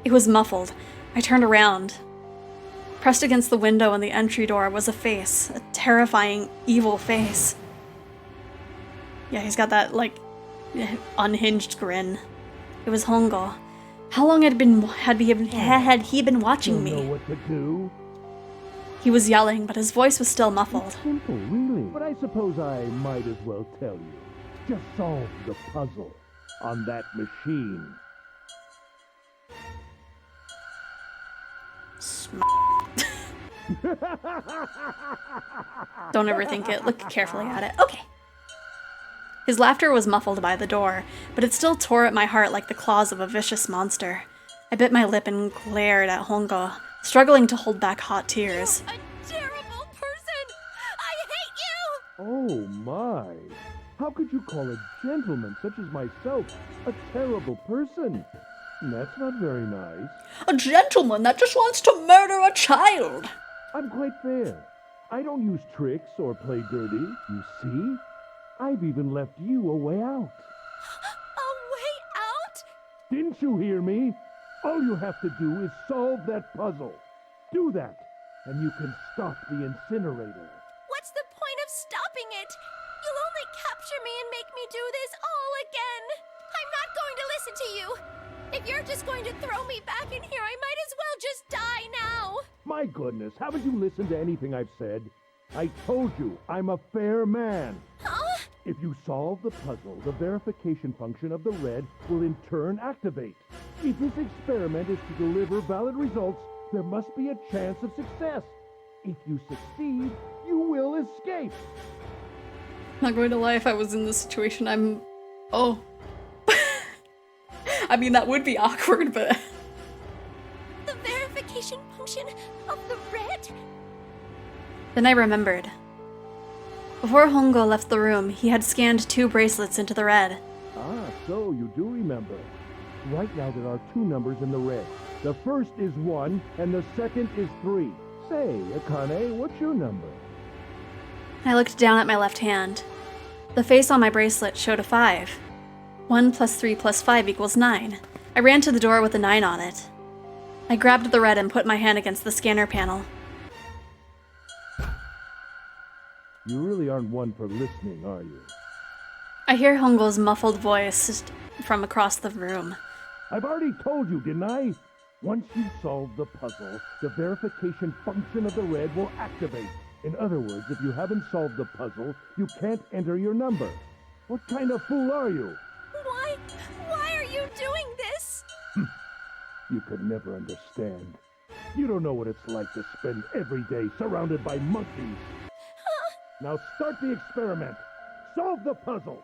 It was muffled. I turned around. Pressed against the window in the entry door was a face, a terrifying, evil face. Yeah, he's got that, like, unhinged grin. It was Hongo. How long had he been watching me? Don't know what to do? He was yelling, but his voice was still muffled. It's simple, really. But I suppose I might as well tell you. Just solve the puzzle on that machine. Don't overthink it. Look carefully at it. Okay. His laughter was muffled by the door, but it still tore at my heart like the claws of a vicious monster. I bit my lip and glared at Hongo, struggling to hold back hot tears. you're a terrible person! I hate you! Oh my! How could you call a gentleman such as myself a terrible person? That's not very nice. A gentleman that just wants to murder a child! I'm quite fair. I don't use tricks or play dirty, you see? I've even left you a way out. A way out? Didn't you hear me? All you have to do is solve that puzzle. Do that, and you can stop the incinerator. What's the point of stopping it? You'll only capture me and make me do this all again. I'm not going to listen to you. If you're just going to throw me back in here, I might as well just die now. My goodness, haven't you listened to anything I've said? I told you, I'm a fair man. Huh? If you solve the puzzle, the verification function of the red will in turn activate. If this experiment is to deliver valid results, there must be a chance of success. If you succeed, you will escape. Not going to lie, if I was in this situation, Oh. I mean, that would be awkward, but... The verification function of the red? Then I remembered. Before Hongo left the room, he had scanned 2 bracelets into the red. Ah, so you do remember. Right now there are 2 numbers in the red. The first is 1, and the second is 3. Say, Akane, what's your number? I looked down at my left hand. The face on my bracelet showed a 5. 1 plus 3 plus 5 equals 9. I ran to the door with a 9 on it. I grabbed the red and put my hand against the scanner panel. You really aren't one for listening, are you? I hear Hongo's muffled voice from across the room. I've already told you, didn't I? Once you solve the puzzle, the verification function of the red will activate. In other words, if you haven't solved the puzzle, you can't enter your number. What kind of fool are you? Why are you doing this? You could never understand. You don't know what it's like to spend every day surrounded by monkeys. Now start the experiment. Solve the puzzle.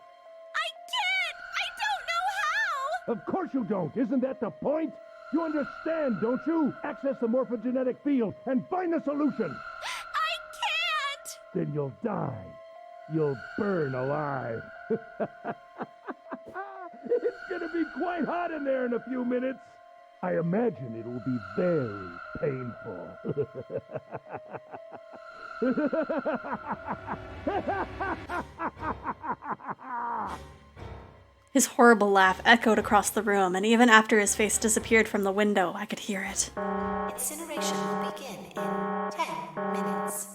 I can't! I don't know how! Of course you don't. Isn't that the point? You understand, don't you? Access the morphogenetic field and find the solution. I can't! Then you'll die. You'll burn alive. It's gonna be quite hot in there in a few minutes. I imagine it will be very painful. His horrible laugh echoed across the room, and even after his face disappeared from the window, I could hear it. Incineration will begin in 10 minutes.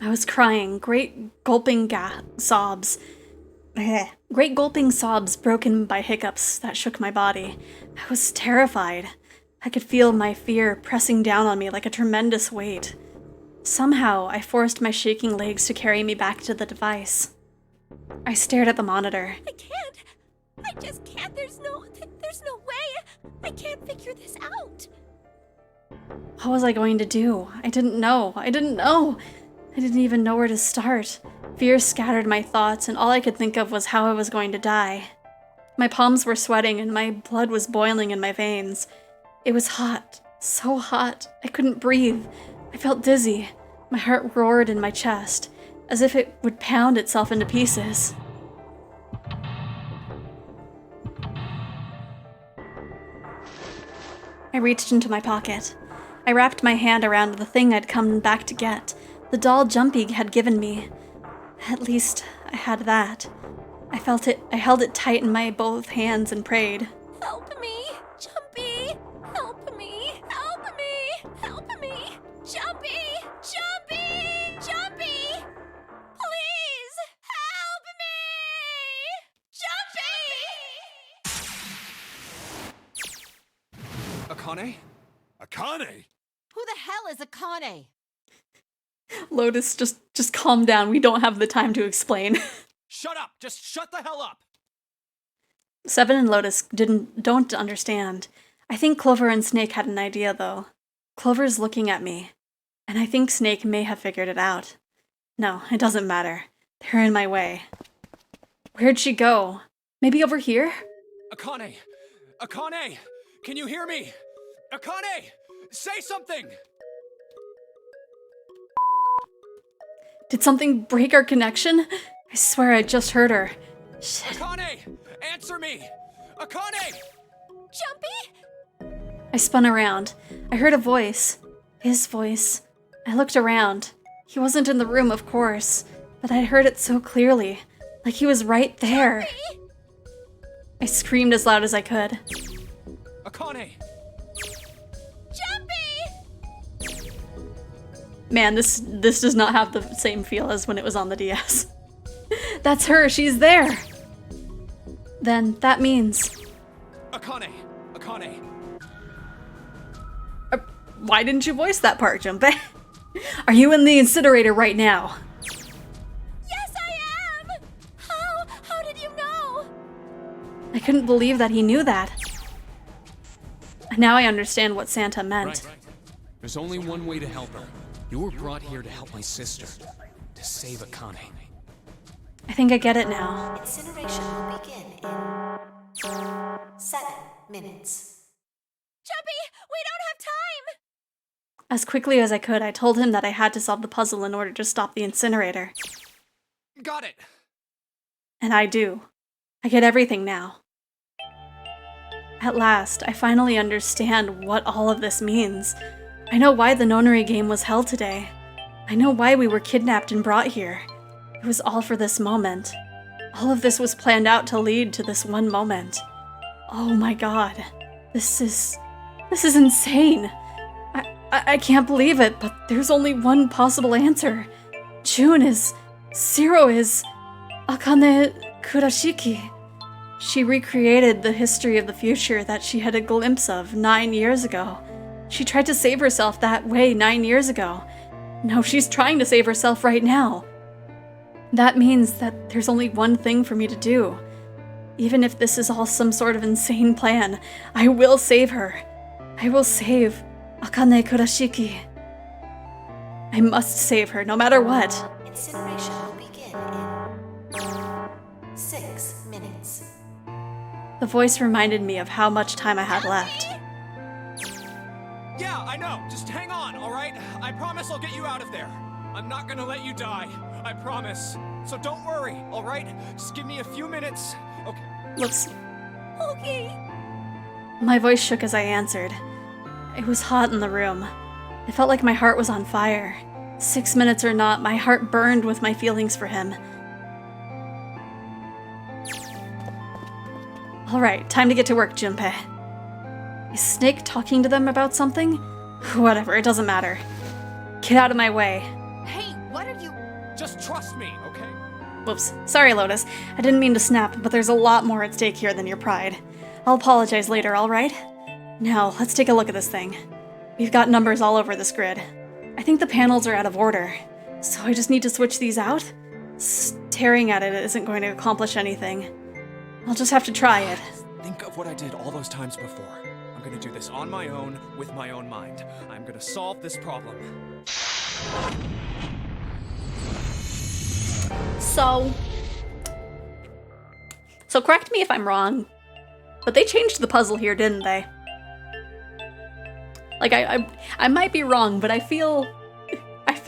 I was crying, great gulping sobs. Great gulping sobs broken by hiccups that shook my body. I was terrified. I could feel my fear pressing down on me like a tremendous weight. Somehow, I forced my shaking legs to carry me back to the device. I stared at the monitor. I can't. I just can't. There's no way. I can't figure this out. What was I going to do? I didn't know. I didn't even know where to start. Fear scattered my thoughts, and all I could think of was how I was going to die. My palms were sweating, and my blood was boiling in my veins. It was hot. So hot. I couldn't breathe. I felt dizzy. My heart roared in my chest, as if it would pound itself into pieces. I reached into my pocket. I wrapped my hand around the thing I'd come back to get. The doll Jumpy had given me. At least, I had that. I held it tight in my both hands and prayed. Help me, Jumpy! Help me! Help me! Help me! Jumpy! Jumpy! Jumpy! Please! Help me! Jumpy! Akane? Akane? Who the hell is Akane? Lotus, just calm down. We don't have the time to explain. Shut up! Just shut the hell up! Seven and Lotus don't understand. I think Clover and Snake had an idea, though. Clover's looking at me, and I think Snake may have figured it out. No, it doesn't matter. They're in my way. Where'd she go? Maybe over here? Akane! Akane! Can you hear me? Akane! Say something! Did something break our connection? I swear I just heard her. Shit. Akane! Answer me! Akane! Jumpy? I spun around. I heard a voice. His voice. I looked around. He wasn't in the room, of course, but I heard it so clearly, like he was right there. Jumpy! I screamed as loud as I could. Akane! Jumpy! Man, this does not have the same feel as when it was on the DS. That's her, she's there! Then that means... Akane! Akane! Why didn't you voice that part, Junpei? Are you in the incinerator right now? Yes, I am! How did you know? I couldn't believe that he knew that. Now I understand what Santa meant. Right. There's only one way to help her. You were brought here to help my sister. To save Akane. I think I get it now. Incineration will begin in 7 minutes. Jumpy, we don't have time! As quickly as I could, I told him that I had to solve the puzzle in order to stop the incinerator. Got it! And I do. I get everything now. At last, I finally understand what all of this means. I know why the nonary game was held today. I know why we were kidnapped and brought here. It was all for this moment. All of this was planned out to lead to this one moment. Oh my god. This is insane. I can't believe it, but there's only one possible answer. June is... Zero is... Akane Kurashiki. She recreated the history of the future that she had a glimpse of 9 years ago. She tried to save herself that way 9 years ago. No, she's trying to save herself right now. That means that there's only one thing for me to do. Even if this is all some sort of insane plan, I will save her. I will save Akane Kurashiki. I must save her, no matter what. Incineration will begin in 6 minutes. The voice reminded me of how much time I had left. Yeah, I know. Just hang on, all right? I promise I'll get you out of there. I'm not gonna let you die. I promise. So don't worry, all right? Just give me a few minutes. Okay. Looks... Okay. My voice shook as I answered. It was hot in the room. It felt like my heart was on fire. 6 minutes or not, my heart burned with my feelings for him. Alright, time to get to work, Junpei. Is Snake talking to them about something? Whatever, it doesn't matter. Get out of my way. Hey, what are you... Just trust me, okay? Whoops. Sorry, Lotus. I didn't mean to snap, but there's a lot more at stake here than your pride. I'll apologize later, alright? Now, let's take a look at this thing. We've got numbers all over this grid. I think the panels are out of order, so I just need to switch these out? Staring at it isn't going to accomplish anything. I'll just have to try it. Think of what I did all those times before. I'm gonna do this on my own, with my own mind. I'm gonna solve this problem. So correct me if I'm wrong, but they changed the puzzle here, didn't they? Like, I might be wrong, but I feel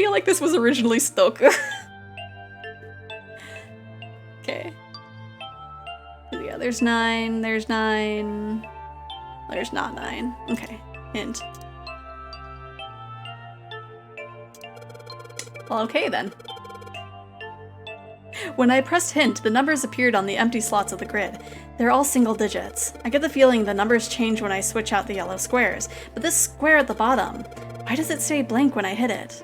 like this was originally Sudoku. Okay. Yeah, there's 9, there's 9, there's not 9. Okay, hint. Well, okay then. When I pressed hint, the numbers appeared on the empty slots of the grid. They're all single digits. I get the feeling the numbers change when I switch out the yellow squares, but this square at the bottom, why does it stay blank when I hit it?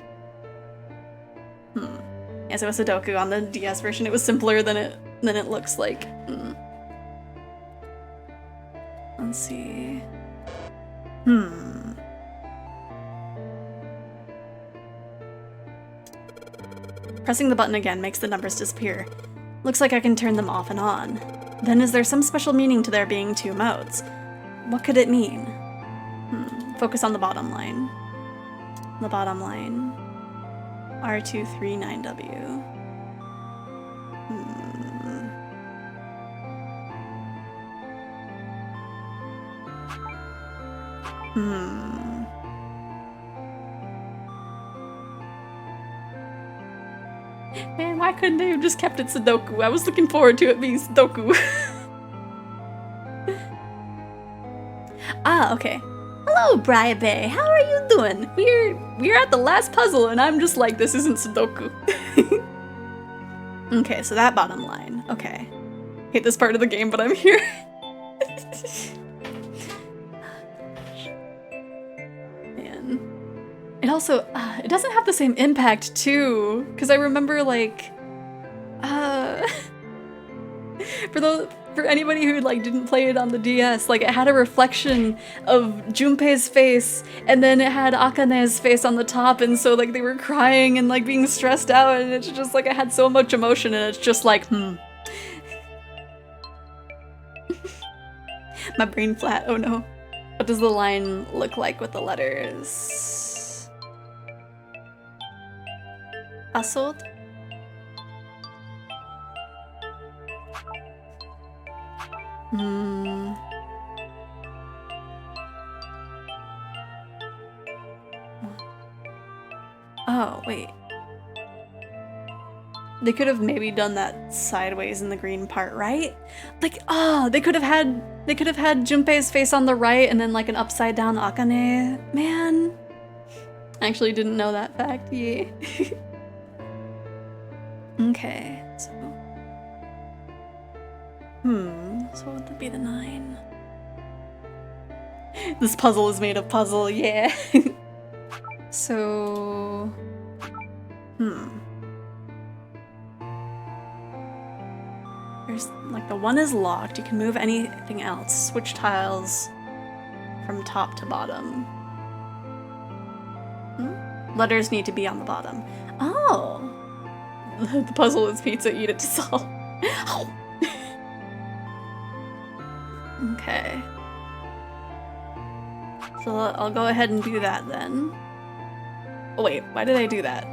As it was Sudoku on the DS version, it was simpler than it looks like. Let's see. Pressing the button again makes the numbers disappear. Looks like I can turn them off and on. Then is there some special meaning to there being 2 modes? What could it mean? Focus on the bottom line. The bottom line. R239W. Man, why couldn't they have just kept it Sudoku? I was looking forward to it being Sudoku. Okay. Hello, Brian Bay. How are you doing? We're at the last puzzle, and I'm just like, this isn't Sudoku. Okay, so that bottom line. Okay. Hate this part of the game, but I'm here. Man. It also, it doesn't have the same impact, too. Because I remember, like, for anybody who, like, didn't play it on the DS, like, it had a reflection of Junpei's face, and then it had Akane's face on the top, and so, like, they were crying and, like, being stressed out, and it's just, like, it had so much emotion, and it's just like, My brain flat, oh no. What does the line look like with the letters? Assault? Oh, wait. They could have maybe done that sideways in the green part, right? Like, they could have had Junpei's face on the right and then like an upside down Akane. Man. I actually didn't know that fact. Yeah. Okay, so. So what would be the 9? This puzzle is made of puzzle, yeah. So. There's, like, the 1 is locked. You can move anything else. Switch tiles from top to bottom. Letters need to be on the bottom. Oh! The puzzle is pizza, eat it to solve. Okay. So I'll go ahead and do that then. Oh wait, why did I do that?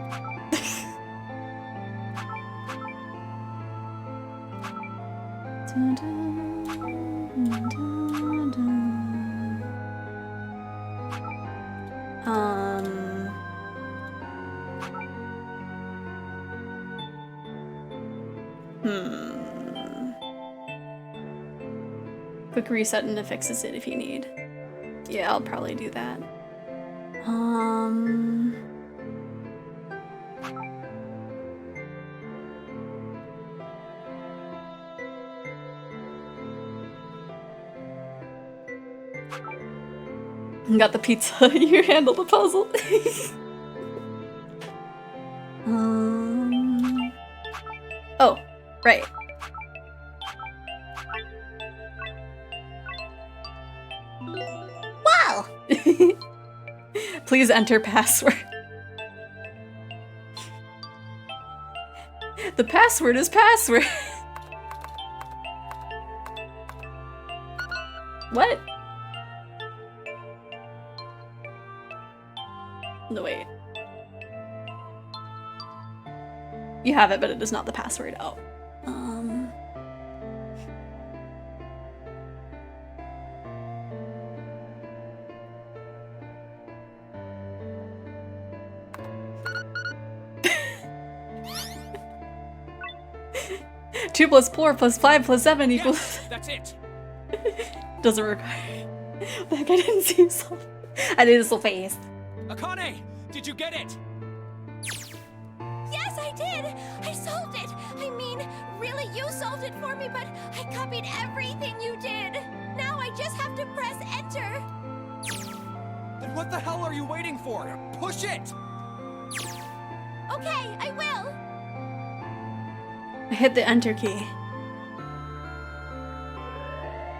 Quick reset and it fixes it if you need. Yeah, I'll probably do that. Got the pizza. You handle the puzzle. Oh, right. Wow! Please enter password. The password is password. What? No, wait. You have it, but it is not the password. Oh. Two plus 4 plus 5 plus 7 equals... Yes, that's it! Doesn't require... Like, I didn't see so... I did it so fast. Akane! Did you get it? Yes, I did! I solved it! I mean, really, you solved it for me, but I copied everything you did! Now I just have to press enter! Then what the hell are you waiting for? Push it! Okay, I will! I hit the enter key.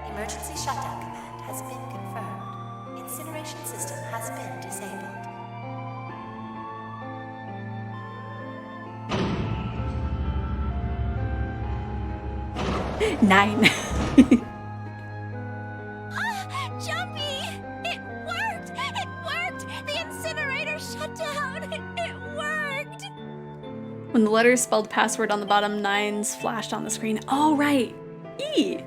Emergency shutdown command has been confirmed. Incineration system has been disabled. 9. Jumpy! It worked! It worked! The incinerator shut down! It worked! When the letters spelled password on the bottom, 9s flashed on the screen. Oh, right! E!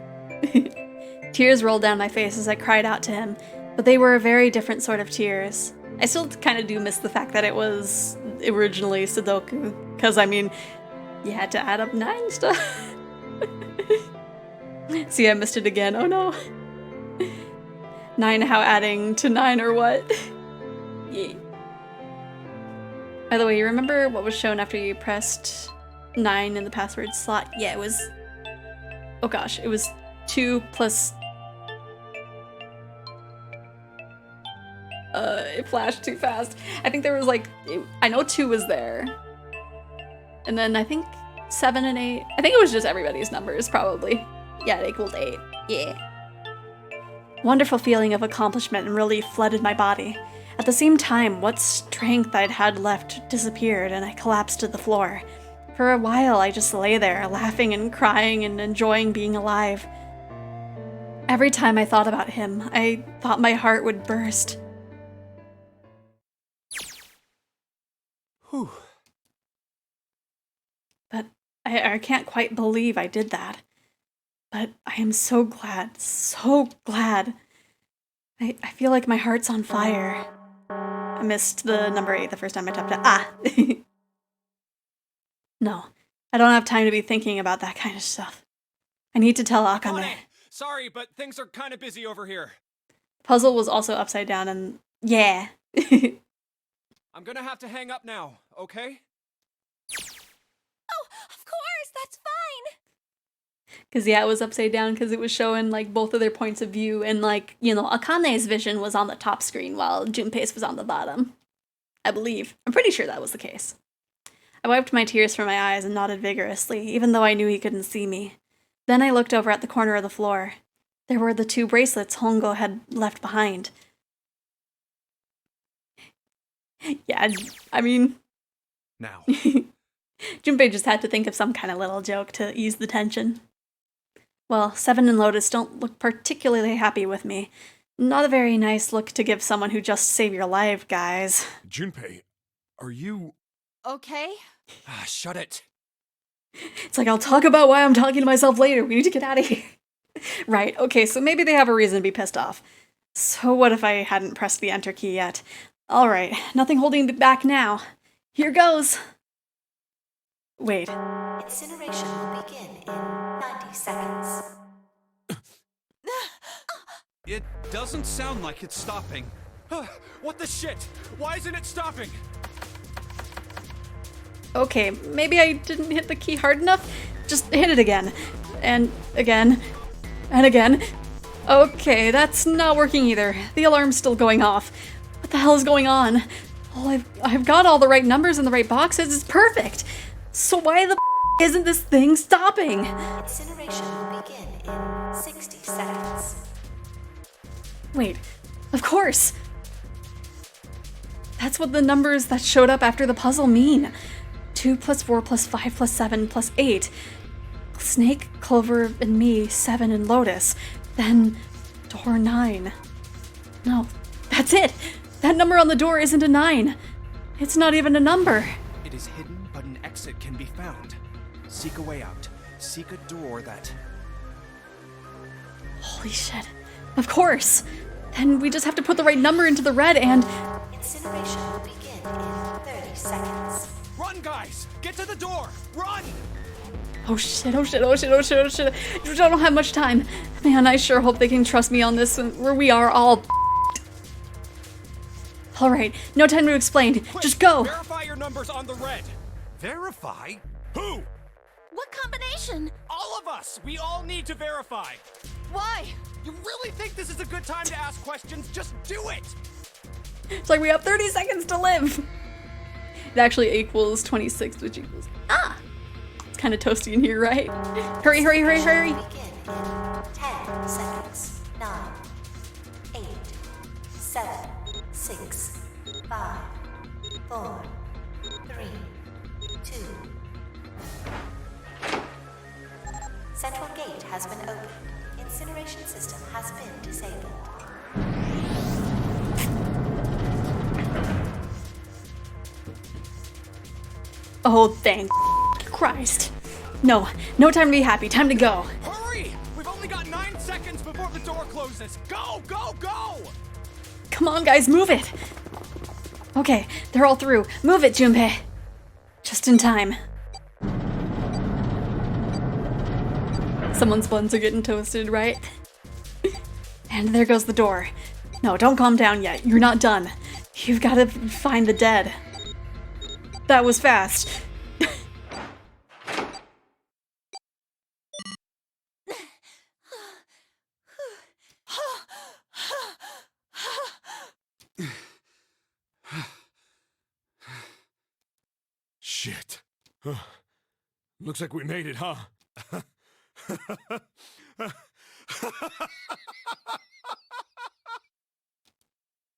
Tears rolled down my face as I cried out to him, but they were a very different sort of tears. I still kind of do miss the fact that it was originally Sudoku, because, I mean, you had to add up 9 stuff. See, I missed it again. Oh no. 9 how adding to 9 or what? Yeah. By the way, you remember what was shown after you pressed 9 in the password slot? Yeah, it was... Oh gosh, it was 2 plus... it flashed too fast. I think there was like... I know 2 was there. And then I think 7 and 8... I think it was just everybody's numbers, probably. Yeah, it equaled 8. Yeah. Wonderful feeling of accomplishment and relief flooded my body. At the same time, what strength I'd had left disappeared, and I collapsed to the floor. For a while, I just lay there, laughing and crying and enjoying being alive. Every time I thought about him, I thought my heart would burst. Whew. But I can't quite believe I did that. But I am so glad, so glad. I feel like my heart's on fire. I missed the number 8 the first time I tapped it. Ah! No, I don't have time to be thinking about that kind of stuff. I need to tell Akane. Sorry, but things are kind of busy over here. Puzzle was also upside down and... yeah. I'm gonna have to hang up now, okay? Oh, of course, that's fine! Because, yeah, it was upside down because it was showing, like, both of their points of view. And, like, you know, Akane's vision was on the top screen while Junpei's was on the bottom. I believe. I'm pretty sure that was the case. I wiped my tears from my eyes and nodded vigorously, even though I knew he couldn't see me. Then I looked over at the corner of the floor. There were the 2 bracelets Hongo had left behind. Yeah, I mean... Now. Junpei just had to think of some kind of little joke to ease the tension. Well, Seven and Lotus don't look particularly happy with me. Not a very nice look to give someone who just saved your life, guys. Junpei, are you... Okay? Shut it. It's like, I'll talk about why I'm talking to myself later. We need to get out of here. Right, okay, so maybe they have a reason to be pissed off. So what if I hadn't pressed the enter key yet? Alright, nothing holding me back now. Here goes. Wait. Incineration will begin in 90 seconds. It doesn't sound like it's stopping. What the shit? Why isn't it stopping? Okay, maybe I didn't hit the key hard enough? Just hit it again. And again. And again. Okay, that's not working either. The alarm's still going off. What the hell is going on? Oh, I've got all the right numbers in the right boxes. It's perfect. So why the isn't this thing stopping? Incineration will begin in 60 seconds. Wait, of course. That's what the numbers that showed up after the puzzle mean. 2 plus 4 plus 5 plus 7 plus 8. Snake, Clover, and me, 7 and Lotus. Then door 9. No, that's it. That number on the door isn't a 9. It's not even a number. It is hidden, but an exit can be found. Seek a way out. Seek a door that... Holy shit. Of course. Then we just have to put the right number into the red and... Incineration will begin in 30 seconds. Run, guys! Get to the door! Run! Oh shit, oh shit, oh shit, oh shit, oh shit. I don't have much time. Man, I sure hope they can trust me on this where we are all... Alright, no time to explain. Quick, just go! Verify your numbers on the red! Verify? Who? What combination? All of us! We all need to verify! Why? You really think this is a good time to ask questions? Just do it! It's like we have 30 seconds to live! It actually equals 26, which equals... Ah! It's kind of toasty in here, right? Hurry, hurry, hurry, hurry! Begin in 10 seconds. 9, 8, 7, 6, 5, 4, 3, 2. Central gate has been opened. Incineration system has been disabled. Oh, thank Christ. No, no time to be happy. Time to go. Hurry! We've only got 9 seconds before the door closes! Go, go, go! Come on, guys, move it! Okay, they're all through. Move it, Junpei. Just in time. Someone's buns are getting toasted, right? And there goes the door. No, don't calm down yet. You're not done. You've got to find the dead. That was fast. Shit. Looks like we made it, huh?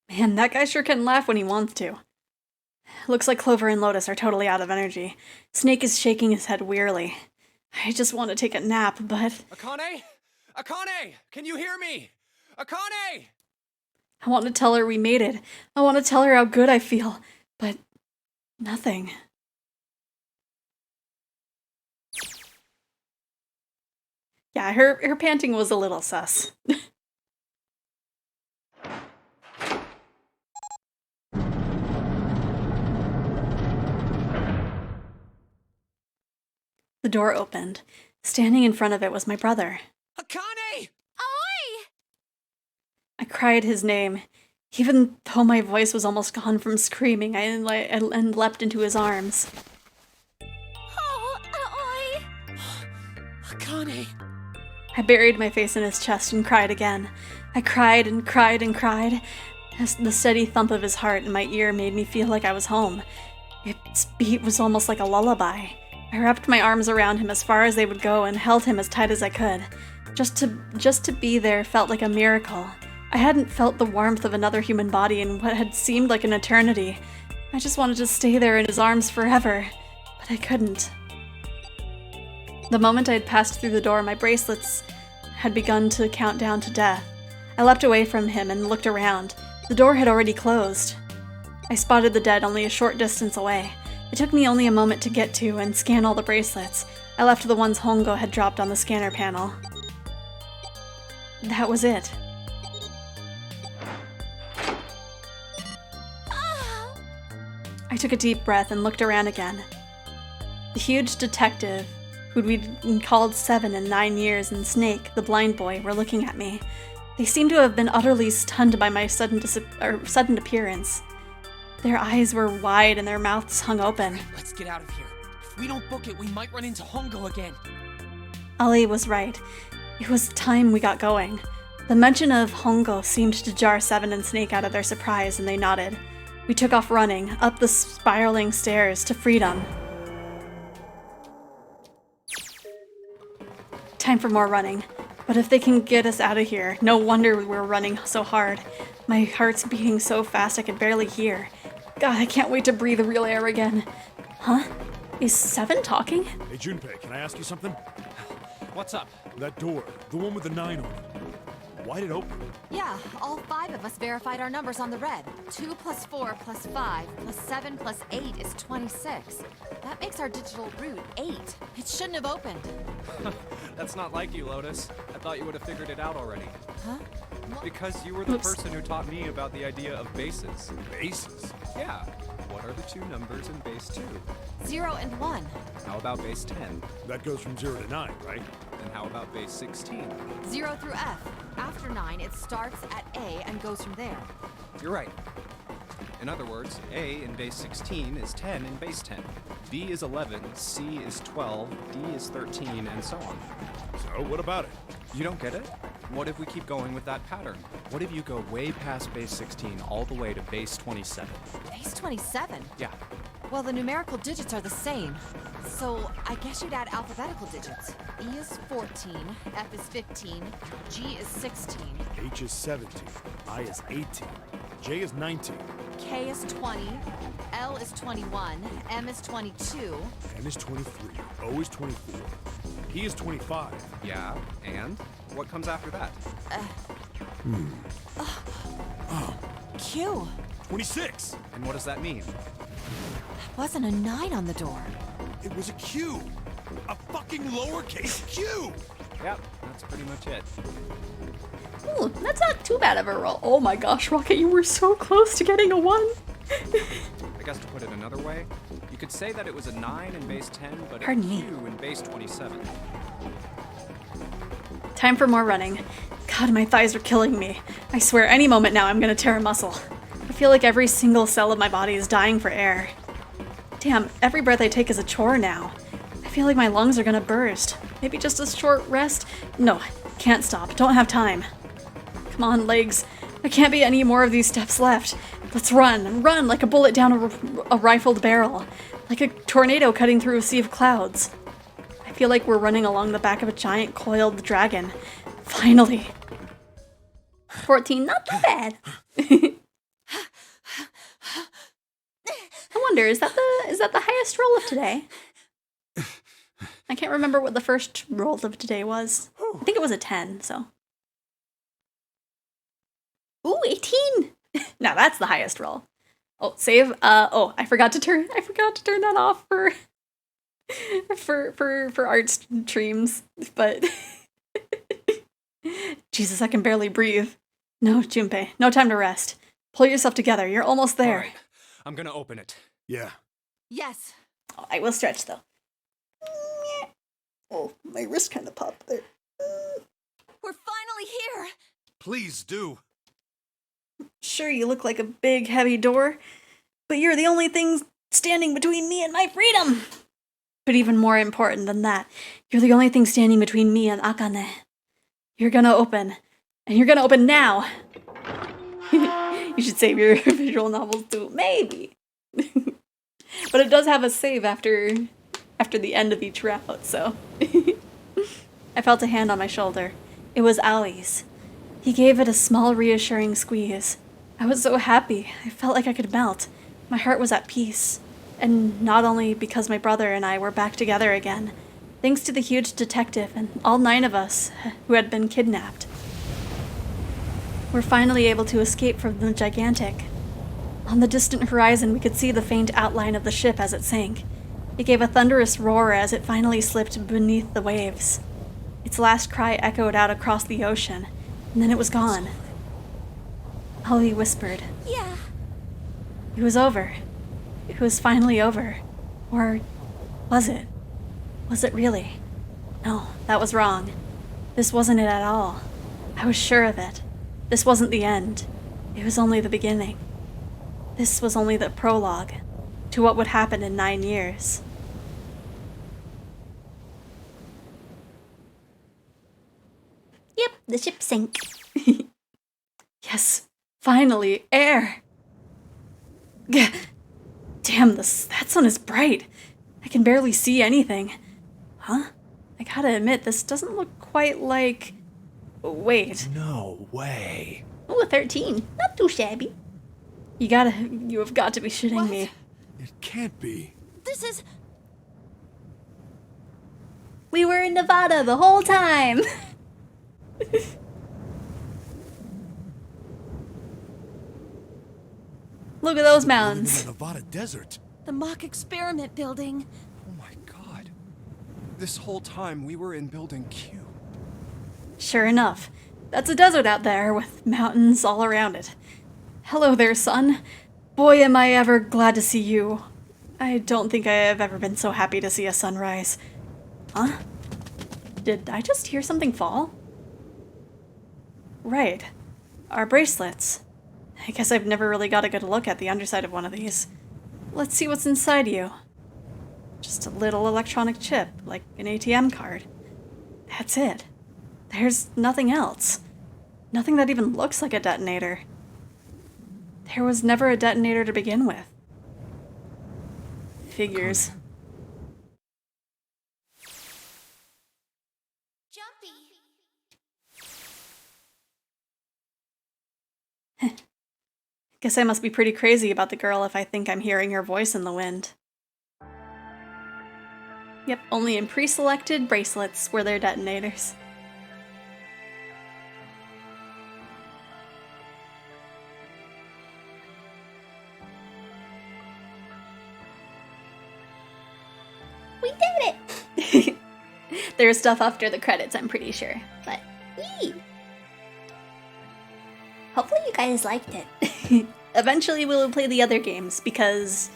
Man, that guy sure can laugh when he wants to. Looks like Clover and Lotus are totally out of energy. Snake is shaking his head wearily. I just want to take a nap, but... Akane? Akane! Can you hear me? Akane! I want to tell her we made it. I want to tell her how good I feel, but... nothing. Yeah, her panting was a little sus. The door opened. Standing in front of it was my brother. Akane! Oi! I cried his name. Even though my voice was almost gone from screaming, I leapt into his arms. Oh, oi! Akane! I buried my face in his chest and cried again. I cried and cried and cried. As the steady thump of his heart in my ear made me feel like I was home. Its beat was almost like a lullaby. I wrapped my arms around him as far as they would go and held him as tight as I could. Just to be there felt like a miracle. I hadn't felt the warmth of another human body in what had seemed like an eternity. I just wanted to stay there in his arms forever, but I couldn't. The moment I had passed through the door, my bracelets had begun to count down to death. I leapt away from him and looked around. The door had already closed. I spotted the dead only a short distance away. It took me only a moment to get to and scan all the bracelets. I left the ones Hongo had dropped on the scanner panel. That was it. I took a deep breath and looked around again. The huge detective, who'd been called 7 in 9 years, and Snake, the blind boy, were looking at me. They seemed to have been utterly stunned by my sudden appearance. Their eyes were wide and their mouths hung open. Right, let's get out of here. If we don't book it, we might run into Hongo again. Ali was right. It was time we got going. The mention of Hongo seemed to jar 7 and Snake out of their surprise, and they nodded. We took off running, up the spiraling stairs to freedom. Time for more running. But if they can get us out of here, no wonder we were running so hard. My heart's beating so fast I could barely hear. God, I can't wait to breathe the real air again. Huh? Is 7 talking? Hey, Junpei, can I ask you something? What's up? That door, the one with the 9 on it. Why'd it open? Yeah, all 5 of us verified our numbers on the red. 2 plus 4 plus 5 plus 7 plus 8 is 26. That makes our digital route 8. It shouldn't have opened. That's not like you, Lotus. I thought you would have figured it out already. Huh? Because you were the person who taught me about the idea of bases. Bases? Yeah. What are the 2 numbers in base 2? 0 and 1. How about base 10? That goes from 0 to 9, right? And how about base 16? 0 through F. After 9, it starts at A and goes from there. You're right. In other words, A in base 16 is 10 in base 10. B is 11, C is 12, D is 13, and so on. So, what about it? You don't get it? What if we keep going with that pattern? What if you go way past base 16 all the way to base 27? Base 27? Yeah. Well, the numerical digits are the same. So, I guess you'd add alphabetical digits. E is 14, F is 15, G is 16. H is 17, I is 18, J is 19. K is 20, L is 21, M is 22. N is 23, O is 24, P is 25. Yeah, and? What comes after that? Q. 26! And what does that mean? Wasn't a 9 on the door. It was a Q! A fucking lowercase Q! Yep, that's pretty much it. Ooh, that's not too bad of a roll. Oh my gosh, Rocket, you were so close to getting a 1. I guess to put it another way, you could say that it was a 9 in base 10, but a Pardon me. Q in base 27. Time for more running. God, my thighs are killing me. I swear, any moment now I'm gonna tear a muscle. I feel like every single cell of my body is dying for air. Damn, every breath I take is a chore now. I feel like my lungs are gonna burst. Maybe just a short rest? No, can't stop. Don't have time. Come on, legs. There can't be any more of these steps left. Let's run. Run like a bullet down a rifled barrel. Like a tornado cutting through a sea of clouds. I feel like we're running along the back of a giant coiled dragon. Finally. 14, not too bad. I wonder, is that the highest roll of today? I can't remember what the first roll of today was. I think it was a 10, so. Ooh, 18! Now that's the highest roll. Oh, save. Oh, I forgot to turn that off for art streams, but Jesus, I can barely breathe. No, Junpei, no time to rest. Pull yourself together. You're almost there. All right. I'm gonna open it. Yeah. Yes. Oh, I will stretch though. Oh, my wrist kind of popped there. We're finally here. Please do. Sure, you look like a big, heavy door, but you're the only thing standing between me and my freedom. But even more important than that, you're the only thing standing between me and Akane. You're gonna open, and you're gonna open now. You should save your visual novels too, maybe. But it does have a save after the end of each route, so. I felt a hand on my shoulder. It was Ali's. He gave it a small, reassuring squeeze. I was so happy. I felt like I could melt. My heart was at peace. And not only because my brother and I were back together again, thanks to the huge detective and all 9 of us who had been kidnapped. We're finally able to escape from the gigantic. On the distant horizon, we could see the faint outline of the ship as it sank. It gave a thunderous roar as it finally slipped beneath the waves. Its last cry echoed out across the ocean, and then it was gone. Ollie whispered. Yeah. It was over. It was finally over. Or was it? Was it really? No, that was wrong. This wasn't it at all. I was sure of it. This wasn't the end. It was only the beginning. This was only the prologue to what would happen in 9 years. Yep, the ship sank. Yes, finally, air. Gah. Damn, that sun is bright. I can barely see anything. Huh? I gotta admit, this doesn't look quite like... Wait. No way. Oh, a 13. Not too shabby. You have got to be shitting me. It can't be. This is... We were in Nevada the whole time. Look at those In mountains. the Nevada desert. The mock experiment building. Oh my god. This whole time we were in Building Q. Sure enough, that's a desert out there with mountains all around it. Hello there, sun. Boy, am I ever glad to see you. I don't think I have ever been so happy to see a sunrise. Huh? Did I just hear something fall? Right. Our bracelets. I guess I've never really got a good look at the underside of one of these. Let's see what's inside you. Just a little electronic chip, like an ATM card. That's it. There's nothing else. Nothing that even looks like a detonator. There was never a detonator to begin with. Figures. Jumpy. Guess I must be pretty crazy about the girl if I think I'm hearing her voice in the wind. Yep, only in pre-selected bracelets were there detonators. We did it! There's stuff after the credits, I'm pretty sure. But, yee! Hopefully you guys liked it. Eventually we'll play the other games, because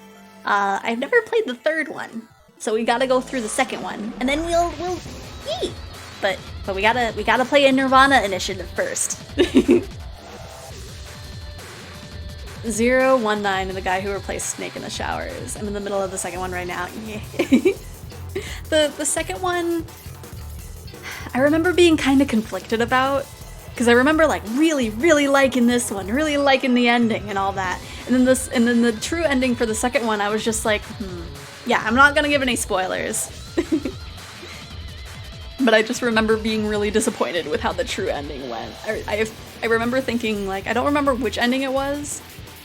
I've never played the third one. So we gotta go through the second one, and then we'll yee! But we gotta play a Nirvana initiative first. 019 and the guy who replaced Snake in the showers. I'm in the middle of the second one right now. Yeah. The second one, I remember being kind of conflicted about, because I remember like really liking this one, really liking the ending and all that. And then the true ending for the second one, I was just like, yeah, I'm not gonna give any spoilers. But I just remember being really disappointed with how the true ending went. I remember thinking, like, I don't remember which ending it was,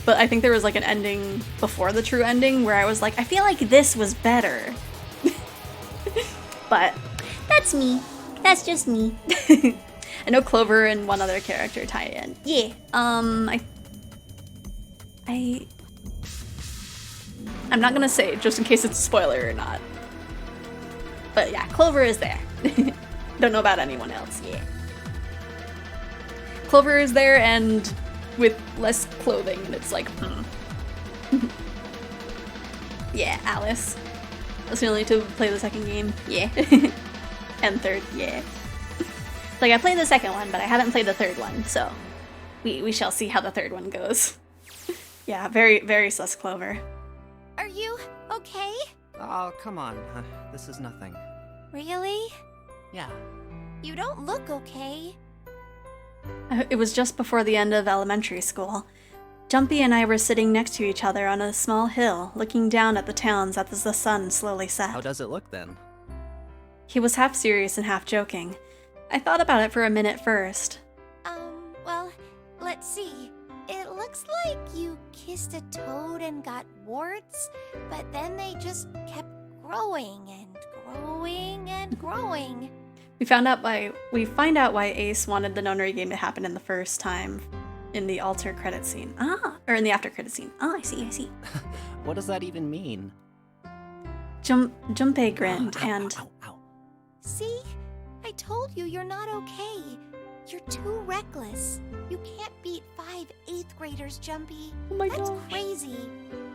but I think there was like an ending before the true ending where I was like, I feel like this was better. But that's me. That's just me. I know Clover and one other character tie in. Yeah. I'm not gonna say, just in case it's a spoiler or not. But yeah, Clover is there. Don't know about anyone else. Yeah. Clover is there and with less clothing, and it's like, Yeah, Alice. That's the only two to play the second game. Yeah. And third, yeah. Like, I played the second one, but I haven't played the third one, so we shall see how the third one goes. Yeah, very sus Clover. Are you okay? Oh, come on. This is nothing. Really? Yeah. You don't look okay. It was just before the end of elementary school. Jumpy and I were sitting next to each other on a small hill, looking down at the towns as the sun slowly set. How does it look then? He was half serious and half joking. I thought about it for a minute first. Well, let's see. It looks like you kissed a toad and got warts, but then they just kept growing and growing and growing. We find out why Ace wanted the nonary game to happen in the first time in the alter credit scene. Or in the after credit scene. I see. What does that even mean? Junpei grinned and... See? I told you you're not okay. You're too reckless. You can't beat 5 8th graders, Jumpy. Oh my That's gosh. crazy.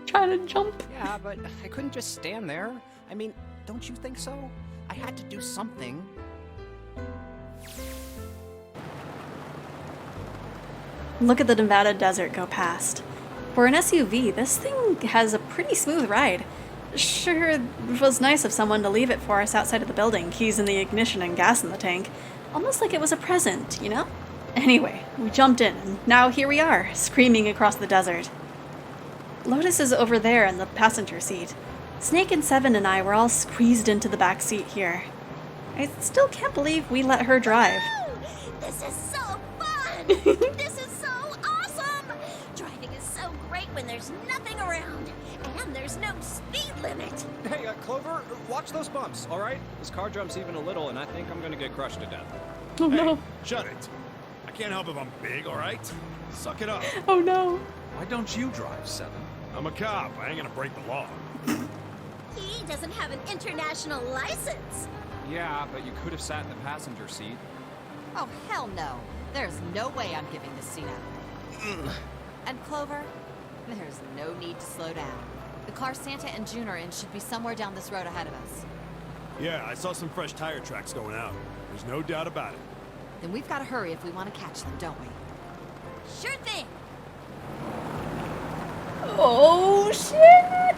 Trying to jump. Yeah, but I couldn't just stand there. I mean, don't you think so? I had to do something. Look at the Nevada desert go past. For an SUV, this thing has a pretty smooth ride. Sure, it was nice of someone to leave it for us outside of the building, keys in the ignition and gas in the tank. Almost like it was a present, you know? Anyway, we jumped in, and now here we are, screaming across the desert. Lotus is over there in the passenger seat. Snake and Seven and I were all squeezed into the back seat here. I still can't believe we let her drive. This is so fun! This is so awesome! Driving is so great when there's nothing around, and there's no speed limit. Hey, Clover, watch those bumps, all right? This car jumps even a little, and I think I'm gonna get crushed to death. Oh no. Shut it. I can't help if I'm big, all right? Suck it up. Oh no. Why don't you drive, Seven? I'm a cop. I ain't gonna break the law. He doesn't have an international license. Yeah, but you could have sat in the passenger seat. Oh, hell no. There's no way I'm giving this seat up. And Clover, there's no need to slow down. The car Santa and June are in should be somewhere down this road ahead of us. Yeah, I saw some fresh tire tracks going out. There's no doubt about it. Then we've got to hurry if we want to catch them, don't we? Sure thing. Oh shit!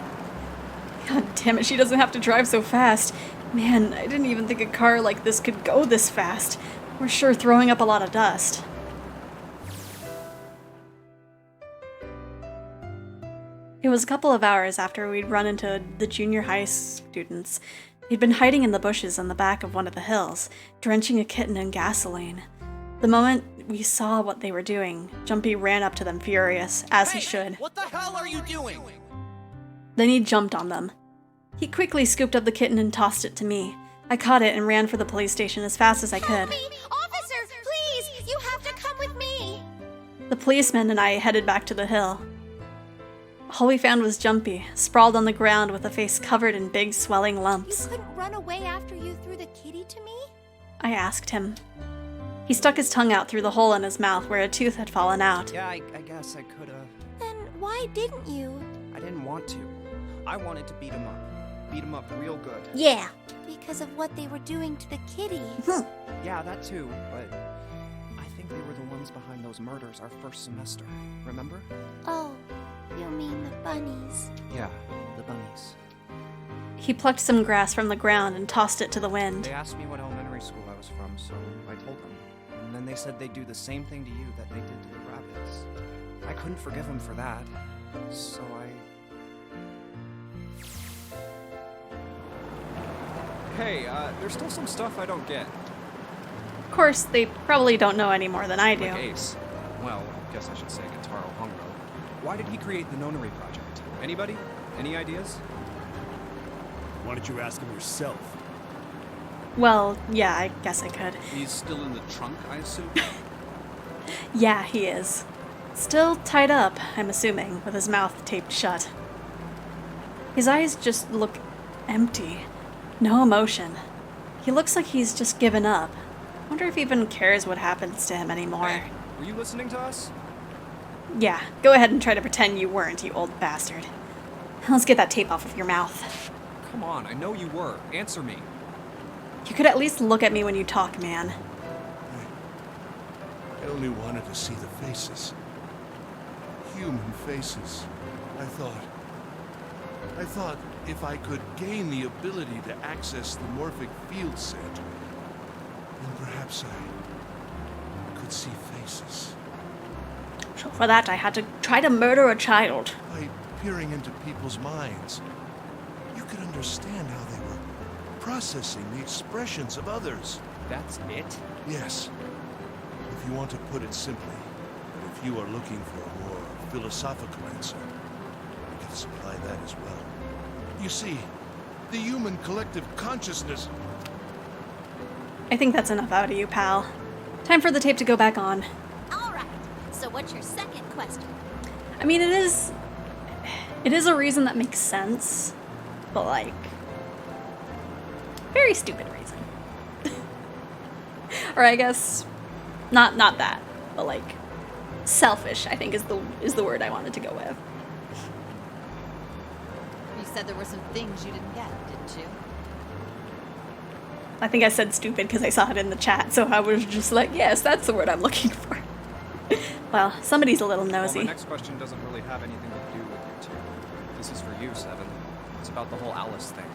God damn it, she doesn't have to drive so fast. Man, I didn't even think a car like this could go this fast. We're sure throwing up a lot of dust. It was a couple of hours after we'd run into the junior high students. They'd been hiding in the bushes on the back of one of the hills, drenching a kitten in gasoline. The moment we saw what they were doing, Jumpy ran up to them furious, as he should. What the hell are you doing? Then he jumped on them. He quickly scooped up the kitten and tossed it to me. I caught it and ran for the police station as fast as I could. Help me! Officer, please! You have to come with me! The policeman and I headed back to the hill. All we found was Jumpy, sprawled on the ground with a face covered in big swelling lumps. You couldn't run away after you threw the kitty to me? I asked him. He stuck his tongue out through the hole in his mouth where a tooth had fallen out. Yeah, I guess I could've. Then why didn't you? I didn't want to. I wanted to beat him up. Beat him up real good. Yeah. Because of what they were doing to the kitty. Yeah, that too, but I think they were the ones behind those murders our first semester. Remember? Oh, you mean the bunnies? Yeah, the bunnies. He plucked some grass from the ground and tossed it to the wind. They asked me what elementary school I was from, so I told them. And then they said they'd do the same thing to you that they did to the rabbits. I couldn't forgive them for that, so Hey, there's still some stuff I don't get. Of course, they probably don't know any more than I do. Like Ace. Well, I guess I should say Gentaro Hungro. Why did he create the Nonary project? Anybody? Any ideas? Why don't you ask him yourself? Well, yeah, I guess I could. He's still in the trunk, I assume? Yeah, he is. Still tied up, I'm assuming, with his mouth taped shut. His eyes just look empty. No emotion. He looks like he's just given up. Wonder if he even cares what happens to him anymore. Hey, were you listening to us? Yeah, go ahead and try to pretend you weren't, you old bastard. Let's get that tape off of your mouth. Come on, I know you were. Answer me. You could at least look at me when you talk, man. I only wanted to see the faces. Human faces. I thought if I could gain the ability to access the morphic field set, then perhaps I could see faces. So for that, I had to try to murder a child. By peering into people's minds, you could understand how they were processing the expressions of others. That's it? Yes. If you want to put it simply, but if you are looking for a more philosophical answer, I can supply that as well. You see, The human collective consciousness. I think that's enough out of you, pal. Time for the tape to go back on. All right. So what's your second question? I mean, it is a reason that makes sense, but like, very stupid reason. Or I guess, not that, but like, selfish, I think is the word I wanted to go with. You said there were some things you didn't get, didn't you? I think I said stupid because I saw it in the chat, so I was just like, yes, that's the word I'm looking for. Well, somebody's a little nosy. Well, my next question doesn't really have anything to do with you two. This is for you, Seven. It's about the whole Alice thing.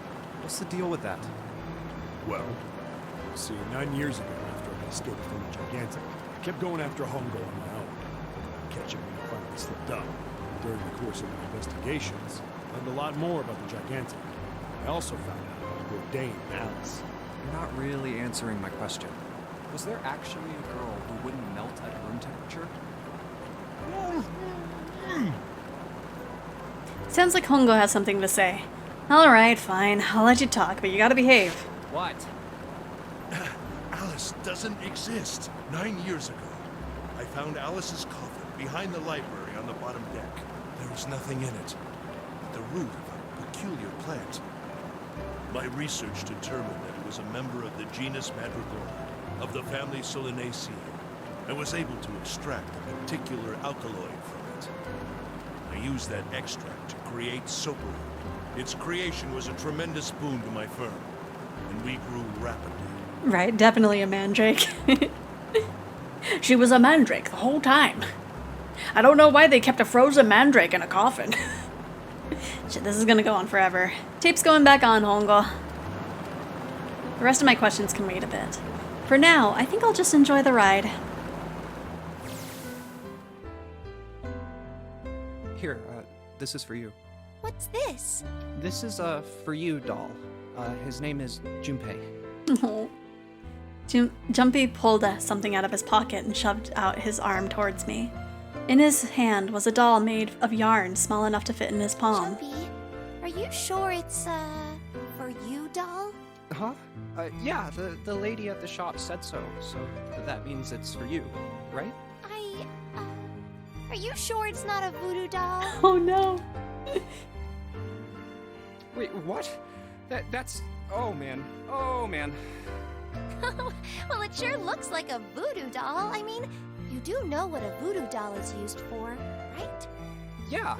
What's the deal with that? Well, see, 9 years ago, after I escaped from the Gigantic, I kept going after Hongo on my own. Catching when I finally slipped up. During the course of my investigations, I learned a lot more about the Gigantic. I also found out about poor Dame Alice. You're not really answering my question. Was there actually a girl who wouldn't melt at room temperature? Sounds like Hongo has something to say. Alright, fine. I'll let you talk, but you gotta behave. What? Alice doesn't exist. 9 years ago, I found Alice's coffin behind the library on the bottom deck. There was nothing in it but the root of a peculiar plant. My research determined that it was a member of the genus Madrigal, of the family Solanaceae, and was able to extract a particular alkaloid from it. I used that extract to create Soapwood. Its creation was a tremendous boon to my firm, and we grew rapidly. Right, definitely a mandrake. She was a mandrake the whole time. I don't know why they kept a frozen mandrake in a coffin. Shit, this is gonna go on forever. Tape's going back on, Hongo. The rest of my questions can wait a bit. For now, I think I'll just enjoy the ride. Here, this is for you. What's this? This is for you, doll. His name is Junpei. Oh. Jumpy pulled something out of his pocket and shoved out his arm towards me. In his hand was a doll made of yarn small enough to fit in his palm. Jumpy, are you sure it's, for you, doll? Huh? Yeah, the lady at the shop said so that means it's for you, right? Are you sure it's not a voodoo doll? Oh no. Wait, what? That's... Oh, man. Oh, man. Well, it sure looks like a voodoo doll. I mean, you do know what a voodoo doll is used for, right? Yeah,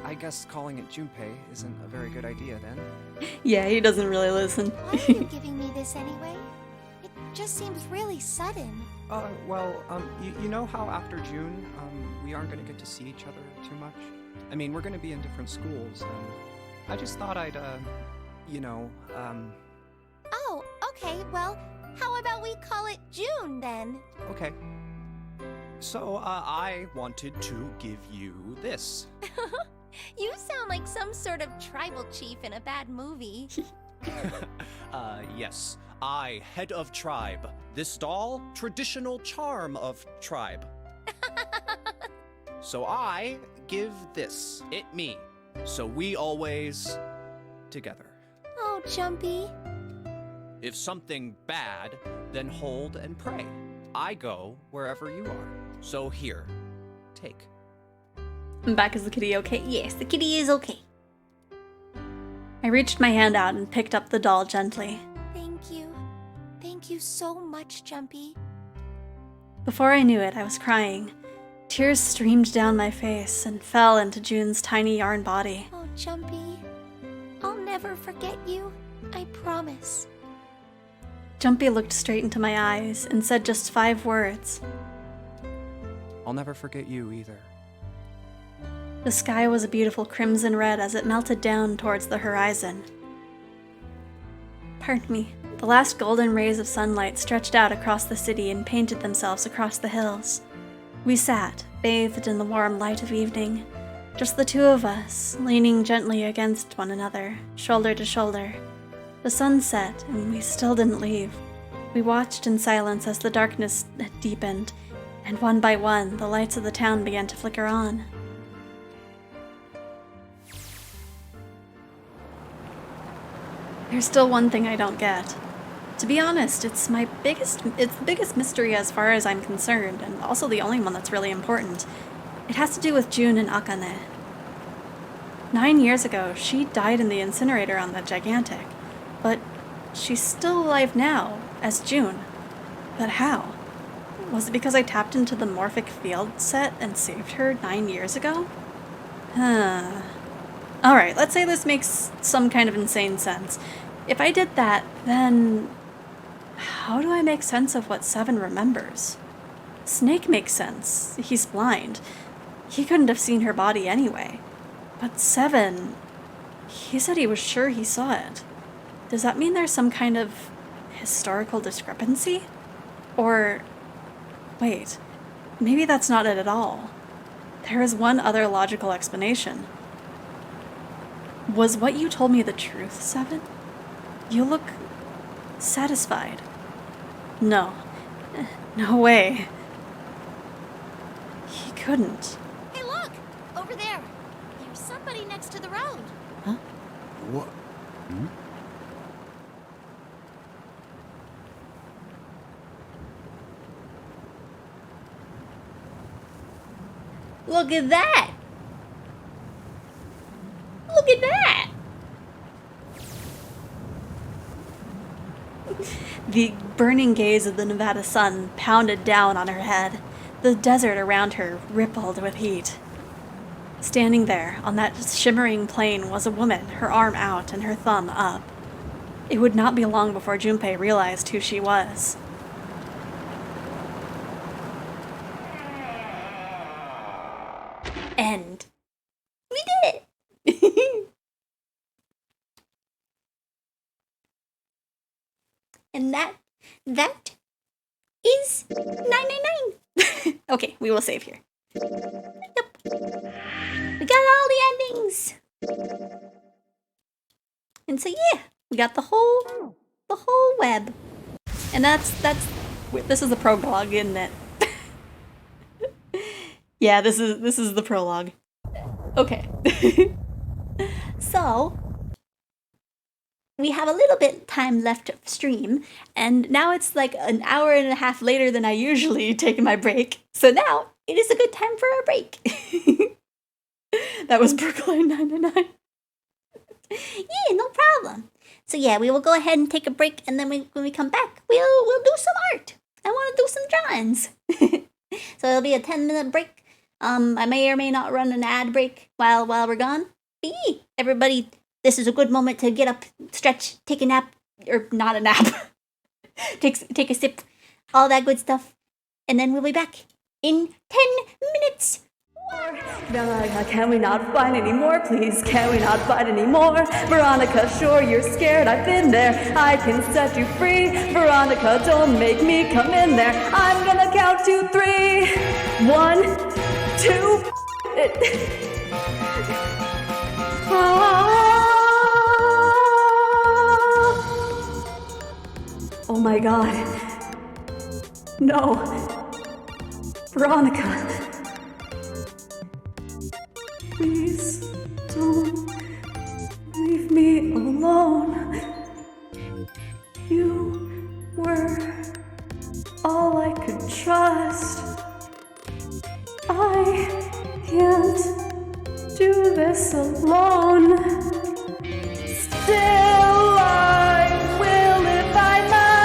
I guess calling it Junpei isn't a very good idea then. Yeah, he doesn't really listen. Why are you giving me this anyway? It just seems really sudden. Well, you know how after June, we aren't gonna get to see each other too much? I mean, we're gonna be in different schools, and I just thought I'd, Oh, okay, well, how about we call it June, then? Okay. So, I wanted to give you this. You sound like some sort of tribal chief in a bad movie. Yes. I, head of tribe. This doll, traditional charm of tribe. So I give this, it me. So we always together. Oh, Jumpy. If something bad, then hold and pray. I go wherever you are. So here, take. I'm back. Is the kitty okay? Yes, the kitty is okay. I reached my hand out and picked up the doll gently. Thank you. Thank you so much, Jumpy. Before I knew it, I was crying. Tears streamed down my face and fell into June's tiny yarn body. Oh, Jumpy. I'll never forget you. I promise. Jumpy looked straight into my eyes and said just 5 words. I'll never forget you either. The sky was a beautiful crimson red as it melted down towards the horizon. Pardon me. The last golden rays of sunlight stretched out across the city and painted themselves across the hills. We sat, bathed in the warm light of evening, just the two of us, leaning gently against one another, shoulder to shoulder. The sun set, and we still didn't leave. We watched in silence as the darkness deepened, and one by one, the lights of the town began to flicker on. There's still one thing I don't get. To be honest, it's the biggest mystery as far as I'm concerned, and also the only one that's really important. It has to do with June and Akane. 9 years ago, she died in the incinerator on the Gigantic, but she's still alive now, as June. But how? Was it because I tapped into the Morphic Field set and saved her 9 years ago? Alright, let's say this makes some kind of insane sense. If I did that, then how do I make sense of what Seven remembers? Snake makes sense. He's blind. He couldn't have seen her body anyway. But Seven, he said he was sure he saw it. Does that mean there's some kind of historical discrepancy? Or, wait, maybe that's not it at all. There is one other logical explanation. Was what you told me the truth, Seven? You look satisfied. No. No way. He couldn't. Hey, look! Over there! There's somebody next to the road. Huh? What? Hmm? Look at that! Look at that! The burning gaze of the Nevada sun pounded down on her head. The desert around her rippled with heat. Standing there on that shimmering plain was a woman, her arm out and her thumb up. It would not be long before Junpei realized who she was. End. We did it! And that is 999. Okay, we will save here. Yep. We got all the endings. And so yeah, we got the whole web. And this is the prologue, isn't it? Yeah, this is the prologue. Okay. So we have a little bit time left of stream, and now it's like an hour and a half later than I usually take my break. So now it is a good time for our break. That was Brookline 999. Yeah, no problem. So yeah, we will go ahead and take a break, and then when we come back, we'll do some art. I want to do some drawings. So it'll be a 10-minute break. I may or may not run an ad break while we're gone. But yeah, everybody, this is a good moment to get up, stretch, take a nap, or not a nap. take a sip, all that good stuff, and then we'll be back in 10 minutes. Can we not find any more, please? Can we not find any more? Veronica, sure you're scared, I've been there. I can set you free. Veronica, don't make me come in there. I'm gonna count to 3. 1, 2. Oh my god. No. Veronica. Please don't leave me alone. You were all I could trust. I can't do this alone. Still, I will if I must.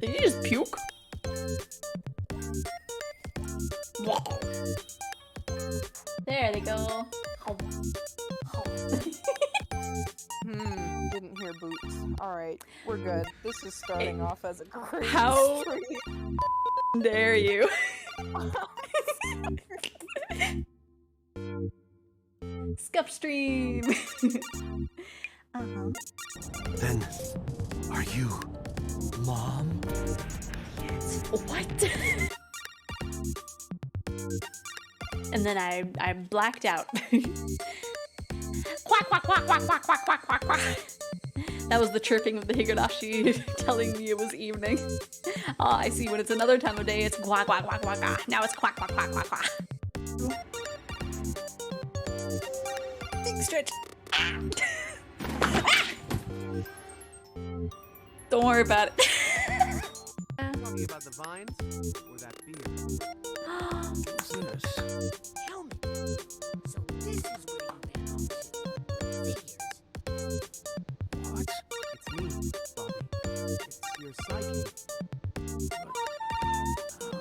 Did you just puke? There they go. Didn't hear boots. Alright, we're good. This is starting off as a crazy How stream. dare you? Scuff stream. Then, are you Mom? What? And then I blacked out. Quack, quack, quack, quack, quack, quack, quack, quack, quack. That was the chirping of the Higurashi telling me it was evening. I see. When it's another time of day, it's quack, quack, quack, quack, quack. Now it's quack, quack, quack, quack, quack. Big stretch. Don't worry about it. Talking about the vines or that beard? What's this? Tell me. So this is where you ran off to. Figures. What? It's me, Bobby. It's your sidekick. But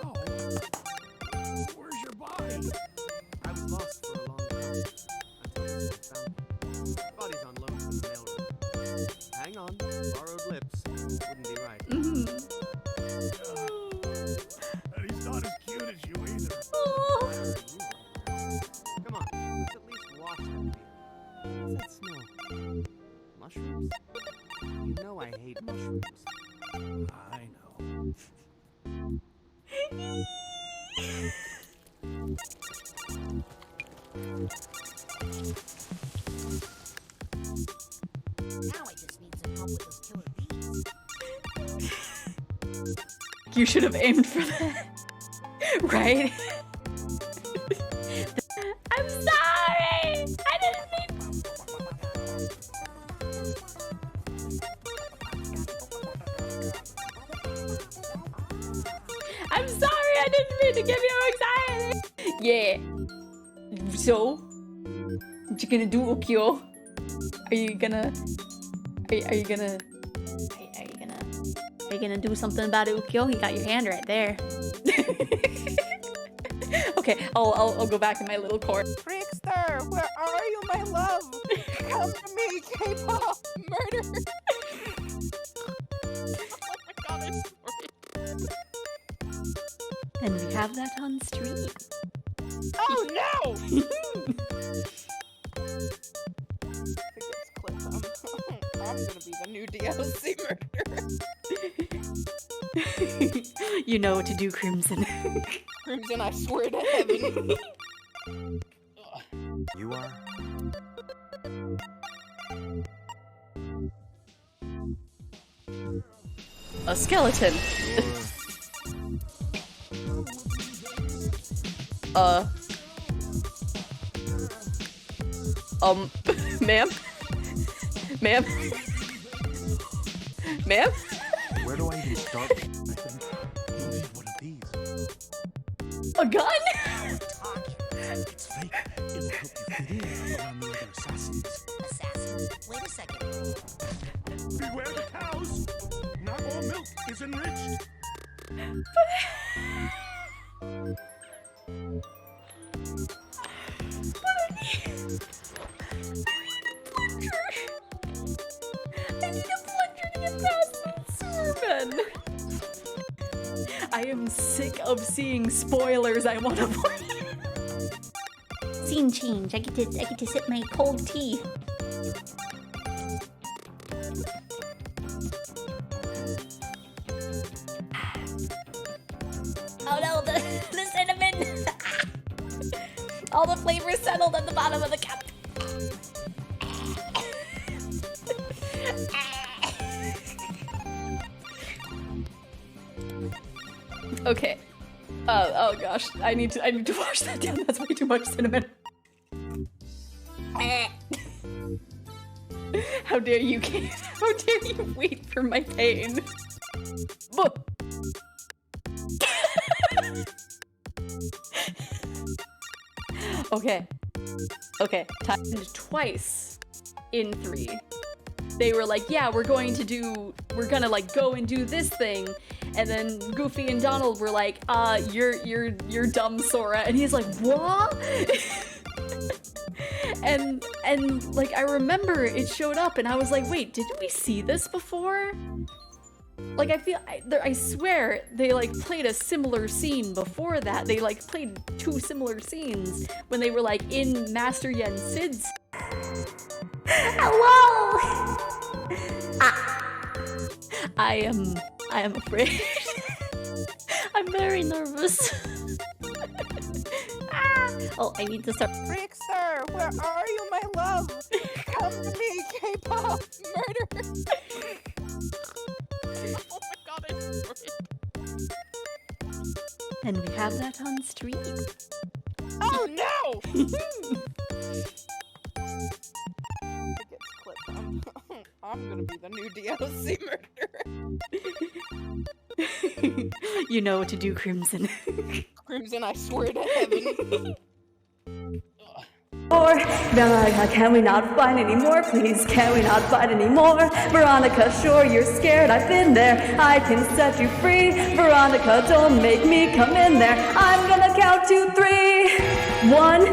how? Where's your body? I was lost for a long time. Until this one found me. Body's on loan from the mailroom. Hang on. Borrowed lips. Wouldn't be right. And he's not as cute as you either. Come on. Let's at least wash that beard. What's that smell? Mushrooms? You know I hate mushrooms. I know. Now I just need some help with those killer bees. You should have aimed for that. Right? I'm sorry! I didn't mean... I'm sorry, I didn't mean to give you anxiety! Yeah. So? What you gonna do, Ukyo? Are you gonna... Are you gonna... Are you gonna do something about it, Ukyo? You got your hand right there. Okay, I'll go back in my little court. Trickster, where are you, my love? Come to me, K-pop! Murder! Oh my god, I'm sorry. And we have that on stream. Oh no! I'm gonna be the new DLC murderer. You know what to do, Crimson. Crimson, I swear to heaven. You are? A skeleton. Ma'am? Ma'am? Ma'am? Where do I even start? I think you'll need one of these. A gun? It's fake. It'll help you fit in around the other assassins. Assassins? Wait a second. Beware the cows! Not all milk is enriched. I am sick of seeing spoilers. I want to play. Scene change. I get to sip my cold tea. Oh no, the cinnamon! All the flavors settled at the bottom of the cup. Okay. Oh gosh, I need to wash that down. That's way too much cinnamon. How dare you, Kate? How dare you wait for my pain? Okay. Okay. Twice in 3. They were like, yeah, we're gonna like go and do this thing. And then Goofy and Donald were like, you're dumb, Sora. And he's like, what? and like, I remember it showed up and I was like, wait, didn't we see this before? Like, I swear they like played a similar scene before that. They like played 2 similar scenes when they were like in Master Yen Sid's. Hello! I am afraid. I'm very nervous. Oh, I need to start. Trickster, where are you, my love? Come to me, K-pop. Murder! Oh my god, I swear. And we have that on stream. Oh no! It gets clipped. I'm gonna be the new DOC murderer. You know what to do, Crimson. Crimson, I swear to heaven. Or, Veronica, can we not find any more, please? Can we not find any more? Veronica, sure you're scared, I've been there. I can set you free. Veronica, don't make me come in there. I'm gonna count to 3. 1,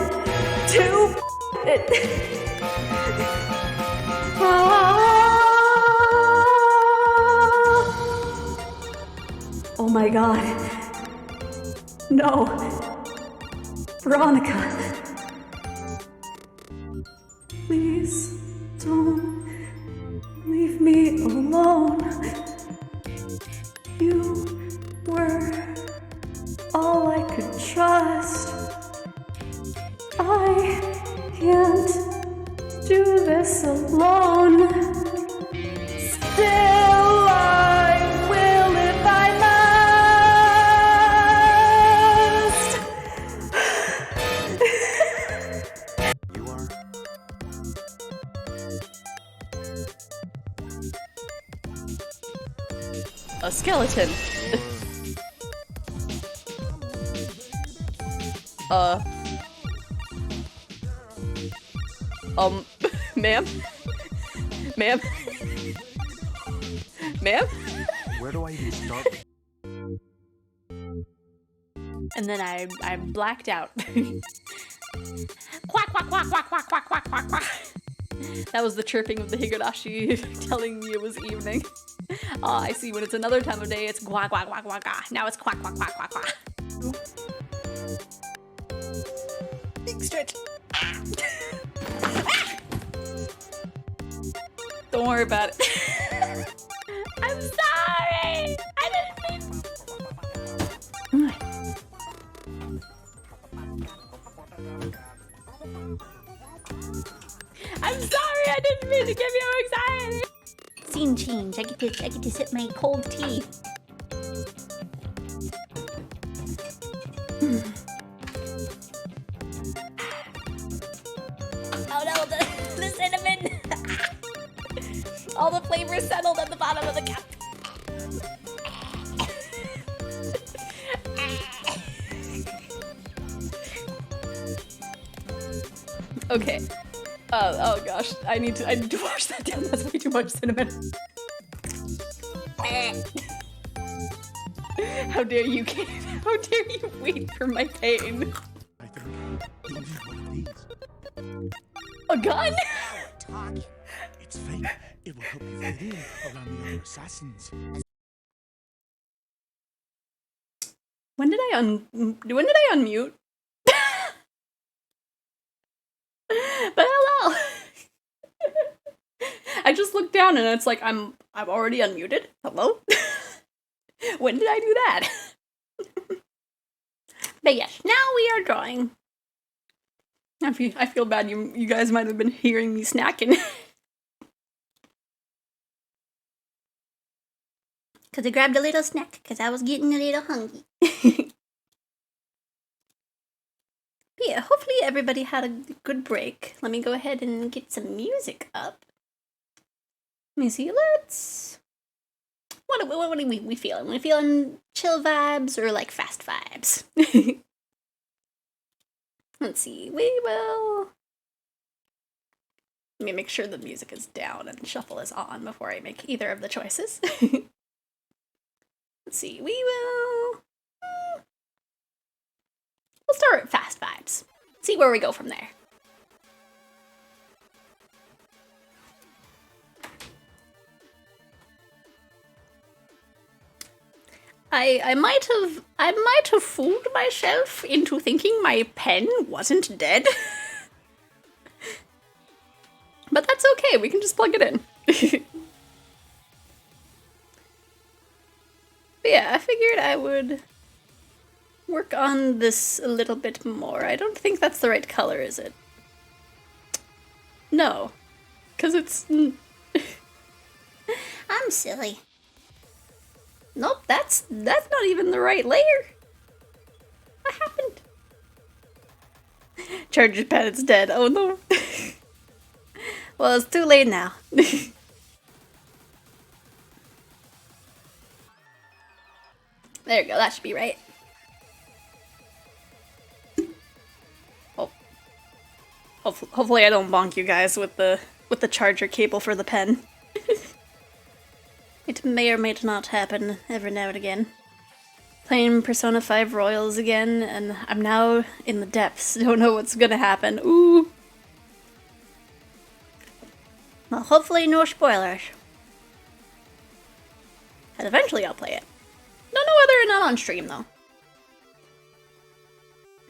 2. Oh my god. No. Veronica. Please don't leave me alone. You were all I could trust. I can't do this alone. Still, I will if I must. You are? A skeleton. Ma'am? Ma'am? Ma'am? Where do I even start? And then I blacked out. Quack, quack, quack, quack, quack, quack, quack, quack, quack. That was the chirping of the Higurashi telling me it was evening. I see, when it's another time of day, it's quack, quack, quack, quack, quack. Now it's quack, quack, quack, quack, quack. Big stretch. Don't worry about it. I'm sorry! I didn't mean... I'm sorry, I didn't mean to give you anxiety! Scene change. I get to sip my cold tea. Oh no, the cinnamon! All the flavors settled at the bottom of the cup. Okay. Oh gosh, I need to wash that down. That's way too much cinnamon. How dare you, Kate? How dare you wait for my pain? I think you need one of these. A gun? Target. It's fake. It will help you fit in around the other assassins. When did I unmute? But hello. I just looked down and it's like I'm already unmuted. Hello? When did I do that? But yes, now we are drawing. I feel bad. You guys might have been hearing me snacking. Because I grabbed a little snack because I was getting a little hungry. Yeah, hopefully everybody had a good break. Let me go ahead and get some music up. Let me see, what are we feeling? We feeling chill vibes or like fast vibes? Let's see, we will... Let me make sure the music is down and shuffle is on before I make either of the choices. Let's see, we will... We'll start at fast vibes. See where we go from there. I might have fooled myself into thinking my pen wasn't dead. But that's okay, we can just plug it in. But yeah, I figured I would work on this a little bit more. I don't think that's the right color, is it? No. Because it's... I'm silly. Nope, that's not even the right layer. What happened? Charger's pad's dead. Oh no. Well, it's too late now. There you go, that should be right. Oh. Hopefully I don't bonk you guys with the charger cable for the pen. It may or may not happen every now and again. Playing Persona 5 Royals again, and I'm now in the depths. Don't know what's gonna happen. Ooh. Well, hopefully no spoilers. And eventually I'll play it. Don't know whether or not on stream, though.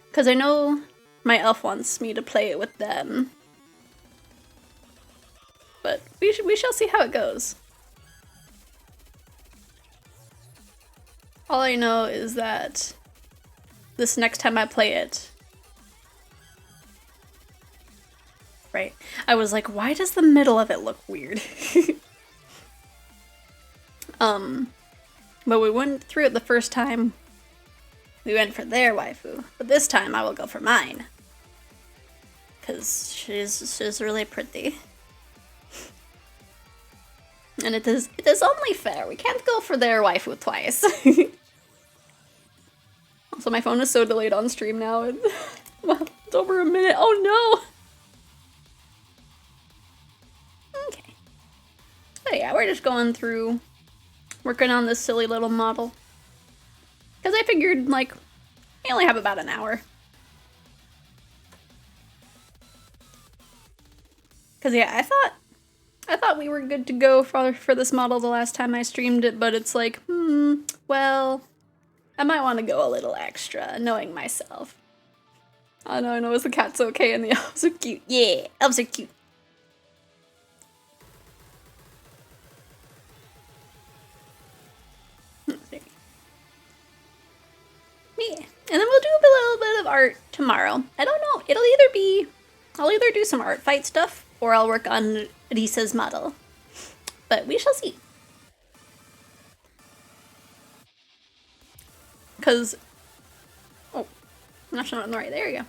Because I know my elf wants me to play it with them. But we shall see how it goes. All I know is that this next time I play it... Right. I was like, why does the middle of it look weird? But we went through it the first time. We went for their waifu. But this time I will go for mine. Because she's really pretty. And it is only fair. We can't go for their waifu twice. Also, my phone is so delayed on stream now. Well, it's over a minute. Oh no! Okay. So yeah, we're just going through, working on this silly little model. Because I figured, like, we only have about an hour. Because yeah, I thought we were good to go for this model the last time I streamed it, but it's like, well, I might want to go a little extra, knowing myself. I know, is the cat's okay and the elves are cute. Yeah, elves are cute. Yeah, and then we'll do a little bit of art tomorrow. I don't know, I'll either do some art fight stuff, or I'll work on Risa's model. But we shall see. Because... Oh, I'm not showing it right. There you go.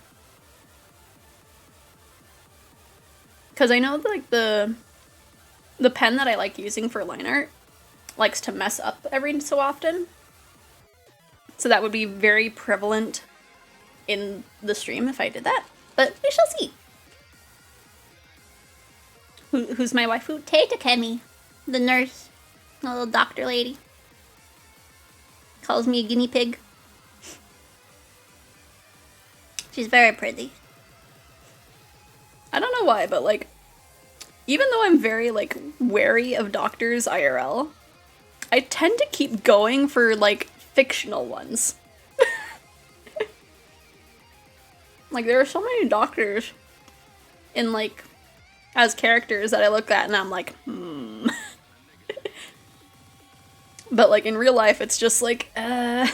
Because I know, like, the pen that I like using for line art likes to mess up every so often. So that would be very prevalent in the stream if I did that. But we shall see. Who's my waifu? Tata Kemi, the nurse, the little doctor lady. Calls me a guinea pig. She's very pretty. I don't know why, but like, even though I'm very like wary of doctors IRL, I tend to keep going for like fictional ones. Like, there are so many doctors in like as characters that I look at and I'm like, But like in real life, it's just like, Why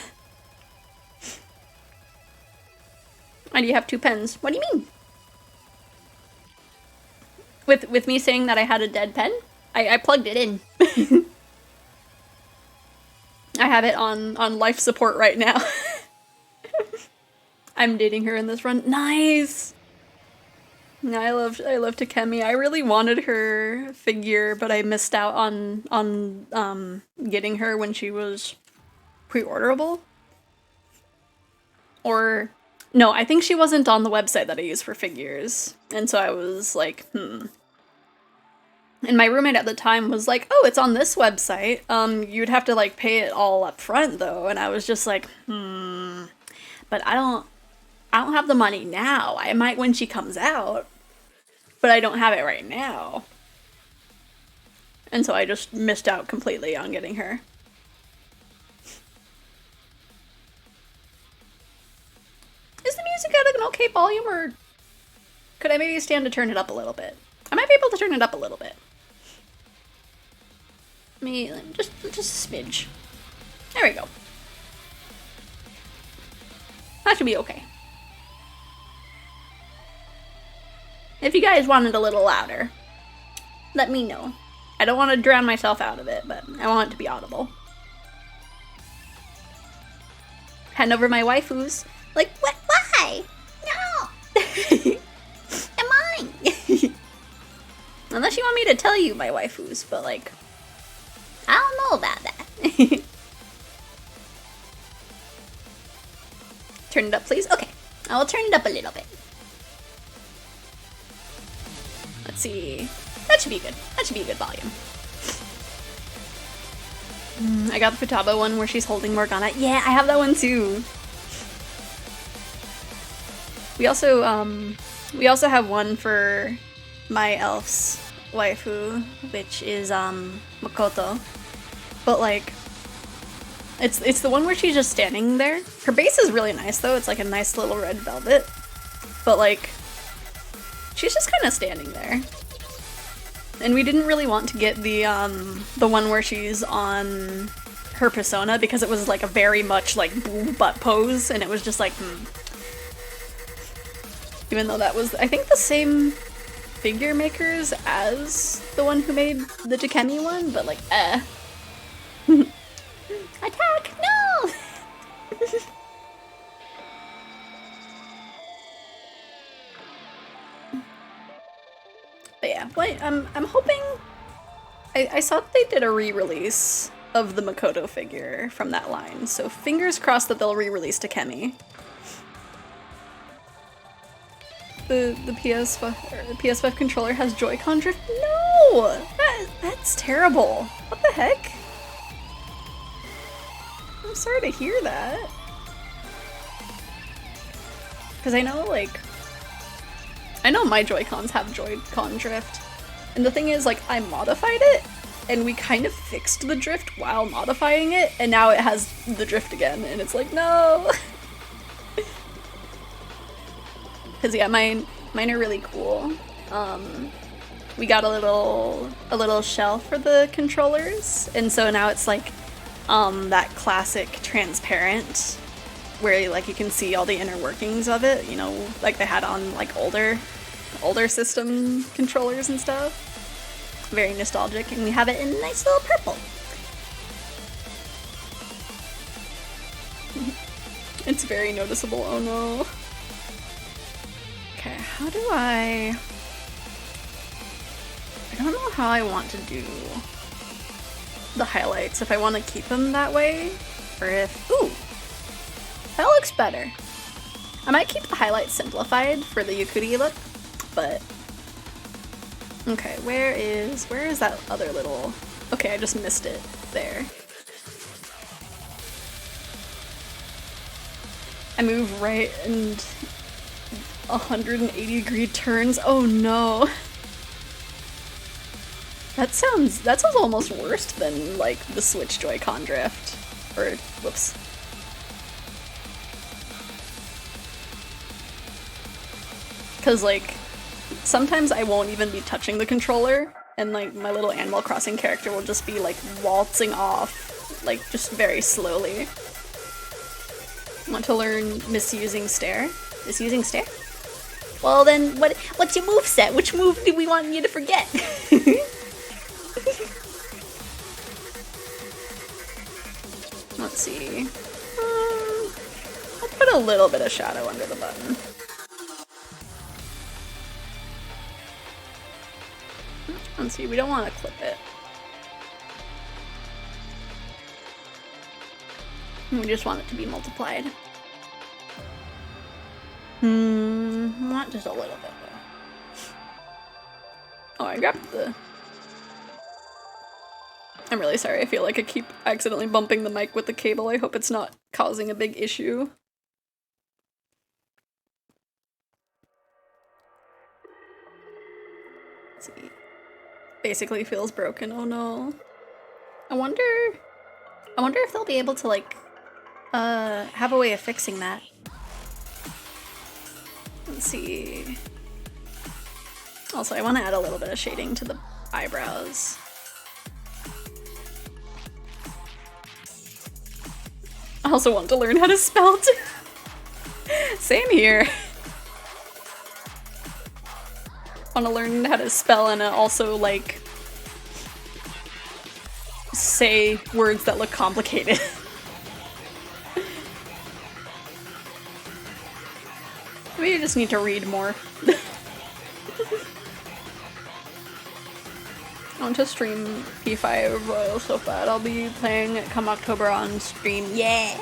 do you have two pens? What do you mean? With me saying that I had a dead pen, I plugged it in. I have it on life support right now. I'm dating her in this run. Nice! I love Takemi. I really wanted her figure, but I missed out on getting her when she was pre-orderable. Or no, I think she wasn't on the website that I use for figures. And so I was like, And my roommate at the time was like, oh, it's on this website. You'd have to like pay it all up front though. And I was just like, but I don't have the money now. I might when she comes out, but I don't have it right now. And so I just missed out completely on getting her. Is the music at an okay volume, or could I maybe stand to turn it up a little bit? I might be able to turn it up a little bit. Just a smidge. There we go. That should be okay. If you guys want it a little louder, let me know. I don't want to drown myself out of it, but I want it to be audible. Hand over my waifus. Like, what? Why? No! And mine! Unless you want me to tell you my waifus, but like... I don't know about that. Turn it up, please. Okay, I will turn it up a little bit. Let's see. That should be good. That should be a good volume. I got the Futaba one where she's holding Morgana. Yeah, I have that one too. We also have one for my elf's waifu, which is Makoto. But like, it's the one where she's just standing there. Her base is really nice though. It's like a nice little red velvet. But like, she's just kind of standing there. And we didn't really want to get the one where she's on her persona because it was like a very much like butt pose, and it was just like, Even though that was, I think, the same figure makers as the one who made the Takemi one, but like, Attack! No! But yeah, I'm hoping... I saw that they did a re-release of the Makoto figure from that line, so fingers crossed that they'll re-release Takemi. The PS5 controller has Joy-Con drift? No! That's terrible. What the heck? I'm sorry to hear that. Because I know, like... I know my Joy-Cons have Joy-Con drift. And the thing is, like, I modified it, and we kind of fixed the drift while modifying it, and now it has the drift again, and it's like, no! Because yeah, mine are really cool. We got a little shell for the controllers, and so now it's like that classic transparent, where like you can see all the inner workings of it, you know, like they had on like older system controllers and stuff. Very nostalgic, and we have it in a nice little purple. It's very noticeable. Oh no. Okay, how do I don't know how I want to do the highlights, if I want to keep them that way, or if... Ooh! That looks better. I might keep the highlights simplified for the Yukuri look, but... Okay, where is that other little... Okay, I just missed it. There. I move right and 180-degree turns. Oh no. That sounds almost worse than like the Switch Joy-Con drift. Or whoops. Cause like sometimes I won't even be touching the controller, and like my little Animal Crossing character will just be like waltzing off, like just very slowly. Want to learn misusing stare? Misusing stare? Well then, what's your moveset? Which move do we want you to forget? Let's see. I'll put a little bit of shadow under the button. Let's see, we don't want to clip it. We just want it to be multiplied. Not just a little bit though. Oh, I grabbed the... I'm really sorry, I feel like I keep accidentally bumping the mic with the cable. I hope it's not causing a big issue. Let's see. Basically feels broken, oh no. I wonder if they'll be able to like, have a way of fixing that. Let's see. Also, I want to add a little bit of shading to the eyebrows. I also want to learn how to spell too. Same here. Want to learn how to spell and also like say words that look complicated. Maybe you just need to read more. I want to stream P5 Royal so bad. I'll be playing it come October on stream. Yeah!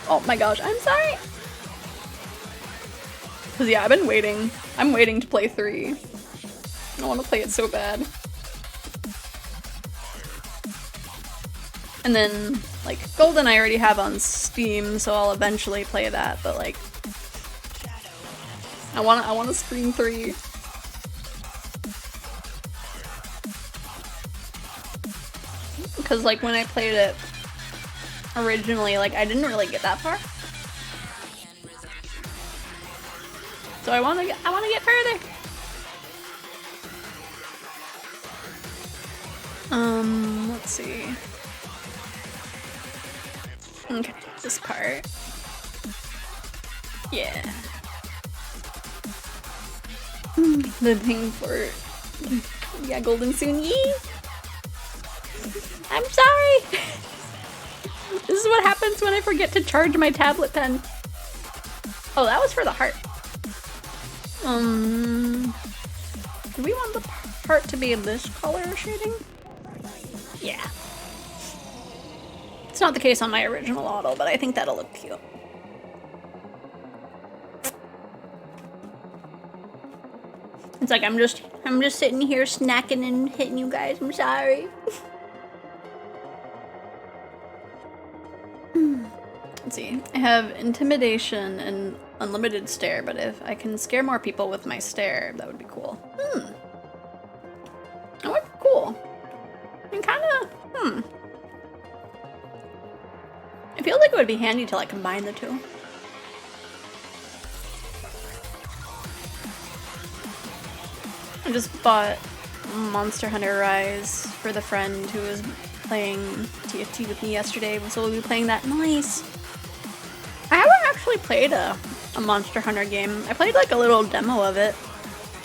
Oh my gosh, I'm sorry! Cause yeah, I've been waiting. I'm waiting to play 3. I want to play it so bad. And then, like, Golden I already have on Steam, so I'll eventually play that, but like... I wanna stream 3. Because, like, when I played it originally, like, I didn't really get that far. So I wanna get further! Let's see. Okay, this part. Yeah. The thing for... Yeah, Golden soon, yee! I'm sorry! This is what happens when I forget to charge my tablet pen. Oh, that was for the heart. Do we want the heart to be in this color shading? Yeah. It's not the case on my original auto, but I think that'll look cute. It's like I'm just sitting here snacking and hitting you guys. I'm sorry. Let's see. I have intimidation and unlimited stare, but if I can scare more people with my stare, that would be cool. That would be cool. And kinda, I feel like it would be handy to like combine the two. I just bought Monster Hunter Rise for the friend who was playing TFT with me yesterday, so we'll be playing that. Nice! I haven't actually played a Monster Hunter game. I played like a little demo of it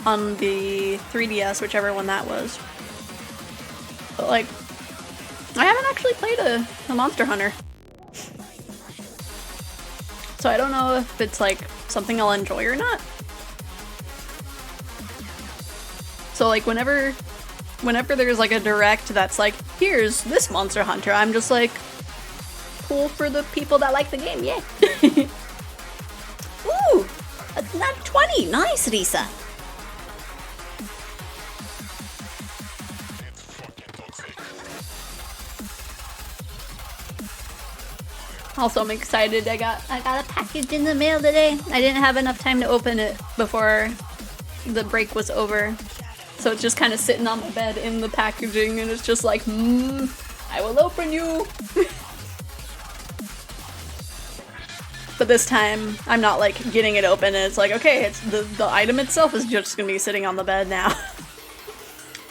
on the 3DS, whichever one that was. But like, I haven't actually played a Monster Hunter. So I don't know if it's like something I'll enjoy or not. So like whenever there's like a direct that's like, here's this Monster Hunter, I'm just like, cool for the people that like the game, yeah. Ooh, not 20, nice Risa. Also, I'm excited. I got a package in the mail today. I didn't have enough time to open it before the break was over. So it's just kind of sitting on my bed in the packaging, and it's just like, I will open you. But this time, I'm not like getting it open, and it's like, okay, it's the item itself is just gonna be sitting on the bed now.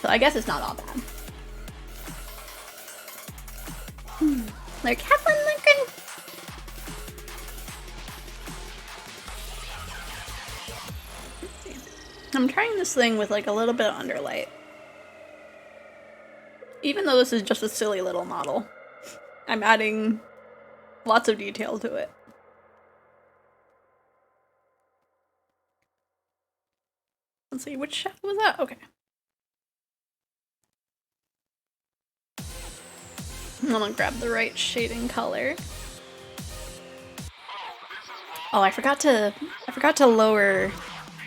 So I guess it's not all bad. Like, have fun looking. I'm trying this thing with like a little bit of underlight. Even though this is just a silly little model, I'm adding lots of detail to it. Let's see, which chef was that? Okay. I'm gonna grab the right shading color. Oh, I forgot to lower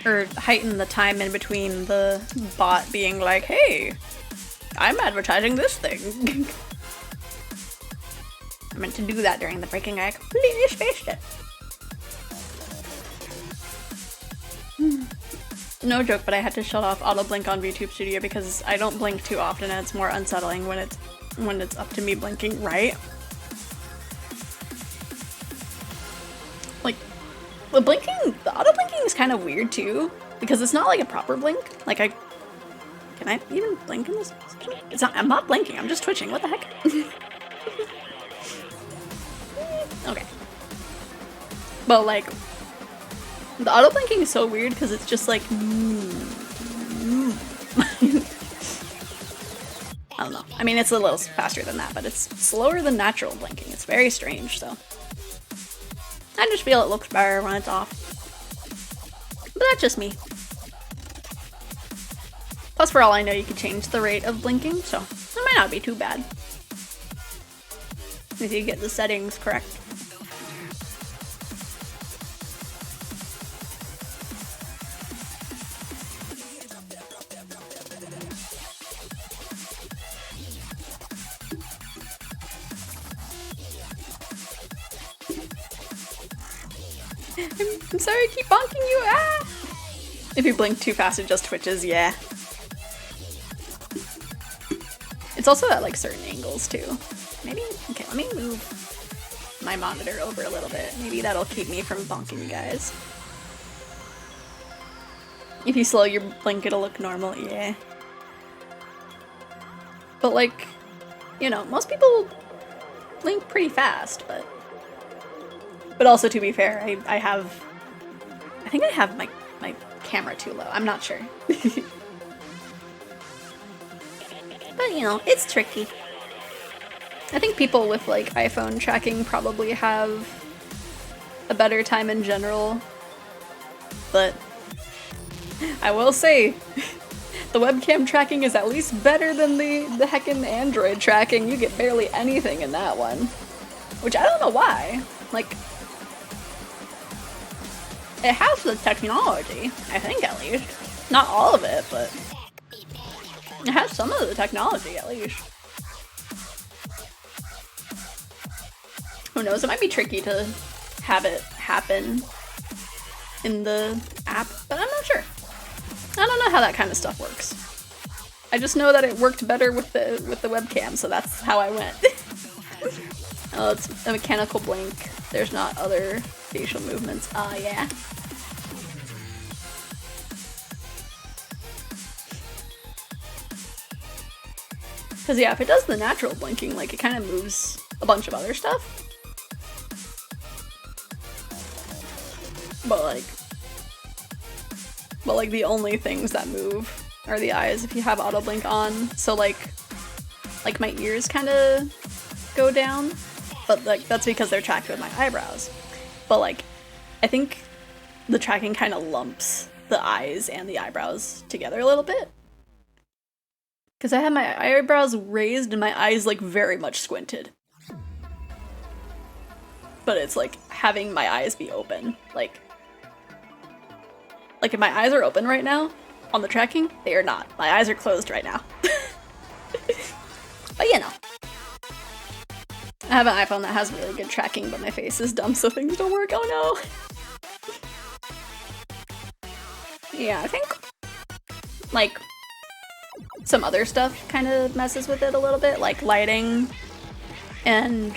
or heighten the time in between the bot being like, hey, I'm advertising this thing. I meant to do that during the breaking. I completely spaced it. No joke, but I had to shut off auto blink on VTube Studio because I don't blink too often and it's more unsettling when it's up to me blinking, right? Like, the auto blinking is kind of weird too, because it's not like a proper blink. Like can I even blink in this? I'm not blinking, I'm just twitching, what the heck? Okay. But like, the auto blinking is so weird because it's just like, I don't know. I mean, it's a little faster than that, but it's slower than natural blinking. It's very strange, so. I just feel it looks better when it's off. But that's just me. Plus, for all I know, you can change the rate of blinking, so it might not be too bad. If you get the settings correct. I'm sorry, I keep bonking you. Ah! If you blink too fast, it just twitches. Yeah. It's also at like certain angles too. Maybe. Okay, let me move my monitor over a little bit. Maybe that'll keep me from bonking you guys. If you slow your blink, it'll look normal. Yeah. But like, you know, most people blink pretty fast, but also, to be fair, I think I have my camera too low. I'm not sure. But you know, it's tricky. I think people with like iPhone tracking probably have a better time in general. But I will say, the webcam tracking is at least better than the heckin' Android tracking. You get barely anything in that one. Which I don't know why. Like, it has the technology, I think at least. Not all of it, but it has some of the technology at least. Who knows, it might be tricky to have it happen in the app, but I'm not sure. I don't know how that kind of stuff works. I just know that it worked better with the webcam, so that's how I went. Oh, it's a mechanical blink. There's not other facial movements. Ah, yeah. Because yeah, if it does the natural blinking, like, it kind of moves a bunch of other stuff. But like the only things that move are the eyes if you have auto blink on. So like my ears kind of go down, but like that's because they're tracked with my eyebrows. But like, I think the tracking kind of lumps the eyes and the eyebrows together a little bit. Because I have my eyebrows raised and my eyes like very much squinted. But it's like having my eyes be open. Like if my eyes are open right now, on the tracking, they are not. My eyes are closed right now. But you know. I have an iPhone that has really good tracking, but my face is dumb, so things don't work. Oh no! Yeah, I think like some other stuff kind of messes with it a little bit, like lighting and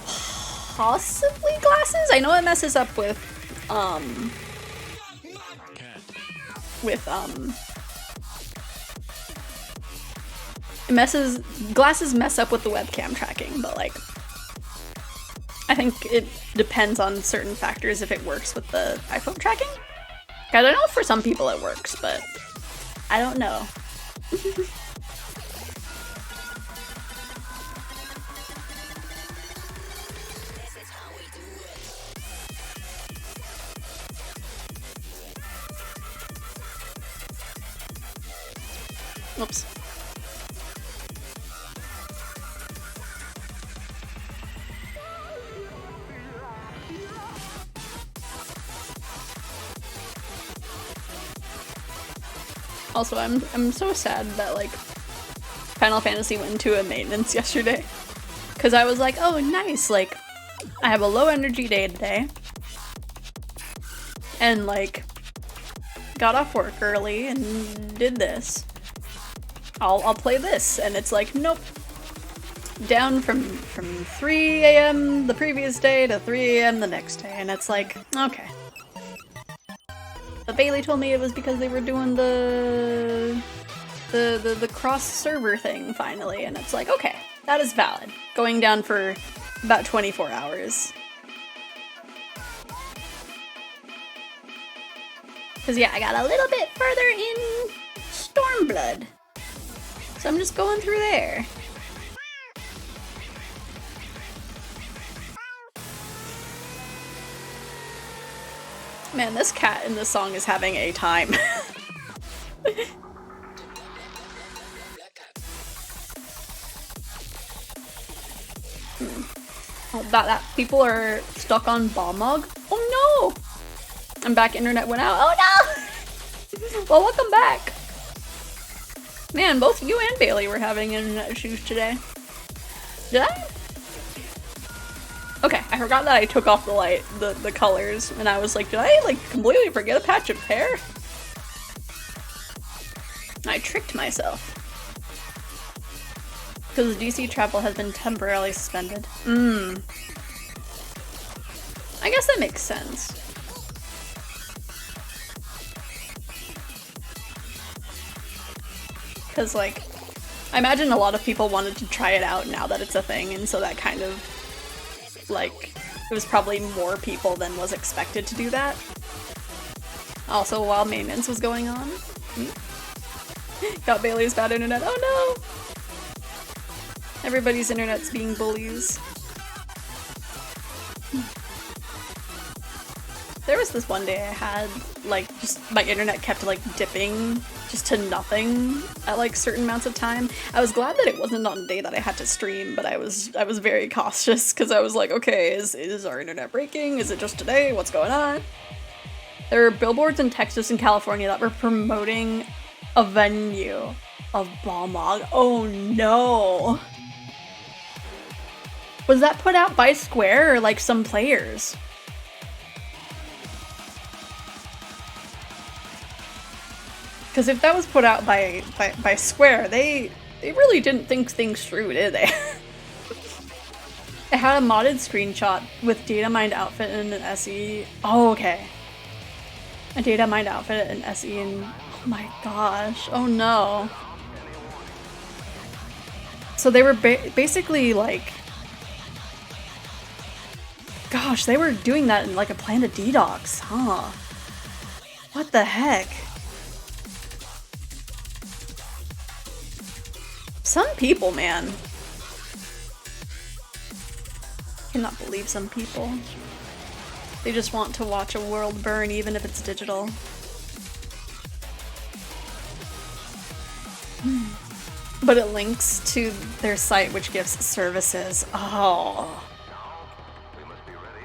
possibly glasses. I know it messes up with glasses mess up with the webcam tracking, but like I think it depends on certain factors if it works with the iPhone tracking. I don't know, for some people it works, but I don't know. Whoops. Also, I'm so sad that like Final Fantasy went into a maintenance yesterday. Cause I was like, oh nice, like I have a low energy day today. And like got off work early and did this. I'll play this, and it's like, nope. Down from 3 AM the previous day to 3 AM the next day, and it's like, okay. But Bailey told me it was because they were doing the cross-server thing finally, and it's like, okay, that is valid. Going down for about 24 hours. Cause yeah, I got a little bit further in Stormblood. So I'm just going through there. Man, this cat in this song is having a time. Oh, that people are stuck on Balmog. Oh no! I'm back, internet went out. Oh no! Well, welcome back. Man, both you and Bailey were having internet issues today. Did I? Okay, I forgot that I took off the colors, and I was like, did I like completely forget a patch of hair? I tricked myself. Because DC travel has been temporarily suspended. I guess that makes sense. Because, like, I imagine a lot of people wanted to try it out now that it's a thing, and so that kind of, like, it was probably more people than was expected to do that. Also, while maintenance was going on. Got Bailey's bad internet. Oh no! Everybody's internet's being bullies. There was this one day I had, like, just my internet kept, like, dipping just to nothing at, like, certain amounts of time. I was glad that it wasn't on a day that I had to stream, but I was very cautious, because I was like, okay, is our internet breaking? Is it just today? What's going on? There were billboards in Texas and California that were promoting a venue of Balmog. Oh no! Was that put out by Square or, like, some players? Because if that was put out by Square, they really didn't think things through, did they? It had a modded screenshot with data mined outfit and an SE. Oh, okay. A data mined outfit and SE and oh my gosh. Oh no. So they were basically like, gosh, they were doing that in like a planned DDoS, huh? What the heck? Some people, man. Cannot believe some people. They just want to watch a world burn even if it's digital. But it links to their site which gives services. Oh.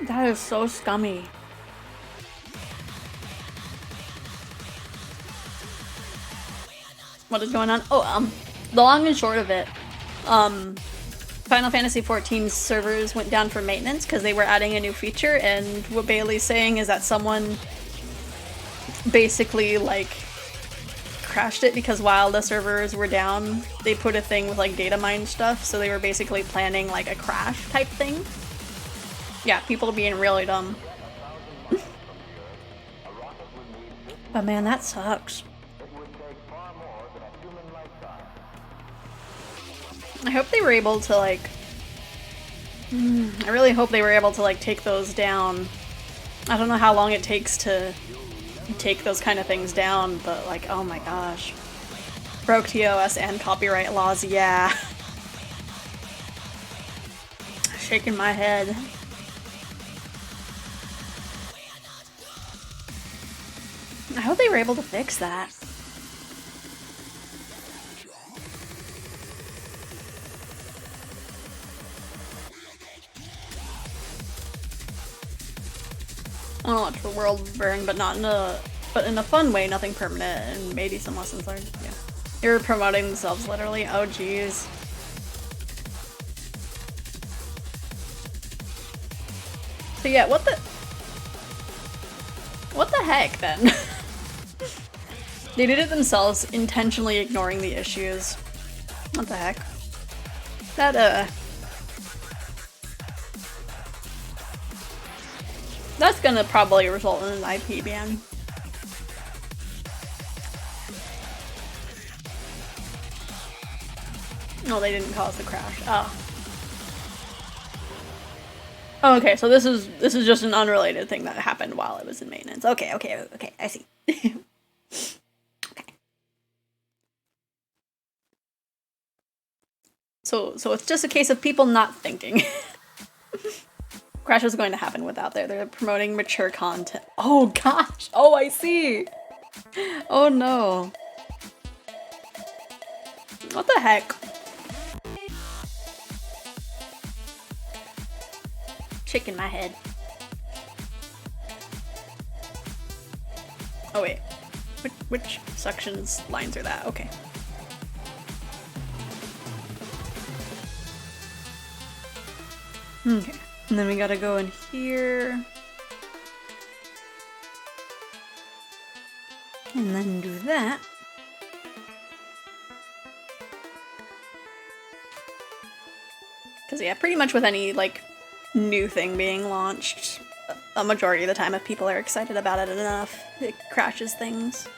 That is so scummy. What is going on? Oh, the long and short of it, Final Fantasy XIV's servers went down for maintenance because they were adding a new feature, and what Bailey's saying is that someone basically, like, crashed it because while the servers were down, they put a thing with, like, data mine stuff, so they were basically planning, like, a crash type thing. Yeah, people being really dumb. But man, that sucks. I hope they were able to, like, I really hope they were able to, like, take those down. I don't know how long it takes to take those kind of things down, but, like, oh my gosh. Broke TOS and copyright laws, yeah. Shaking my head. I hope they were able to fix that. I want to watch the world burn, but not in a fun way, nothing permanent, and maybe some lessons learned. Yeah, you're promoting themselves literally. Oh geez. So yeah, what the heck then? They did it themselves, intentionally ignoring the issues. What the heck? That's gonna probably result in an IP ban. No, they didn't cause the crash. Oh. Oh, okay, so this is just an unrelated thing that happened while it was in maintenance. Okay, I see. So it's just a case of people not thinking. Crash is going to happen without there. They're promoting mature content. Oh gosh. Oh, I see. Oh no. What the heck? Chick in my head. Oh wait. Which sections lines are that? Okay. Okay. And then we gotta go in here. And then do that. Because yeah, pretty much with any, like, new thing being launched, a majority of the time if people are excited about it enough, it crashes things.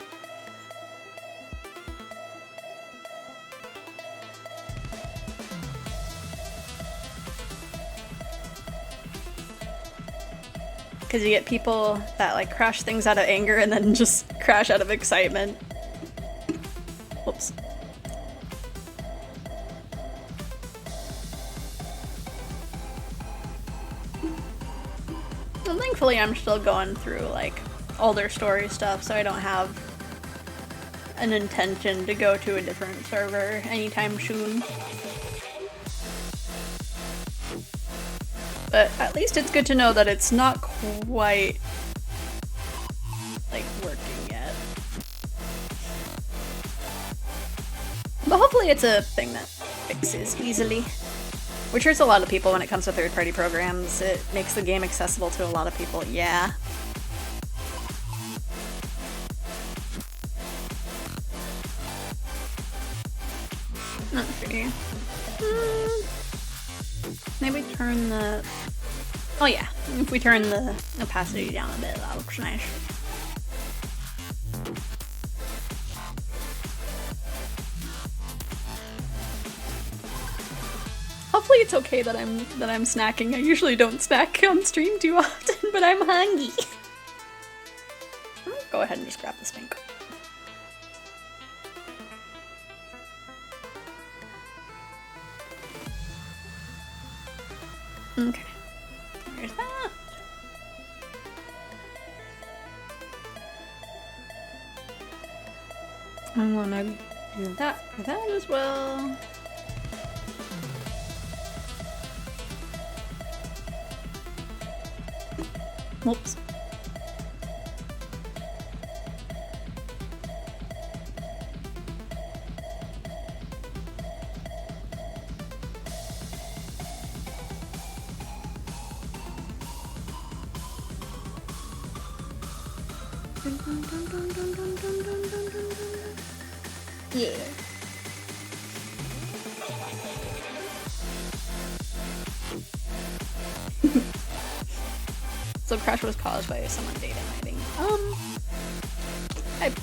Because you get people that like crash things out of anger and then just crash out of excitement. Whoops. And thankfully I'm still going through like older story stuff, so I don't have an intention to go to a different server anytime soon. But at least it's good to know that it's not quite, like, working yet. But hopefully it's a thing that fixes easily. Which hurts a lot of people when it comes to third-party programs. It makes the game accessible to a lot of people, yeah. Let's see. Maybe turn the... Oh yeah, if we turn the opacity down a bit, that looks nice. Hopefully it's okay that I'm snacking. I usually don't snack on stream too often, but I'm hungry. Go ahead and just grab the stink. Okay. There's that. I wanna do that for that as well. Whoops. Yeah. So crash was caused by someone data mining.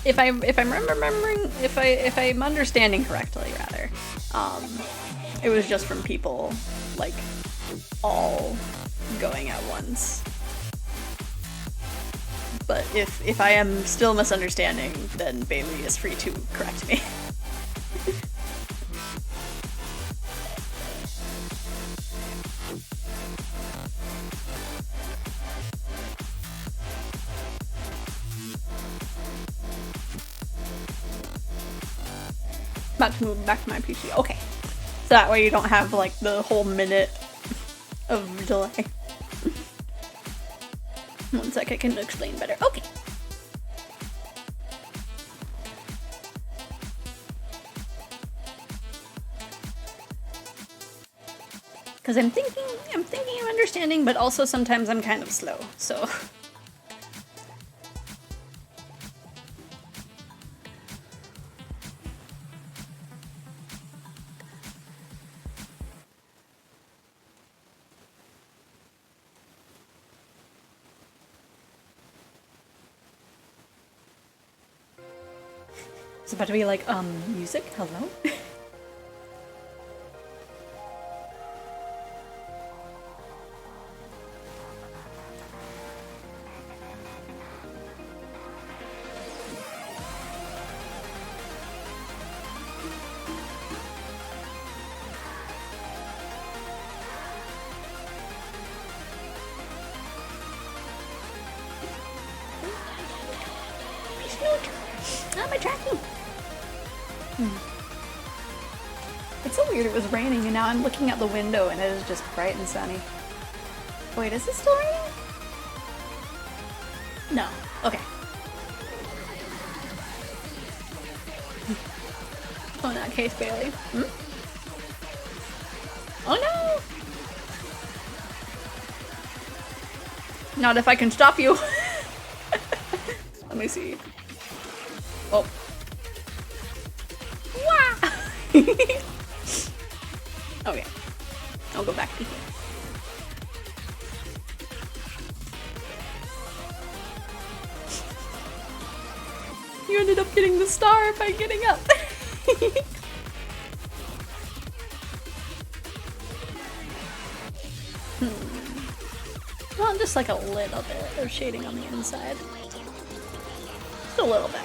If I'm understanding correctly, rather, it was just from people like all going at once. But if I am still misunderstanding, then Bailey is free to correct me. About to move back to my PC. Okay. So that way you don't have like the whole minute of delay. One sec, I can explain better. Okay. Because I'm thinking I'm understanding, but also sometimes I'm kind of slow, so. It's about to be like, music? Hello? Not my tracking. It's so weird, it was raining and now I'm looking out the window and it is just bright and sunny. Wait, is it still raining? No. Okay. Oh, in that case, Bailey. Hmm? Oh no! Not if I can stop you. Let me see. Oh. Wow! Okay. I'll go back to here. You ended up getting the star by getting up. Well, just like a little bit of shading on the inside. Just a little bit.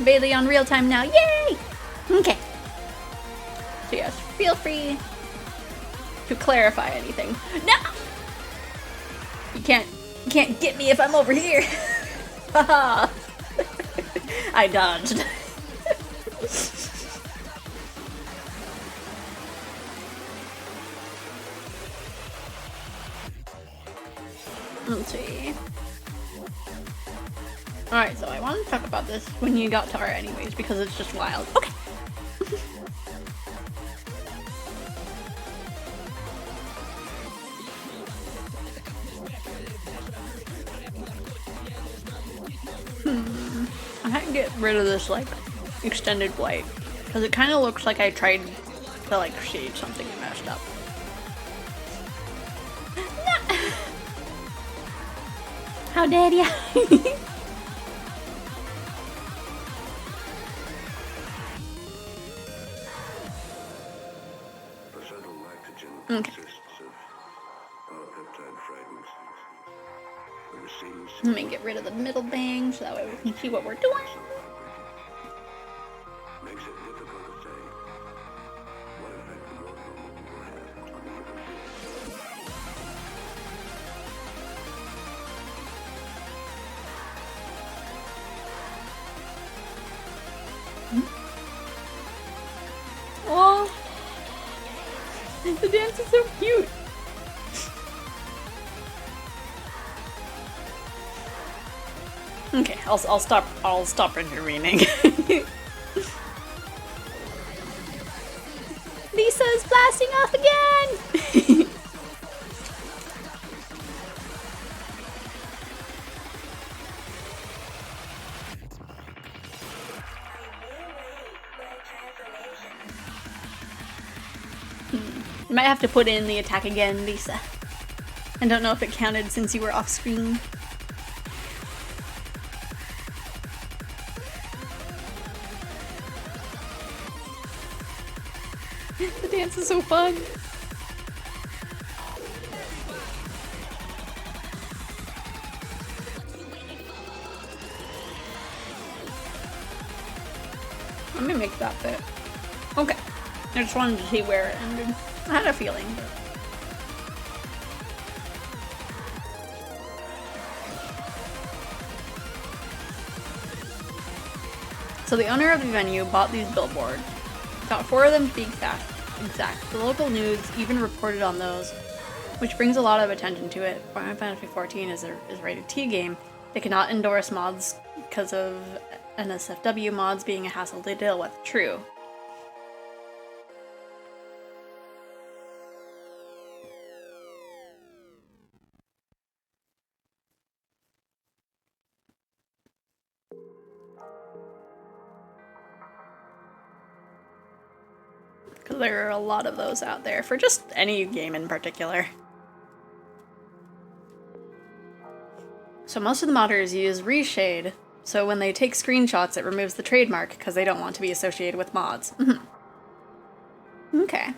Bailey on real time now. Yay! Okay. So yes, feel free to clarify anything. No! You can't get me if I'm over here. Haha. I dodged. Let's see. Alright, so I want to talk about this when you got Tara anyways, because it's just wild. Okay. I had to get rid of this, like, extended white, because it kind of looks like I tried to, like, shade something and messed up. How dare ya? Okay. Let me get rid of the middle bang so that way we can see what we're doing. Oh, the dance is so cute. Okay, I'll stop intervening. Lisa's blasting off again. You might have to put in the attack again, Lisa. I don't know if it counted since you were off screen. The dance is so fun. Let me make that bit. Okay. I just wanted to see where it ended. I had a feeling, but... So the owner of the venue bought these billboards. Got 4 of them to be exact. The local news even reported on those, which brings a lot of attention to it. Final Fantasy XIV is a rated T game. They cannot endorse mods because of NSFW mods being a hassle to deal with. True. Because there are a lot of those out there for just any game in particular. So most of the modders use reshade, so when they take screenshots it removes the trademark because they don't want to be associated with mods. Okay.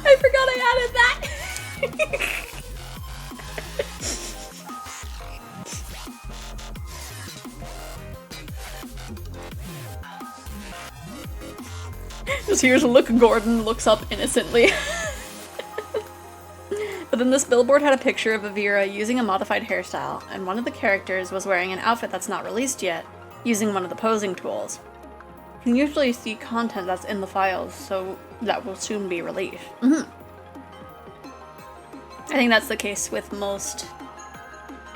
I forgot I added that. Just here's look Gordon looks up innocently. But then this billboard had a picture of Avira using a modified hairstyle, and one of the characters was wearing an outfit that's not released yet, using one of the posing tools. You can usually see content that's in the files, so that will soon be released. I think that's the case with most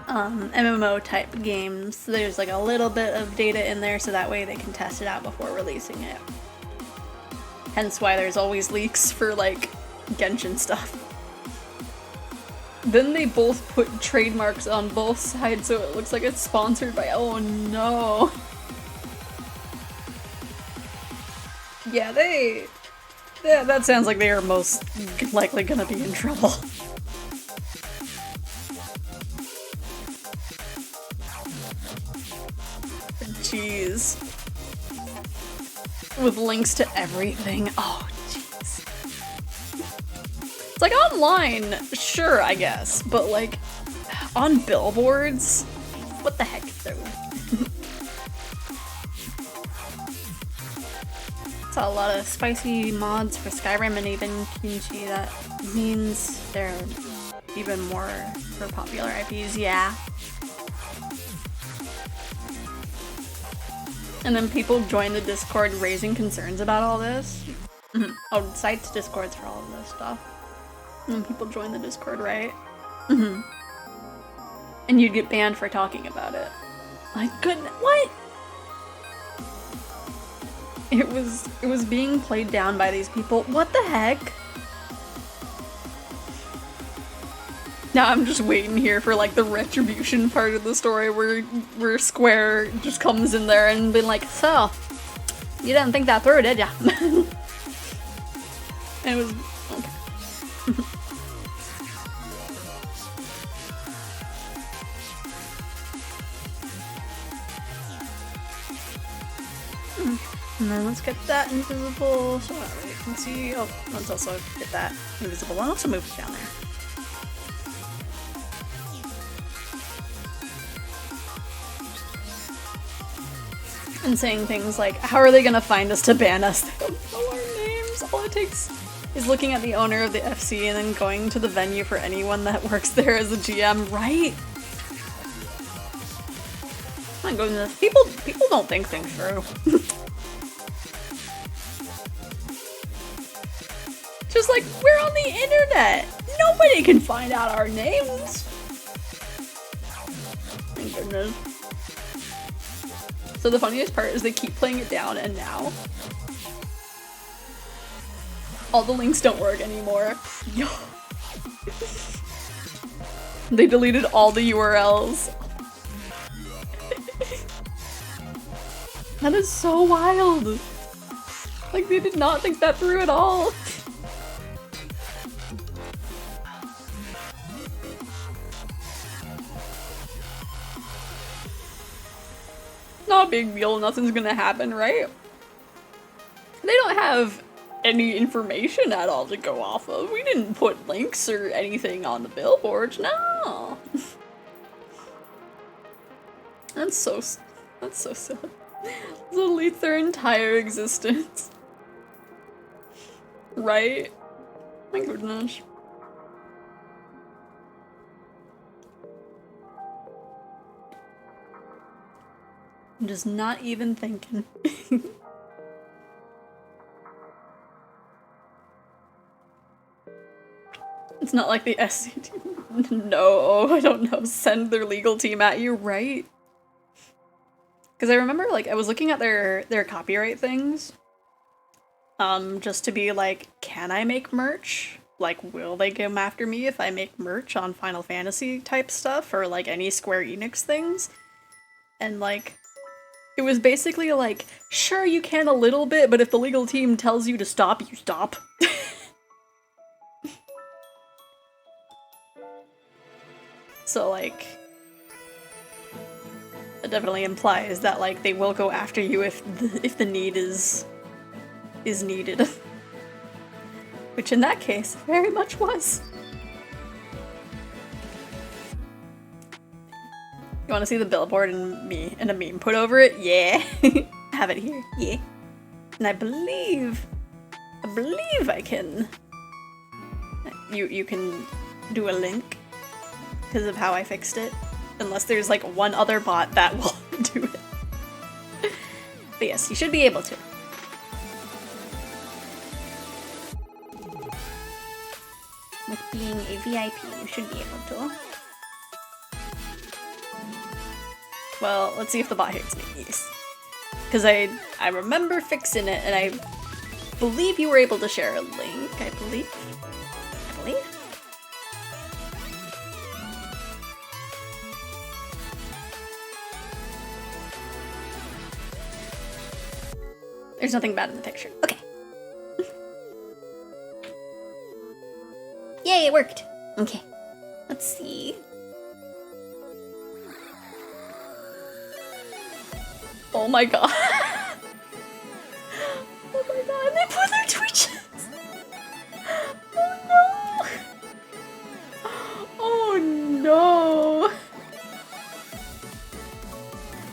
MMO type games. There's like a little bit of data in there so that way they can test it out before releasing it. Hence why there's always leaks for like Genshin stuff. Then they both put trademarks on both sides so it looks like it's sponsored by— oh no. Yeah, that sounds like they are most likely gonna be in trouble. Jeez. With links to everything. Oh, jeez. It's like online, sure, I guess, but like on billboards? What the heck, dude? Saw a lot of spicy mods for Skyrim and even Kimchi. That means they're even more for popular IPs, yeah. And then people join the Discord raising concerns about all this. Oh, sites Discords for all of this stuff. And then people join the Discord, right? And you'd get banned for talking about it. My goodness, what? It was being played down by these people. What the heck? Now I'm just waiting here for like the retribution part of the story where Square just comes in there and been like, so, you didn't think that through, did ya? And it was okay. And then let's get that invisible so that way you can see. Oh, let's also get that invisible and also move it down there. And saying things like, how are they gonna find us to ban us? They don't know our names. All it takes is looking at the owner of the FC and then going to the venue for anyone that works there as a GM, right? My goodness, people don't think things through. Just like, we're on the internet! Nobody can find out our names! Thank goodness. So the funniest part is they keep playing it down, and now all the links don't work anymore. Yo. They deleted all the URLs. That is so wild. Like, they did not think that through at all. Not a big deal, nothing's gonna happen, right? They don't have any information at all to go off of. We didn't put links or anything on the billboards, no. That's so silly. Delete their entire existence. Right? My goodness. I'm just not even thinking. It's not like the SC team. No, I don't know. Send their legal team at you, right? Because I remember, like, I was looking at their copyright things. Just to be like, can I make merch? Like, will they come after me if I make merch on Final Fantasy type stuff? Or, like, any Square Enix things? And, like, it was basically like, sure, you can a little bit, but if the legal team tells you to stop, you stop. So, like, it definitely implies that, like, they will go after you if the need is is needed. Which in that case, very much was. You want to see the billboard and a meme put over it? Yeah. I have it here. Yeah. And I believe I can. You can do a link because of how I fixed it. Unless there's like one other bot that will do it. But yes, you should be able to. With being a VIP, you should be able to. Well, let's see if the bot hates me. Yes. Because I remember fixing it, and I believe you were able to share a link, I believe. There's nothing bad in the picture. Okay. Yay, it worked. Okay. Let's see. Oh my god. Oh my god, they put their Twitches. Oh no. Oh no.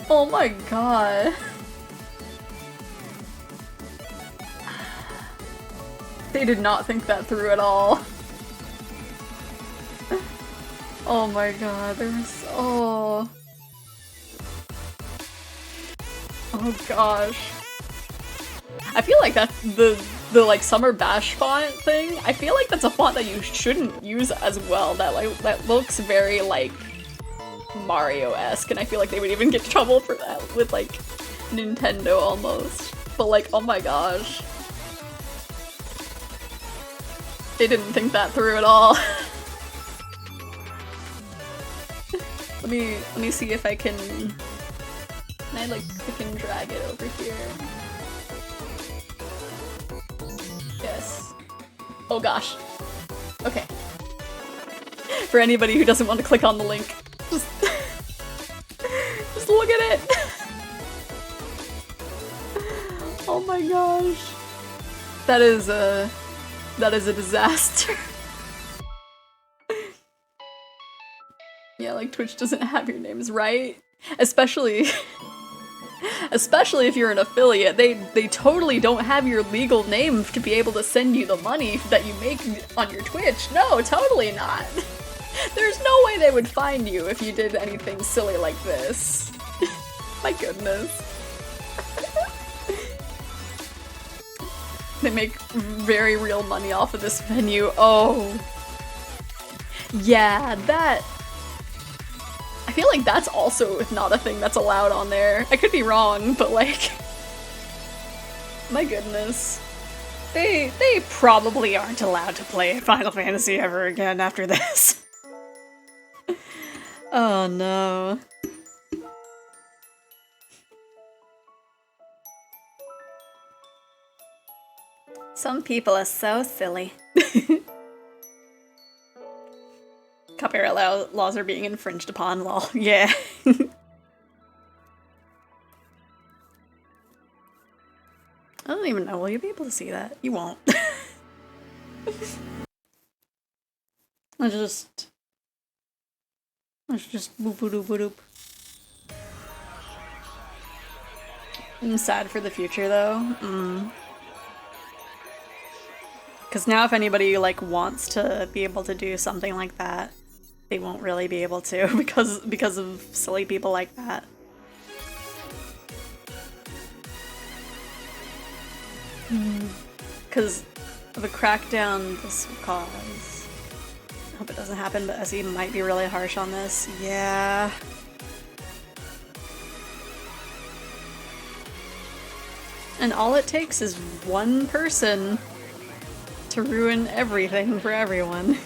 Oh my god. They did not think that through at all. Oh my god, there was so... Oh gosh. I feel like that's the like Summer Bash font thing. I feel like that's a font that you shouldn't use as well. That looks very like Mario-esque, and I feel like they would even get in trouble for that with like Nintendo almost. But like, oh my gosh. They didn't think that through at all. Let me see if I can I like click and drag it over here? Yes. Oh gosh. Okay. For anybody who doesn't want to click on the link, just look at it. Oh my gosh. That is a disaster. Yeah, like Twitch doesn't have your names right. Especially if you're an affiliate, they totally don't have your legal name to be able to send you the money that you make on your Twitch. No, totally not. There's no way they would find you if you did anything silly like this. My goodness. They make very real money off of this venue. Oh. Yeah, that... I feel like that's also not a thing that's allowed on there. I could be wrong, but like... My goodness. They probably aren't allowed to play Final Fantasy ever again after this. Oh no. Some people are so silly. Copyright laws are being infringed upon, lol. Yeah. I don't even know. Will you be able to see that? You won't. Let's just boop boop boop boop. I'm sad for the future though. Because now if anybody like wants to be able to do something like that, they won't really be able to because of silly people like that. Because of a crackdown this will cause. I hope it doesn't happen, but SE might be really harsh on this. Yeah. And all it takes is one person to ruin everything for everyone.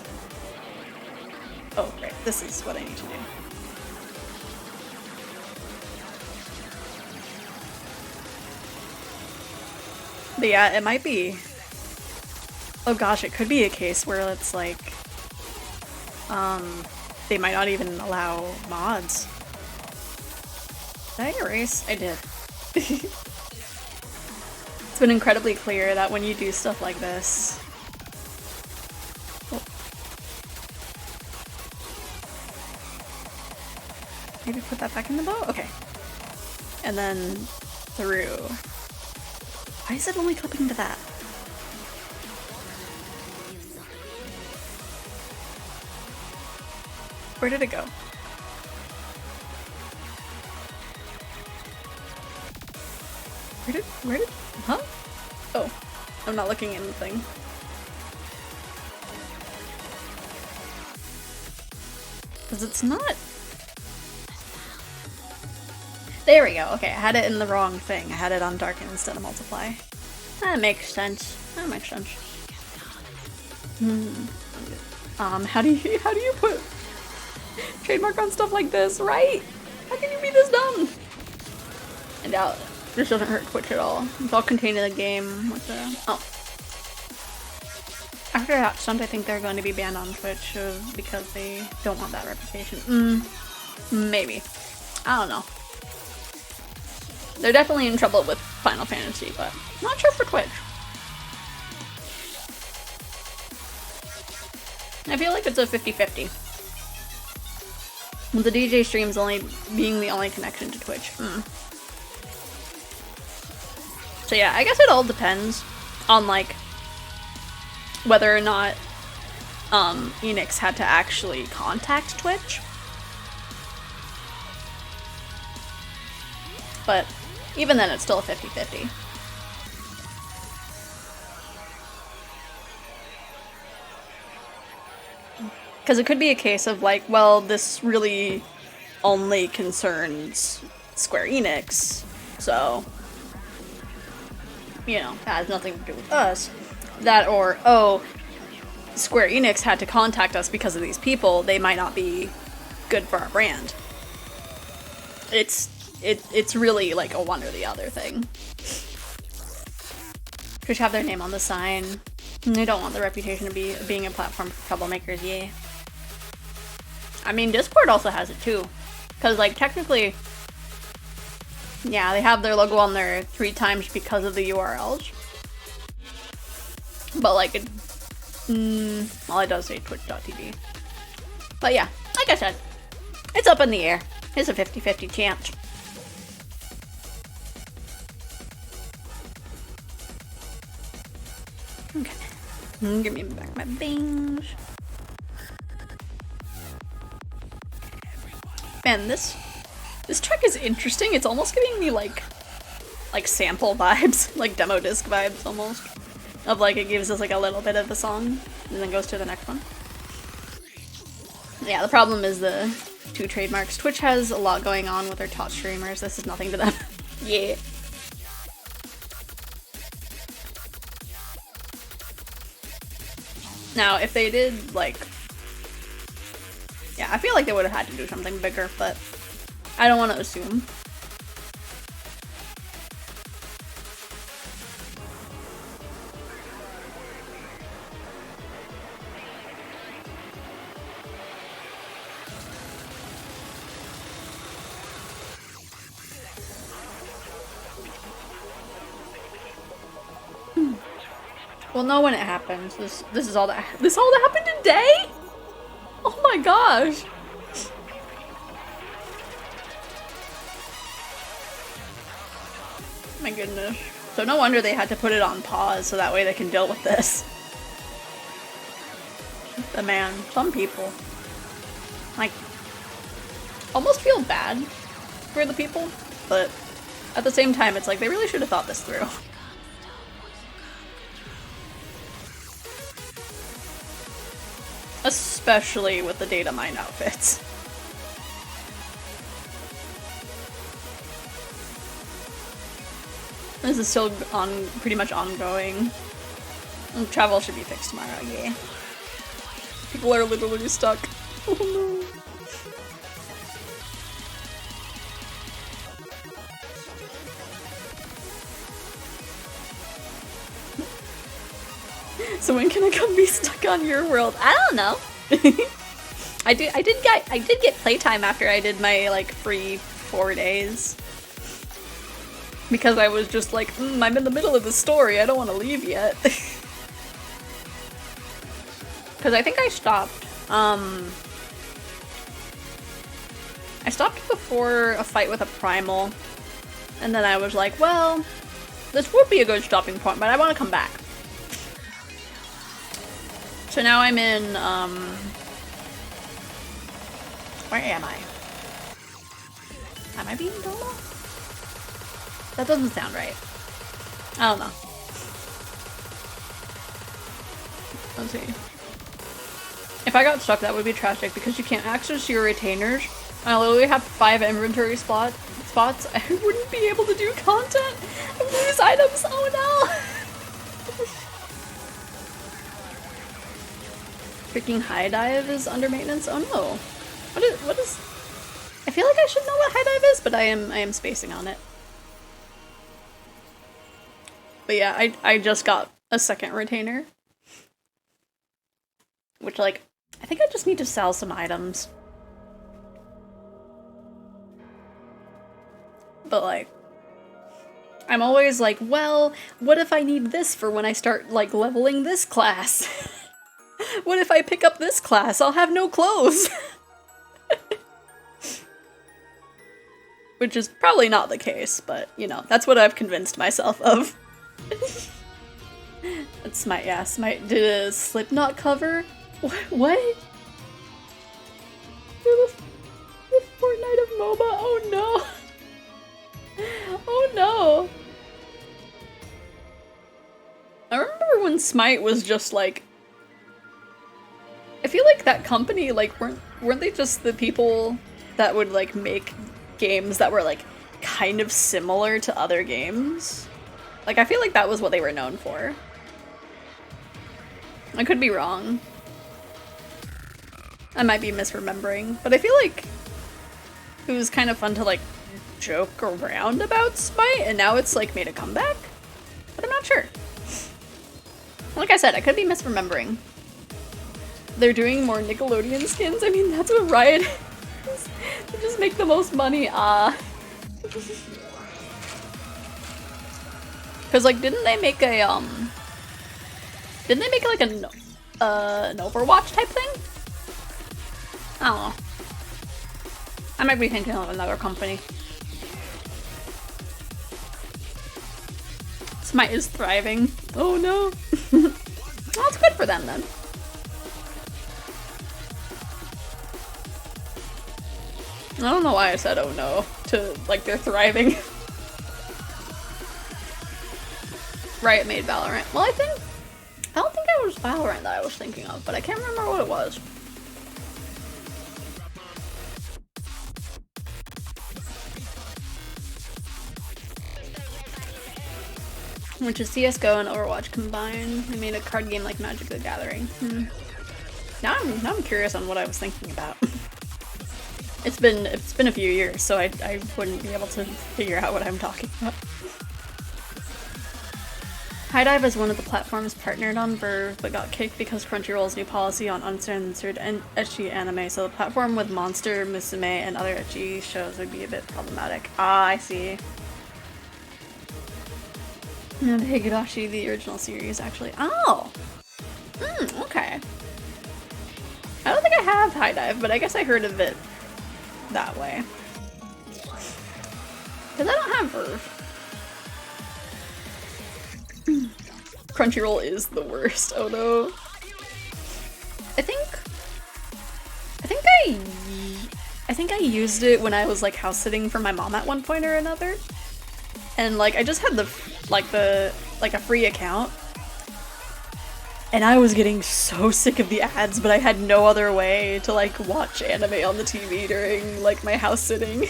Oh, right. This is what I need to do. But yeah, it might be... Oh gosh, it could be a case where it's like... they might not even allow mods. Did I erase? I did. It's been incredibly clear that when you do stuff like this... Oh. Maybe put that back in the bow? Okay. And then through. Why is it only clipping to that? Where did it go? Where did, huh? Oh, I'm not looking at anything. Because it's not... There we go. Okay, I had it in the wrong thing. I had it on darken instead of multiply. That makes sense. That makes sense. How do you put trademark on stuff like this, right? How can you be this dumb? I doubt it. This doesn't hurt Twitch at all. It's all contained in the game. What the? Oh. After that stunt, I think they're going to be banned on Twitch because they don't want that reputation. Maybe. I don't know. They're definitely in trouble with Final Fantasy, but not sure for Twitch. I feel like it's a 50-50. With the DJ streams only being the only connection to Twitch. So yeah, I guess it all depends on like whether or not Enix had to actually contact Twitch. But even then it's still a 50-50. Because it could be a case of like, well, this really only concerns Square Enix, so, you know, that has nothing to do with us. That or, oh, Square Enix had to contact us because of these people, they might not be good for our brand. It's really like a one or the other thing. Should have their name on the sign. They don't want the reputation of being a platform for troublemakers, yeah. I mean, Discord also has it too. Because, like, technically, yeah, they have their logo on there 3 times because of the URLs. But, like, well, it does say twitch.tv. But yeah, like I said, it's up in the air. It's a 50-50 chance. Okay. Give me back my things. Man, this track is interesting. It's almost giving me like sample vibes, like demo disc vibes almost. Of like it gives us like a little bit of the song and then goes to the next one. Yeah, the problem is the 2 trademarks. Twitch has a lot going on with their top streamers. This is nothing to them. Yeah. Now, if they did like... Yeah, I feel like they would have had to do something bigger, but I don't want to assume. We'll know when it happens. This is all that happened today? Oh my gosh. My goodness. So no wonder they had to put it on pause so that way they can deal with this. The man, some people, like, almost feel bad for the people, but at the same time it's like they really should have thought this through. Especially with the data mine outfits. This is still pretty much ongoing. And travel should be fixed tomorrow, yeah. People are literally stuck. Oh no. So when can I come be stuck on your world? I don't know. I did get playtime after I did my like free 4 days. Because I was just like, I'm in the middle of the story, I don't want to leave yet. Because I think I stopped, before a fight with a primal, and then I was like, well, this would be a good stopping point, but I want to come back. So now I'm in, where am I? Am I being Doma? That doesn't sound right. I don't know. Let's see. If I got stuck, that would be tragic because you can't access your retainers. I literally have 5 inventory spots. I wouldn't be able to do content. I lose items. Oh no! Freaking high dive is under maintenance. Oh no! What is? I feel like I should know what high dive is, but I am spacing on it. But yeah, I just got a second retainer, which like I think I just need to sell some items. But like, I'm always like, well, what if I need this for when I start like leveling this class? What if I pick up this class? I'll have no clothes. Which is probably not the case, but you know, that's what I've convinced myself of. That's Smite, yeah, Smite did a Slipknot cover? What? The Fortnite of MOBA? Oh no! Oh no! I remember when Smite was just like, I feel like that company, like, weren't they just the people that would like make games that were like kind of similar to other games? Like, I feel like that was what they were known for. I could be wrong. I might be misremembering, but I feel like it was kind of fun to like joke around about Smite, and now it's like made a comeback? But I'm not sure. Like I said, I could be misremembering. They're doing more Nickelodeon skins? I mean, that's what Riot is. They just make the most money, Cause like, didn't they make like an Overwatch type thing? I don't know. I might be thinking of another company. Smite is thriving. Oh no. Well, it's good for them then. I don't know why I said oh no to like they're thriving. Riot made Valorant. Well, I don't think it was Valorant that I was thinking of, but I can't remember what it was. Which is CSGO and Overwatch combined. They made a card game like Magic the Gathering. Now I'm curious on what I was thinking about. It's been a few years, so I wouldn't be able to figure out what I'm talking about. High Dive is one of the platforms partnered on Verve, but got kicked because Crunchyroll's new policy on uncensored and ecchi anime, so the platform with Monster, Musume, and other ecchi shows would be a bit problematic. Ah, I see. And Higurashi, the original series, actually. Oh! Okay. I don't think I have High Dive, but I guess I heard of it that way. Because I don't have Verve. Crunchyroll is the worst. Oh no. I think I used it when I was like house sitting for my mom at one point or another. And like I just had a free account. And I was getting so sick of the ads, but I had no other way to like watch anime on the TV during like my house sitting.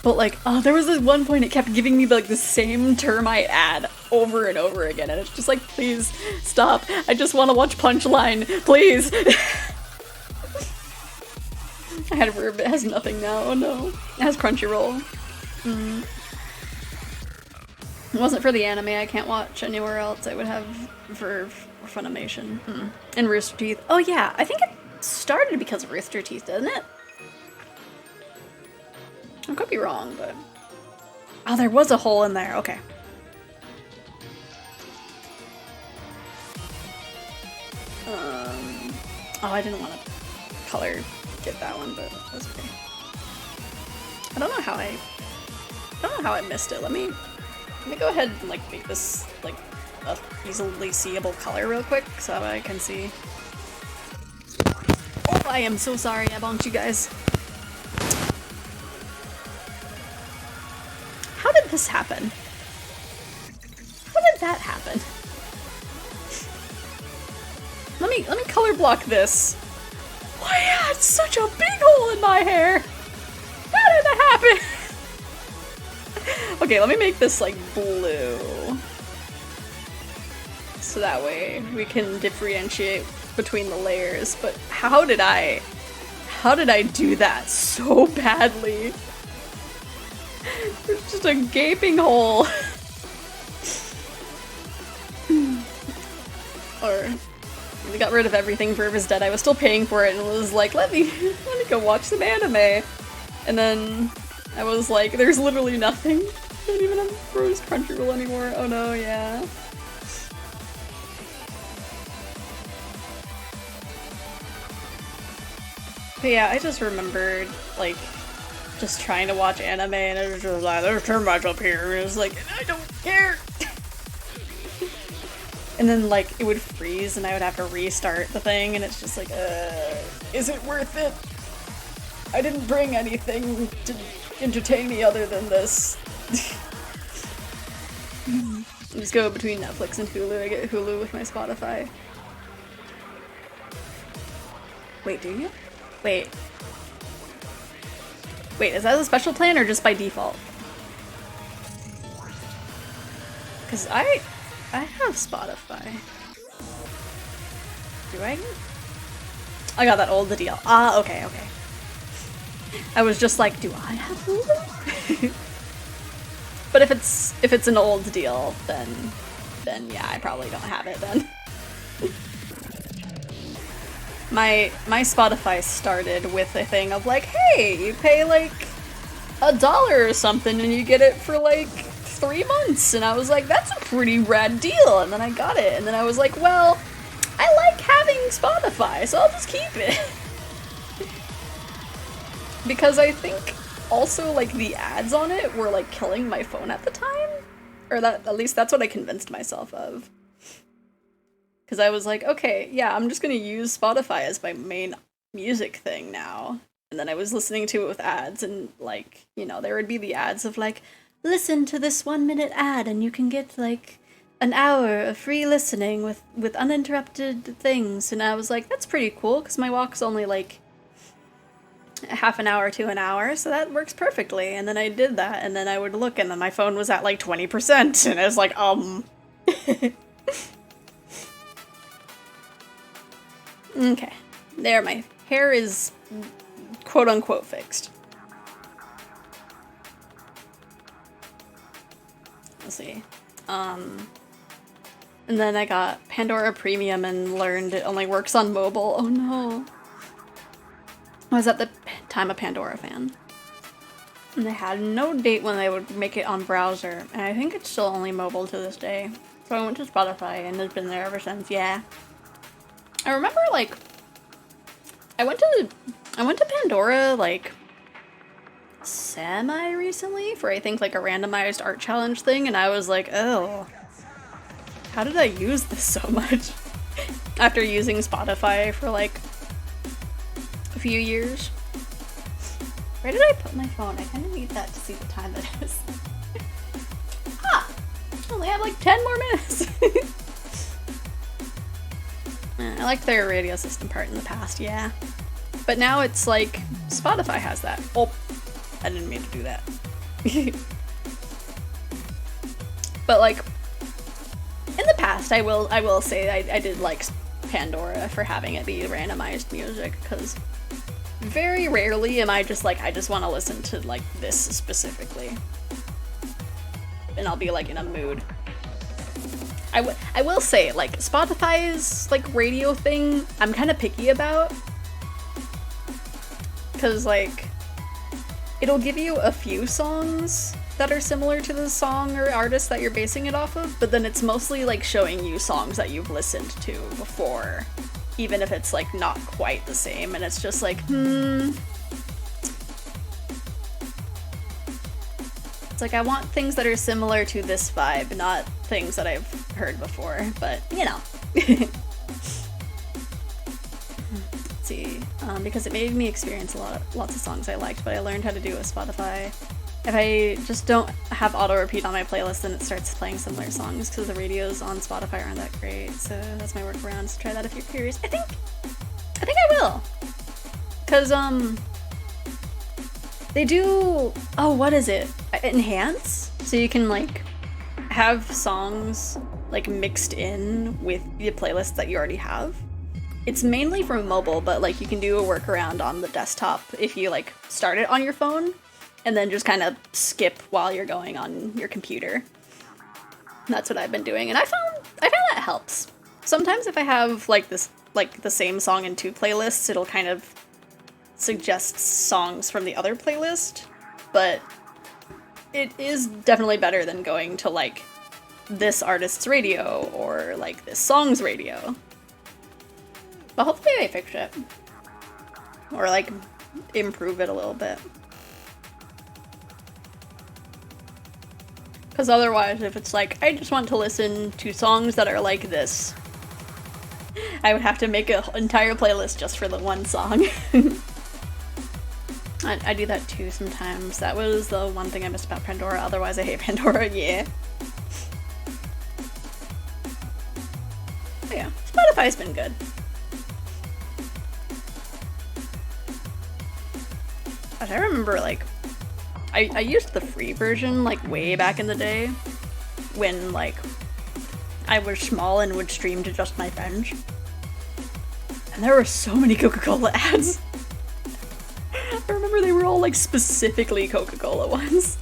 But like, oh, there was this one point it kept giving me like the same termite ad over and over again, and it's just like, please stop. I just want to watch Punchline, please. I had Verve, it has nothing now. Oh no, it has Crunchyroll. If it wasn't for the anime I can't watch anywhere else, I would have Verve or Funimation. And Rooster Teeth. Oh yeah, I think it started because of Rooster Teeth, doesn't it? I could be wrong, but Oh, there was a hole in there. Okay. Oh, I didn't want to color get that one, but that's okay. I don't know how I missed it. Let me go ahead and like make this like a easily seeable color real quick so I can see. Oh, I am so sorry I bonked you guys. How did this happen? How did that happen? Let me color block this. Why I had such a big hole in my hair? How did that happen? Okay, let me make this like blue. So that way we can differentiate between the layers. But how did I do that so badly? There's just a gaping hole. Or we got rid of everything for Is Dead. I was still paying for it and was like, let me go watch some anime. And then I was like, there's literally nothing. I don't even have Rose Crunchyroll anymore. Oh no, yeah. But yeah, I just remembered, like, just trying to watch anime and it was just like, there's too much up here. And it was like, I don't care. And then, like, it would freeze and I would have to restart the thing and it's just like, is it worth it? I didn't bring anything to entertain me other than this. I just go between Netflix and Hulu. I get Hulu with my Spotify. Wait, do you? Wait. Wait, is that a special plan or just by default? Because I have Spotify. Do I? I got that old deal. Ah, okay, okay. I was just like, do I have Hulu? But if it's an old deal, then yeah, I probably don't have it then. My Spotify started with a thing of like, hey, you pay like $1 or something and you get it for like 3 months, and I was like, that's a pretty rad deal, and then I got it, and then I was like, well, I like having Spotify, so I'll just keep it. Because I think also like the ads on it were like killing my phone at the time, or that at least that's what I convinced myself of. Because I was like, okay, yeah, I'm just gonna use Spotify as my main music thing now. And then I was listening to it with ads, and like, you know, there would be the ads of like, listen to this 1-minute ad and you can get like an hour of free listening with uninterrupted things. And I was like, that's pretty cool, because my walk's only like half an hour to an hour, so that works perfectly. And then I did that, and then I would look, and then my phone was at like 20%, and I was like, Okay, there, my hair is quote-unquote fixed. Let's see. And then I got Pandora Premium and learned it only works on mobile. Oh no. I was at the time a Pandora fan. And they had no date when they would make it on browser, and I think it's still only mobile to this day. So I went to Spotify and it's been there ever since, yeah. I remember, like, I went to Pandora, like, semi-recently for, I think, like, a randomized art challenge thing, and I was like, oh, how did I use this so much? After using Spotify for, like, a few years. Where did I put my phone? I kind of need that to see the time it is. Ah! I only have, like, 10 more minutes! I liked their radio system part in the past, yeah. But now it's like, Spotify has that. Oh, I didn't mean to do that. But like, in the past, I will say I did like Pandora for having it be randomized music, because very rarely am I just like, I just want to listen to like this specifically. And I'll be like in a mood. I will say, like, Spotify's, like, radio thing, I'm kind of picky about. Because, like, it'll give you a few songs that are similar to the song or artist that you're basing it off of, but then it's mostly like showing you songs that you've listened to before, even if it's like not quite the same, and it's just like, It's like I want things that are similar to this vibe, not things that I've heard before, but you know. Let's see, because it made me experience lots of songs I liked, but I learned how to do it with Spotify. If I just don't have auto repeat on my playlist, then it starts playing similar songs because the radios on Spotify aren't that great. So that's my workaround. So try that if you're curious. I think I will, cause they do. Oh, what is it? Enhance, so you can like have songs like mixed in with the playlist that you already have. It's mainly for mobile, but like you can do a workaround on the desktop if you like start it on your phone and then just kind of skip while you're going on your computer. That's what I've been doing, and I found that helps. Sometimes if I have like this, like the same song in two playlists, it'll kind of suggest songs from the other playlist, but it is definitely better than going to like this artist's radio or like this song's radio. But hopefully they fix it. Or like improve it a little bit. Because otherwise, if it's like, I just want to listen to songs that are like this, I would have to make an entire playlist just for the one song. I do that too sometimes. That was the one thing I missed about Pandora. Otherwise, I hate Pandora, yeah. But yeah, Spotify's been good. Gosh, I remember, like, I used the free version, like, way back in the day, when, like, I was small and would stream to just my friends. And there were so many Coca-Cola ads. I remember they were all, like, specifically Coca-Cola ones.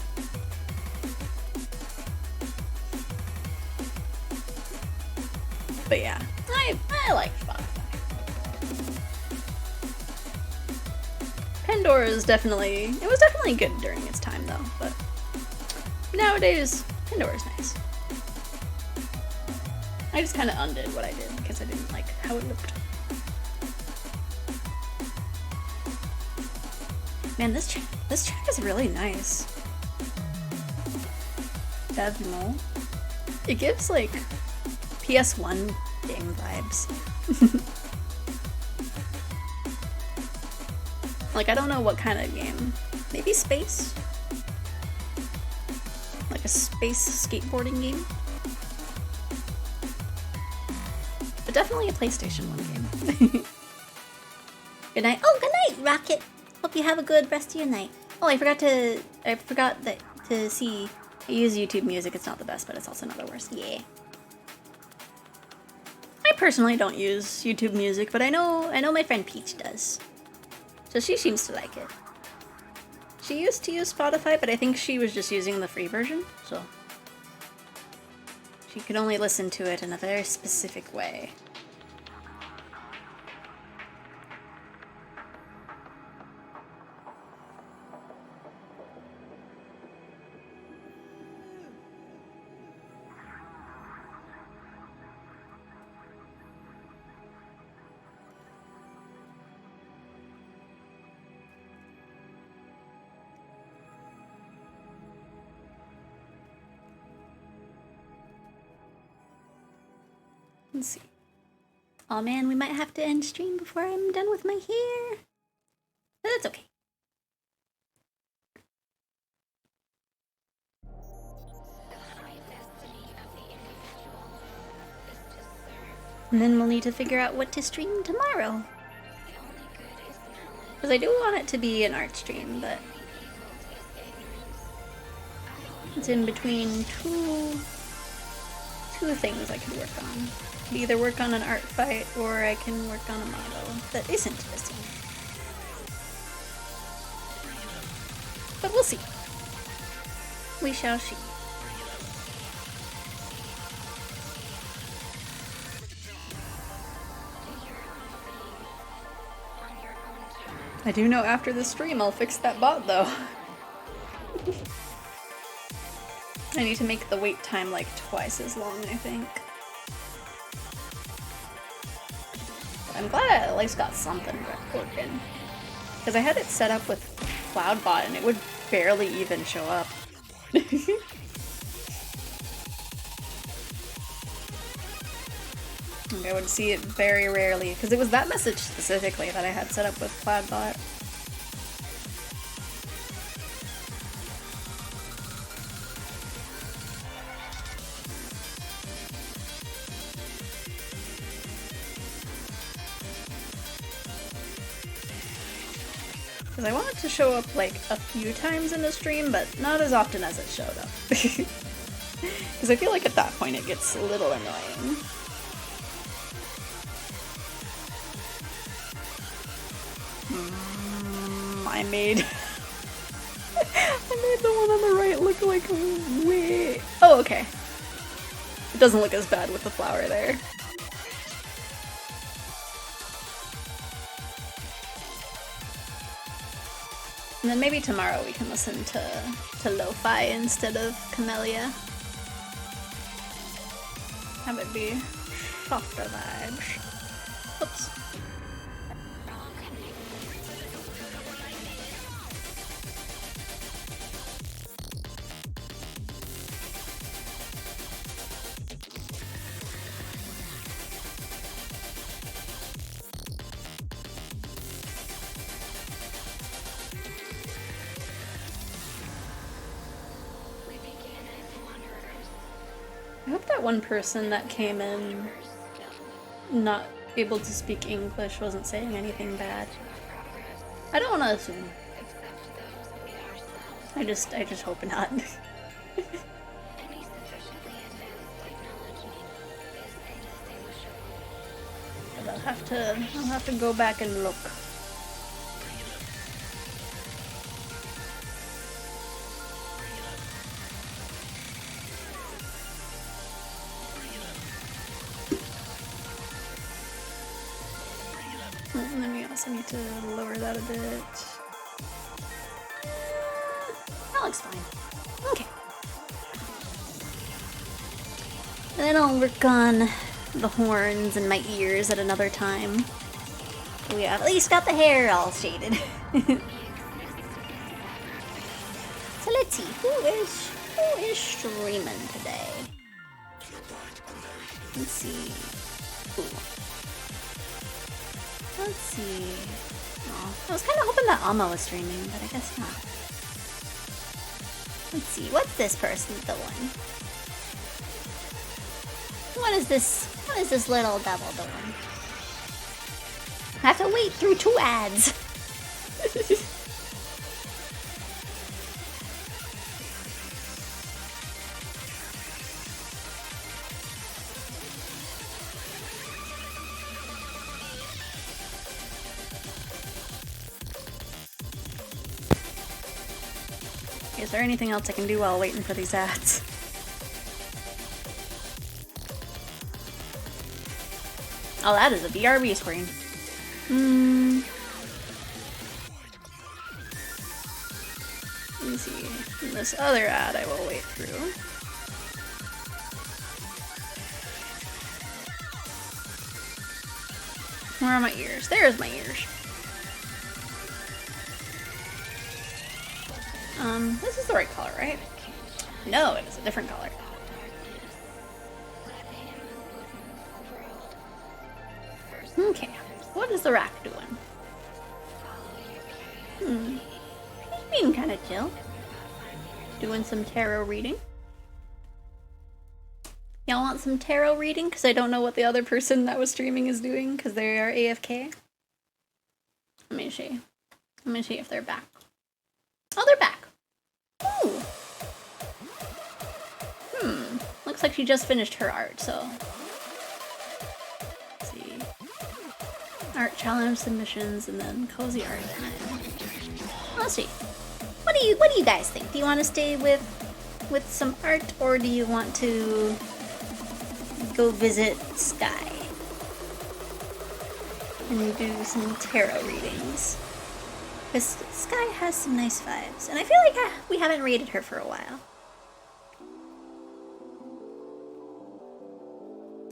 But yeah, I like Spotify. Pandora is definitely, it was definitely good during its time though, but nowadays, Pandora's nice. I just kind of undid what I did because I didn't like how it looked. Man, this track is really nice. Smol. It gives like PS1 game vibes. Like, I don't know what kind of game. Maybe space? Like a space skateboarding game? But definitely a PlayStation 1 game. Good night. Oh, good night, Rocket! Hope you have a good rest of your night. Oh, I forgot that to see. I use YouTube Music. It's not the best, but it's also not the worst. Yeah. I personally don't use YouTube Music, but I know my friend Peach does. So she seems to like it. She used to use Spotify, but I think she was just using the free version, so she could only listen to it in a very specific way. Let's see. Oh man, we might have to end stream before I'm done with my hair. But that's okay. And then we'll need to figure out what to stream tomorrow. Because I do want it to be an art stream, but it's in between two things I could work on. I could either work on an art fight or I can work on a model that isn't the same. But we'll see. We shall see. I do know after the stream I'll fix that bot though. I need to make the wait time like twice as long, I think. I'm glad I at least got something working. Because I had it set up with CloudBot and it would barely even show up. I would see it very rarely, because it was that message specifically that I had set up with CloudBot. Because I want it to show up like a few times in the stream, but not as often as it showed up. Because I feel like at that point it gets a little annoying. I made the one on the right look like way. Oh, okay. It doesn't look as bad with the flower there. And then maybe tomorrow we can listen to lo-fi instead of Camellia. Have it be softer vibes. Oops. I hope that one person that came in not able to speak English wasn't saying anything bad. I don't want to assume. I just hope not. But I'll have to go back and look. And then we also need to lower that a bit. That looks fine. Okay. Then I'll work on the horns and my ears at another time. We have at least got the hair all shaded. So let's see, who is streaming today? Let's see. Ooh. Let's see. Oh, I was kind of hoping that Alma was streaming, but I guess not. Let's see. What's this person doing? What is this little devil doing? I have to wait through 2 ads. Is there anything else I can do while waiting for these ads? Oh, that is a VRB screen. Let me see. In this other ad I will wait through. Where are my ears? There's my ears. This is the right color, right? No, it is a different color. Okay, what is the rack doing? He's being kind of chill. Doing some tarot reading. Y'all want some tarot reading? Because I don't know what the other person that was streaming is doing, because they are AFK. Let me see. Let me see if they're back. Oh, they're back. Ooh. Looks like she just finished her art, so. Let's see. Art challenge submissions and then cozy art time. Let's see. What do you guys think? Do you want to stay with some art, or do you want to go visit Sky and do some tarot readings? Because Sky has some nice vibes, and I feel like we haven't rated her for a while.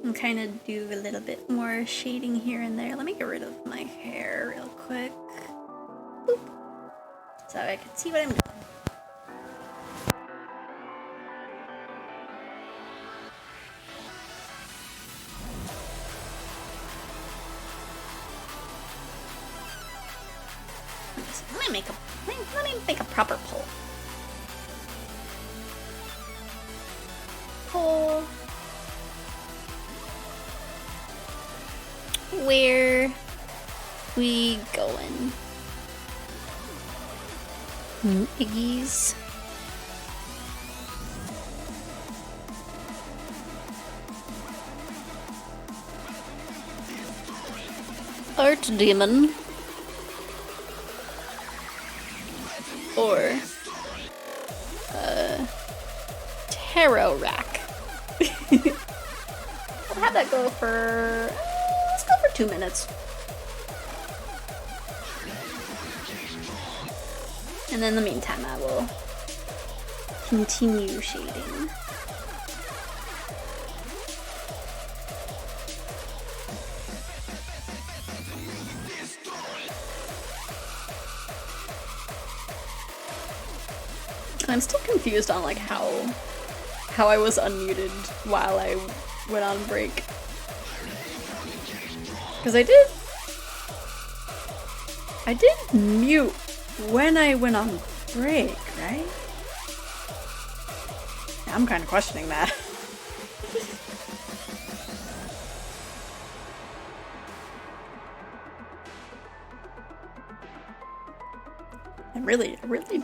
And kind of do a little bit more shading here and there. Let me get rid of my hair real quick. Boop. So I can see what I'm doing. Let me make a proper poll. Poll. Where we going? Iggy's. Art Demon. Or Tarot Rack. We'll have that go for let's go for 2 minutes. And in the meantime I will continue shading. I'm still confused on like how I was unmuted while I went on break. Because I did mute when I went on break, right? Yeah, I'm kind of questioning that. I really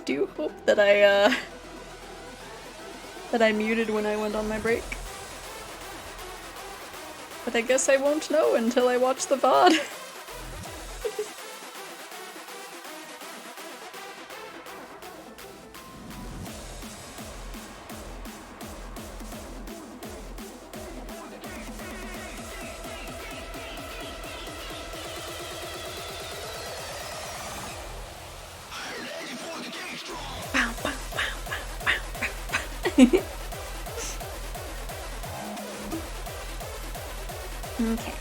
do hope that I muted when I went on my break. But I guess I won't know until I watch the VOD. Okay.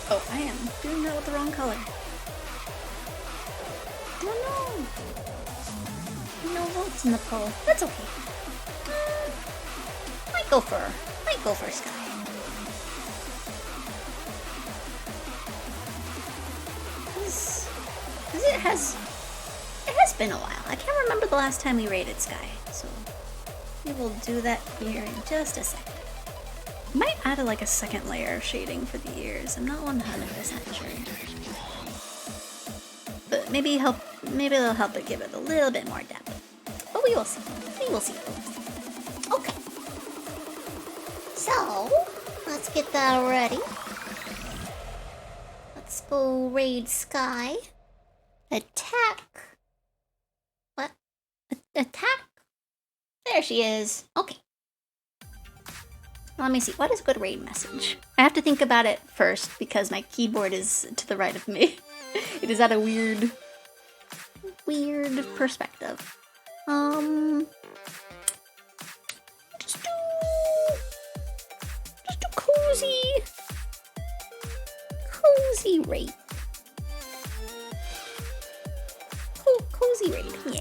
Oh, I am doing that with the wrong color. Oh no! No votes in the poll. That's okay. Might go for Sky. Cause it has been a while. I can't remember the last time we rated Sky, so we will do that here in just a second. Might add like a second layer of shading for the ears. I'm not 100% sure. But maybe it'll help it give it a little bit more depth. But we will see. We will see. Okay. So, let's get that ready. Let's go raid Sky. Attack. What? Attack? There she is. Okay. Let me see, what is a good raid message? I have to think about it first because my keyboard is to the right of me. It is at a weird perspective. Just do cozy raid. Cozy raid, yeah.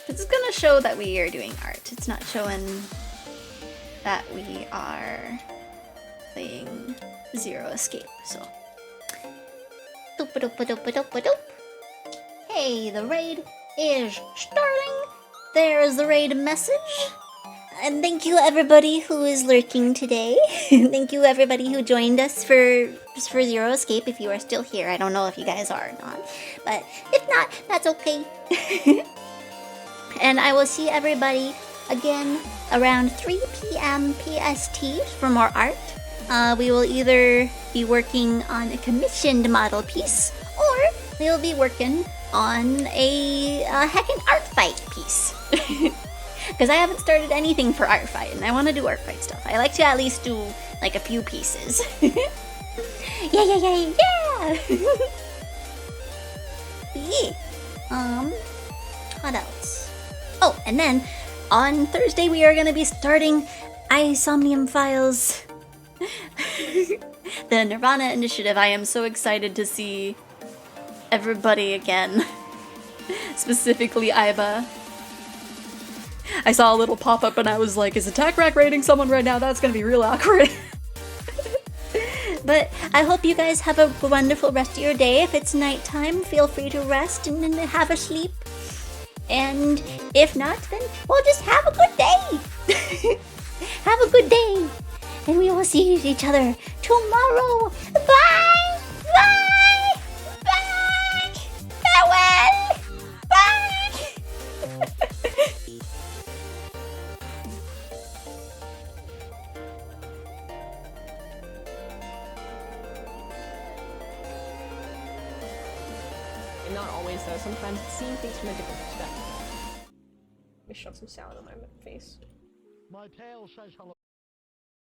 This is gonna show that we are doing art. It's not showing that we are playing Zero Escape, so. Doop-a-doop-a-doop-a-doop-a-doop. Hey, the raid is starting. There is the raid message. And thank you everybody who is lurking today. Thank you everybody who joined us for Zero Escape. If you are still here, I don't know if you guys are or not, but if not, that's okay. And I will see everybody again around 3 p.m. PST for more art. We will either be working on a commissioned model piece, or we will be working on a heckin' art fight piece. Because I haven't started anything for art fight, and I want to do art fight stuff. I like to at least do like a few pieces. Yeah! Yeah. What else? Oh, and then on Thursday we are going to be starting Isomnium Files. The Nirvana Initiative. I am so excited to see everybody again. Specifically Aiba. I saw a little pop-up and I was like, is Attack Rack rating someone right now? That's gonna be real awkward. But I hope you guys have a wonderful rest of your day. If it's nighttime, feel free to rest and have a sleep. And if not, then well, just have a good day. Have a good day. And we will see each other tomorrow. Bye! Bye! Bye! Farewell! Bye! And not always though, sometimes it's seeing things from a different perspective. Let me shove some salad on my face. My tail says hello.